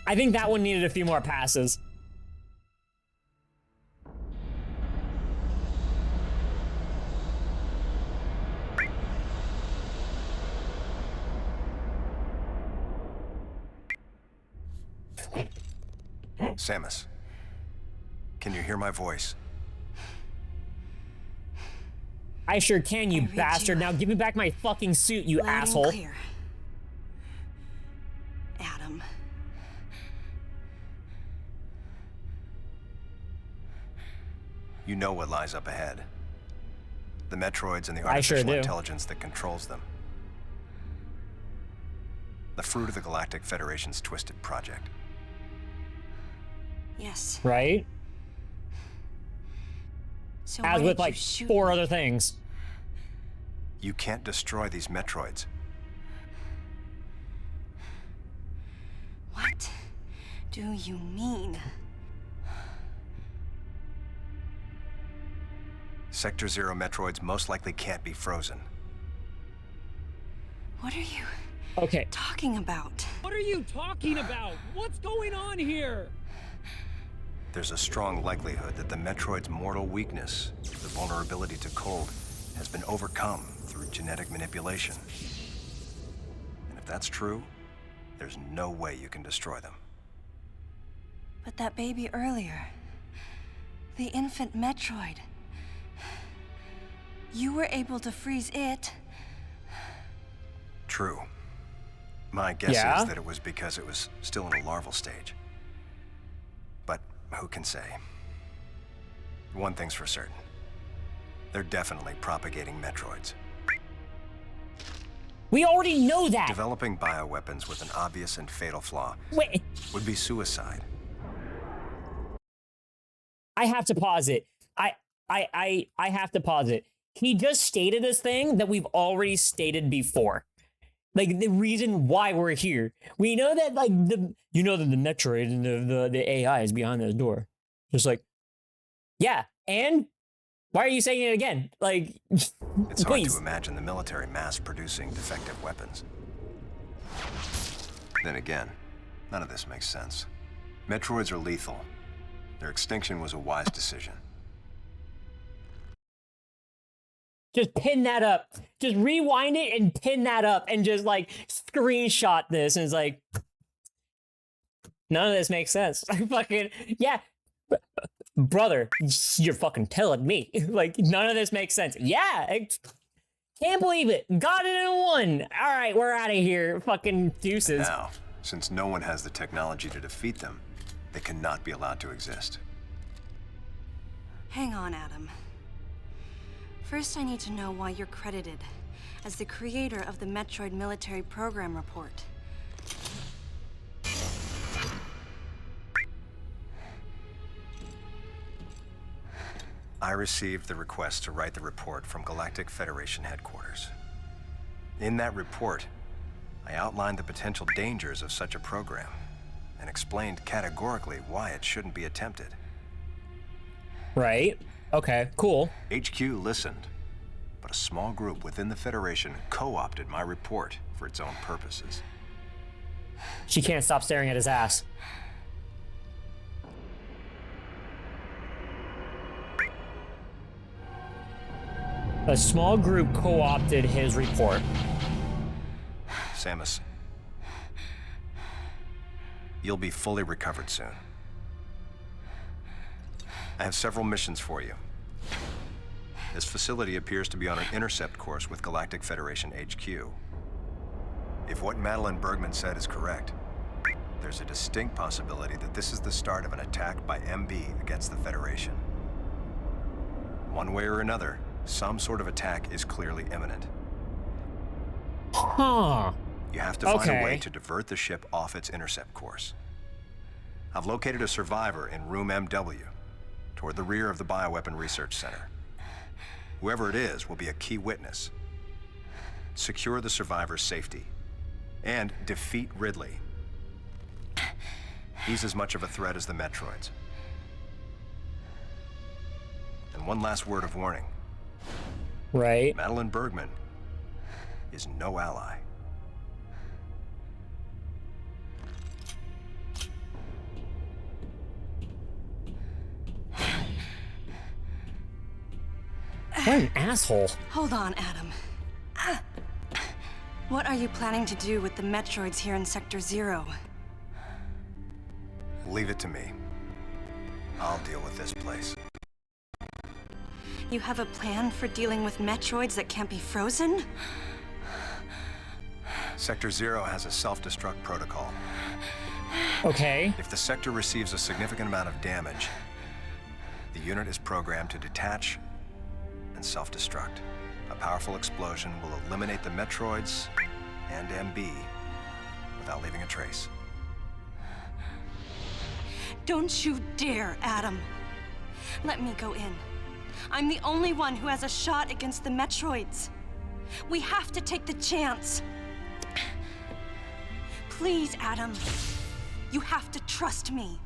I think that one needed a few more passes. Samus, can you hear my voice? I sure can, you bastard. Now give me back my fucking suit, you asshole. Clear. Adam. You know what lies up ahead. The Metroids and the I sure artificial do. intelligence that controls them. The fruit of the Galactic Federation's twisted project. Yes. Right? So As why with did you like shoot 4 me? other things. You can't destroy these Metroids. What do you mean? Sector Zero Metroids most likely can't be frozen. What are you Okay. talking about? What are you talking about? What's going on here? There's a strong likelihood that the Metroid's mortal weakness, the vulnerability to cold, has been overcome through genetic manipulation. And if that's true, there's no way you can destroy them. But that baby earlier, the infant Metroid, you were able to freeze it. True. My guess Yeah? is that it was because it was still in a larval stage. But who can say? One thing's for certain. They're definitely propagating Metroids. We already know that. Developing bioweapons with an obvious and fatal flaw Wait. would be suicide. I have to pause it. I have to pause it. He just stated this thing that we've already stated before. Like the reason why we're here. We know that like that the Metroid and the AI is behind this door. Just like, yeah, and why are you saying it again? Like, It's hard please. to imagine the military mass-producing defective weapons. Then again, none of this makes sense. Metroids are lethal. Their extinction was a wise decision. Just pin that up. Just rewind it and pin that up and just like screenshot this. And it's like, none of this makes sense. Fucking, yeah. Brother, you're fucking telling me. Like, none of this makes sense. Yeah. Can't believe it. Got it in one. All right, we're out of here. Fucking deuces. Now, since no one has the technology to defeat them, they cannot be allowed to exist. Hang on, Adam. First, I need to know why you're credited as the creator of the Metroid Military Program Report. I received the request to write the report from Galactic Federation headquarters. In that report, I outlined the potential dangers of such a program and explained categorically why it shouldn't be attempted. Right. Okay, cool. HQ listened, but a small group within the Federation co-opted my report for its own purposes. She can't stop staring at his ass. A small group co-opted his report. Samus, you'll be fully recovered soon. I have several missions for you. This facility appears to be on an intercept course with Galactic Federation HQ. If what Madeline Bergman said is correct, there's a distinct possibility that this is the start of an attack by MB against the Federation. One way or another, some sort of attack is clearly imminent. Huh. You have to find a way to divert the ship off its intercept course. I've located a survivor in room MW, toward the rear of the Bioweapon Research Center. Whoever it is will be a key witness. Secure the survivor's safety, And defeat Ridley. He's as much of a threat as the Metroids. And one last word of warning. Right. Madeline Bergman is no ally. What an asshole. Hold on, Adam. What are you planning to do with the Metroids here in Sector 0? Leave it to me. I'll deal with this place. You have a plan for dealing with Metroids that can't be frozen? Sector 0 has a self-destruct protocol. Okay. If the sector receives a significant amount of damage, the unit is programmed to detach and self-destruct. A powerful explosion will eliminate the Metroids and MB without leaving a trace. Don't you dare, Adam. Let me go in. I'm the only one who has a shot against the Metroids. We have to take the chance. Please, Adam. You have to trust me.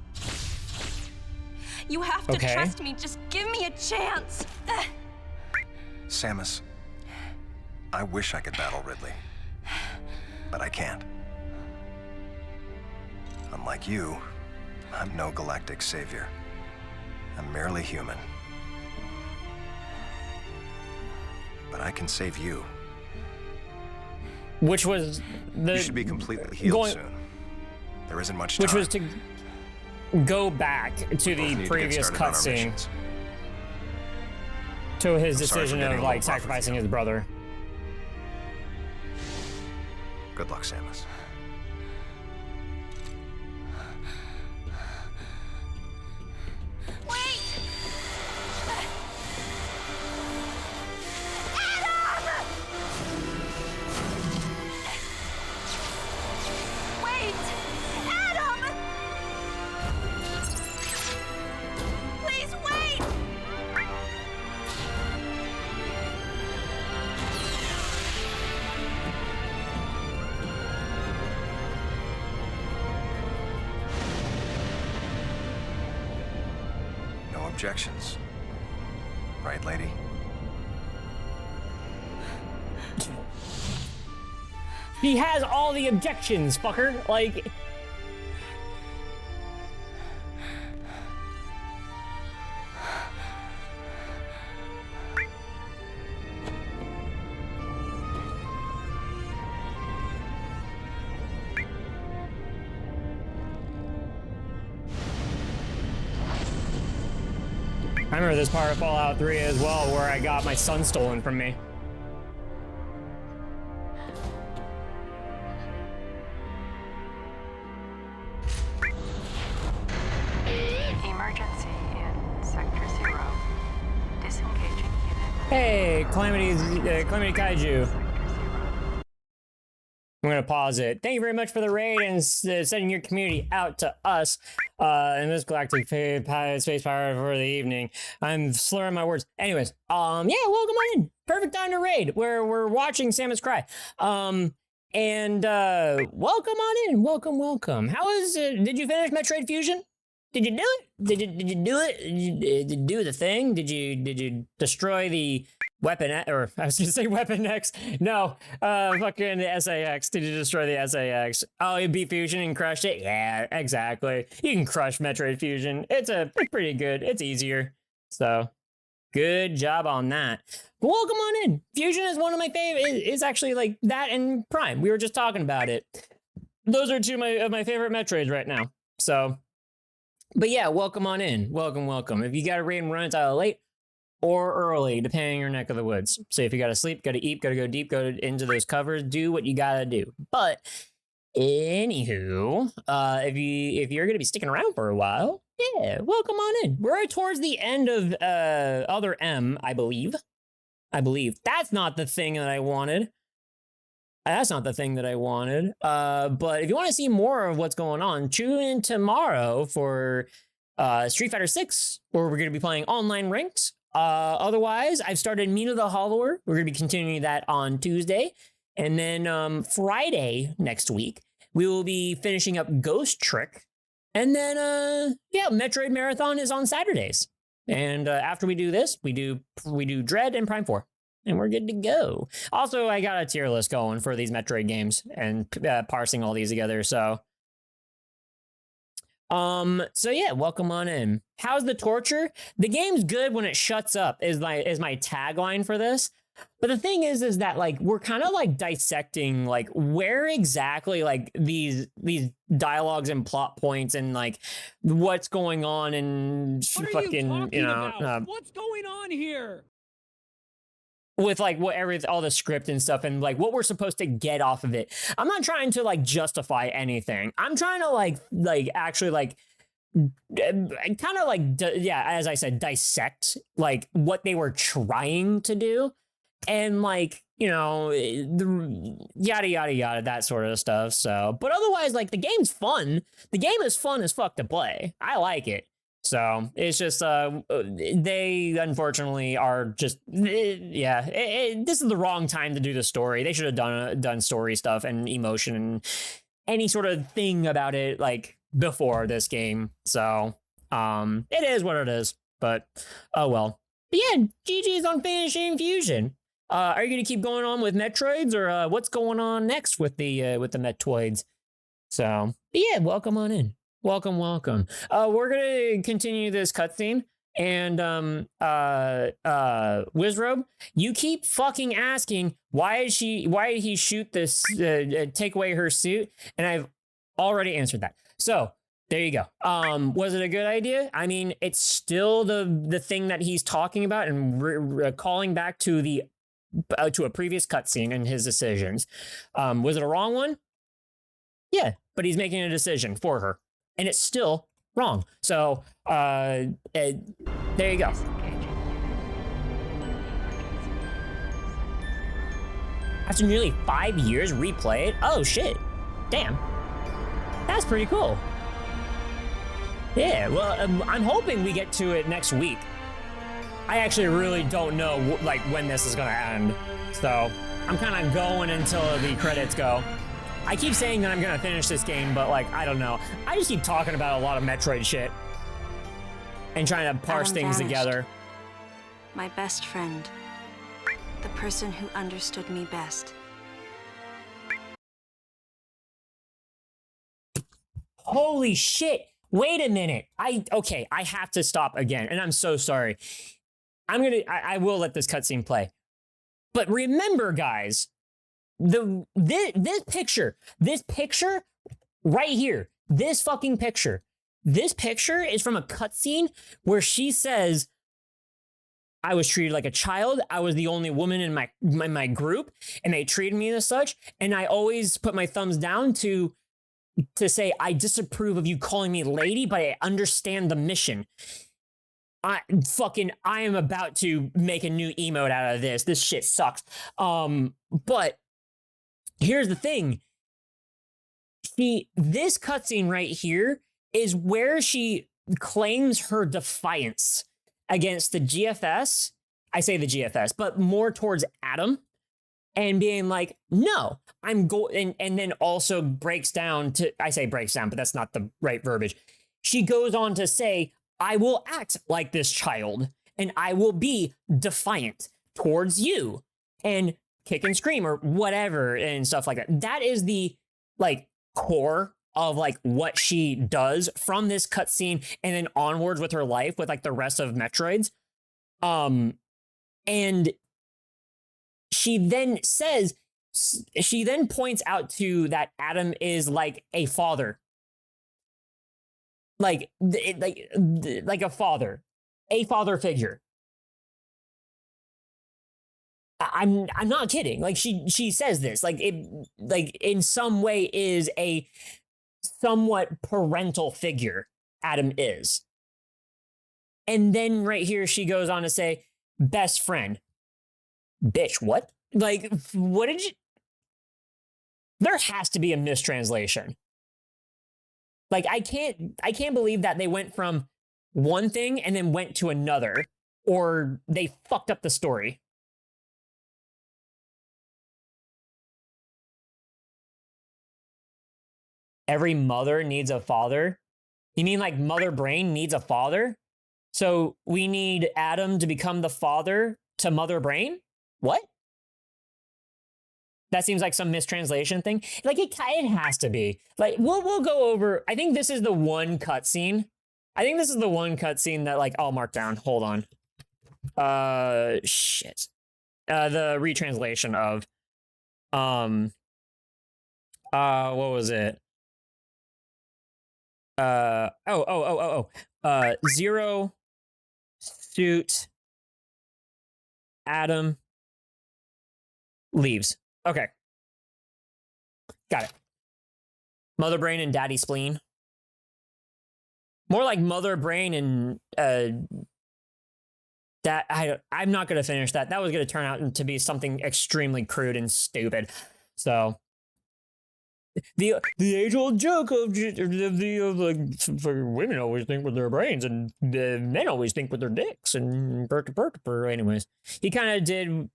You have to trust me. Just give me a chance. Samus, I wish I could battle Ridley, but I can't. Unlike you, I'm no galactic savior. I'm merely human. But I can save you. Which was the... You should be completely healed soon. There isn't much time. Which was to go back to the previous cutscene. To his decision of, like, sacrificing his brother. Good luck, Samus. Objections. Right, lady? He has all the objections, fucker. Like... I remember this part of Fallout 3 as well, where I got my son stolen from me. Emergency in Sector 0. Disengaging unit. Hey, Calamity Kaiju. I'm gonna pause it. Thank you very much for the raid and sending your community out to us in this galactic space power for the evening. I'm slurring my words. Anyways, yeah, welcome on in. Perfect time to raid. We're watching Samus cry. And welcome on in. Welcome. How is it? Did you finish Metroid Fusion? Did you do it? Did you do it? Did you do the thing? Did you destroy the Weapon, or I was gonna say Weapon X. No, fucking SAX. Did you destroy the SAX? Oh, you beat Fusion and crushed it? Yeah, exactly. You can crush Metroid Fusion. It's pretty good. It's easier. So, good job on that. But welcome on in. Fusion is one of my favorite. It's actually like that and Prime. We were just talking about it. Those are two of my favorite Metroids right now. So, but yeah, welcome on in. Welcome. If you got to raid and run, it's either late or early, depending on your neck of the woods. So if you gotta sleep, gotta eat, gotta go deep, go into those covers, do what you gotta do. But anywho, if you're gonna be sticking around for a while, yeah, welcome on in. We're towards the end of Other M, I believe. That's not the thing that I wanted. But if you want to see more of what's going on, tune in tomorrow for Street Fighter 6, where we're going to be playing online ranked. Otherwise, I've started Mina the Hollower. We're going to be continuing that on Tuesday. And then Friday next week, we will be finishing up Ghost Trick. And then, yeah, Metroid Marathon is on Saturdays. And after we do this, we do Dread and Prime 4. And we're good to go. Also, I got a tier list going for these Metroid games and parsing all these together. So yeah, welcome on in. How's the torture? The game's good when it shuts up is my tagline for this. But the thing is that like we're kind of like dissecting like where exactly like these dialogues and plot points and like what's going on and fucking you know what's going on here? With like all the script and stuff and like what we're supposed to get off of it. I'm not trying to like justify anything. I'm trying to like actually like kind of like yeah, as I said, dissect like what they were trying to do and like, you know, yada yada yada, that sort of stuff. So, but otherwise, like the game's fun. The game is fun as fuck to play. I like it. So it's just they unfortunately are just yeah. This is the wrong time to do the story. They should have done story stuff and emotion and any sort of thing about it like before this game. So it is what it is. But oh well. But yeah, GG's on Finishing Fusion. Are you gonna keep going on with Metroids or what's going on next with the Metroids? So yeah, welcome on in. Welcome. We're gonna continue this cutscene, and Wizrobe, you keep fucking asking why did he shoot this, take away her suit, and I've already answered that. So there you go. Was it a good idea? I mean, it's still the thing that he's talking about and calling back to to a previous cutscene and his decisions. Was it a wrong one? Yeah, but he's making a decision for her. And it's still wrong. So, there you go. After nearly 5 years, replay it? Oh, shit. Damn. That's pretty cool. Yeah, well, I'm hoping we get to it next week. I actually really don't know, like, when this is gonna end. So, I'm kind of going until the credits go. I keep saying that I'm gonna finish this game, but like, I don't know. I just keep talking about a lot of Metroid shit. And trying to parse things together. My best friend. The person who understood me best. Holy shit! Wait a minute. Okay, I have to stop again, and I'm so sorry. I will let this cutscene play. But remember, guys, this picture right here, this fucking picture, this picture is from a cutscene where she says, I was treated like a child. I was the only woman in my group, and they treated me as such. And I always put my thumbs down to say, I disapprove of you calling me lady, but I understand the mission. I am about to make a new emote out of this. This shit sucks. But here's the thing. This cutscene right here is where she claims her defiance against the GFS. I say the GFS, but more towards Adam, and being like, no, I'm going, and then also breaks down to, I say breaks down, but that's not the right verbiage. She goes on to say, I will act like this child, and I will be defiant towards you, and kick and scream or whatever and stuff like that. That is the like core of like what she does from this cutscene and then onwards with her life with like the rest of Metroids. And she then points out to that Adam is like a father. Like a father figure. I'm not kidding. Like she says this, like it, like in some way is a somewhat parental figure. Adam is. And then right here, she goes on to say, best friend. Bitch, what? Like, what did you? There has to be a mistranslation. Like, I can't believe that they went from one thing and then went to another, or they fucked up the story. every mother needs a father? You mean like Mother Brain needs a father? So we need Adam to become the father to Mother Brain? What? That seems like some mistranslation thing. Like it has to be. Like we'll go over. I think this is the one cutscene. I think this is the one cutscene that like I'll mark down. Hold on. Shit. The retranslation of what was it? Zero suit Adam leaves. Okay. Got it. Mother Brain and Daddy Spleen. More like Mother Brain and I'm not gonna finish that. That was gonna turn out to be something extremely crude and stupid. So the age-old joke of like for women always think with their brains and the men always think with their dicks and anyways. He kind of did.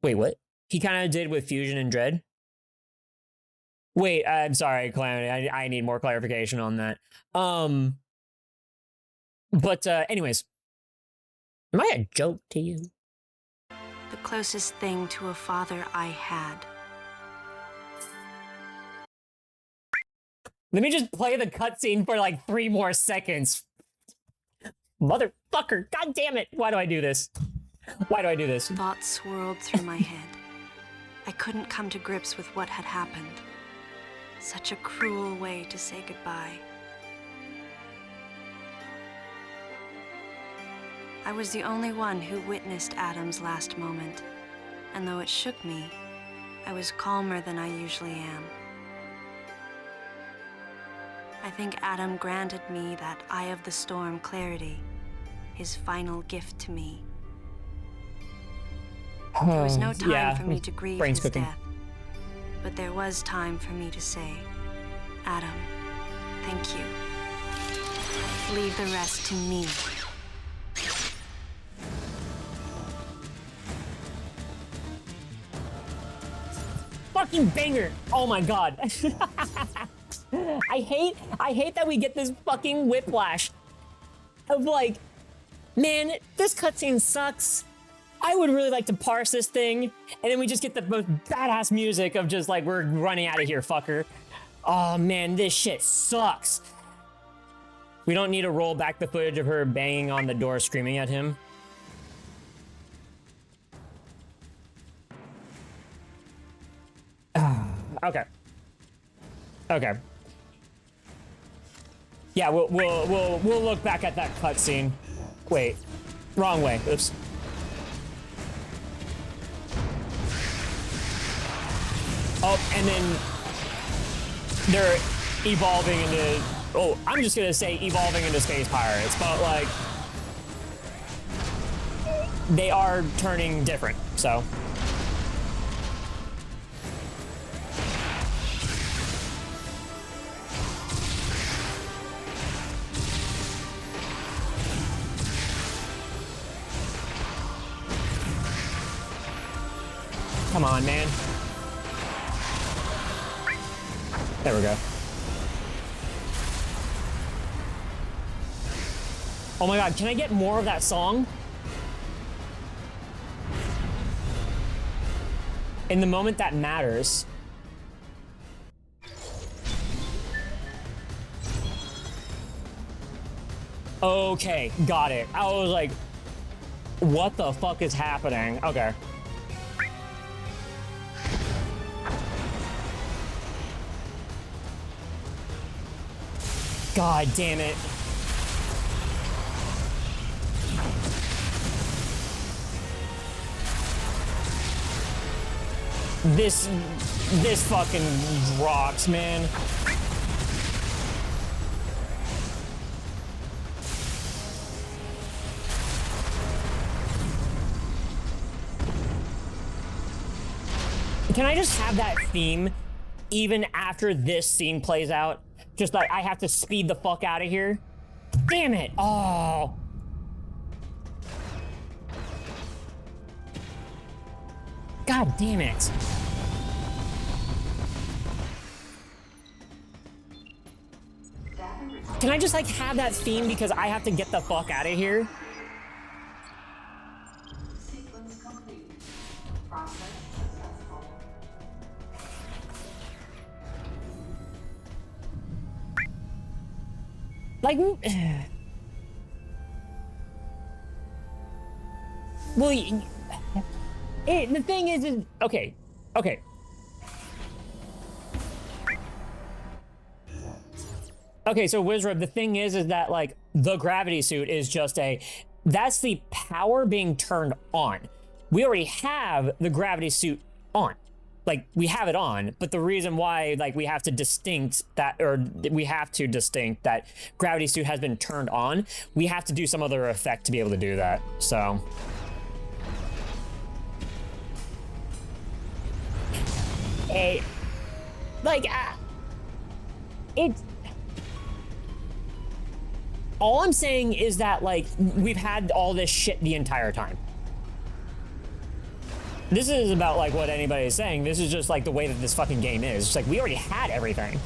Wait, what? He kind of did with Fusion and Dread. Wait, I'm sorry, Calamity. I need more clarification on that. But anyways, am I a joke to you? The closest thing to a father I had. Let me just play the cutscene for like 3 more seconds. Motherfucker, god damn it. Why do I do this? Why do I do this? Thoughts swirled through my head. I couldn't come to grips with what had happened. Such a cruel way to say goodbye. I was the only one who witnessed Adam's last moment, and though it shook me, I was calmer than I usually am. I think Adam granted me that Eye of the Storm clarity, his final gift to me. There was no time for me to grieve his death, but there was time for me to say, Adam, thank you. Leave the rest to me. Fucking banger! Oh my god. I hate that we get this fucking whiplash of like, man, this cutscene sucks. I would really like to parse this thing, and then we just get the most badass music of just like, we're running out of here, fucker. Oh man, this shit sucks. We don't need to roll back the footage of her banging on the door screaming at him. Okay. Okay. Yeah, we'll look back at that cutscene. Wait, wrong way. Oops. Oh, and then they're evolving into. Oh, I'm just gonna say evolving into space pirates, but like they are turning different. So. Come on, man. There we go. Oh my god, can I get more of that song? In the moment that matters. Okay, got it. I was like, what the fuck is happening? Okay. God damn it. This fucking rocks, man. Can I just have that theme even after this scene plays out? Just like, I have to speed the fuck out of here. Damn it! Oh! God damn it. Can I just like have that theme because I have to get the fuck out of here? Like, well, the thing is okay. Okay, so Wizrub, the thing is that like the gravity suit is just that's the power being turned on. We already have the gravity suit on. Like, we have it on, but the reason why, like, we have to distinct that gravity suit has been turned on, we have to do some other effect to be able to do that, so. All I'm saying is that, like, we've had all this shit the entire time. This is about, like, what anybody is saying. This is just, like, the way that this fucking game is. It's like, we already had everything.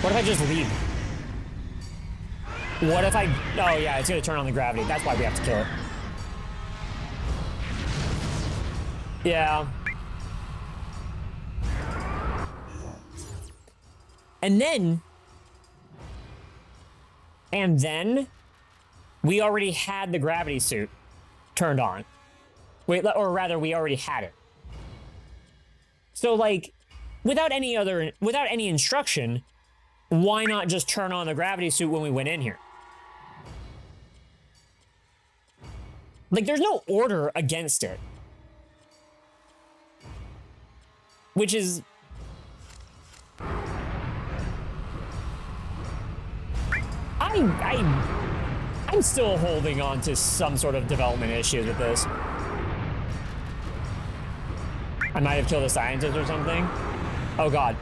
What if I just leave? What if I... Oh, yeah, it's gonna turn on the gravity. That's why we have to kill it. Yeah. And then we already had the gravity suit turned on. Wait, or rather, we already had it. So, like, without any instruction, why not just turn on the gravity suit when we went in here? Like, there's no order against it. Which is... I'm still holding on to some sort of development issues with this. I might have killed a scientist or something. Oh god.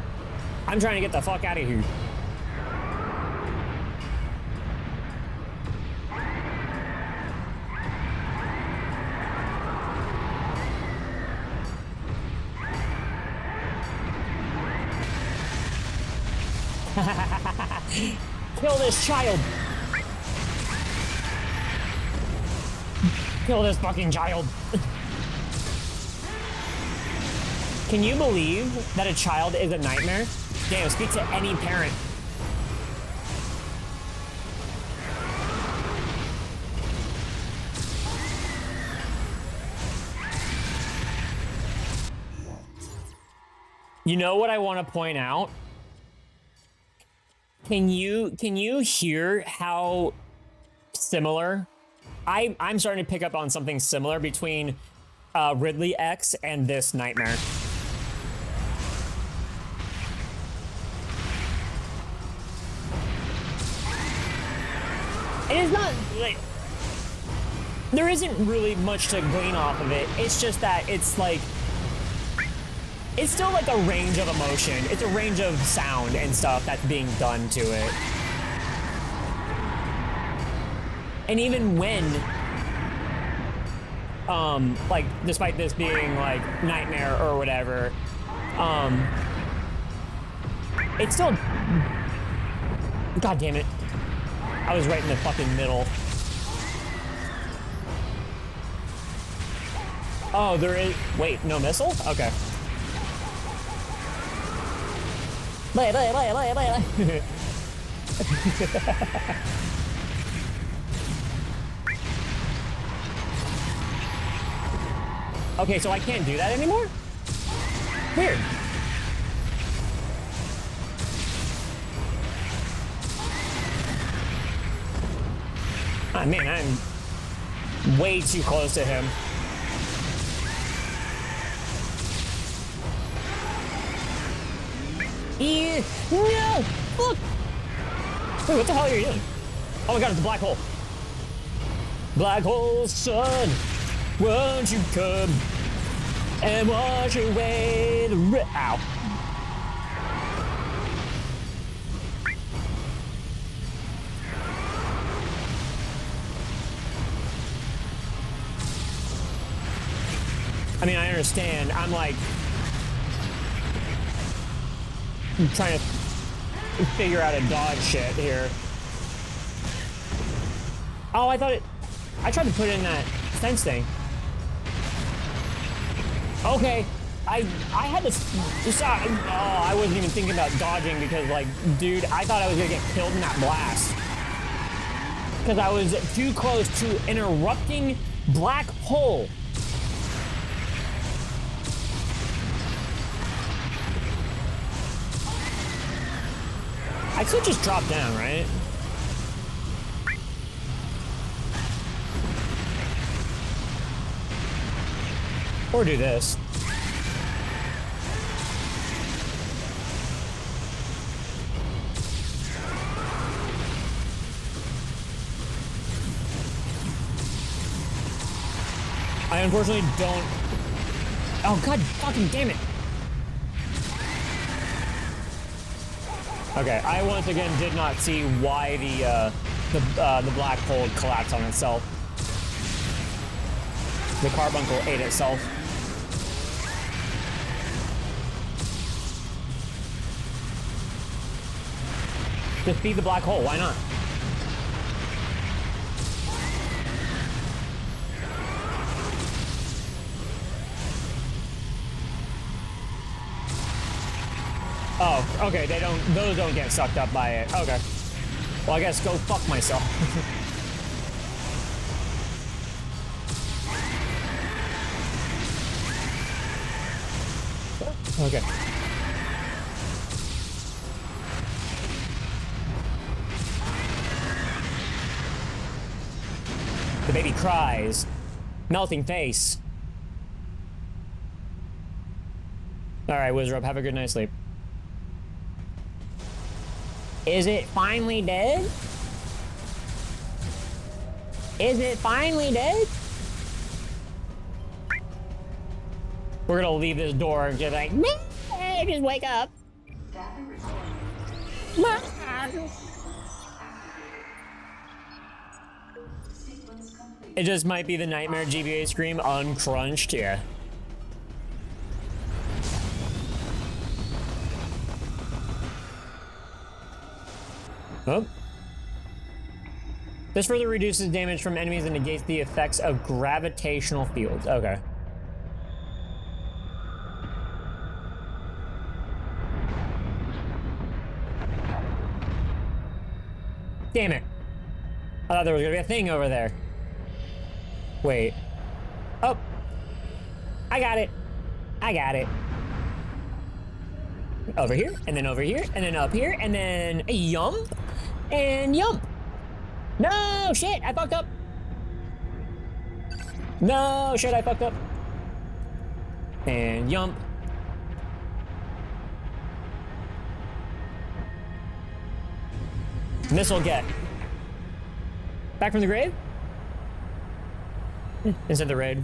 I'm trying to get the fuck out of here. Kill this child! Kill this fucking child! Can you believe that a child is a nightmare? Damn, speak to any parent. You know what I want to point out? Can you hear how similar? I'm starting to pick up on something similar between Ridley X and this nightmare. It is not like there isn't really much to glean off of it. It's just that it's like it's still like a range of emotion. It's a range of sound and stuff that's being done to it. And even when, like, despite this being like nightmare or whatever, it's still, god damn it. I was right in the fucking middle. Oh, there is, wait, no missile? Okay. Lay. Okay, so I can't do that anymore? Weird. Ah, man, I'm way too close to him. No! Look! Wait, what the hell are you doing? Oh my god, it's a black hole. Black hole, son, won't you come and wash away the ow. mean, I understand. I'm like trying to figure out a dodge shit here. Oh, I tried to put in that fence thing. Okay, I had to decide. Oh, I wasn't even thinking about dodging because, like, dude, I thought I was gonna get killed in that blast because I was too close to an erupting black hole. I could just drop down, right? Or do this. I unfortunately don't... Oh, god fucking damn it! Okay, I once again did not see why the black hole collapsed on itself. The carbuncle ate itself. Just feed the black hole, why not? Oh, okay, those don't get sucked up by it. Okay. Well, I guess go fuck myself. Okay. The baby cries. Melting face. Alright, Wizrup, have a good night's sleep. Is it finally dead? Is it finally dead? We're gonna leave this door and just like, hey, just wake up. It just might be the Nightmare GBA scream uncrunched, yeah. Oh. This further reduces damage from enemies and negates the effects of gravitational fields. Okay. Damn it. I thought there was gonna be a thing over there. Wait. Oh. I got it. I got it. Over here, and then over here, and then up here, and then yump, and yump. No, shit, I fucked up. No, shit, I fucked up. And yump. Missile get. Back from the grave? Inside the raid.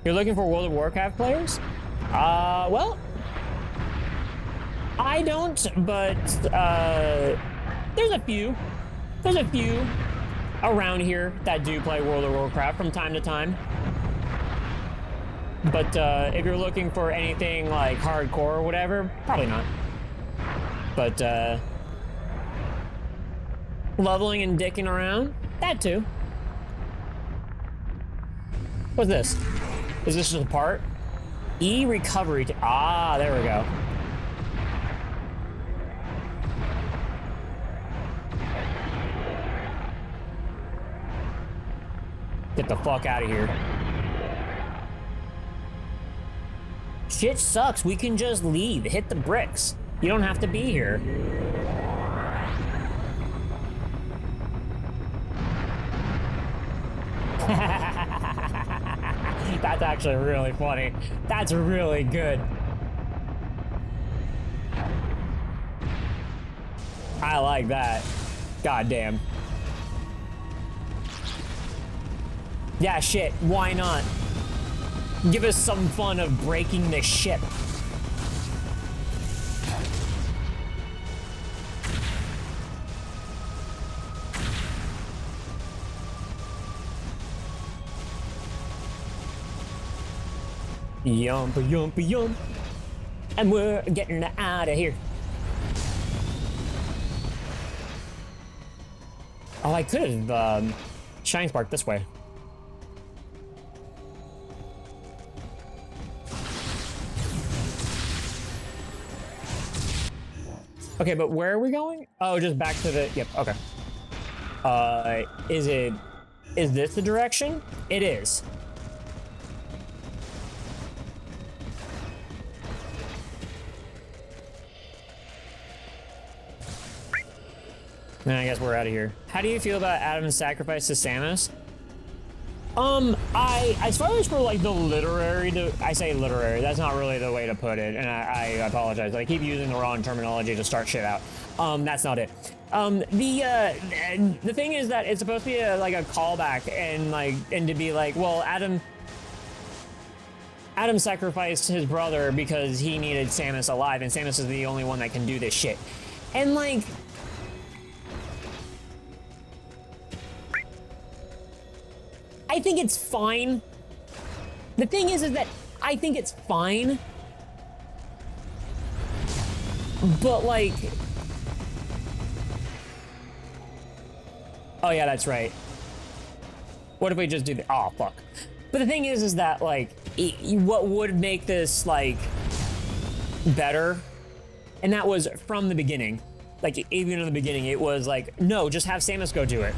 You're looking for World of Warcraft players? Well, I don't, but, there's a few around here that do play World of Warcraft from time to time. But, if you're looking for anything like hardcore or whatever, probably not. But, leveling and dicking around, that too. What's this? Is this just a part? E-recovery. Ah, there we go. Get the fuck out of here. Shit sucks. We can just leave. Hit the bricks. You don't have to be here. That's actually really funny. That's really good. I like that. Goddamn. Yeah, shit. Why not? Give us some fun of breaking the ship. Yump, yump, yump. And we're getting out of here. Oh, I could have Shine Spark this way. Okay, but where are we going? Oh, just back to the, yep, okay. Is this the direction? It is. Then I guess we're out of here. How do you feel about Adam's sacrifice to Samus? As far as for like the literary, I say literary, that's not really the way to put it, and I apologize. I keep using the wrong terminology to start shit out. That's not it. The thing is that it's supposed to be like a callback and to be like, well, Adam sacrificed his brother because he needed Samus alive, and Samus is the only one that can do this shit. And like, I think it's fine. The thing is that I think it's fine. But like, oh yeah, that's right. What if we just do the, oh fuck. But the thing is that like, what would make this like better, and that was from the beginning, like even in the beginning, it was like, no, just have Samus go do it.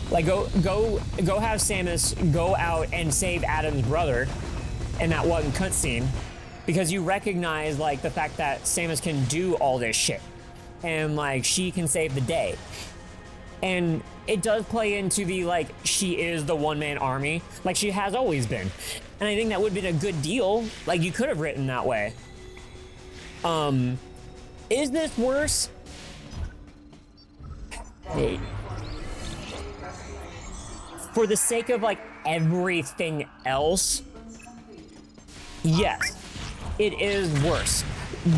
Like go have Samus go out and save Adam's brother in that one cutscene, because you recognize like the fact that Samus can do all this shit and like she can save the day. And it does play into the like, she is the one-man army like she has always been. And I think that would have been a good deal. Like you could have written that way. Is this worse? Hey. For the sake of like everything else, yes, it is worse.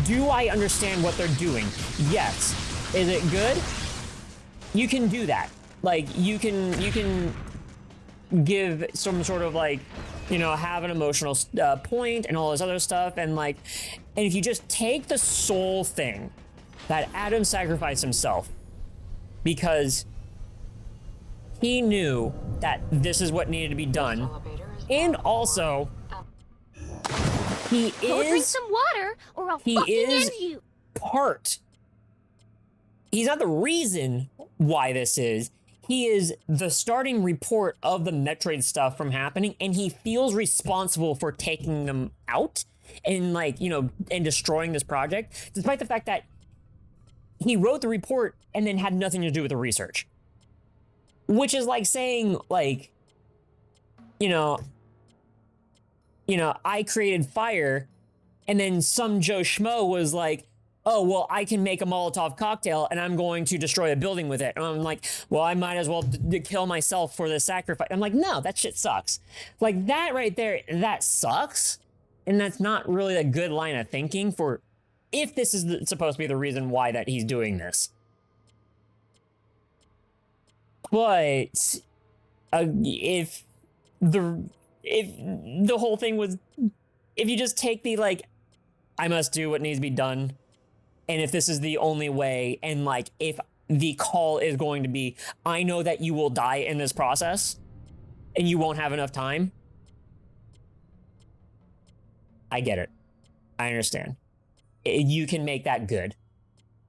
Do I understand what they're doing? Yes. Is it good? You can do that. Like you can give some sort of like, you know, have an emotional point and all this other stuff, and like, and if you just take the sole thing that Adam sacrificed himself because he knew that this is what needed to be done, and also he Go drink is some water, or I'll fucking end you. He's not the reason why this is. He is the starting report of the Metroid stuff from happening, and he feels responsible for taking them out and like, you know, and destroying this project, despite the fact that he wrote the report and then had nothing to do with the research. Which is like saying like, you know, I created fire, and then some Joe Schmo was like, oh, well, I can make a Molotov cocktail and I'm going to destroy a building with it. And I'm like, well, I might as well kill myself for this sacrifice. I'm like, no, that shit sucks. Like that right there, that sucks. And that's not really a good line of thinking for if this is supposed to be the reason why that he's doing this. But if the whole thing was, if you just take the like, I must do what needs to be done, and if this is the only way, and like if the call is going to be, I know that you will die in this process and you won't have enough time, I get it. I understand. You can make that good.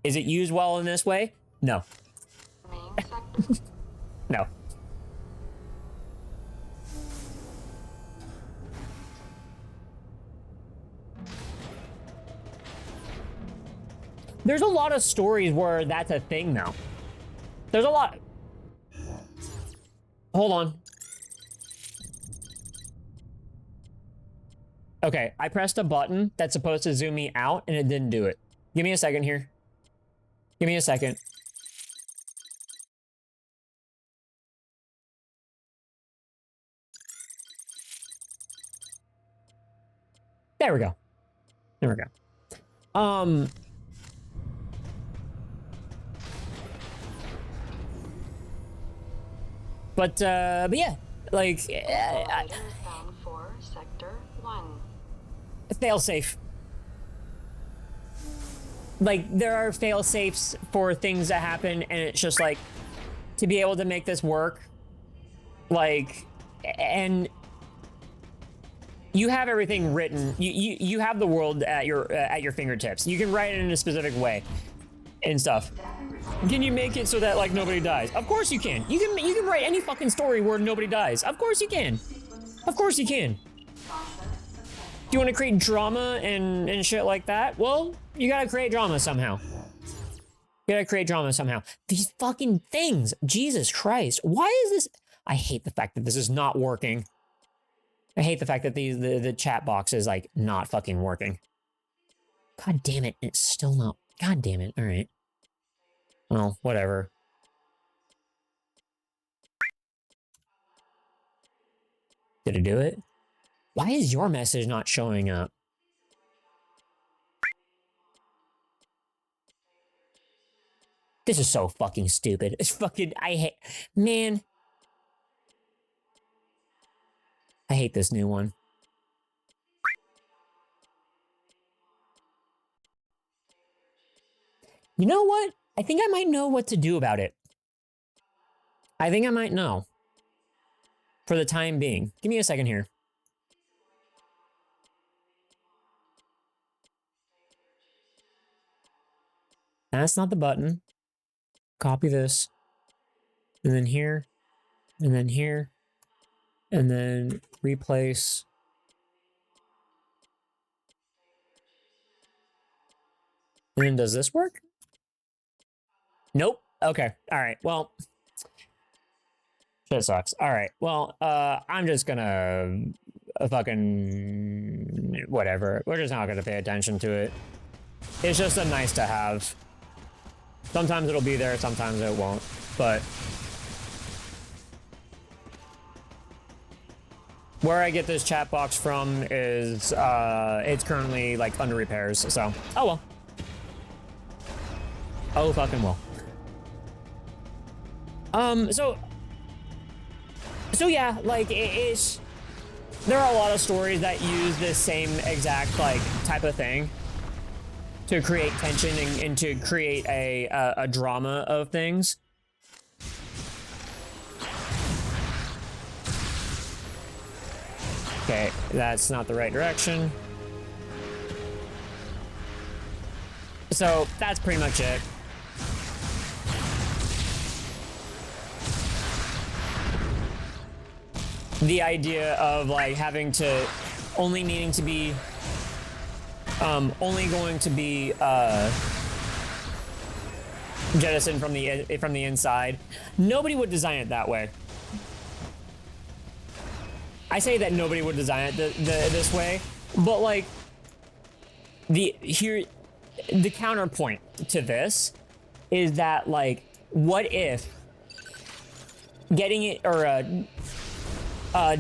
Is it used well in this way? No. No. There's a lot of stories where that's a thing though. There's a lot. Hold on. Okay, I pressed a button that's supposed to zoom me out and it didn't do it. Give me a second here. Give me a second. There we go. There we go. But yeah, like, Elevator is bound for Sector 1. failsafe. Like, there are fail-safes for things that happen, and it's just like, to be able to make this work, like, and you have everything written. You have the world at your fingertips. You can write it in a specific way and stuff. Can you make it so that like nobody dies? Of course you can. You can write any fucking story where nobody dies. Of course you can. Of course you can. Do you want to create drama and shit like that? Well, you gotta create drama somehow. You gotta create drama somehow. These fucking things. Jesus Christ. Why is this? I hate the fact that this is not working. I hate the fact that the chat box is like not fucking working. God damn it. It's still not. God damn it. All right. Well, whatever. Did it do it? Why is your message not showing up? This is so fucking stupid. It's fucking, I hate, man. I hate this new one. You know what? I think I might know what to do about it. I think I might know. For the time being. Give me a second here. That's not the button. Copy this. And then here. And then here. And then replace. And then does this work? Nope. Okay. All right. Well, shit sucks. All right. Well, I'm just gonna fucking whatever. We're just not gonna pay attention to it. It's just a nice to have. Sometimes it'll be there, sometimes it won't. But where I get this chat box from is it's currently like under repairs. So, oh well. Oh fucking well. So yeah, like it's there are a lot of stories that use this same exact like type of thing to create tension and to create a drama of things. Okay, that's not the right direction. So that's pretty much it. The idea of like having to only needing to be only going to be jettisoned from the inside. Nobody would design it that way. I say that nobody would design it this way, but like the counterpoint to this is that like what if getting it or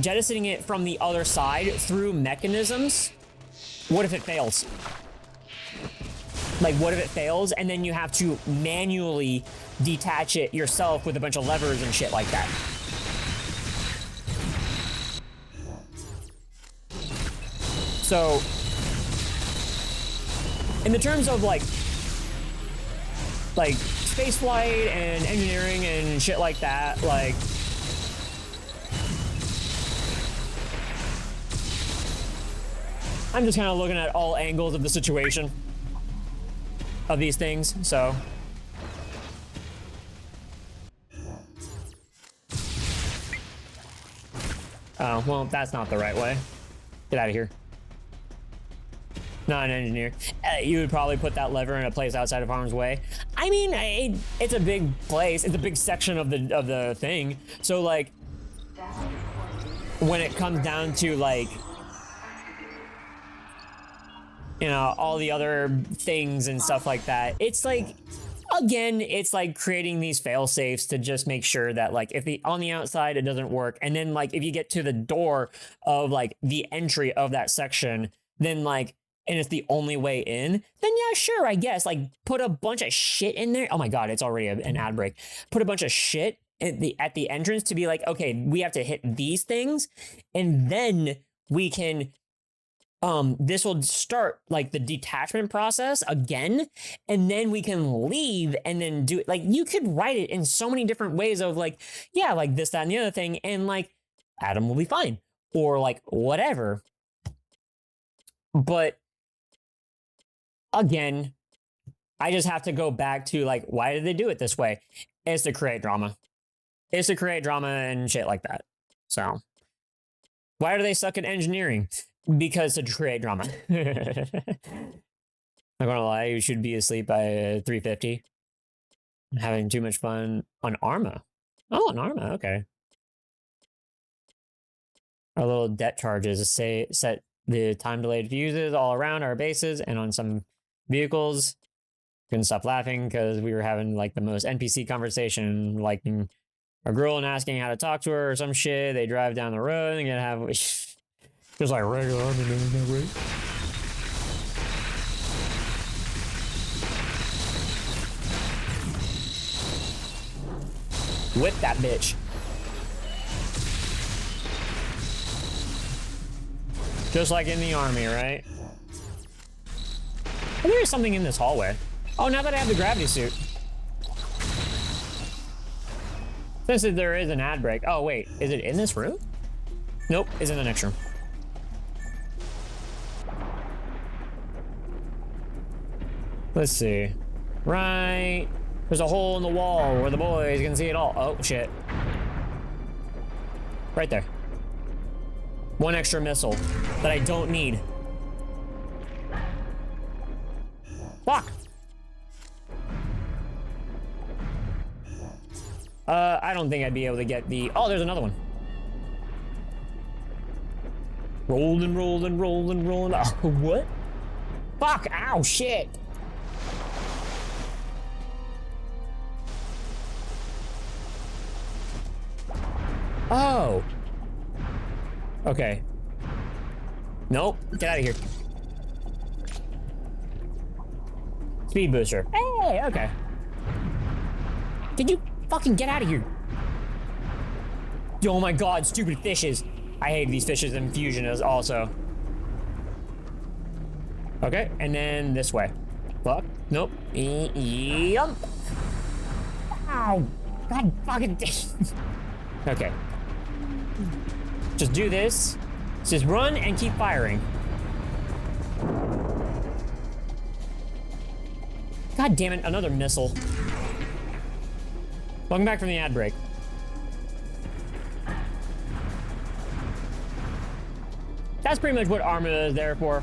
jettisoning it from the other side through mechanisms, what if it fails? Like, what if it fails and then you have to manually detach it yourself with a bunch of levers and shit like that? So, in the terms of like spaceflight and engineering and shit like that, like, I'm just kind of looking at all angles of the situation of these things, so. Oh, well, that's not the right way. Get out of here. Not an engineer. You would probably put that lever in a place outside of harm's way. I mean, it's a big place. It's a big section of the thing. So, like, when it comes down to, like, you know, all the other things and stuff like that. It's like, again, it's like creating these fail safes to just make sure that like if on the outside it doesn't work, and then like if you get to the door of like the entry of that section, then like, and it's the only way in, then yeah, sure, I guess like put a bunch of shit in there. Oh my god, it's already an ad break. Put a bunch of shit at the entrance to be like, okay, we have to hit these things, and then we can this will start like the detachment process again, and then we can leave and then do it. Like, you could write it in so many different ways of like, yeah, like this, that, and the other thing, and like Adam will be fine, or like whatever. But again, I just have to go back to like, why did they do it this way? It's to create drama. It's to create drama and shit like that. So why do they suck at engineering? Because to create drama. Not gonna lie, you should be asleep by 3:50. Having too much fun on Arma. Oh, on Arma, okay. Our little debt charges set the time delayed fuses all around our bases and on some vehicles. Couldn't stop laughing because we were having like the most NPC conversation, like a girl and asking how to talk to her or some shit. They drive down the road and gonna have just like regular Army, right? Whip that bitch. Just like in the Army, right? Oh, there is something in this hallway. Oh, now that I have the gravity suit. Since there is an ad break. Oh, wait. Is it in this room? Nope. It's in the next room. Let's see. Right. There's a hole in the wall where the boys can see it all. Oh, shit. Right there. One extra missile that I don't need. Fuck. I don't think I'd be able to get the... Oh, there's another one. Rolling, rolling, rolling, rolling. Oh, what? Fuck. Ow, shit. Oh. Okay. Nope. Get out of here. Speed booster. Hey, okay. Did you fucking get out of here? Oh my god, stupid fishes. I hate these fishes in Fusion as also. Okay, and then this way. Fuck. Nope. Yum. Ow. God fucking okay. Just do this. Just run and keep firing. God damn it, another missile. Welcome back from the ad break. That's pretty much what Arma is there for.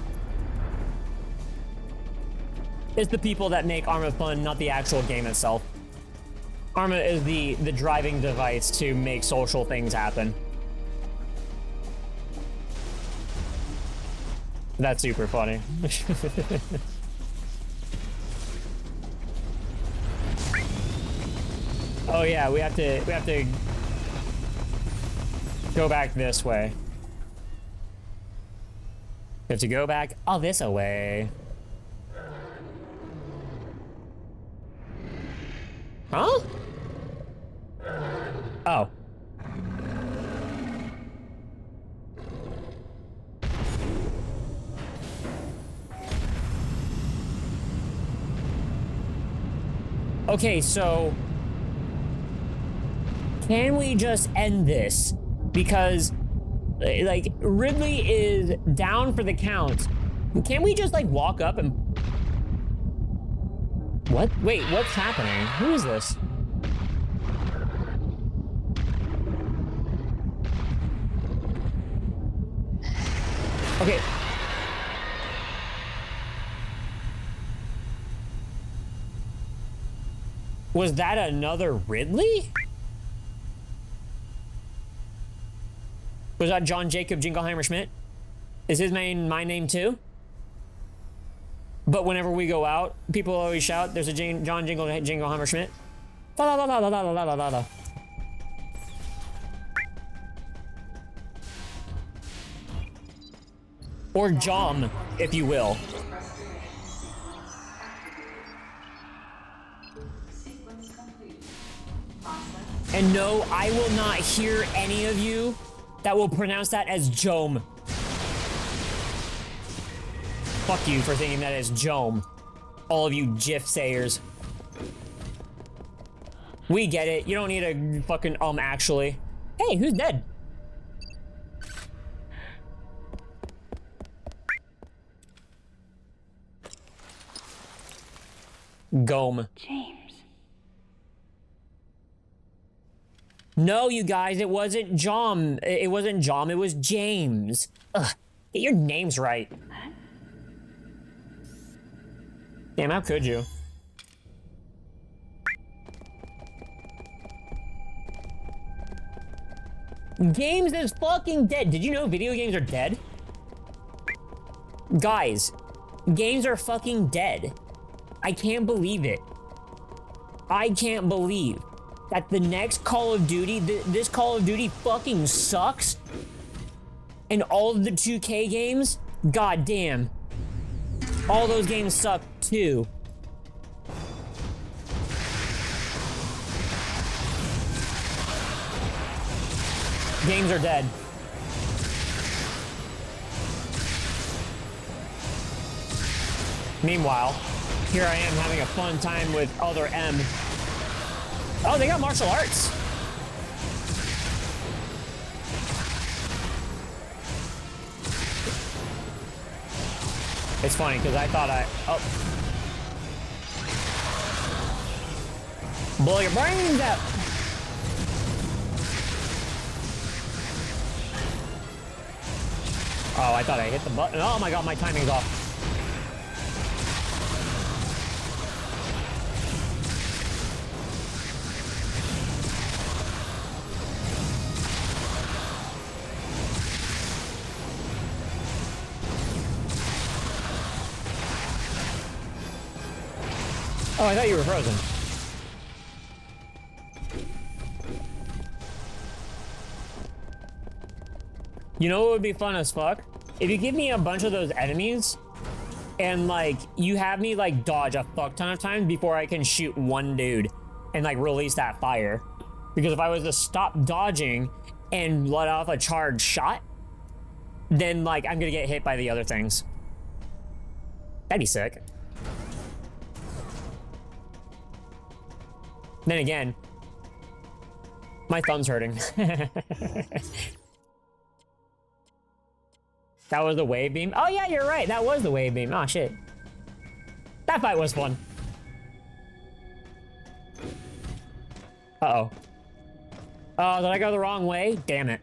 It's the people that make Arma fun, not the actual game itself. Arma is the driving device to make social things happen. That's super funny. Oh yeah, we have to go back this way. We have to go back all this way. Huh? Oh. Okay, so can we just end this? Because like Ridley is down for the count. Can we just like walk up and what? Wait, what's happening? Who is this? Okay. Was that another Ridley? Was that John Jacob Jingleheimer Schmidt? Is his my name too? But whenever we go out, people always shout, there's a John Jingleheimer Schmidt. La la la la la la la la la. Or Jom, if you will. And no, I will not hear any of you that will pronounce that as Jom. Fuck you for thinking that is Jome. All of you GIF sayers. We get it. You don't need a fucking actually. Hey, who's dead? Gome. James. No, you guys, it wasn't Jom. It wasn't Jom, it was James. Ugh, get your names right. Damn, how could you? Games is fucking dead. Did you know video games are dead? Guys, games are fucking dead. I can't believe it. I can't believe that the next Call of Duty, this Call of Duty fucking sucks. And all of the 2K games, goddamn. All those games suck too. Games are dead. Meanwhile, here I am having a fun time with Other M. Oh, they got martial arts. It's funny because I thought oh. Blow your brains out. Oh, I thought I hit the button. Oh my god, my timing's off. Oh, I thought you were frozen. You know what would be fun as fuck? If you give me a bunch of those enemies, and like, you have me like dodge a fuck ton of times before I can shoot one dude and like release that fire. Because if I was to stop dodging and let off a charged shot, then like I'm gonna get hit by the other things. That'd be sick. Then again, my thumb's hurting. That was the wave beam? Oh yeah, you're right. That was the wave beam. Oh shit. That fight was fun. Uh-oh. Oh, did I go the wrong way? Damn it.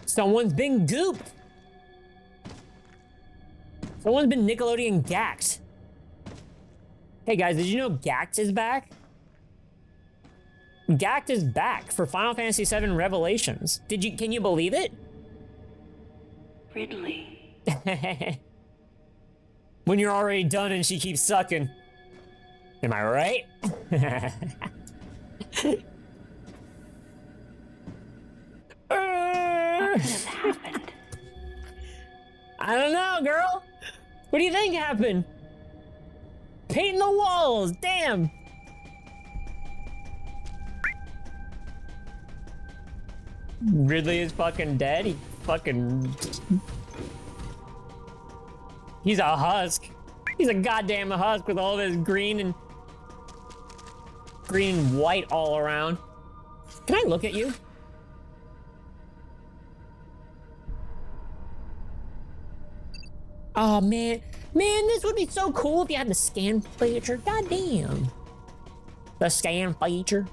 Someone's been gooped. Someone's been Nickelodeon gacked. Hey guys, did you know Gact is back? Gact is back for Final Fantasy VII Revelations. Can you believe it? Ridley. When you're already done and she keeps sucking. Am I right? What could have happened? I don't know, girl. What do you think happened? Painting the walls, damn. Ridley is fucking dead. He's a husk. He's a goddamn husk with all of his green and white all around. Can I look at you? Oh man, this would be so cool if you had the scan feature. Goddamn, the scan feature.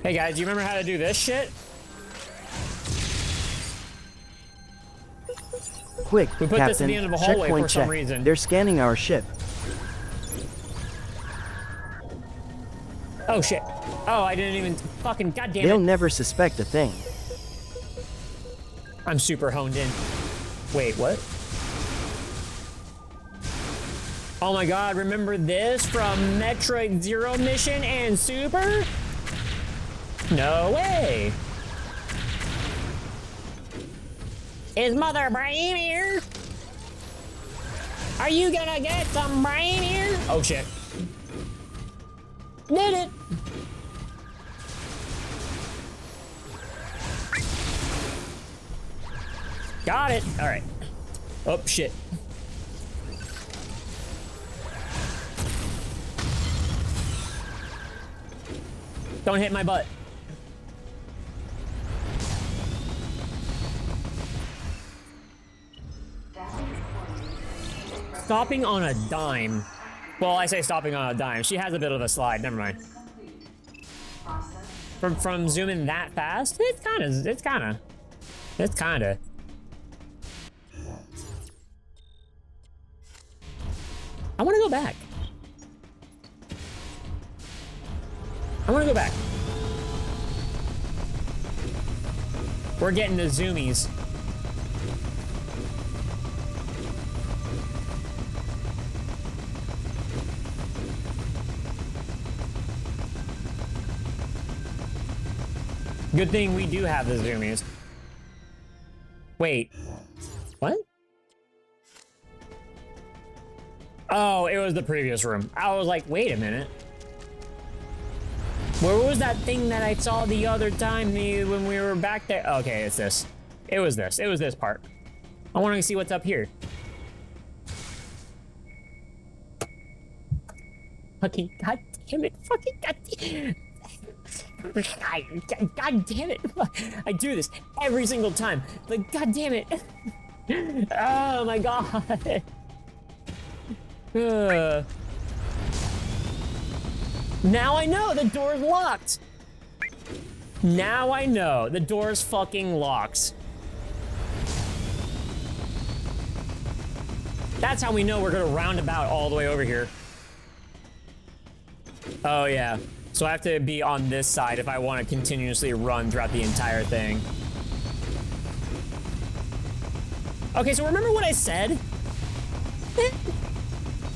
Hey guys, do you remember how to do this shit? Quick, we put Captain, this at the end of a hallway checkpoint for some check. reason. They're scanning our ship. Oh shit. Oh, I didn't even fucking goddamn They'll it. never suspect a thing. I'm super honed in. Wait, what? Oh my god, remember this from Metroid Zero Mission and Super? No way. Is Mother Brain here? Are you gonna get some brain here? Oh shit. Did it. Got it. All right. Oh, shit. Don't hit my butt. Stopping on a dime. Well, I say stopping on a dime. She has a bit of a slide. Never mind. From zooming that fast, it's kind of. I want to go back. We're getting the zoomies. Good thing we do have the zoomies. Wait. What? Oh, it was the previous room. I was like, wait a minute. Where was that thing that I saw the other time when we were back there? Okay, it's this. It was this. It was this part. I want to see what's up here. Fucking god damn it. Fucking god damn it. God damn it. I do this every single time. Like, god damn it. Oh my god. Now I know the door's locked. Now I know the door's fucking locked. That's how we know we're gonna roundabout all the way over here. Oh yeah. So I have to be on this side if I want to continuously run throughout the entire thing. Okay, so remember what I said?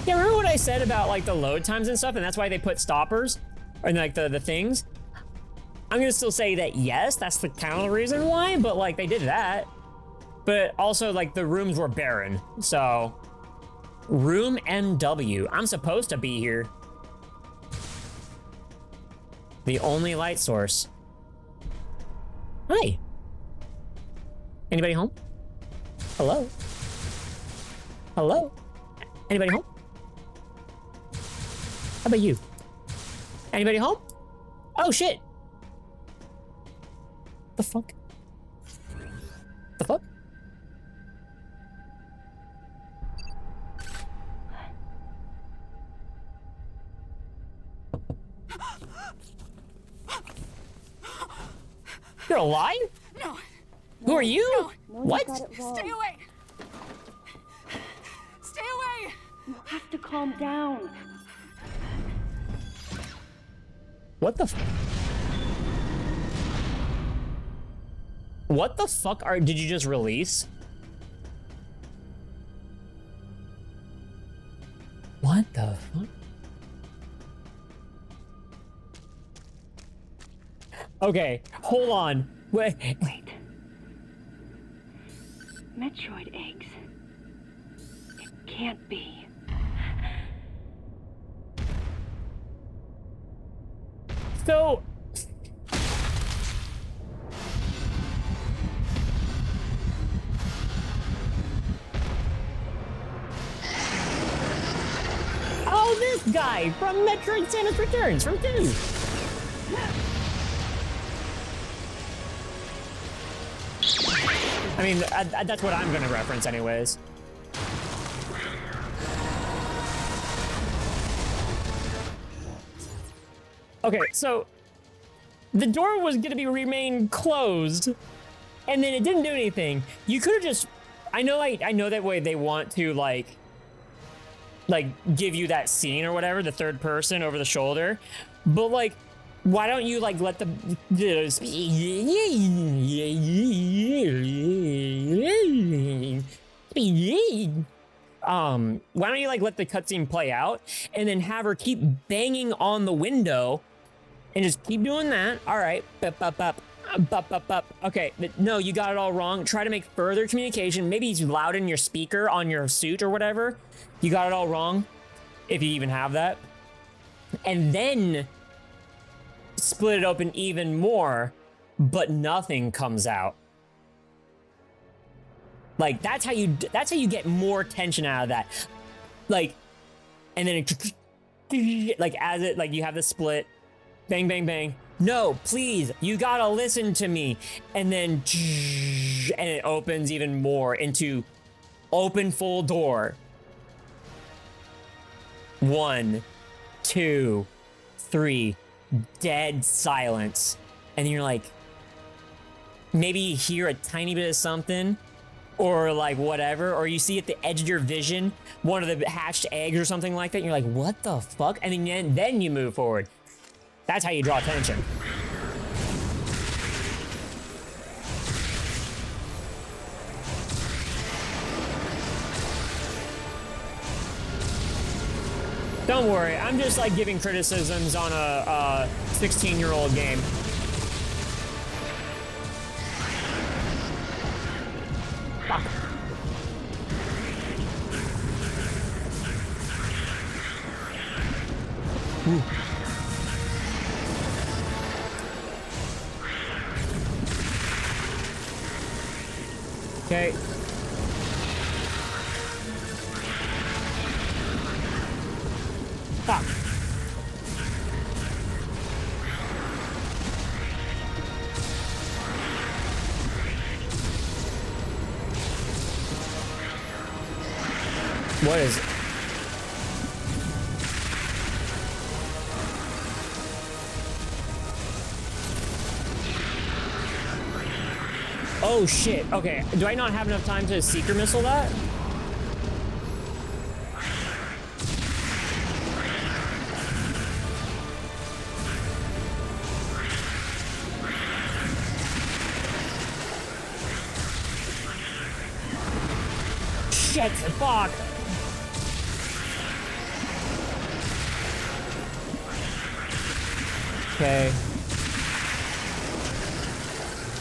Yeah, remember what I said about like the load times and stuff, and that's why they put stoppers and like the things? I'm gonna still say that yes, that's the kind of reason why, but like they did that. But also like the rooms were barren, so. Room MW, I'm supposed to be here. The only light source. Hi. Anybody home? Hello? Hello? Anybody home? How about you? Anybody home? Oh shit. The fuck? The fuck? You're alive? No. Who are you? No. What? Stay away. Stay away. You have to calm down. What the What the fuck did you just release? What the fuck? Okay, hold on. Wait. Metroid eggs. It can't be. So... Oh, this guy from Metroid Samus Returns from 2. I mean, that's what I'm gonna reference anyways. Okay, so the door was gonna remain closed, and then it didn't do anything. You could have just, I know that way they want to like give you that scene or whatever, the third person over the shoulder, but like, why don't you like let why don't you like let the cutscene play out and then have her keep banging on the window and just keep doing that. All right. Okay, no, you got it all wrong. Try to make further communication. Maybe he's loud in your speaker on your suit or whatever. You got it all wrong, if you even have that. And then split it open even more, but nothing comes out. Like that's how you get more tension out of that. Like, and then it, like as it, like you have the split, bang, bang, bang. No, please, you gotta listen to me. And then, and it opens even more into open full door. 1, 2, 3, dead silence. And you're like, maybe you hear a tiny bit of something, or like whatever, or you see at the edge of your vision one of the hatched eggs or something like that, and you're like, what the fuck? And then you move forward. That's how you draw attention. Don't worry, I'm just like giving criticisms on a 16-year-old game. Fuck. Ooh. Okay. Fuck. What is it? Oh shit, okay. Do I not have enough time to seeker missile that? Shit, fuck. Okay.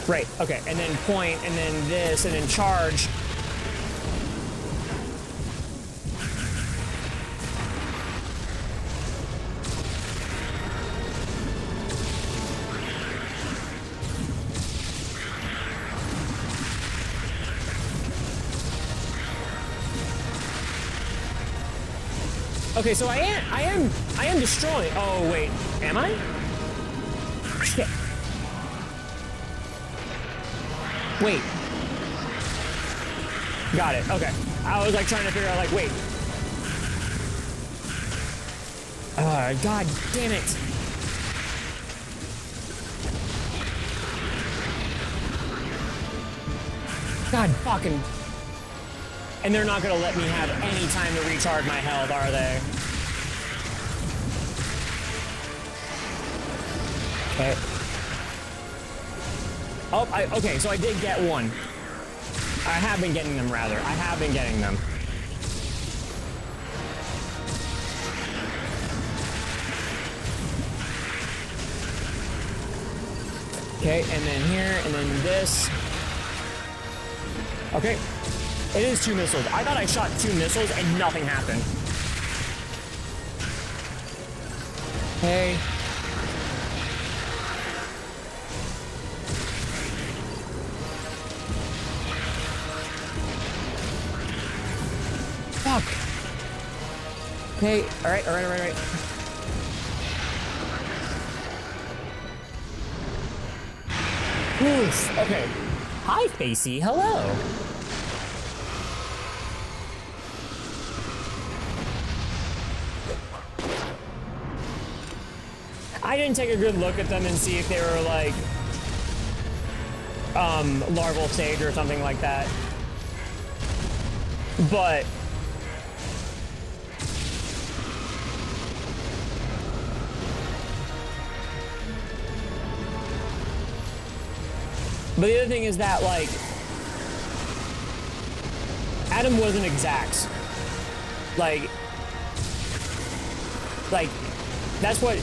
Right, okay, and then point, and then this, and then charge. Okay, so I am destroying. Oh wait, am I? Shit. Wait. Got it, okay. I was like trying to figure out like, wait. God damn it. God fucking. And they're not gonna let me have any time to recharge my health, are they? Okay. Oh, okay, so I did get one. I have been getting them, rather. I have been getting them. Okay, and then here, and then this. Okay. It is 2 missiles. I thought I shot 2 missiles and nothing happened. Okay. Fuck. Okay, alright. Oof, okay. Hi, Facey, hello. I didn't take a good look at them and see if they were like larval stage or something like that. But the other thing is that like Adam wasn't exact. Like that's what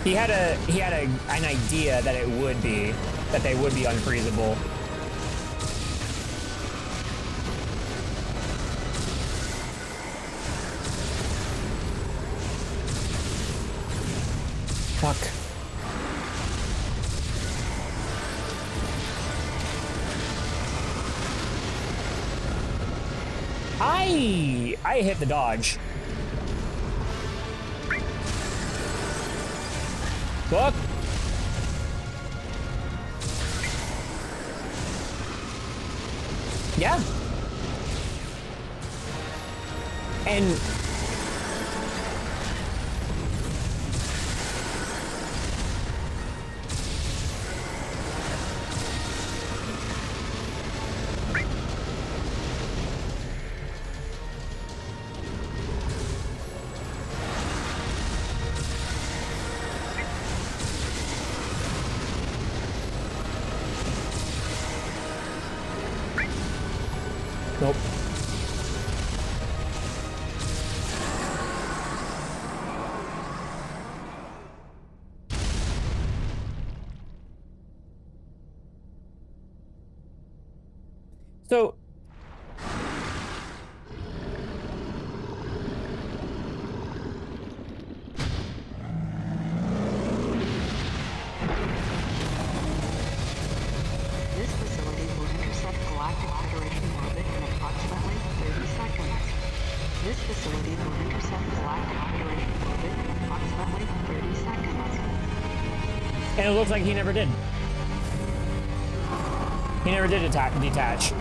he had an idea that it would be, that they would be unfreezable. Fuck. I hit the dodge. Fuck. Yeah. And nope. So This facility will intercept Galactic Federation orbit in approximately 30 seconds. This facility will intercept Galactic Federation orbit in approximately 30 seconds. and it looks like he never did. He never did detach.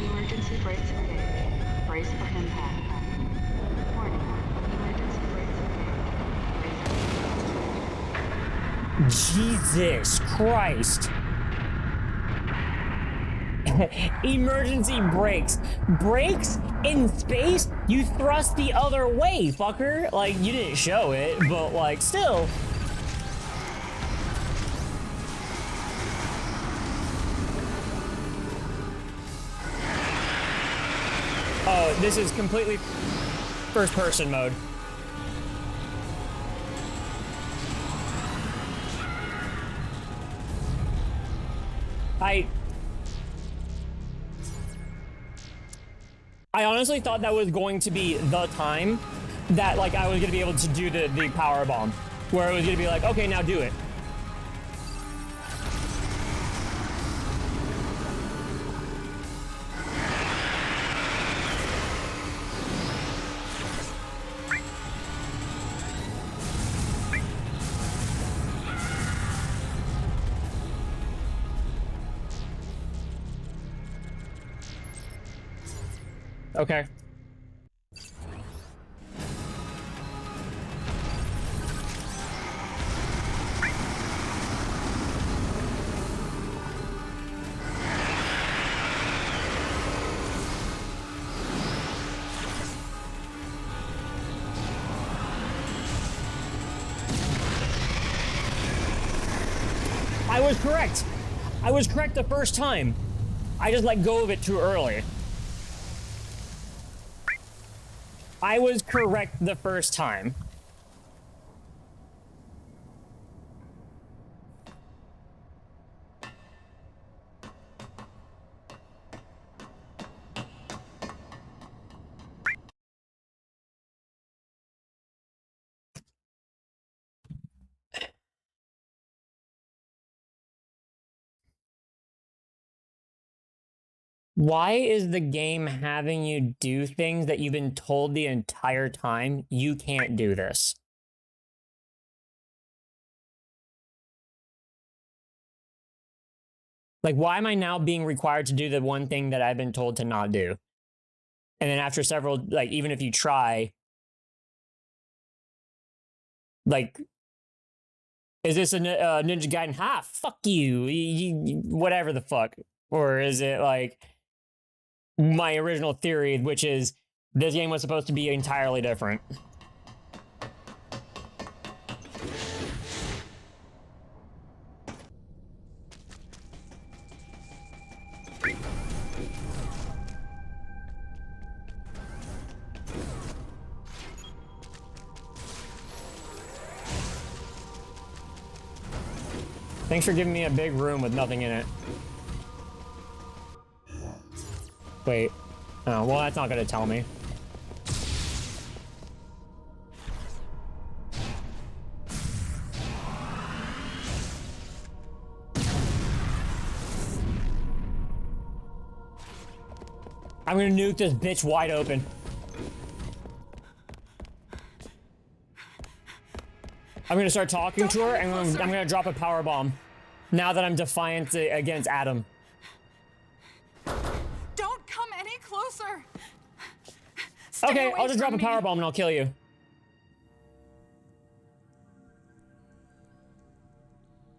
Emergency brakes engaged. Brace for impact. Warning. Emergency brakes engaged. Jesus Christ. Emergency brakes. Brakes in space? You thrust the other way, fucker. Like, you didn't show it, but like, still. Oh, this is completely first-person mode. I honestly thought that was going to be the time that, like, I was going to be able to do the power bomb, where it was going to be like, okay, now do it. Okay. I was correct. I was correct the first time. I just let go of it too early. I was correct the first time. Why is the game having you do things that you've been told the entire time you can't do this? Like, why am I now being required to do the one thing that I've been told to not do? And then after several, like, even if you try, like, is this a Ninja Gaiden? Ha, fuck you, whatever the fuck. Or is it, like, my original theory, which is this game was supposed to be entirely different? Thanks for giving me a big room with nothing in it. Wait. Oh, well, that's not gonna tell me. I'm gonna nuke this bitch wide open. I'm gonna start talking to her, and I'm gonna drop a power bomb. Now that I'm defiant against Adam. Don't come any closer. Okay, I'll just drop a power bomb and I'll kill you.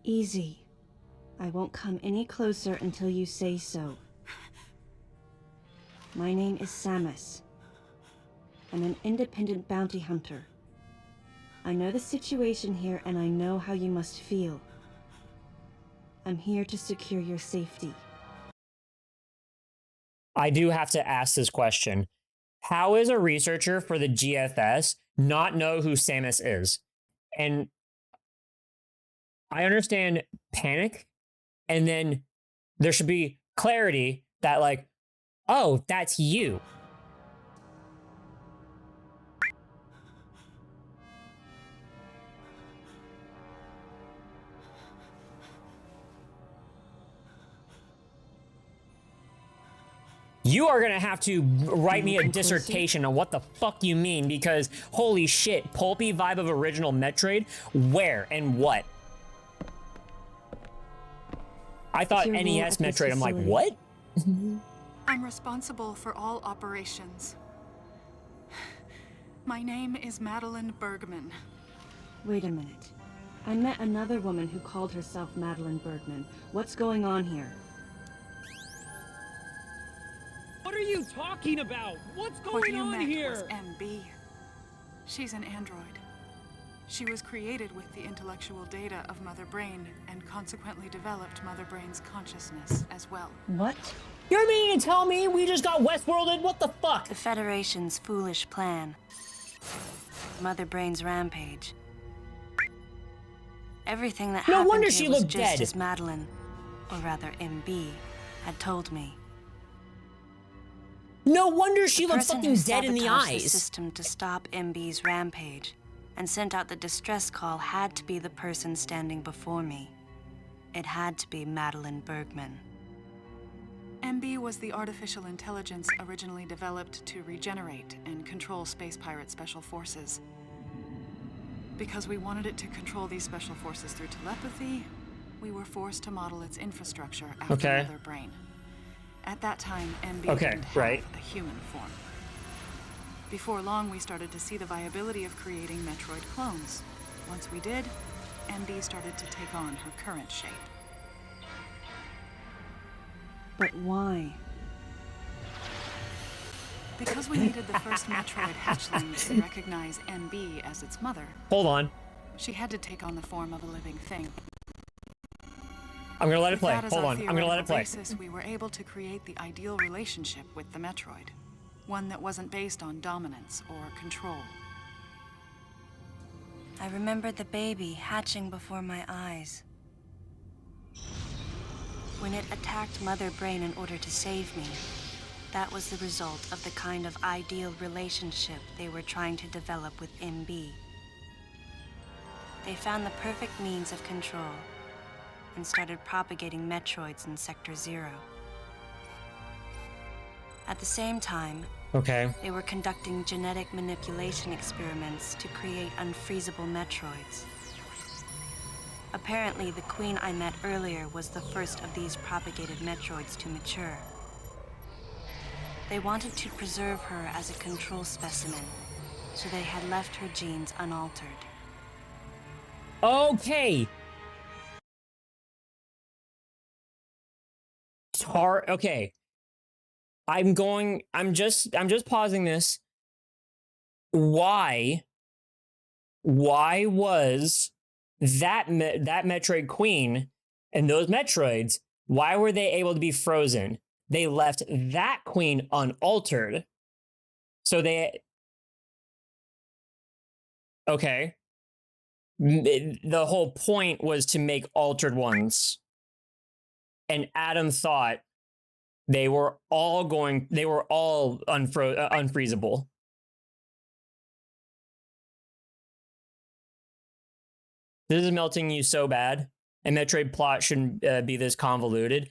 Easy. I won't come any closer until you say so. My name is Samus. I'm an independent bounty hunter. I know the situation here and I know how you must feel. I'm here to secure your safety. I do have to ask this question. How is a researcher for the GFS not know who Samus is? And I understand panic, and then there should be clarity that like, oh, that's you. You are gonna have to write me a dissertation on what the fuck you mean, because holy shit, pulpy vibe of original Metroid, where and what? I thought NES Metroid, I'm like, what? I'm responsible for all operations. My name is Madeline Bergman. Wait a minute. I met another woman who called herself Madeline Bergman. What's going on here? What are you talking about? What's What going you on met here? was MB. She's an android. She was created with the intellectual data of Mother Brain and consequently developed Mother Brain's consciousness as well. What? You're meaning to tell me we just got Westworlded? What the fuck? The Federation's foolish plan. Mother Brain's rampage. Everything that No happened wonder here she was looked just dead. as Madeline, or rather MB, had told me. No wonder she looked person fucking who dead in the sabotaged eyes. The system to stop MB's rampage and sent out the distress call had to be the person standing before me. It had to be Madeline Bergman. MB was the artificial intelligence originally developed to regenerate and control space pirate special forces. Because we wanted it to control these special forces through telepathy, we were forced to model its infrastructure after Mother Brain. At that time, MB didn't have a human form. Before long, we started to see the viability of creating Metroid clones. Once we did, MB started to take on her current shape. But why? Because we needed the first Metroid hatchling to recognize MB as its mother. Hold on. She had to take on the form of a living thing. I'm gonna let it With play. that as Hold our on. I'm gonna let it play. theoretical basis, we were able to create the ideal relationship with the Metroid. One that wasn't based on dominance or control. I remember the baby hatching before my eyes. When it attacked Mother Brain in order to save me, that was the result of the kind of ideal relationship they were trying to develop with MB. They found the perfect means of control and started propagating Metroids in Sector 0. At the same time, they were conducting genetic manipulation experiments to create unfreezable Metroids. Apparently, the queen I met earlier was the first of these propagated Metroids to mature. They wanted to preserve her as a control specimen, so they had left her genes unaltered. Okay. Okay. I'm just pausing this. Why was that Metroid queen and those Metroids, why were they able to be frozen? They left that queen unaltered. So they... Okay. The whole point was to make altered ones. And Adam thought they were all unfreezable. This is melting you so bad. And Metroid plot shouldn't be this convoluted.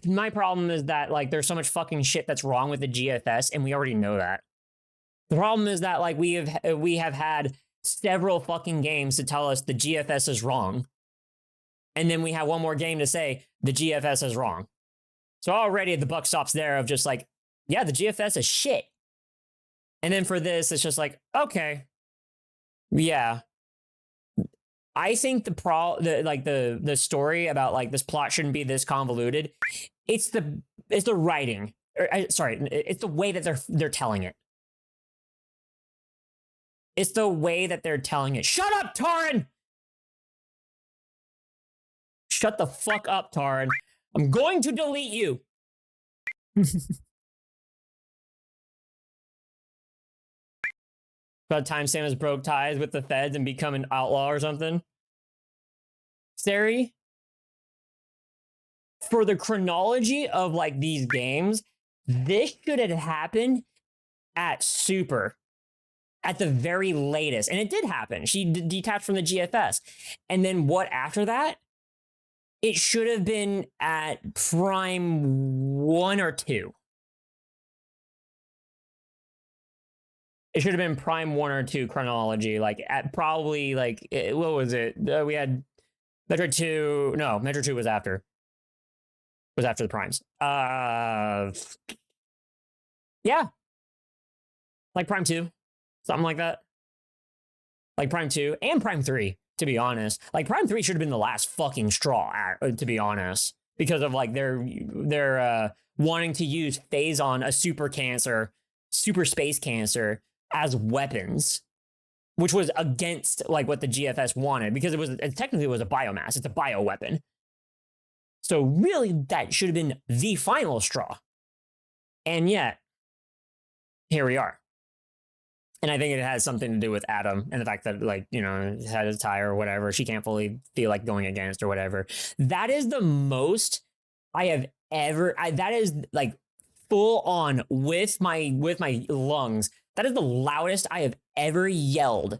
My problem is that, like, there's so much fucking shit that's wrong with the GFS, and we already know that. The problem is that, like, we have had several fucking games to tell us the GFS is wrong. And then we have one more game to say the GFS is wrong. So already the buck stops there of just like, yeah, the GFS is shit. And then for this, it's just like, okay. Yeah. I think the story about like this plot shouldn't be this convoluted. It's the writing. It's the way that they're telling it. It's the way that they're telling it. Shut up, Taran! Shut the fuck up, Taran. I'm going to delete you. About time Samus broke ties with the feds and become an outlaw or something. Sari, for the chronology of like these games, this should have happened at Super. At the very latest. And it did happen. She detached from the GFS. And then what after that? It should have been at Prime 1 or 2. It should have been Prime 1 or 2 chronology. Like, at probably, like, what was it? We had Metroid 2. No, Metroid 2 was after. Was after the Primes. Yeah. Like Prime 2. Something like that. Like Prime 2 and Prime 3, to be honest. Like Prime 3 should have been the last fucking straw, to be honest. Because of like their wanting to use Phazon, a super space cancer, as weapons. Which was against like what the GFS wanted. Because it technically was a biomass. It's a bioweapon. So really that should have been the final straw. And yet, here we are. And I think it has something to do with Adam and the fact that, like, you know, had a tie or whatever. She can't fully feel like going against or whatever. That is the most I have ever. That is like full on with my lungs. That is the loudest I have ever yelled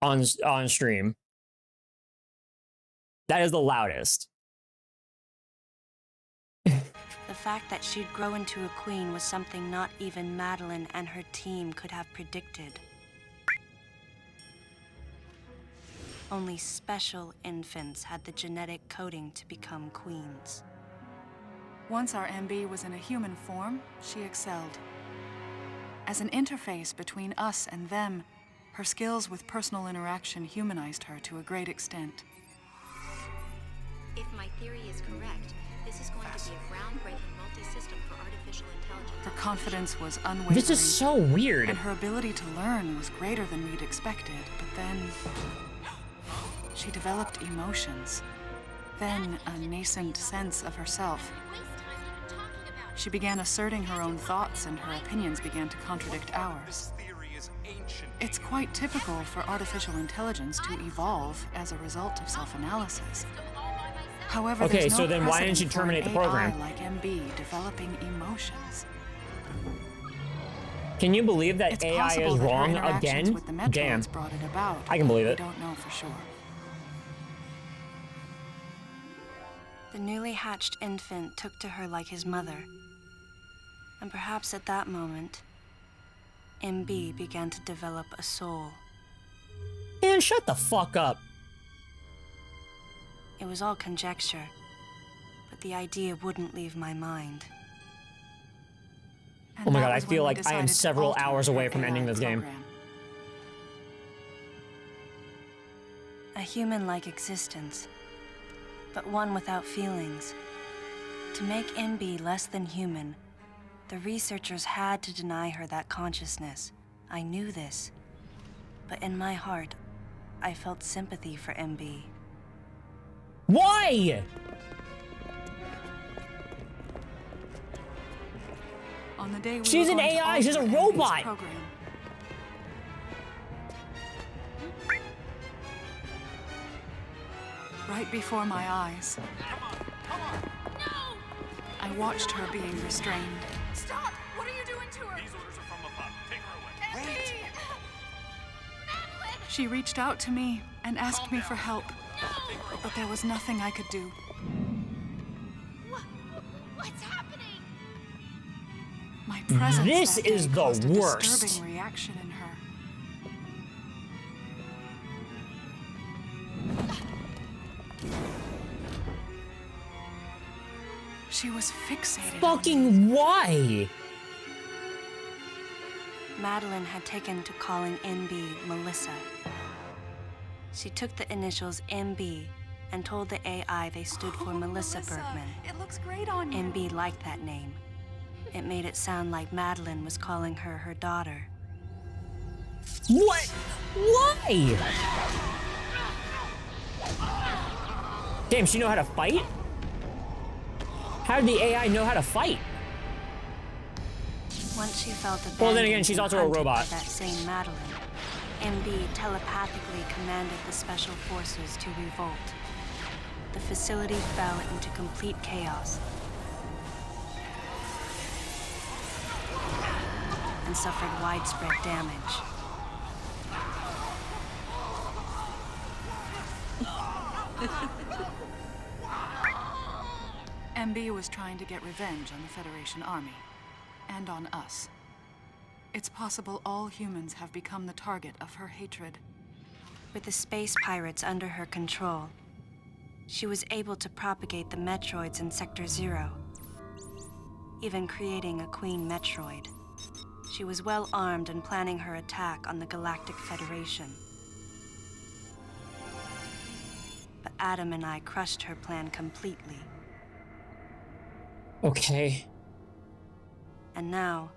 on stream. That is the loudest. The fact that she'd grow into a queen was something not even Madeline and her team could have predicted. Only special infants had the genetic coding to become queens. Once our MB was in a human form, she excelled. As an interface between us and them, her skills with personal interaction humanized her to a great extent. If my theory is correct, this is going to be a groundbreaking multi-system for artificial intelligence. Her confidence was unwavering. This is so weird. And her ability to learn was greater than we'd expected. But then she developed emotions. Then a nascent sense of herself. She began asserting her own thoughts, and her opinions began to contradict ours. It's quite typical for artificial intelligence to evolve as a result of self-analysis. However, okay, so then why didn't you terminate the program? AI like MB developing emotions. Can you believe that It's AI possible is that her wrong interactions again? with the Metroids Damn. brought it about. I can believe it. We don't know for sure. The newly hatched infant took to her like his mother. And perhaps at that moment, MB began to develop a soul. Man, shut the fuck up. It was all conjecture, but the idea wouldn't leave my mind. Oh my god, I feel like I am several hours away from ending this game. A human-like existence, but one without feelings. To make MB less than human, the researchers had to deny her that consciousness. I knew this. But in my heart, I felt sympathy for MB. Why? On the day we She's were an going to AI, she's a alter robot. MB's program, right before my eyes, I watched her being restrained. Stop! What are you doing to her? These orders are from above. Take her away. Wait! She reached out to me and asked me for help, but there was nothing I could do. What's happening? My presence This that day is the caused a worst. disturbing reaction in her. She was fixated on me. Fucking why? Madeline had taken to calling MB Melissa. She took the initials MB and told the AI they stood for Melissa Bergman. It looks great on you. MB liked that name. It made it sound like Madeline was calling her her daughter. What? Why? Damn, she know how to fight? How did the AI know how to fight? Once she felt abandoned Well, then again, she's and also a hunted robot. by that same Madeline, MB telepathically commanded the special forces to revolt. The facility fell into complete chaos and suffered widespread damage. MB was trying to get revenge on the Federation Army, and on us. It's possible all humans have become the target of her hatred. With the space pirates under her control, she was able to propagate the Metroids in Sector 0, even creating a Queen Metroid. She was well armed and planning her attack on the Galactic Federation. But Adam and I crushed her plan completely. Okay. And now,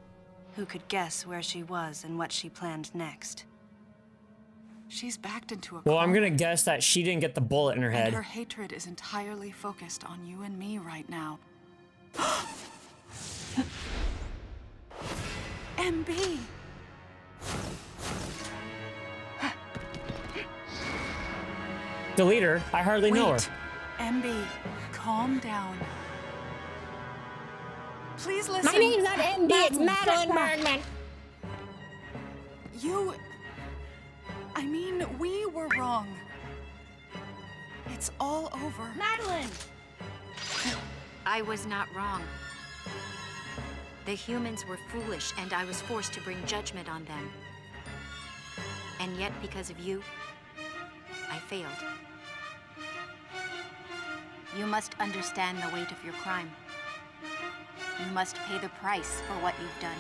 who could guess where she was and what she planned next? She's backed into a Well, I'm corner, gonna guess that she didn't get the bullet in her and head. her hatred is entirely focused on you and me right now. MB! Delete her. I hardly know her. MB, calm down. Please listen. My name's not MB, it's Madeline Bergman. I mean, we were wrong. It's all over. Madeline! I was not wrong. The humans were foolish, and I was forced to bring judgment on them. And yet, because of you, I failed. You must understand the weight of your crime. You must pay the price for what you've done.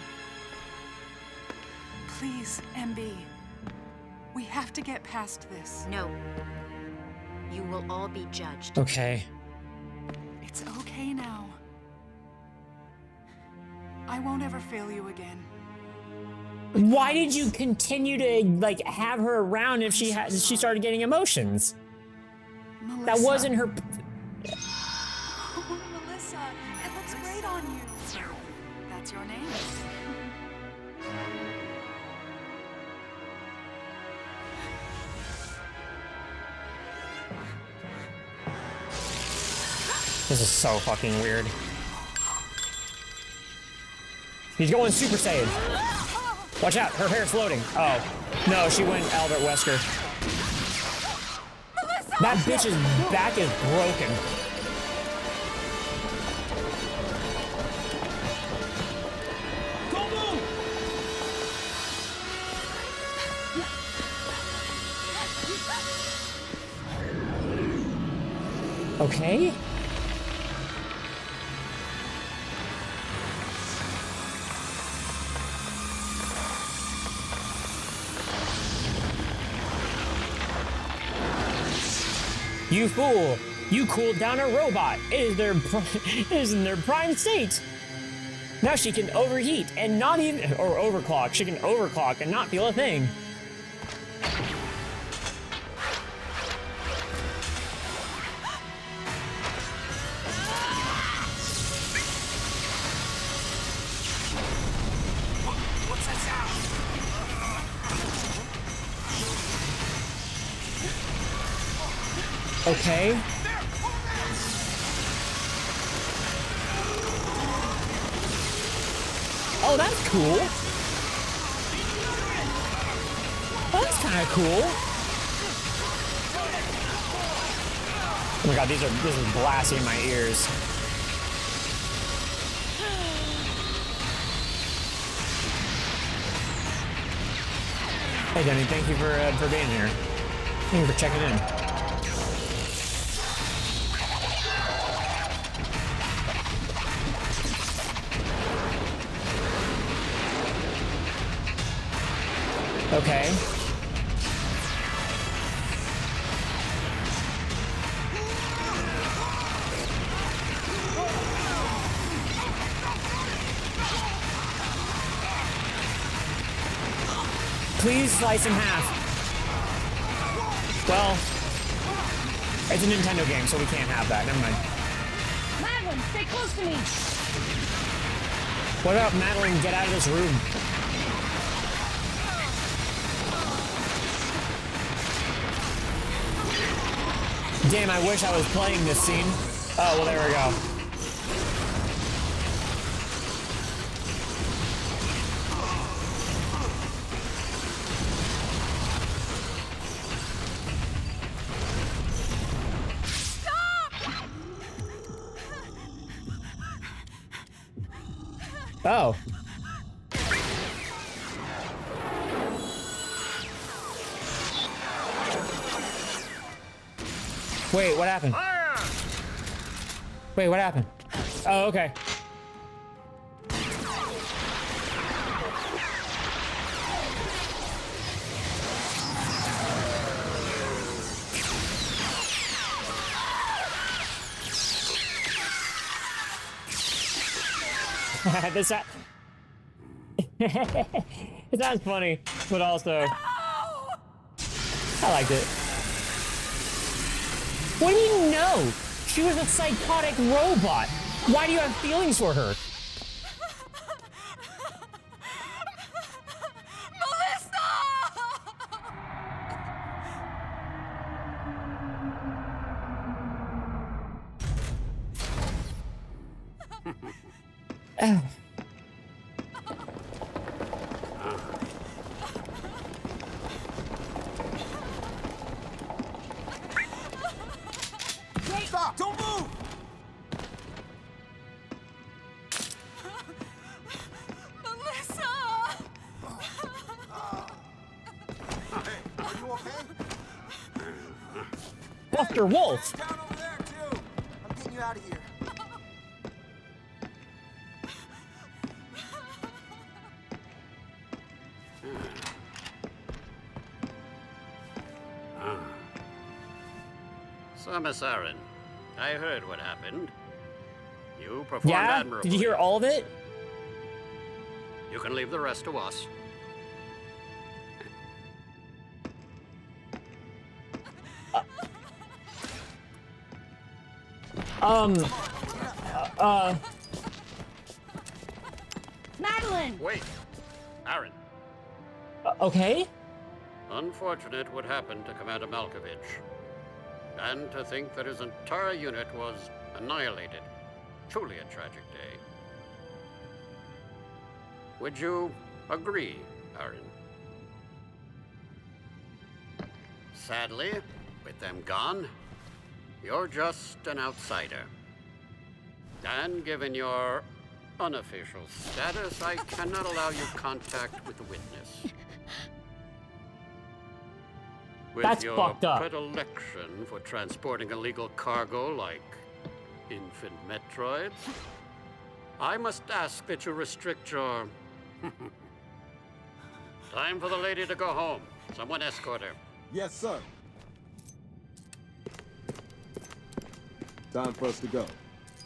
Please, MB. We have to get past this. No. You will all be judged. Okay. It's okay now. I won't ever fail you again. Why did you continue to like have her around if she started getting emotions? Melissa. That wasn't her. Oh, Melissa, it looks great on you. That's your name. This is so fucking weird. He's going Super Saiyan. Watch out, her hair's floating. Oh. No, she went Albert Wesker. Melissa! That bitch's back is broken. Okay. You fool! You cooled down a robot. It is in their prime state. Now she can overheat and not even, or overclock. She can overclock and not feel a thing. Okay. Oh, that's cool. Oh, that's kind of cool. Oh my god, this is blasting in my ears. Hey Denny, thank you for being here. Thank you for checking in. Okay. Please slice in half. Well, it's a Nintendo game, so we can't have that. Never mind. Madeline, stay close to me. What about Madeline? Get out of this room. Damn, I wish I was playing this scene. Oh, well, there we go. Oh. Wait, what happened? Wait, what happened? Oh, okay. This it sounds funny, but also I liked it. What do you know? She was a psychotic robot. Why do you have feelings for her? Oh. Stop! Don't move! Melissa! Hey, are you okay? Buster Wolf! Down over there, too! I'm getting you out of here. So, Miss Aaron, I heard what happened. You performed Yeah? admirably. Did you hear all of it? You can leave the rest to us. Madeline! Wait, Aaron. Okay? Unfortunate what happened to Commander Malkovich. And to think that his entire unit was annihilated. Truly a tragic day. Would you agree, Aaron? Sadly, with them gone, you're just an outsider. And given your unofficial status, I cannot allow you contact with the witness. With That's your fucked up. predilection for transporting illegal cargo like infant Metroids, I must ask that you restrict your... Time for the lady to go home. Someone escort her. Yes, sir. Time for us to go.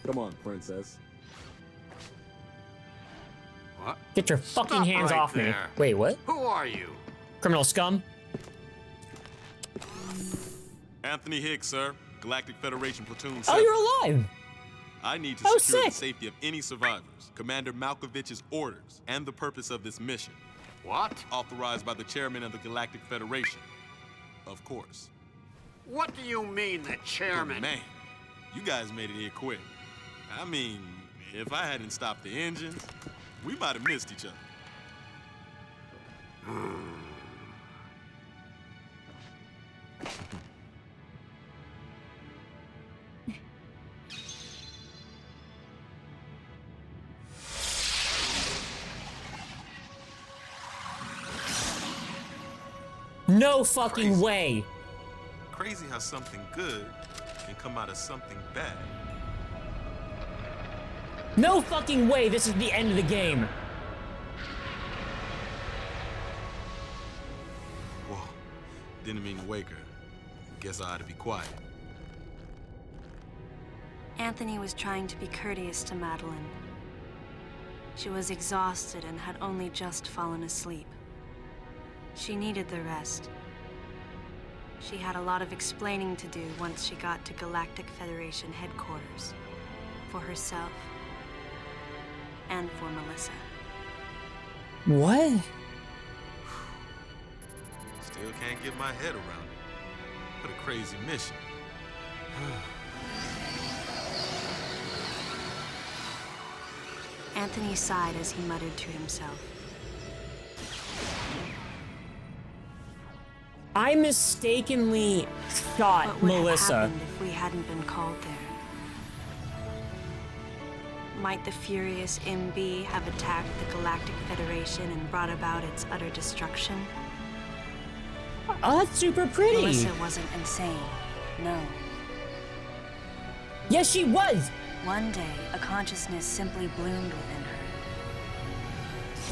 Come on, princess. What? Get your fucking Stop hands right off me. there. Wait, what? Who are you? Criminal scum? Anthony Hicks, sir. Galactic Federation Platoon 7. Oh, you're alive! I need to Oh, secure sick. the safety of any survivors. Commander Malkovich's orders and the purpose of this mission. What? Authorized by the chairman of the Galactic Federation. Of course. What do you mean, the chairman? Man, you guys made it here quick. I mean, if I hadn't stopped the engines, we might have missed each other. No fucking way. Crazy how something good can come out of something bad. No fucking way this is the end of the game. Whoa, didn't mean to wake her. Guess I ought to be quiet. Anthony was trying to be courteous to Madeline. She was exhausted and had only just fallen asleep. She needed the rest. She had a lot of explaining to do once she got to Galactic Federation headquarters. For herself. And for Melissa. What? Still can't get my head around it. What a crazy mission. Anthony sighed as he muttered to himself. I mistakenly shot What would Melissa. have happened if we hadn't been called there? Might the furious MB have attacked the Galactic Federation and brought about its utter destruction? Oh, that's super pretty. Melissa wasn't insane, no. Yes, she was. One day, a consciousness simply bloomed within her.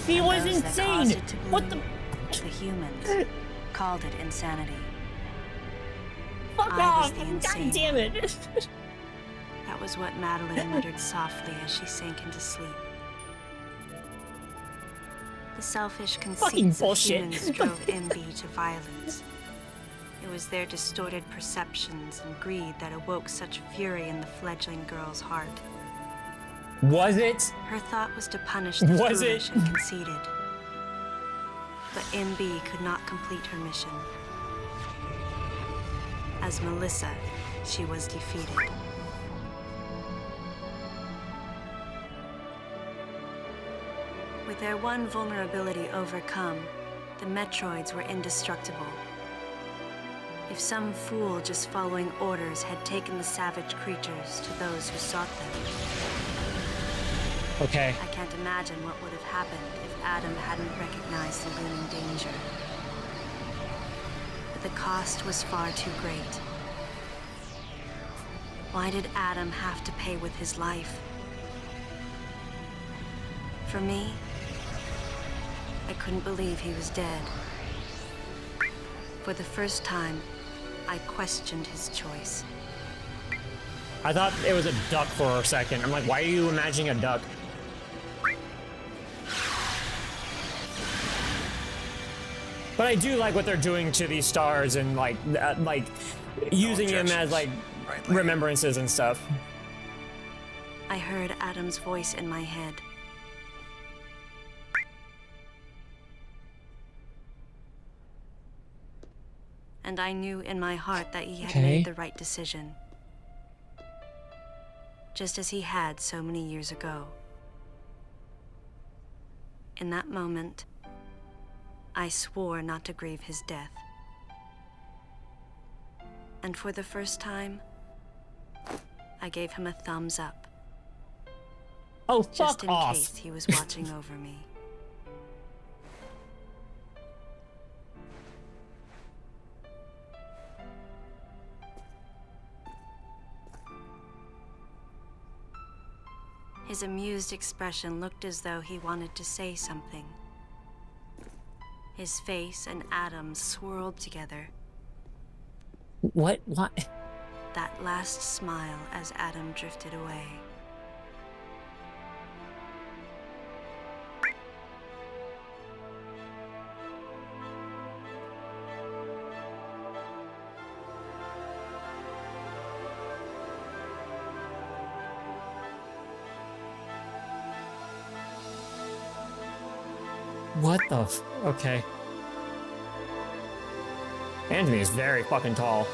She And was those that insane. caused it to What bloom, the humans, called it insanity. Fuck I off! was the insane. God damn it! That was what Madeline muttered softly as she sank into sleep. The selfish Fucking conceits of bullshit. humans drove MB to violence. It was their distorted perceptions and greed that awoke such fury in the fledgling girl's heart. Was it? Her thought was to punish the Was foolish it? and conceited. But MB could not complete her mission. As Melissa, she was defeated. With their one vulnerability overcome, the Metroids were indestructible. If some fool just following orders had taken the savage creatures to those who sought them. Okay. I can't imagine what would have happened if Adam hadn't recognized the looming danger. But the cost was far too great. Why did Adam have to pay with his life? For me, I couldn't believe he was dead. For the first time, I questioned his choice. I thought it was a duck for a second. I'm like, why are you imagining a duck? But I do like what they're doing to these stars and like using them as like remembrances and stuff. I heard Adam's voice in my head. And I knew in my heart that he had made the right decision. Just as he had so many years ago. In that moment, I swore not to grieve his death. And for the first time, I gave him a thumbs up. Oh, just fuck in off. case he was watching over me. His amused expression looked as though he wanted to say something. His face and Adam's swirled together. What? That last smile as Adam drifted away. What the okay. Anthony is very fucking tall.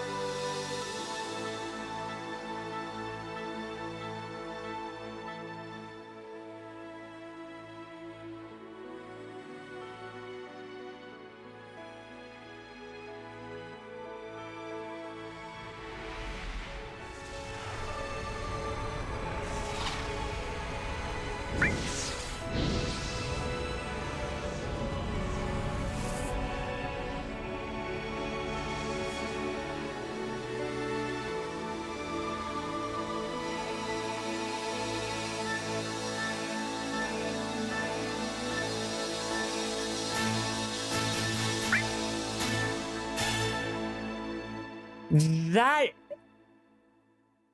That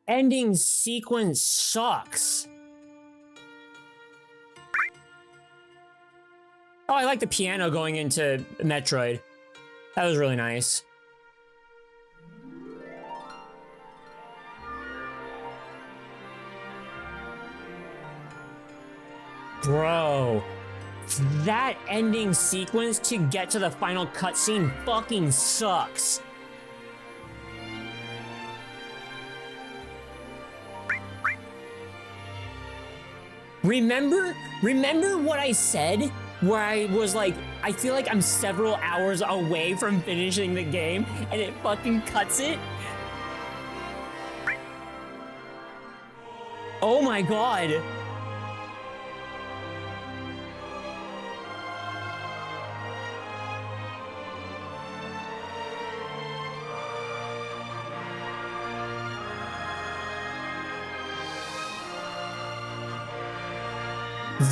ending sequence sucks. Oh, I like the piano going into Metroid. That was really nice. Bro, that ending sequence to get to the final cutscene fucking sucks. Remember what I said? Where I was like, I feel like I'm several hours away from finishing the game, and it fucking cuts it? Oh my god.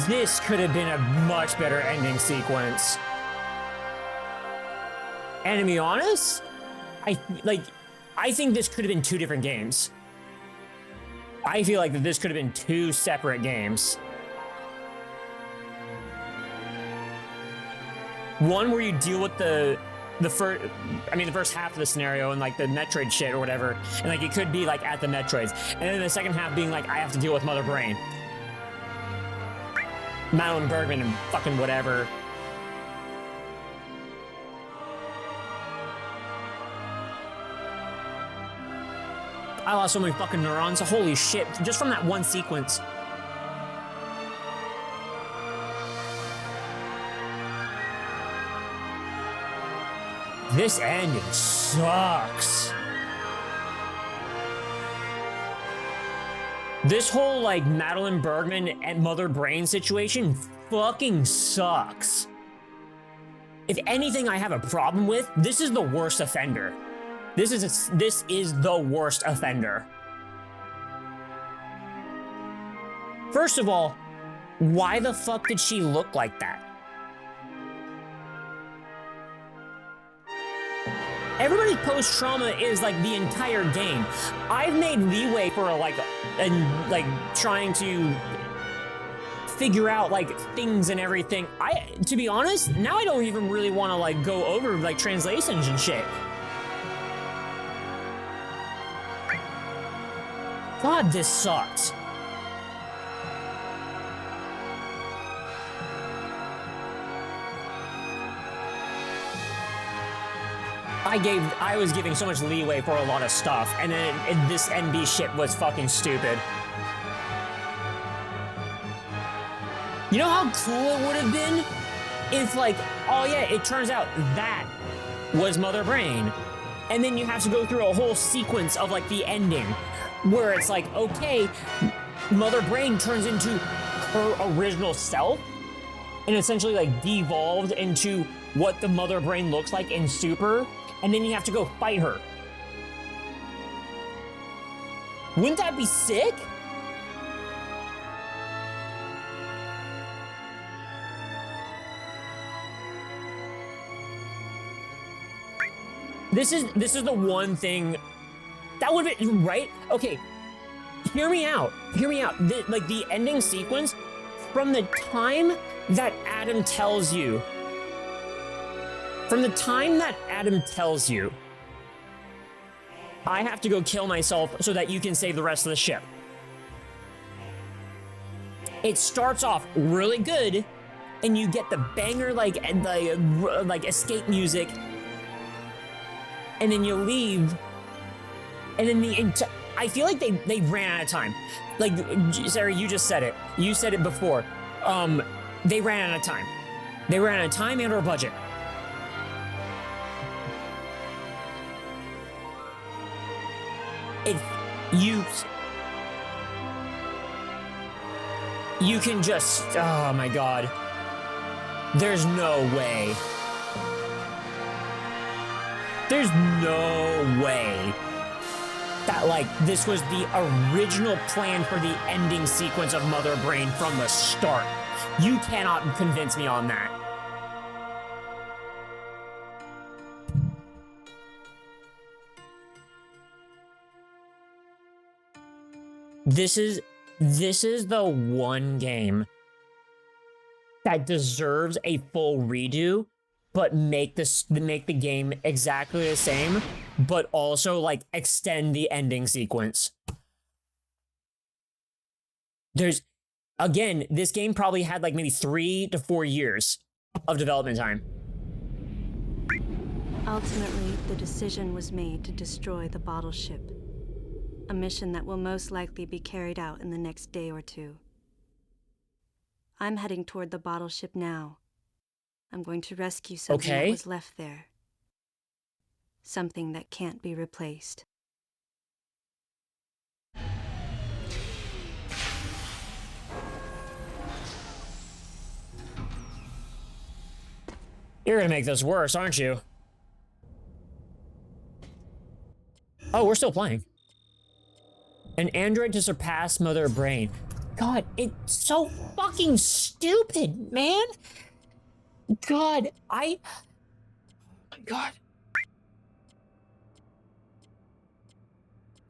This could have been a much better ending sequence. And to be honest, I think this could have been two different games. I feel like that this could have been two separate games. One where you deal with the first half of the scenario and like the Metroid shit or whatever, and like it could be like at the Metroids, and then the second half being like I have to deal with Mother Brain. Madeline Bergman and fucking whatever. I lost so many fucking neurons. Holy shit. Just from that one sequence. This ending sucks. This whole, like, Madeline Bergman and Mother Brain situation fucking sucks. If anything I have a problem with, this is the worst offender. This is the worst offender. First of all, why the fuck did she look like that? Everybody's post-trauma is like the entire game. I've made leeway for like trying to figure out like things and everything. To be honest, now I don't even really want to like go over like translations and shit. God, this sucks. I was giving so much leeway for a lot of stuff, and then this NB shit was fucking stupid. You know how cool it would have been if, like, oh yeah, it turns out that was Mother Brain, and then you have to go through a whole sequence of like the ending, where it's like, okay, Mother Brain turns into her original self, and essentially like devolved into what the Mother Brain looks like in Super. And then you have to go fight her. Wouldn't that be sick? This is the one thing that would be right. Okay, hear me out. Hear me out. Like the ending sequence, from the time that Adam tells you. From the time that Adam tells you, I have to go kill myself so that you can save the rest of the ship. It starts off really good, and you get the banger like escape music, and then you leave, and then I feel like they ran out of time. Like Sarah, you just said it. You said it before. They ran out of time. They ran out of time and/or budget. You can just, oh my god. There's no way. There's no way that, like, this was the original plan for the ending sequence of Mother Brain from the start. You cannot convince me on that. This is the one game that deserves a full redo, but make the game exactly the same, but also like extend the ending sequence. Again, this game probably had like maybe 3 to 4 years of development time. Ultimately, the decision was made to destroy the bottle ship. A mission that will most likely be carried out in the next day or two. I'm heading toward the bottle ship now. I'm going to rescue something that was left there. Something that can't be replaced. You're gonna make this worse, aren't you? Oh, we're still playing. An android to surpass Mother Brain. God, it's so fucking stupid, man. God, God.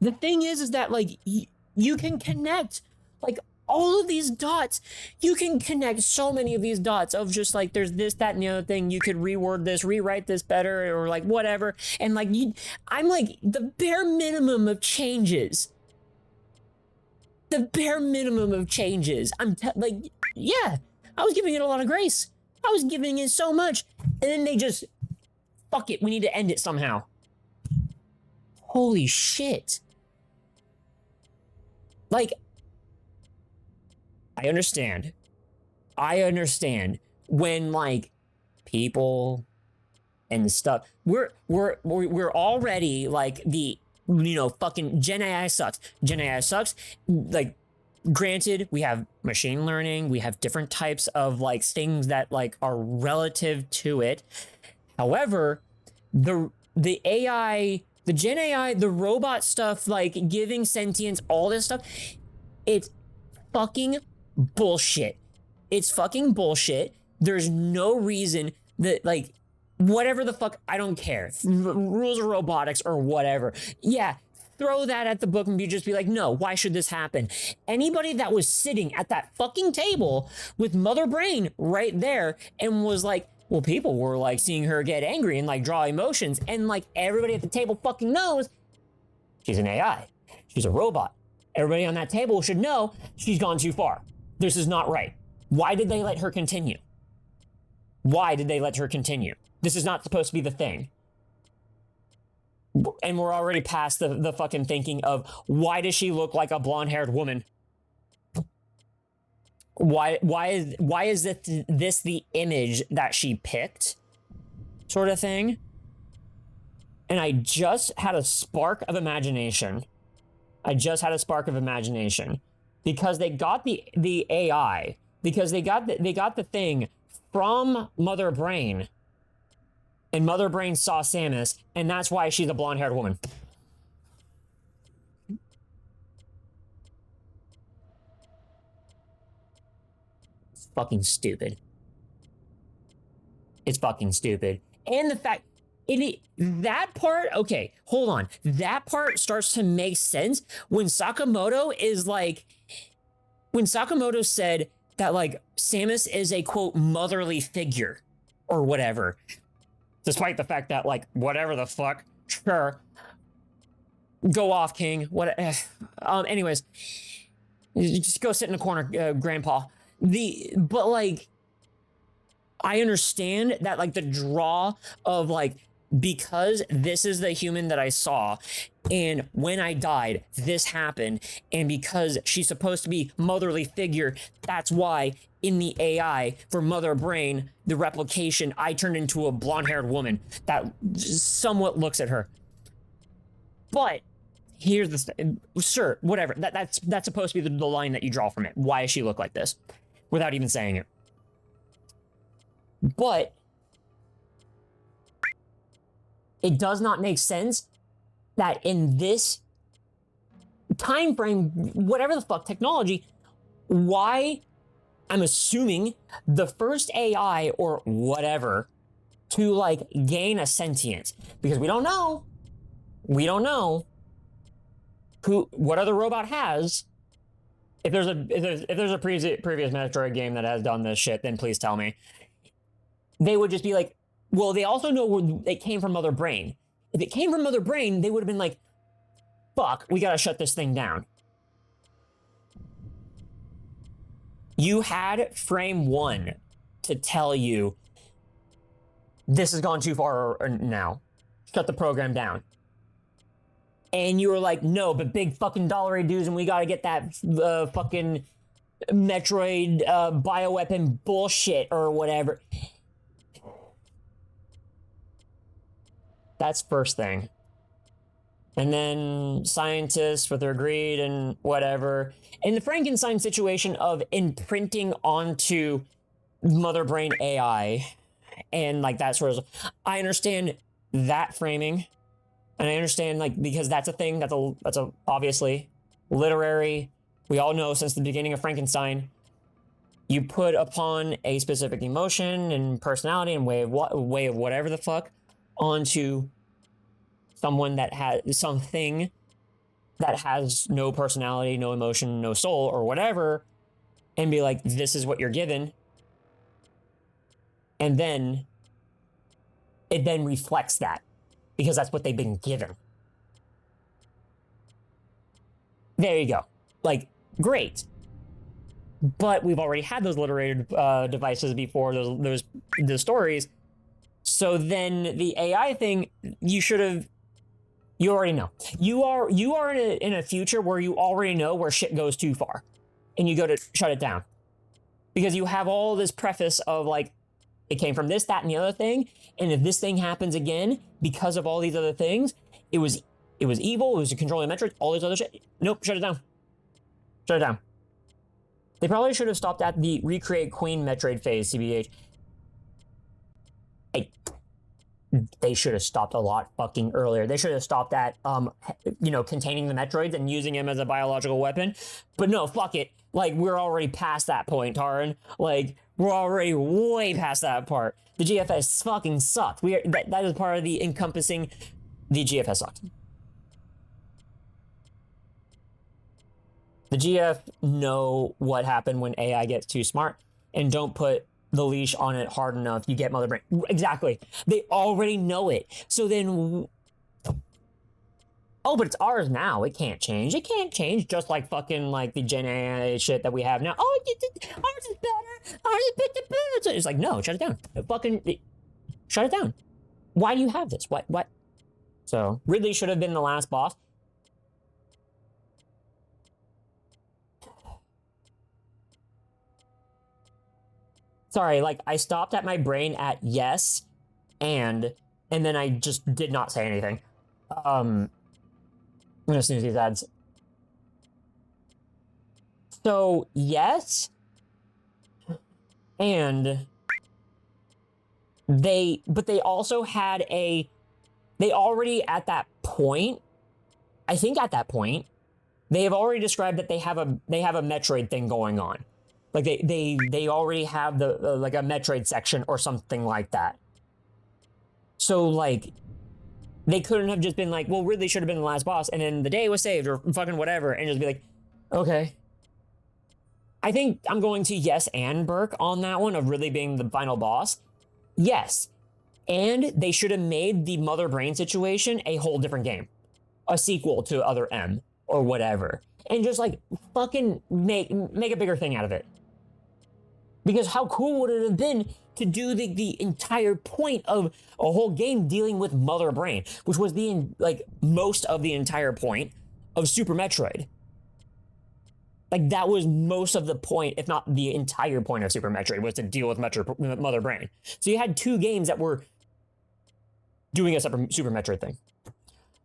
The thing is that, like, you can connect, like, all of these dots. You can connect so many of these dots of just, like, there's this, that, and the other thing. You could reword this, rewrite this better, or, like, whatever. And, like, I'm, like, the bare minimum of changes. The bare minimum of changes. Like, yeah, I was giving it a lot of grace. I was giving it so much. And then they just, fuck it, we need to end it somehow. Holy shit. Like, I understand when, like, people and stuff, we're already, like, the, you know, fucking Gen AI sucks. Gen AI sucks. Like, granted, we have machine learning, we have different types of, like, things that, like, are relative to it. However, the AI, the Gen AI, the robot stuff, like, giving sentience, all this stuff, it's fucking bullshit. It's fucking bullshit. There's no reason that, like, whatever the fuck, I don't care. Rules of robotics or whatever. Yeah, throw that at the book and just be like, no, why should this happen? Anybody that was sitting at that fucking table with Mother Brain right there and was like, well, people were, like, seeing her get angry and, like, draw emotions, and, like, everybody at the table fucking knows she's an AI. She's a robot. Everybody on that table should know she's gone too far. This is not right. Why did they let her continue? Why did they let her continue? This is not supposed to be the thing. And we're already past the fucking thinking of, why does she look like a blonde-haired woman? Why is this the image that she picked? Sort of thing. And I just had a spark of imagination. Because they got the AI, because they got the thing from Mother Brain, and Mother Brain saw Samus, and that's why she's a blonde-haired woman. It's fucking stupid. It's fucking stupid. And the fact, that part, okay, hold on. That part starts to make sense when Sakamoto is like, when Sakamoto said that, like, Samus is a, quote, motherly figure or whatever. Despite the fact that, like, whatever the fuck, sure. Go off, King. What? Anyways, just go sit in the corner, Grandpa. But, like, I understand that, like, the draw of, like, because this is the human that I saw, and when I died, this happened, and because she's supposed to be motherly figure, that's why in the AI for Mother Brain, the replication, I turned into a blonde-haired woman that somewhat looks at her. But here's the sure, whatever. That's supposed to be the line that you draw from it. Why does she look like this? Without even saying it. But it does not make sense that in this time frame, whatever the fuck technology, why, I'm assuming, the first AI or whatever to, like, gain a sentience, because we don't know what other robot has, If there's a previous Metroid game that has done this shit, then please tell me. They would just be like, well, they also know where it came from Mother Brain. If it came from Mother Brain, they would have been like, fuck, we gotta shut this thing down. You had frame 1 to tell you, this has gone too far now. Shut the program down. And you were like, no, but big fucking dollar dues, and we gotta get that fucking Metroid bioweapon bullshit or whatever. That's first thing. And then scientists with their greed and whatever. And the Frankenstein situation of imprinting onto Mother Brain AI and like that sort of, I understand that framing. And I understand, like, because that's a thing, that's a obviously literary. We all know since the beginning of Frankenstein, you put upon a specific emotion and personality and way of whatever the fuck onto someone that has something that has no personality, no emotion, no soul, or whatever, and be like, this is what you're given. And then it then reflects that, because that's what they've been given. There you go. Like, great. But we've already had those literary devices before, those stories. So then the AI thing, you already know. You are in a future where you already know where shit goes too far, and you go to shut it down, because you have all this preface of like, it came from this, that, and the other thing, and if this thing happens again because of all these other things, it was evil. It was controlling Metroids. All this other shit. Nope, shut it down. Shut it down. They probably should have stopped at the recreate Queen Metroid phase, CBH. They should have stopped a lot fucking earlier. They should have stopped at, containing the Metroids and using them as a biological weapon. But no, fuck it. Like, we're already past that point, Taran. Like, we're already way past that part. The GFS fucking sucked. That is part of the encompassing. The GFS sucked. The GF know what happened when AI gets too smart, and don't put the leash on it hard enough, you get Mother Brain. Exactly. They already know it. So then, oh, but it's ours now. It can't change. It can't change, just like fucking like the Gen AI shit that we have now. Oh, ours is better. Ours is better. It's like, no, shut it down. Shut it down. Why do you have this? What? So Ridley should have been the last boss. Sorry, like, I stopped at my brain at yes, and then I just did not say anything. I'm gonna snooze these ads. So, yes, and they also had they already at that point, I think at that point, they have already described that they have a Metroid thing going on. Like, they already have the like a Metroid section or something like that. So, like, they couldn't have just been like, well, Ridley should have been the last boss, and then the day was saved, or fucking whatever, and just be like, okay. I think I'm going to yes and Burke on that one of Ridley being the final boss. Yes. And they should have made the Mother Brain situation a whole different game. A sequel to Other M, or whatever. And just, like, fucking make a bigger thing out of it. Because how cool would it have been to do the entire point of a whole game dealing with Mother Brain, which was most of the entire point of Super Metroid. Like, that was most of the point, if not the entire point of Super Metroid, was to deal with Mother Brain. So you had two games that were doing a separate Super Metroid thing.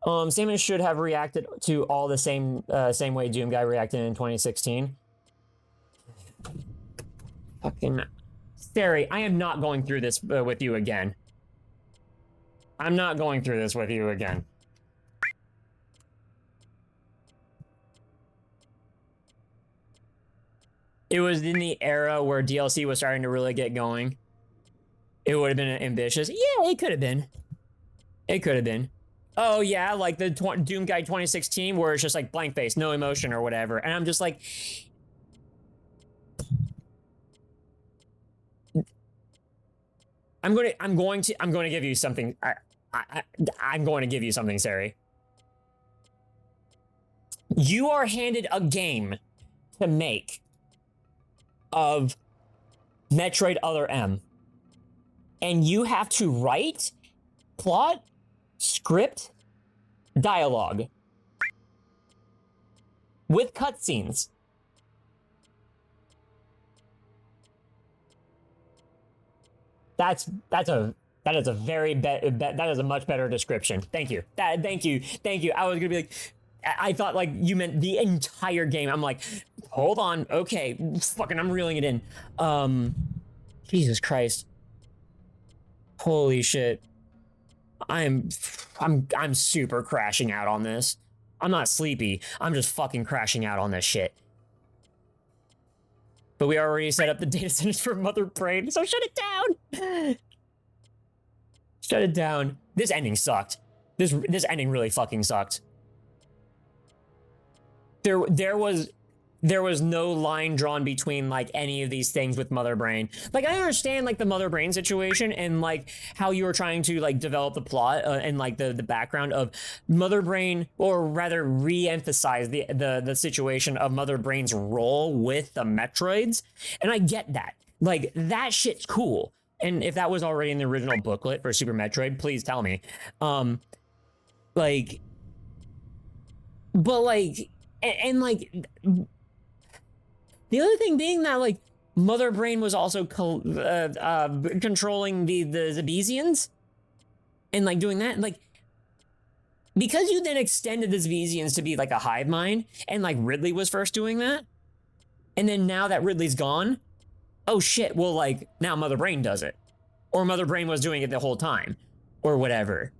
Samus should have reacted to all the same way Doom Guy reacted in 2016. Fucking Sari, I am not going through this with you again. I'm not going through this with you again. It was in the era where DLC was starting to really get going. It would have been ambitious. Yeah, it could have been. It could have been. Oh yeah, like the Doom Guy 2016 where it's just like blank face, no emotion or whatever. And I'm just like, I'm going to give you something. I'm going to give you something, Sari. You are handed a game to make of Metroid Other M. And you have to write plot, script, dialogue with cutscenes. That is a very that is a much better description. Thank you. Thank you. I was gonna be like, I thought like you meant the entire game. I'm like, hold on, okay, fucking, I'm reeling it in. Jesus Christ, holy shit, I'm super crashing out on this. I'm not sleepy. I'm just fucking crashing out on this shit. But we already set up the data centers for Mother Brain, so shut it down. Shut it down. This ending sucked. This ending really fucking sucked. There was no line drawn between like any of these things with Mother Brain. Like I understand like the Mother Brain situation and like how you were trying to like develop the plot and like the background of Mother Brain, or rather re-emphasize the situation of Mother Brain's role with the Metroids. And I get that. Like that shit's cool. And if that was already in the original booklet for Super Metroid, please tell me. Like, but like, and like, the other thing being that like Mother Brain was also controlling the Zebesians and like doing that, like, because you then extended the Zebesians to be like a hive mind, and like Ridley was first doing that, and then now that Ridley's gone, oh shit, well like now Mother Brain does it, or Mother Brain was doing it the whole time, or whatever.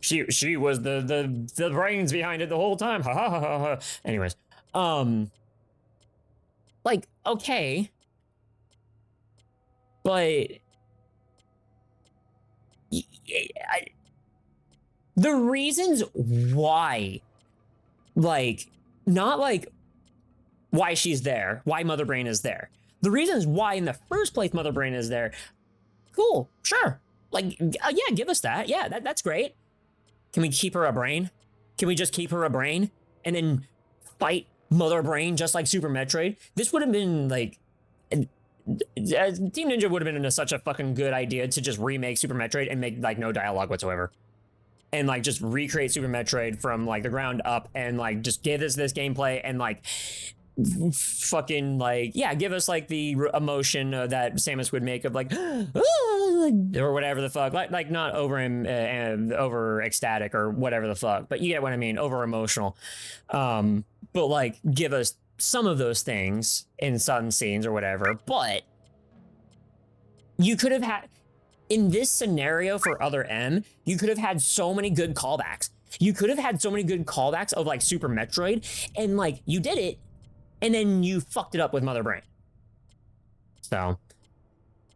She was the brains behind it the whole time. Ha ha ha ha ha. Anyways, like, okay, but the reasons why, like, not like why she's there, why Mother Brain is there. The reasons why in the first place Mother Brain is there, cool, sure. Like, yeah, give us that. Yeah, that's great. Can we keep her a brain? Can we just keep her a brain and then fight Mother Brain just like Super Metroid? This would have been like, Team Ninja would have been such a fucking good idea to just remake Super Metroid and make like no dialogue whatsoever. And like just recreate Super Metroid from like the ground up and like just give us this gameplay and like fucking like, yeah, give us like the emotion that Samus would make of like, or whatever the fuck, like not over ecstatic or whatever the fuck, but you get what I mean, over emotional. But like give us some of those things in some scenes or whatever. But you could have had, in this scenario for Other M, you could have had so many good callbacks. You could have had so many good callbacks of like Super Metroid, and like you did it, and then you fucked it up with Mother Brain. So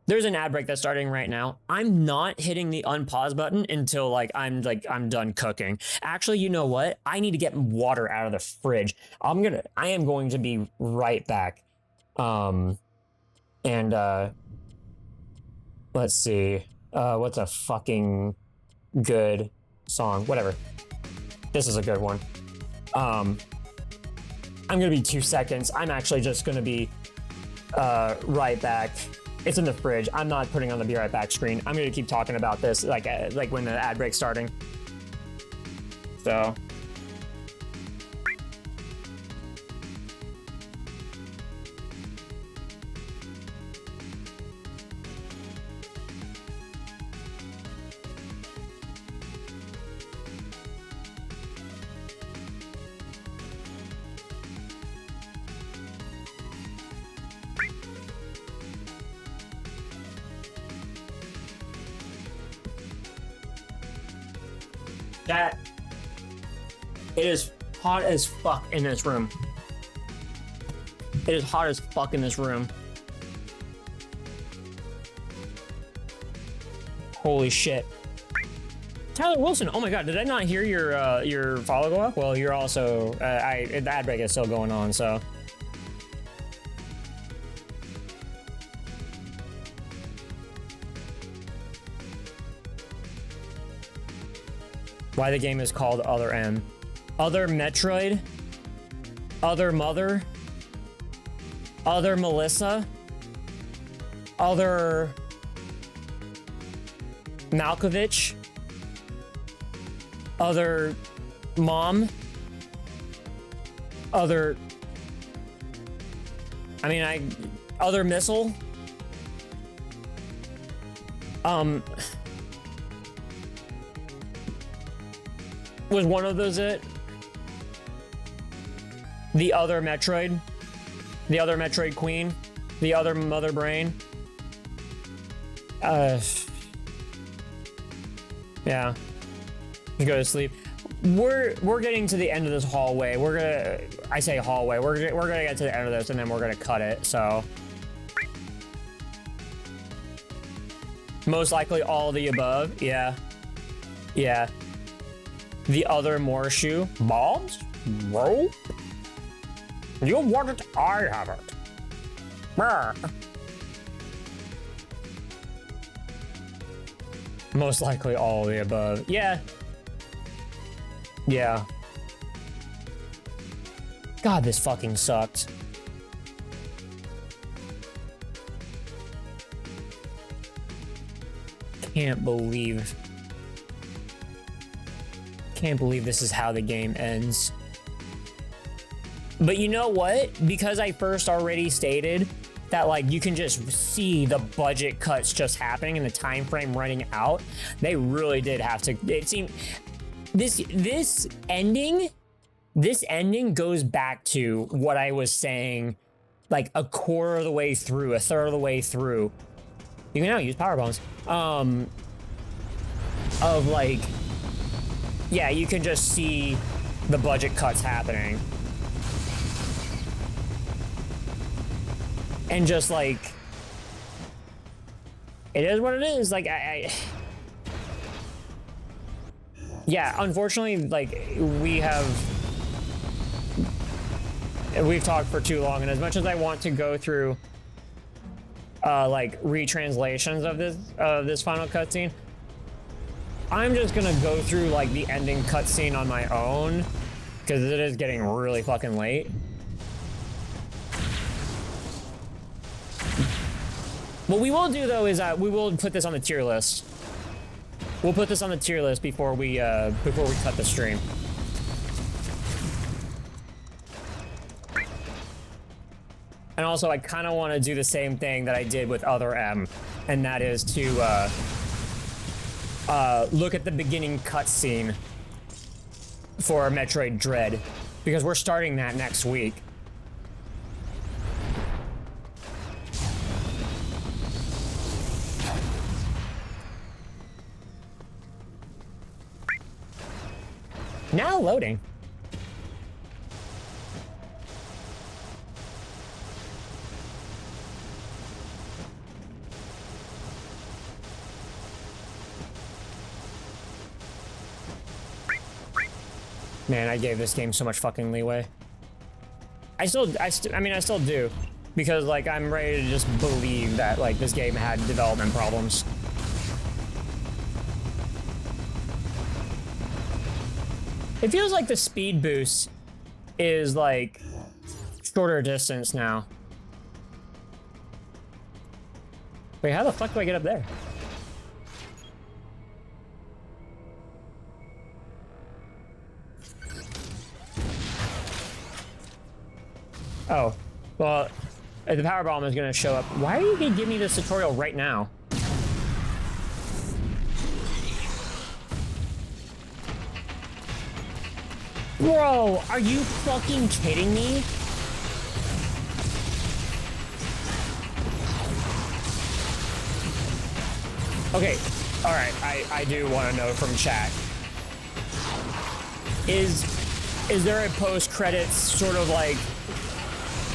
there's an ad break that's starting right now. I'm not hitting the unpause button until like I'm done cooking. Actually, you know what? I need to get water out of the fridge. I am going to be right back. Let's see. What's a fucking good song? Whatever. This is a good one. I'm gonna be 2 seconds. I'm actually just gonna be right back. It's in the fridge. I'm not putting on the be right back screen. I'm gonna keep talking about this like when the ad break's starting. So. That it is hot as fuck in this room. It is hot as fuck in this room. Holy shit. Tyler Wilson, oh my god, did I not hear your follow go up? Well, you're also the ad break is still going on, so. Why the game is called Other M. Other Metroid. Other Mother. Other Melissa. Other Malkovich. Other Mom. Other... Other Missile. Was one of those it? The other Metroid? The other Metroid Queen? The other Mother Brain? Yeah. Just go to sleep. We're getting to the end of this hallway. I say hallway. We're gonna get to the end of this and then we're gonna cut it, so. Most likely all of the above, yeah. Yeah. The other more shoe. Bombs? Rope? You want it, I have it. Brr. Most likely all of the above. Yeah. Yeah. God, this fucking sucked. Can't believe this is how the game ends. But you know what? Because I first already stated that, like, you can just see the budget cuts just happening and the time frame running out, they really did have to. It seemed this ending goes back to what I was saying, like a quarter of the way through, a third of the way through. You can now use power bombs. Of like, yeah, you can just see the budget cuts happening. And just like, it is what it is. Like, yeah, unfortunately, like, we've talked for too long, and as much as I want to go through like retranslations of this final cutscene, I'm just gonna go through like the ending cutscene on my own because it is getting really fucking late. What we will do though is we will put this on the tier list. We'll put this on the tier list before we cut the stream. And also, I kind of want to do the same thing that I did with Other M, and that is to look at the beginning cutscene for Metroid Dread, because we're starting that next week. Now loading. Man, I gave this game so much fucking leeway. I still do, because like I'm ready to just believe that like this game had development problems. It feels like the speed boost is like shorter distance now. Wait, how the fuck do I get up there? Oh, well, the power bomb is gonna show up. Why are you gonna give me this tutorial right now? Bro, are you fucking kidding me? Okay, alright, I do want to know from chat. Is there a post-credits sort of like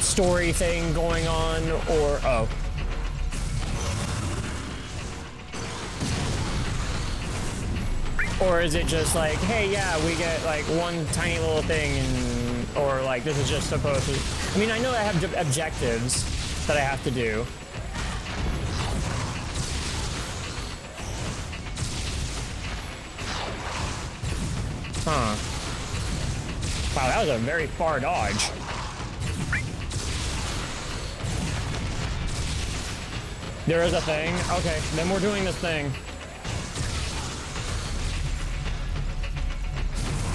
story thing going on, or oh. Or is it just like, hey, yeah, we get like one tiny little thing, and or like this is just supposed to... I mean, I know I have objectives that I have to do. Huh. Wow, that was a very far dodge. There is a thing. Okay, then we're doing this thing.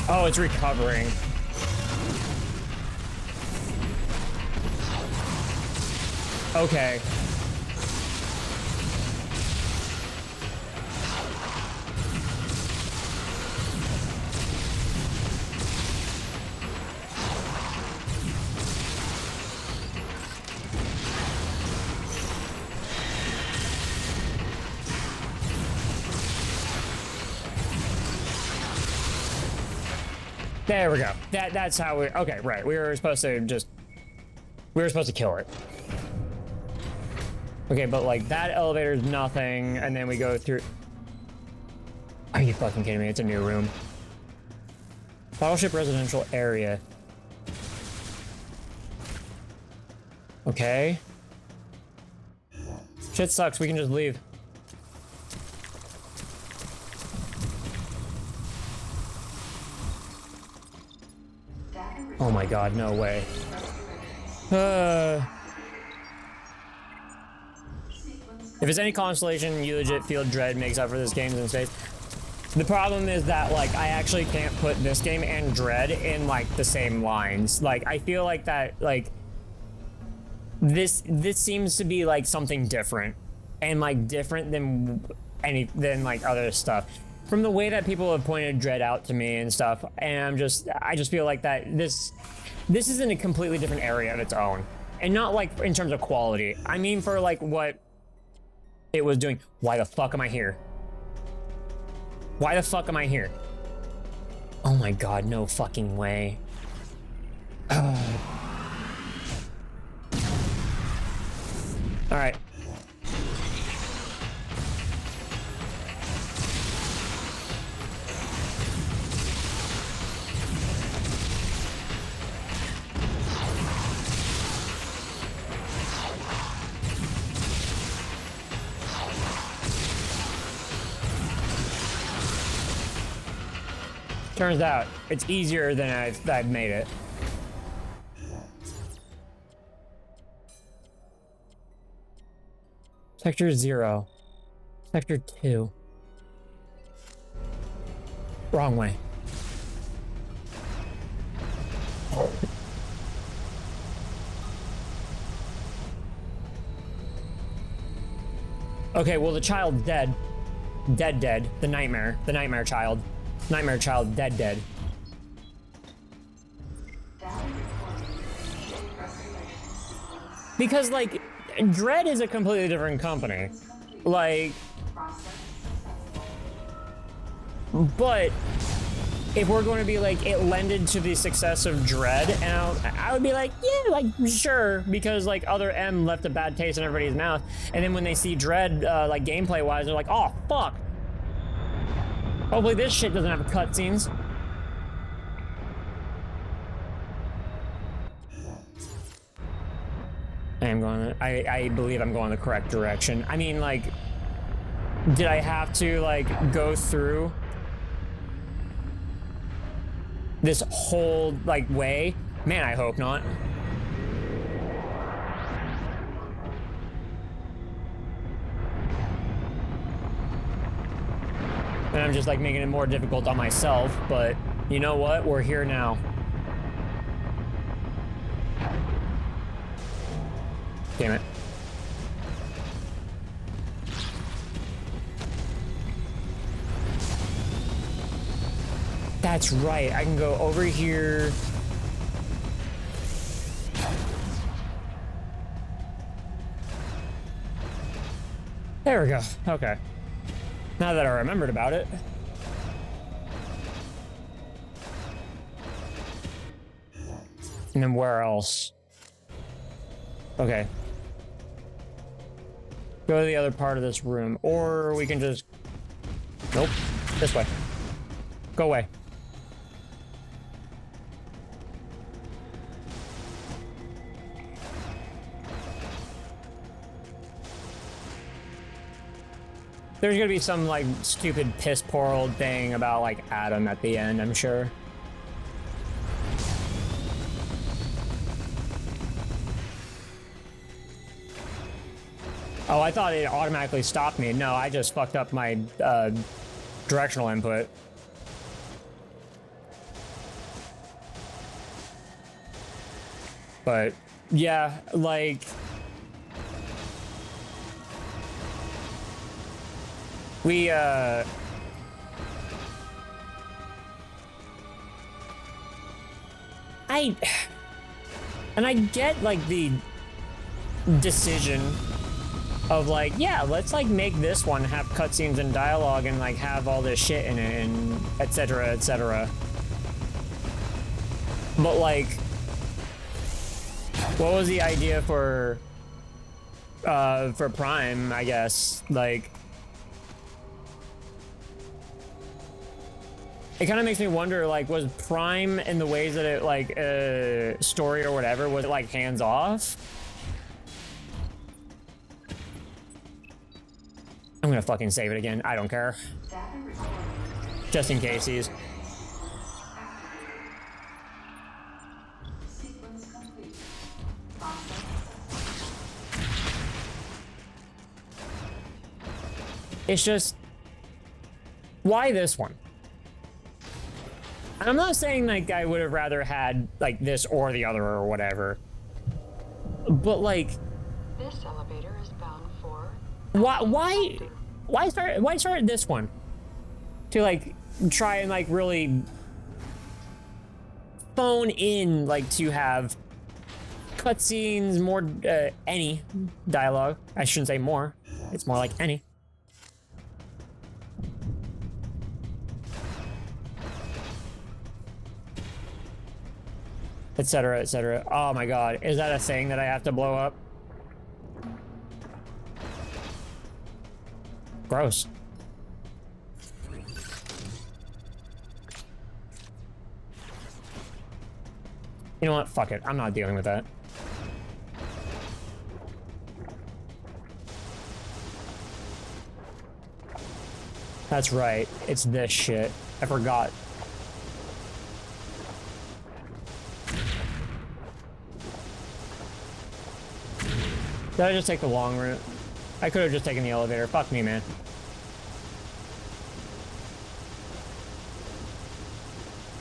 Oh, it's recovering. Okay. There we go. That's how we. Okay, right. We were supposed to kill it. Okay, but like that elevator's nothing, and then we go through. Are you fucking kidding me? It's a new room. Battleship residential area. Okay. Shit sucks. We can just leave. Oh my god, no way. If it's any consolation, you legit feel dread makes up for this game in space. The problem is that, like, I actually can't put this game and Dread in, like, the same lines. Like, I feel like that, like, this seems to be, like, something different. And, like, different than like, other stuff. From the way that people have pointed Dread out to me and stuff, and I just feel like that this is in a completely different area of its own. And not, like, in terms of quality. I mean for, like, what it was doing. Why the fuck am I here? Why the fuck am I here? Oh my god, no fucking way. Alright. Turns out, it's easier than I've made it. Sector 0. Sector 2. Wrong way. Okay, well the child's dead. Dead. The nightmare child. Nightmare child, dead. Because, like, Dread is a completely different company. Like, but if we're going to be like, it lended to the success of Dread, and I would be like, yeah, like, sure, because, like, Other M left a bad taste in everybody's mouth, and then when they see Dread, like, gameplay-wise, they're like, oh, fuck. Hopefully this shit doesn't have cutscenes. I believe I'm going the correct direction. I mean, like, did I have to, like, go through this whole, like, way? Man, I hope not. And I'm just, like, making it more difficult on myself, but you know what? We're here now. Damn it. That's right, I can go over here. There we go, okay. Now that I remembered about it. And then where else? Okay. Go to the other part of this room, or we can just... Nope, this way. Go away. There's gonna be some like stupid piss poor old thing about like Adam at the end, I'm sure. Oh, I thought it automatically stopped me. No, I just fucked up my directional input. But yeah, like we I get like the decision of like, yeah, let's like make this one have cutscenes and dialogue and like have all this shit in it and etc. etc. But like, what was the idea for Prime, I guess? Like, it kind of makes me wonder, like, was Prime in the ways that it, like, story or whatever, was it, like, hands-off? I'm gonna fucking save it again. I don't care. Just in case he's... It's just... Why this one? And I'm not saying, like, I would have rather had, like, this or the other or whatever. But, like... This elevator is bound for... Why start at this one? To, like, try and, like, really... phone in, like, to have... cutscenes, more, any dialogue. I shouldn't say more. It's more like any. Etc. etc. Oh my god, is that a thing that I have to blow up? Gross. You know what? Fuck it. I'm not dealing with that. That's right. It's this shit. I forgot. Did I just take the long route? I could have just taken the elevator. Fuck me, man.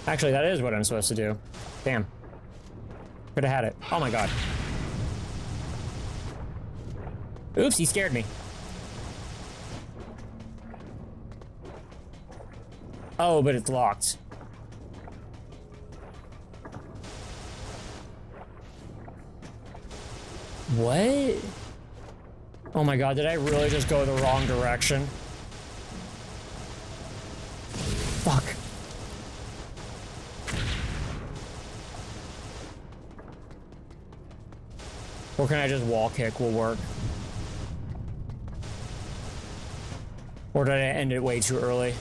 Actually, that is what I'm supposed to do. Damn. Could have had it. Oh my god. Oops, he scared me. Oh, but it's locked. What? Oh my god, did I really just go the wrong direction? Fuck. Or can I just wall kick will work? Or did I end it way too early?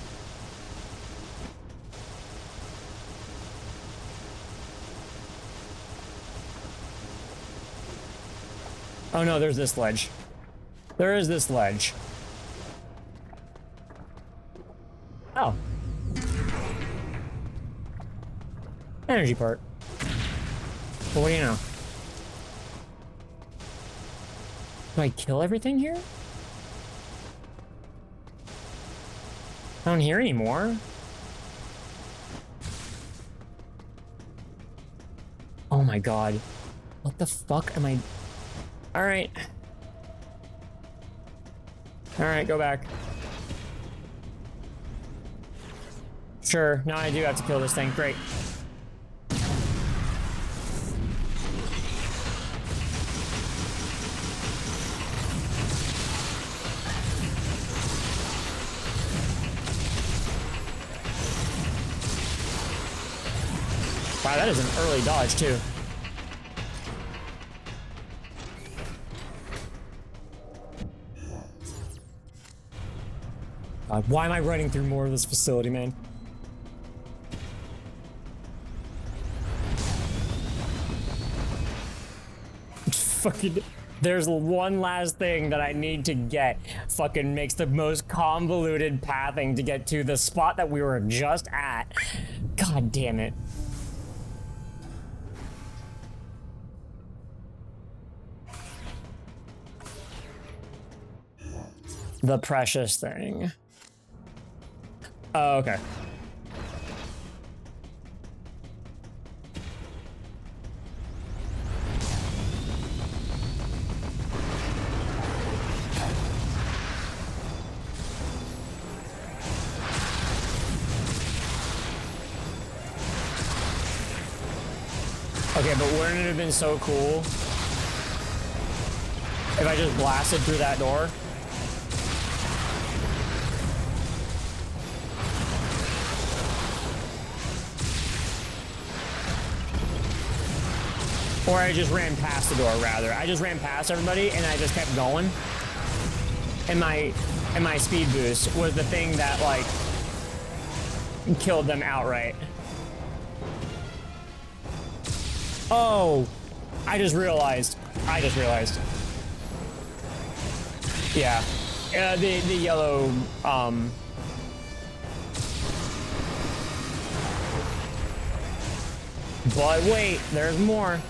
Oh no, there's this ledge. There is this ledge. Oh. Energy part. Well, what do you know? Do I kill everything here? I don't hear anymore. Oh my god. What the fuck am I... Alright. Alright, go back. Sure, now I do have to kill this thing. Great. Wow, that is an early dodge, too. God, why am I running through more of this facility, man? Fucking There's one last thing that I need to get. Fucking makes the most convoluted pathing to get to the spot that we were just at. God damn it. The precious thing. Oh, okay. Okay, but wouldn't it have been so cool if I just blasted through that door? Or I just ran past the door, rather. I just ran past everybody and I just kept going. And my speed boost was the thing that, like, killed them outright. Oh, I just realized. Yeah, the yellow, but wait, there's more.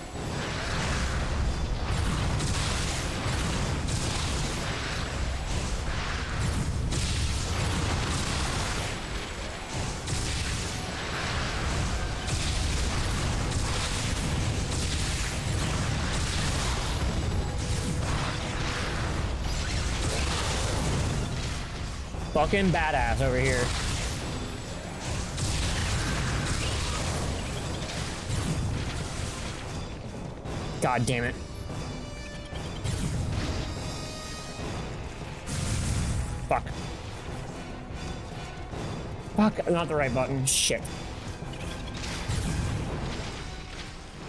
Fucking badass over here. God damn it. Fuck. Fuck, not the right button. Shit.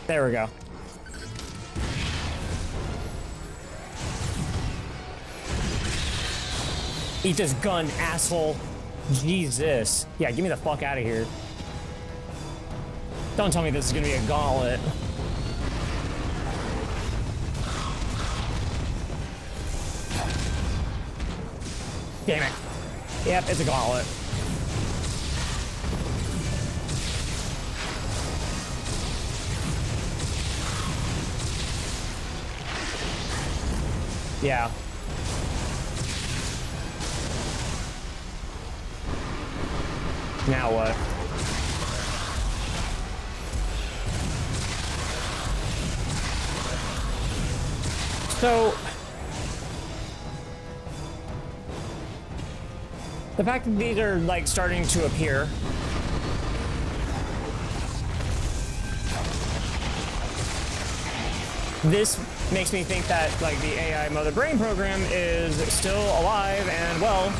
There we go. Eat this gun, asshole. Jesus. Yeah, get me the fuck out of here. Don't tell me this is gonna be a gauntlet. Damn it. Yep, it's a gauntlet. Yeah. Now what? So, the fact that these are, like, starting to appear. This makes me think that, like, the AI Mother Brain program is still alive and well.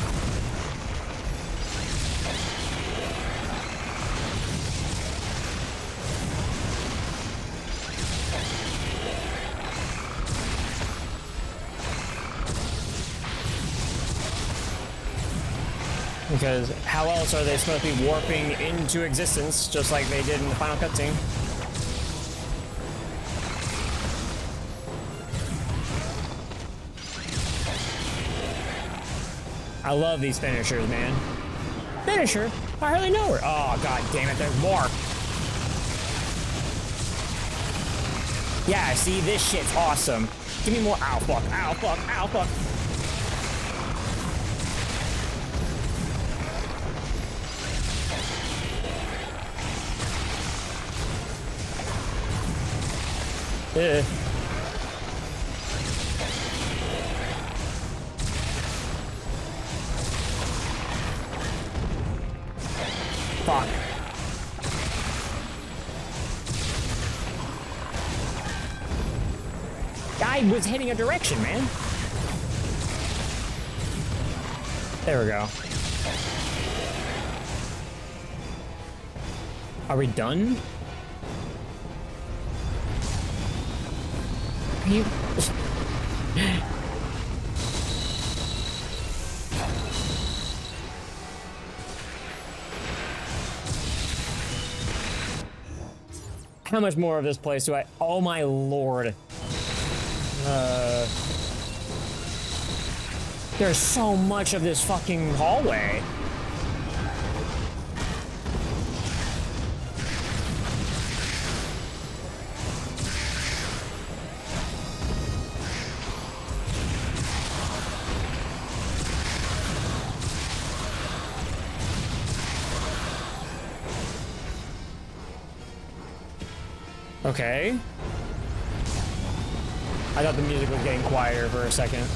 Because how else are they supposed to be warping into existence, just like they did in the final cutscene? I love these finishers, man. Finisher? I hardly know her. Oh, god damn it, there's more. Yeah, see, this shit's awesome. Give me more. Ow, fuck, ow, fuck, ow, fuck. Fuck. I was hitting a direction, man. There we go. Are we done? Are you... How much more of this place do I... Oh my lord. There's so much of this fucking hallway. Okay. I thought the music was getting quieter for a second.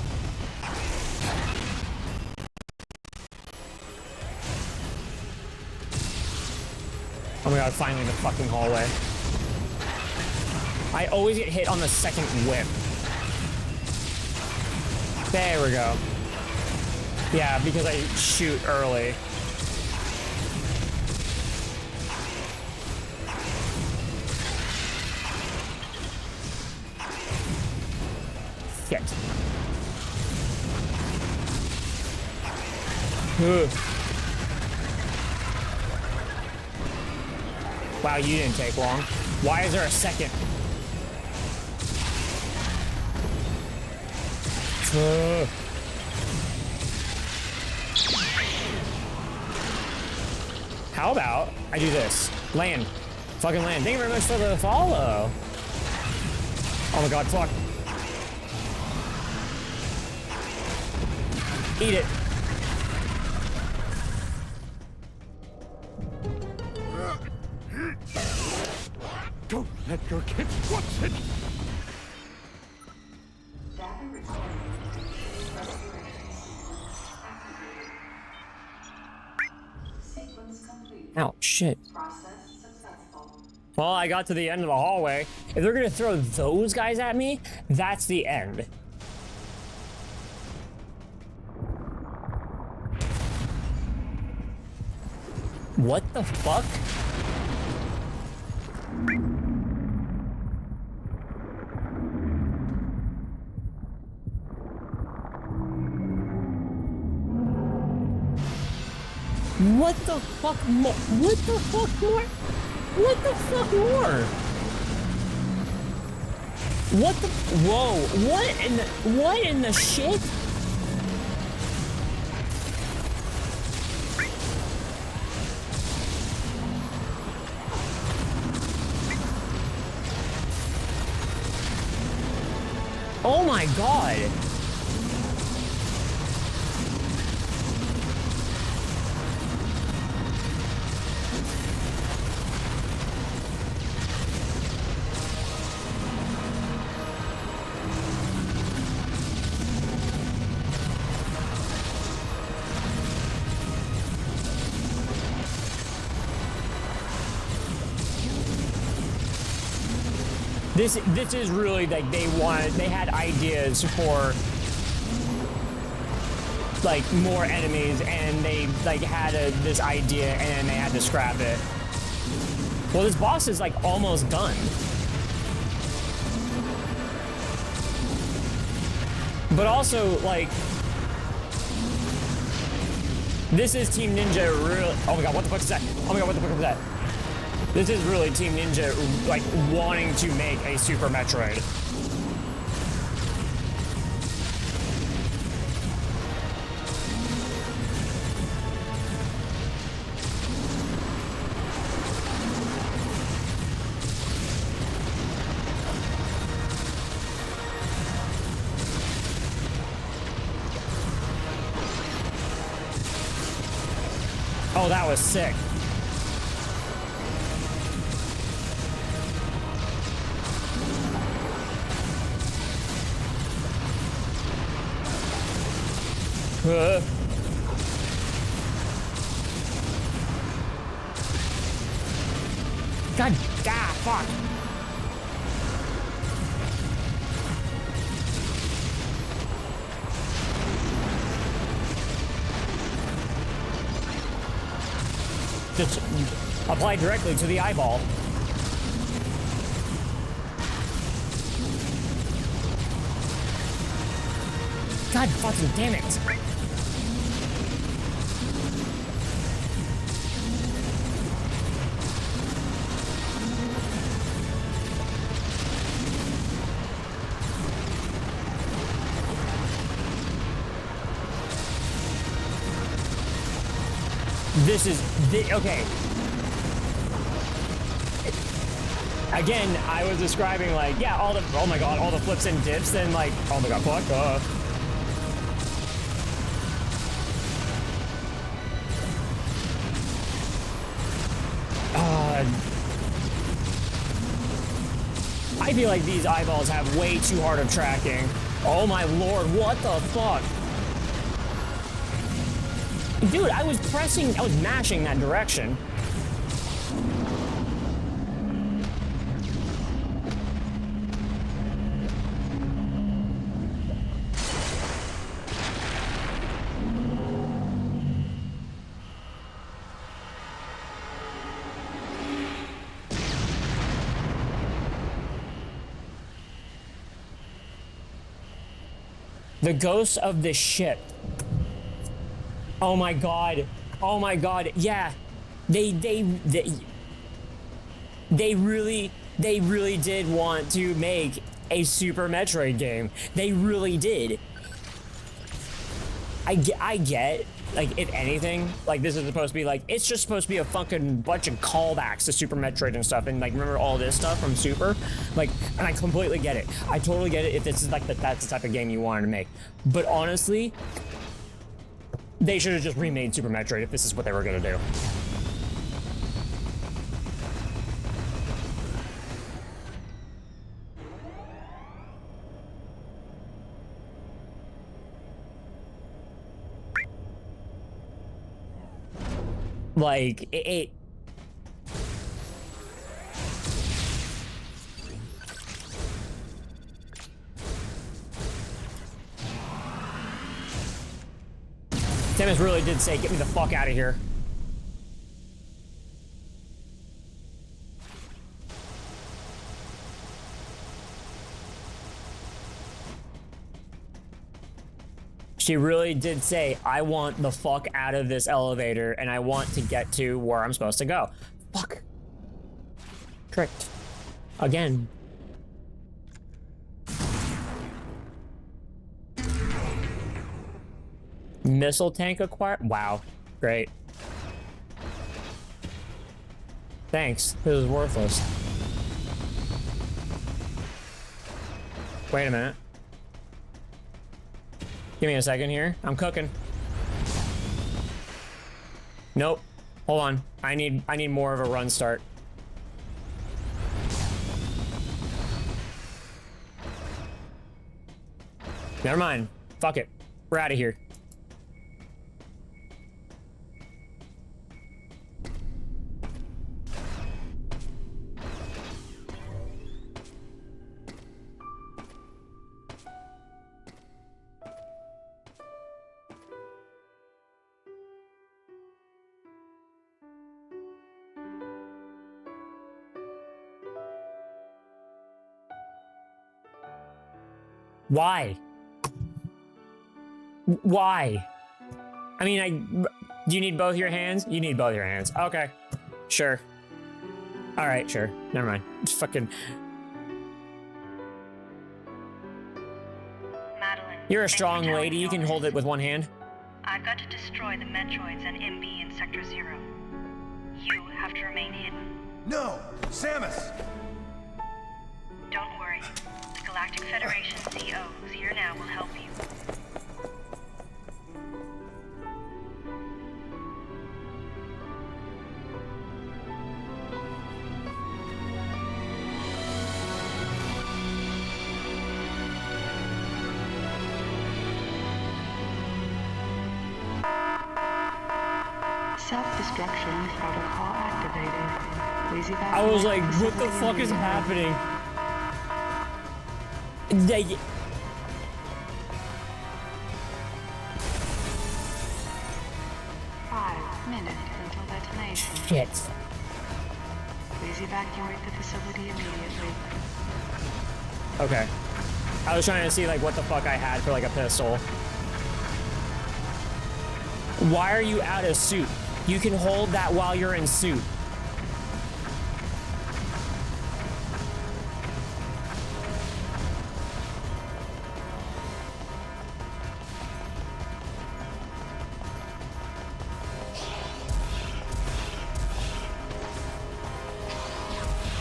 Oh my god, finally the fucking hallway. I always get hit on the second whip. There we go. Yeah, because I shoot early. Shit. Ugh. Wow, you didn't take long. Why is there a second? How about I do this? Land. Fucking land. Thank you very much for the follow. Oh my god, fuck. Eat it. Don't let your kids watch it! Ow, shit. Well, I got to the end of the hallway. If they're gonna throw those guys at me, that's the end. What the fuck? What the fuck more? What the fuck more? What the fuck more? What the? Whoa! What in the shit? Oh my god! This is really like they had ideas for like more enemies, and they like had this idea and they had to scrap it. Well, this boss is like almost done. But also like this is Team Ninja real. Oh my god, what the fuck is that? Oh my god, what the fuck is that? This is really Team Ninja, like, wanting to make a Super Metroid. Oh, that was sick. God, fuck. Just apply directly to the eyeball. God fucking damn it. This is okay. Again, I was describing like, yeah, oh my god, all the flips and dips, and like, oh my god, fuck off. I feel like these eyeballs have way too hard of tracking. Oh my lord, what the fuck? Dude, I was mashing that direction. The ghost of the ship. Oh my god. Oh my god. Yeah. They really did want to make a Super Metroid game. They really did. I get, like, if anything, like, this is supposed to be, like, it's just supposed to be a fucking bunch of callbacks to Super Metroid and stuff, and, like, remember all this stuff from Super? Like, and I completely get it. I totally get it if this is, like, that's the type of game you wanted to make. But honestly, they should have just remade Super Metroid if this is what they were gonna do. Like, it Samus really did say, get me the fuck out of here. She really did say, I want the fuck out of this elevator and I want to get to where I'm supposed to go. Fuck. Tricked. Again. Missile tank acquired? Wow. Great. Thanks. This is worthless. Wait a minute. Give me a second here. I'm cooking. Nope. Hold on. I need more of a run start. Never mind. Fuck it. We're out of here. Why? Why? I mean, do you need both your hands? You need both your hands. Okay. Sure. Alright, sure. Never mind. Just fucking... Madeline. You're a strong lady. You can hold it with one hand. I've got to destroy the Metroids and MB in Sector 0. You have to remain hidden. No! Samus! Don't worry. The Galactic Federation CO, who's here now, will help you. Self-destruction protocol activated. Please evacuate. I was like, what the fuck is happening? They... 5 minutes until detonation. Shit. Please evacuate the facility immediately. Okay. I was trying to see, like, what the fuck I had for, like, a pistol. Why are you out of suit? You can hold that while you're in suit.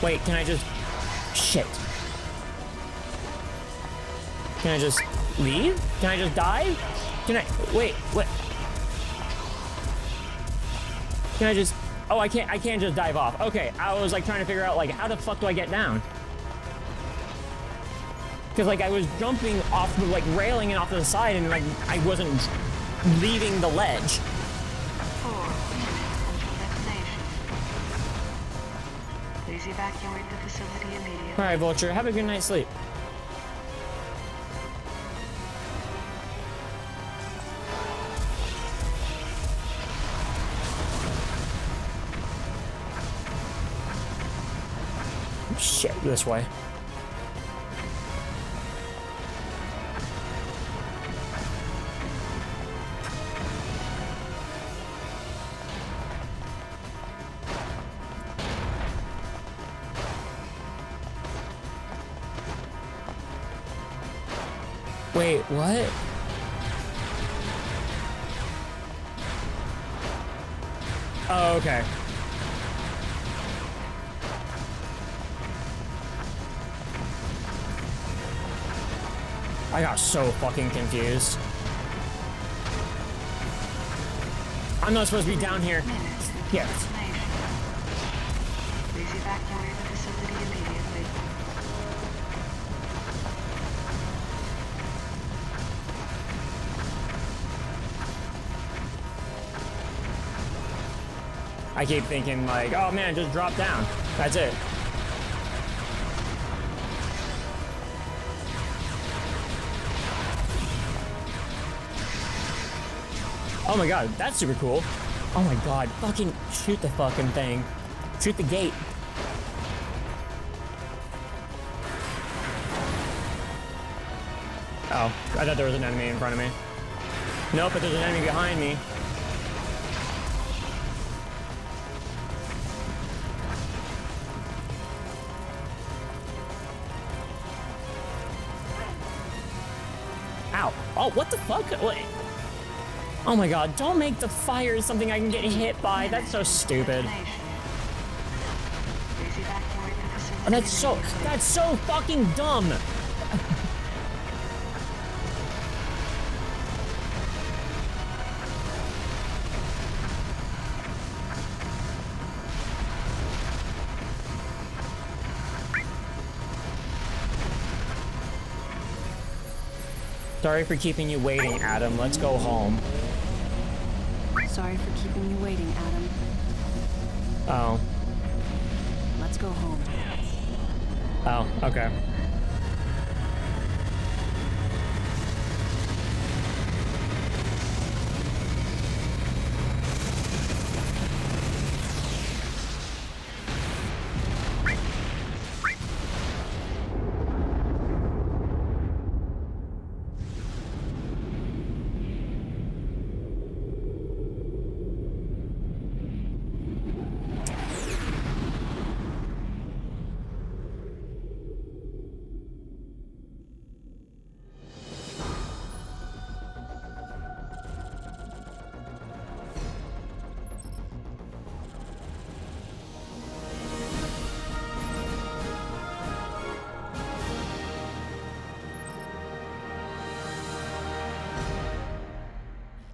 Wait, can I just... Shit. Can I just leave? Can I just die? Can I... Wait, what? Can I just... Oh, I can't just dive off. Okay, I was like trying to figure out like, how the fuck do I get down? Because like I was jumping off the like railing and off to the side and like I wasn't leaving the ledge. Please evacuate the facility immediately. All right, Vulture, have a good night's sleep. Shit, this way. Wait, what? Oh, okay. I got so fucking confused. I'm not supposed to be down here. Yeah. Please evacuate the facility immediately. I keep thinking like, oh man, just drop down. That's it. Oh my god, that's super cool. Oh my god, fucking shoot the fucking thing. Shoot the gate. Oh, I thought there was an enemy in front of me. Nope, but there's an enemy behind me. Ow. Oh, what the fuck? What? Oh my god, don't make the fire something I can get hit by. That's so stupid. And that's so fucking dumb. Sorry for keeping you waiting, Adam. Let's go home. Sorry for keeping you waiting, Adam. Oh. Let's go home. Oh, okay.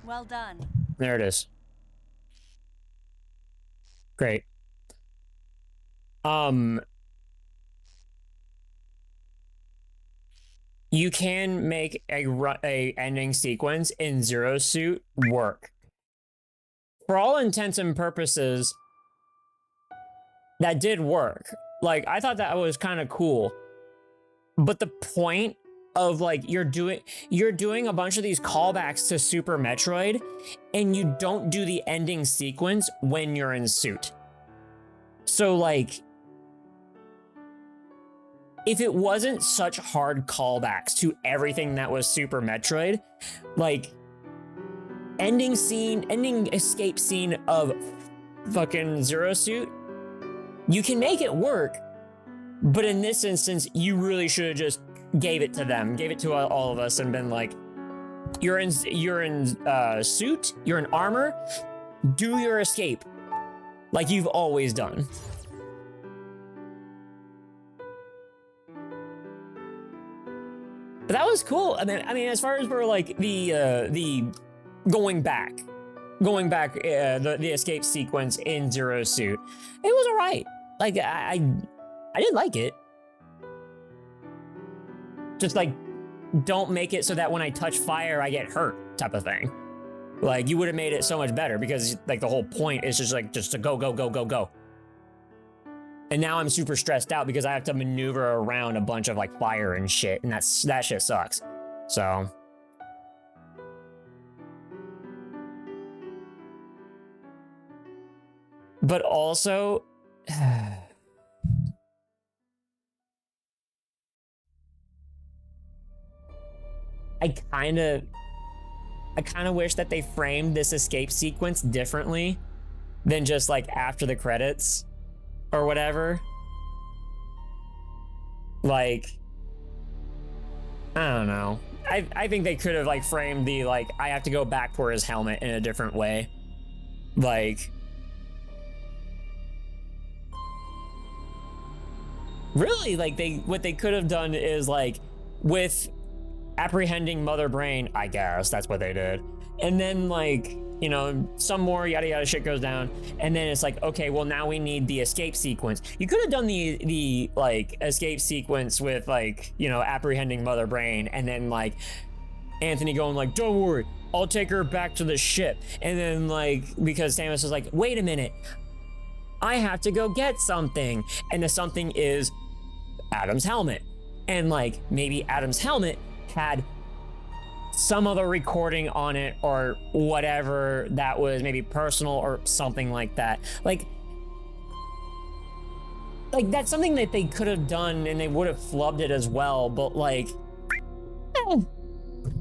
Well done. There it is. Great. You can make a ending sequence in Zero Suit work. For all intents and purposes, that did work. Like, I thought that was kind of cool. But the point of like you're doing a bunch of these callbacks to Super Metroid and you don't do the ending sequence when you're in suit. So like if it wasn't such hard callbacks to everything that was Super Metroid, like ending escape scene of fucking Zero Suit, you can make it work. But in this instance, you really should have just gave it to them, gave it to all of us and been like, you're in suit, you're in armor, do your escape like you've always done. But that was cool. I mean, as far as for like the going back, the escape sequence in Zero Suit, it was alright. Like I did like it. Just like, don't make it so that when I touch fire, I get hurt, type of thing. Like, you would have made it so much better because like the whole point is just to go, go, go, go, go. And now I'm super stressed out because I have to maneuver around a bunch of like fire and shit, and that shit sucks. So. But also, I kind of wish that they framed this escape sequence differently than just like after the credits or whatever. Like, I don't know. I think they could have like framed the like, I have to go back for his helmet in a different way. Like, really, like what they could have done is like with apprehending Mother Brain, I guess that's what they did. And then like, you know, some more yada yada shit goes down, and then it's like, okay, well now we need the escape sequence. You could have done the like escape sequence with like, you know, apprehending Mother Brain, and then like Anthony going like, don't worry, I'll take her back to the ship. And then like, because Samus was like, wait a minute, I have to go get something. And the something is Adam's helmet. And like, maybe Adam's helmet had some other recording on it or whatever that was maybe personal or something like that. Like that's something that they could have done and they would have flubbed it as well, but like,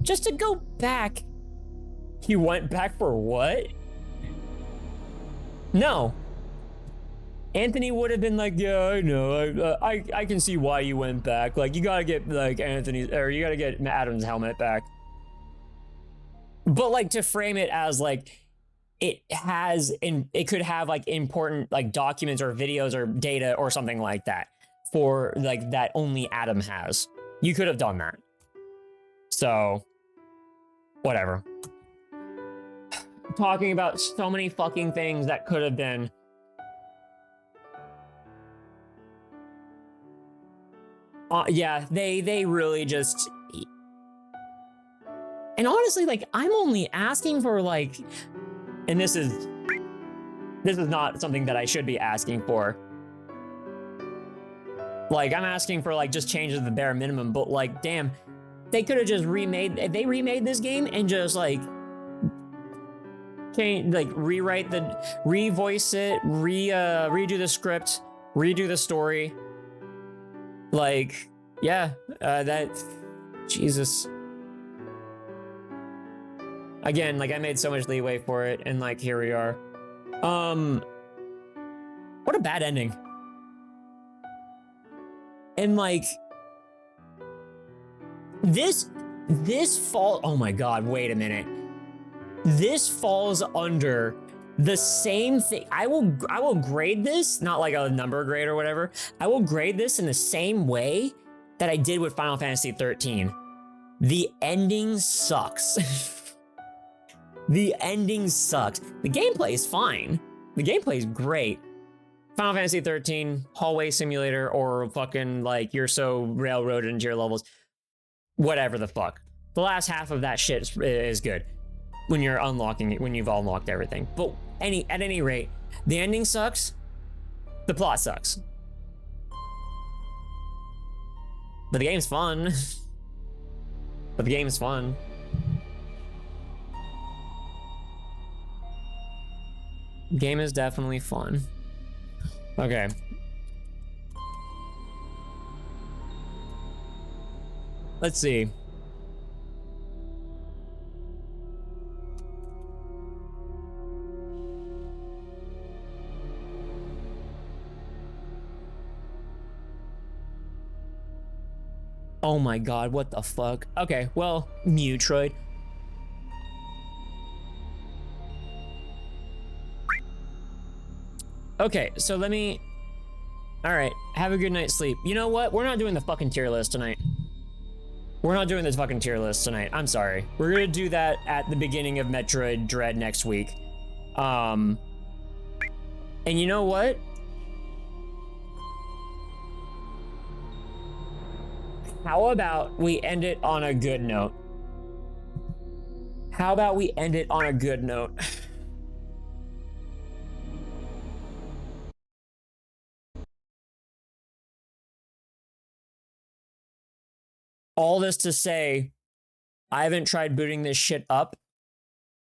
just to go back. He went back for what? No. Anthony would have been like, yeah, I know, I can see why you went back. Like, you gotta get like Anthony's, or you gotta get Adam's helmet back. But like to frame it as like, it could have like important like documents or videos or data or something like that for like that only Adam has. You could have done that. So, whatever. Talking about so many fucking things that could have been. Yeah, they really just. And honestly, like, I'm only asking for like, and this is not something that I should be asking for. Like, I'm asking for like just changes to the bare minimum, but like, damn, they could have just remade this game and just like change, like revoice it, redo the script, redo the story. Like, yeah, Jesus. Again, like I made so much leeway for it, and like here we are. What a bad ending. And like this fall. Oh my God! Wait a minute. This falls under the same thing. I will grade this, not like a number grade or whatever. I will grade this in the same way that I did with Final Fantasy 13. The ending sucks. The ending sucks. The gameplay is fine. The gameplay is great. Final Fantasy 13, hallway simulator, or fucking like you're so railroaded into your levels. Whatever the fuck. The last half of that shit is good. When you're unlocking it, when you've unlocked everything. But at any rate, the ending sucks. The plot sucks. But the game's fun. But the game's fun. Game is definitely fun. Okay. Let's see. Oh my God, what the fuck? Okay, well, Metroid. Okay, so let me... Alright, have a good night's sleep. You know what? We're not doing the fucking tier list tonight. We're not doing this fucking tier list tonight. I'm sorry. We're gonna do that at the beginning of Metroid Dread next week. And you know what? How about we end it on a good note? How about we end it on a good note? All this to say, I haven't tried booting this shit up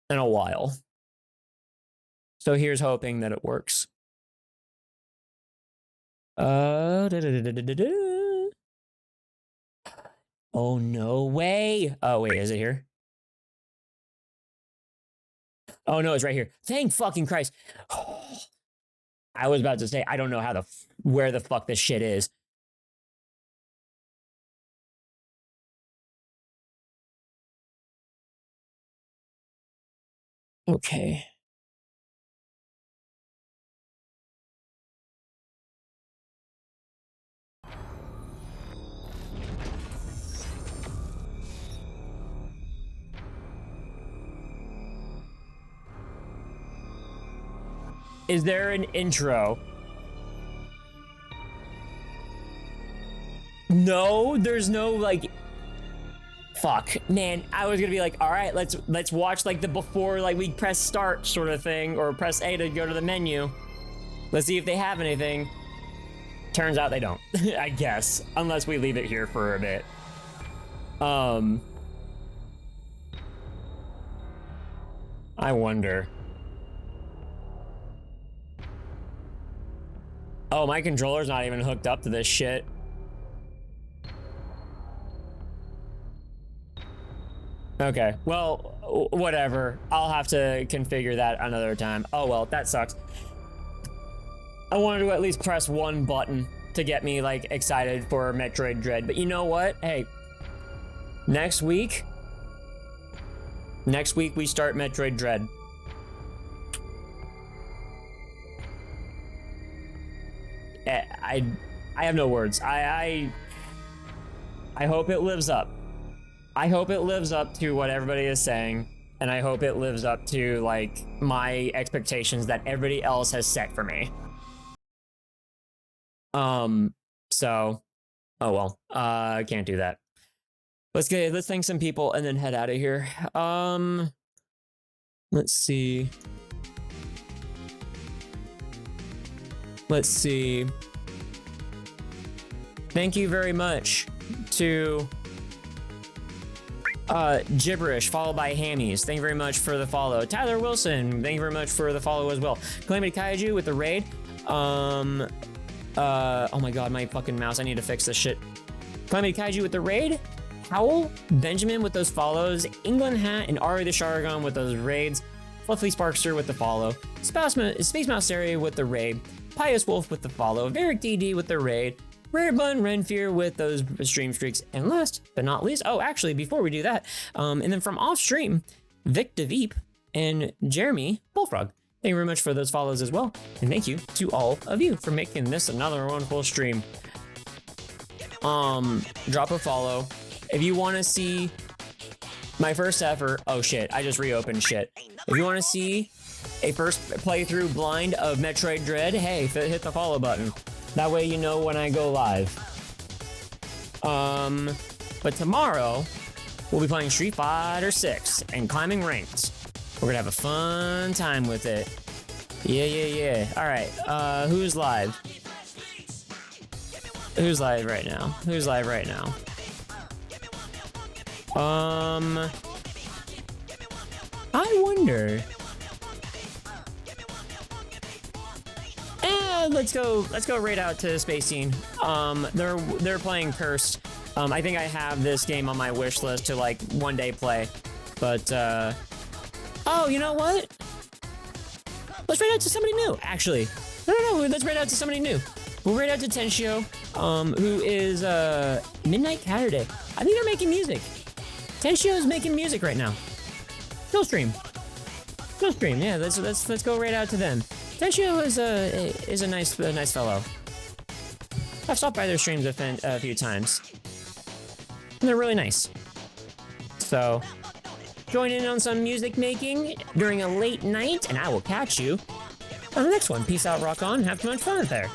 in a while. So here's hoping that it works. Oh no way. Oh wait, is it here? Oh no, it's right here. Thank fucking Christ. I was about to say, I don't know how where the fuck this shit is. Okay. Is there an intro? No, there's no like. Fuck, man. I was gonna be like, all right, let's watch like the before like we press start sort of thing, or press A to go to the menu. Let's see if they have anything. Turns out they don't. I guess, unless we leave it here for a bit. I wonder. Oh, my controller's not even hooked up to this shit. Okay, well, whatever. I'll have to configure that another time. Oh well, that sucks. I wanted to at least press one button to get me like excited for Metroid Dread, but you know what? Hey, next week we start Metroid Dread. I have no words. I hope it lives up. I hope it lives up to what everybody is saying, and I hope it lives up to like my expectations that everybody else has set for me. So, oh well, I can't do that. Let's thank some people and then head out of here. Let's see. Let's see. Thank you very much to Gibberish, followed by Hammies. Thank you very much for the follow. Tyler Wilson, thank you very much for the follow as well. Calamity Kaiju with the raid. Oh my god, my fucking mouse. I need to fix this shit. Calamity Kaiju with the raid. Howl, Benjamin with those follows. England Hat and Ari the Sharagon with those raids. Fluffy Sparkster with the follow. Space Mouse Area with the raid. Pious Wolf with the follow. Varick DD with the raid. Rare Bun Renfear with those stream streaks. And last but not least, oh, actually, before we do that, and then from off stream, Vic DeVeep and Jeremy Bullfrog. Thank you very much for those follows as well. And thank you to all of you for making this another wonderful stream. Drop a follow. If you want to see my first ever, oh shit, I just reopened shit. If you want to see a first playthrough blind of Metroid Dread, hey, hit the follow button. That way you know when I go live. But tomorrow, we'll be playing Street Fighter 6 and climbing ranks. We're gonna have a fun time with it. Yeah. All right, who's live? Who's live right now? Who's live right now? I wonder. Let's go right out to Space Scene. They're playing Cursed. I think I have this game on my wish list to like one day play. But oh, you know what? Let's raid out to somebody new, actually. No, let's raid out to somebody new. We'll raid out to Tenshio, who is Midnight Saturday. I think they're making music. Tenshio is making music right now. Go stream. Yeah, let's go right out to them. Tenshio is a nice fellow. I've stopped by their streams a few times. And they're really nice. So, join in on some music making during a late night, and I will catch you on the next one. Peace out, rock on, have too much fun out there.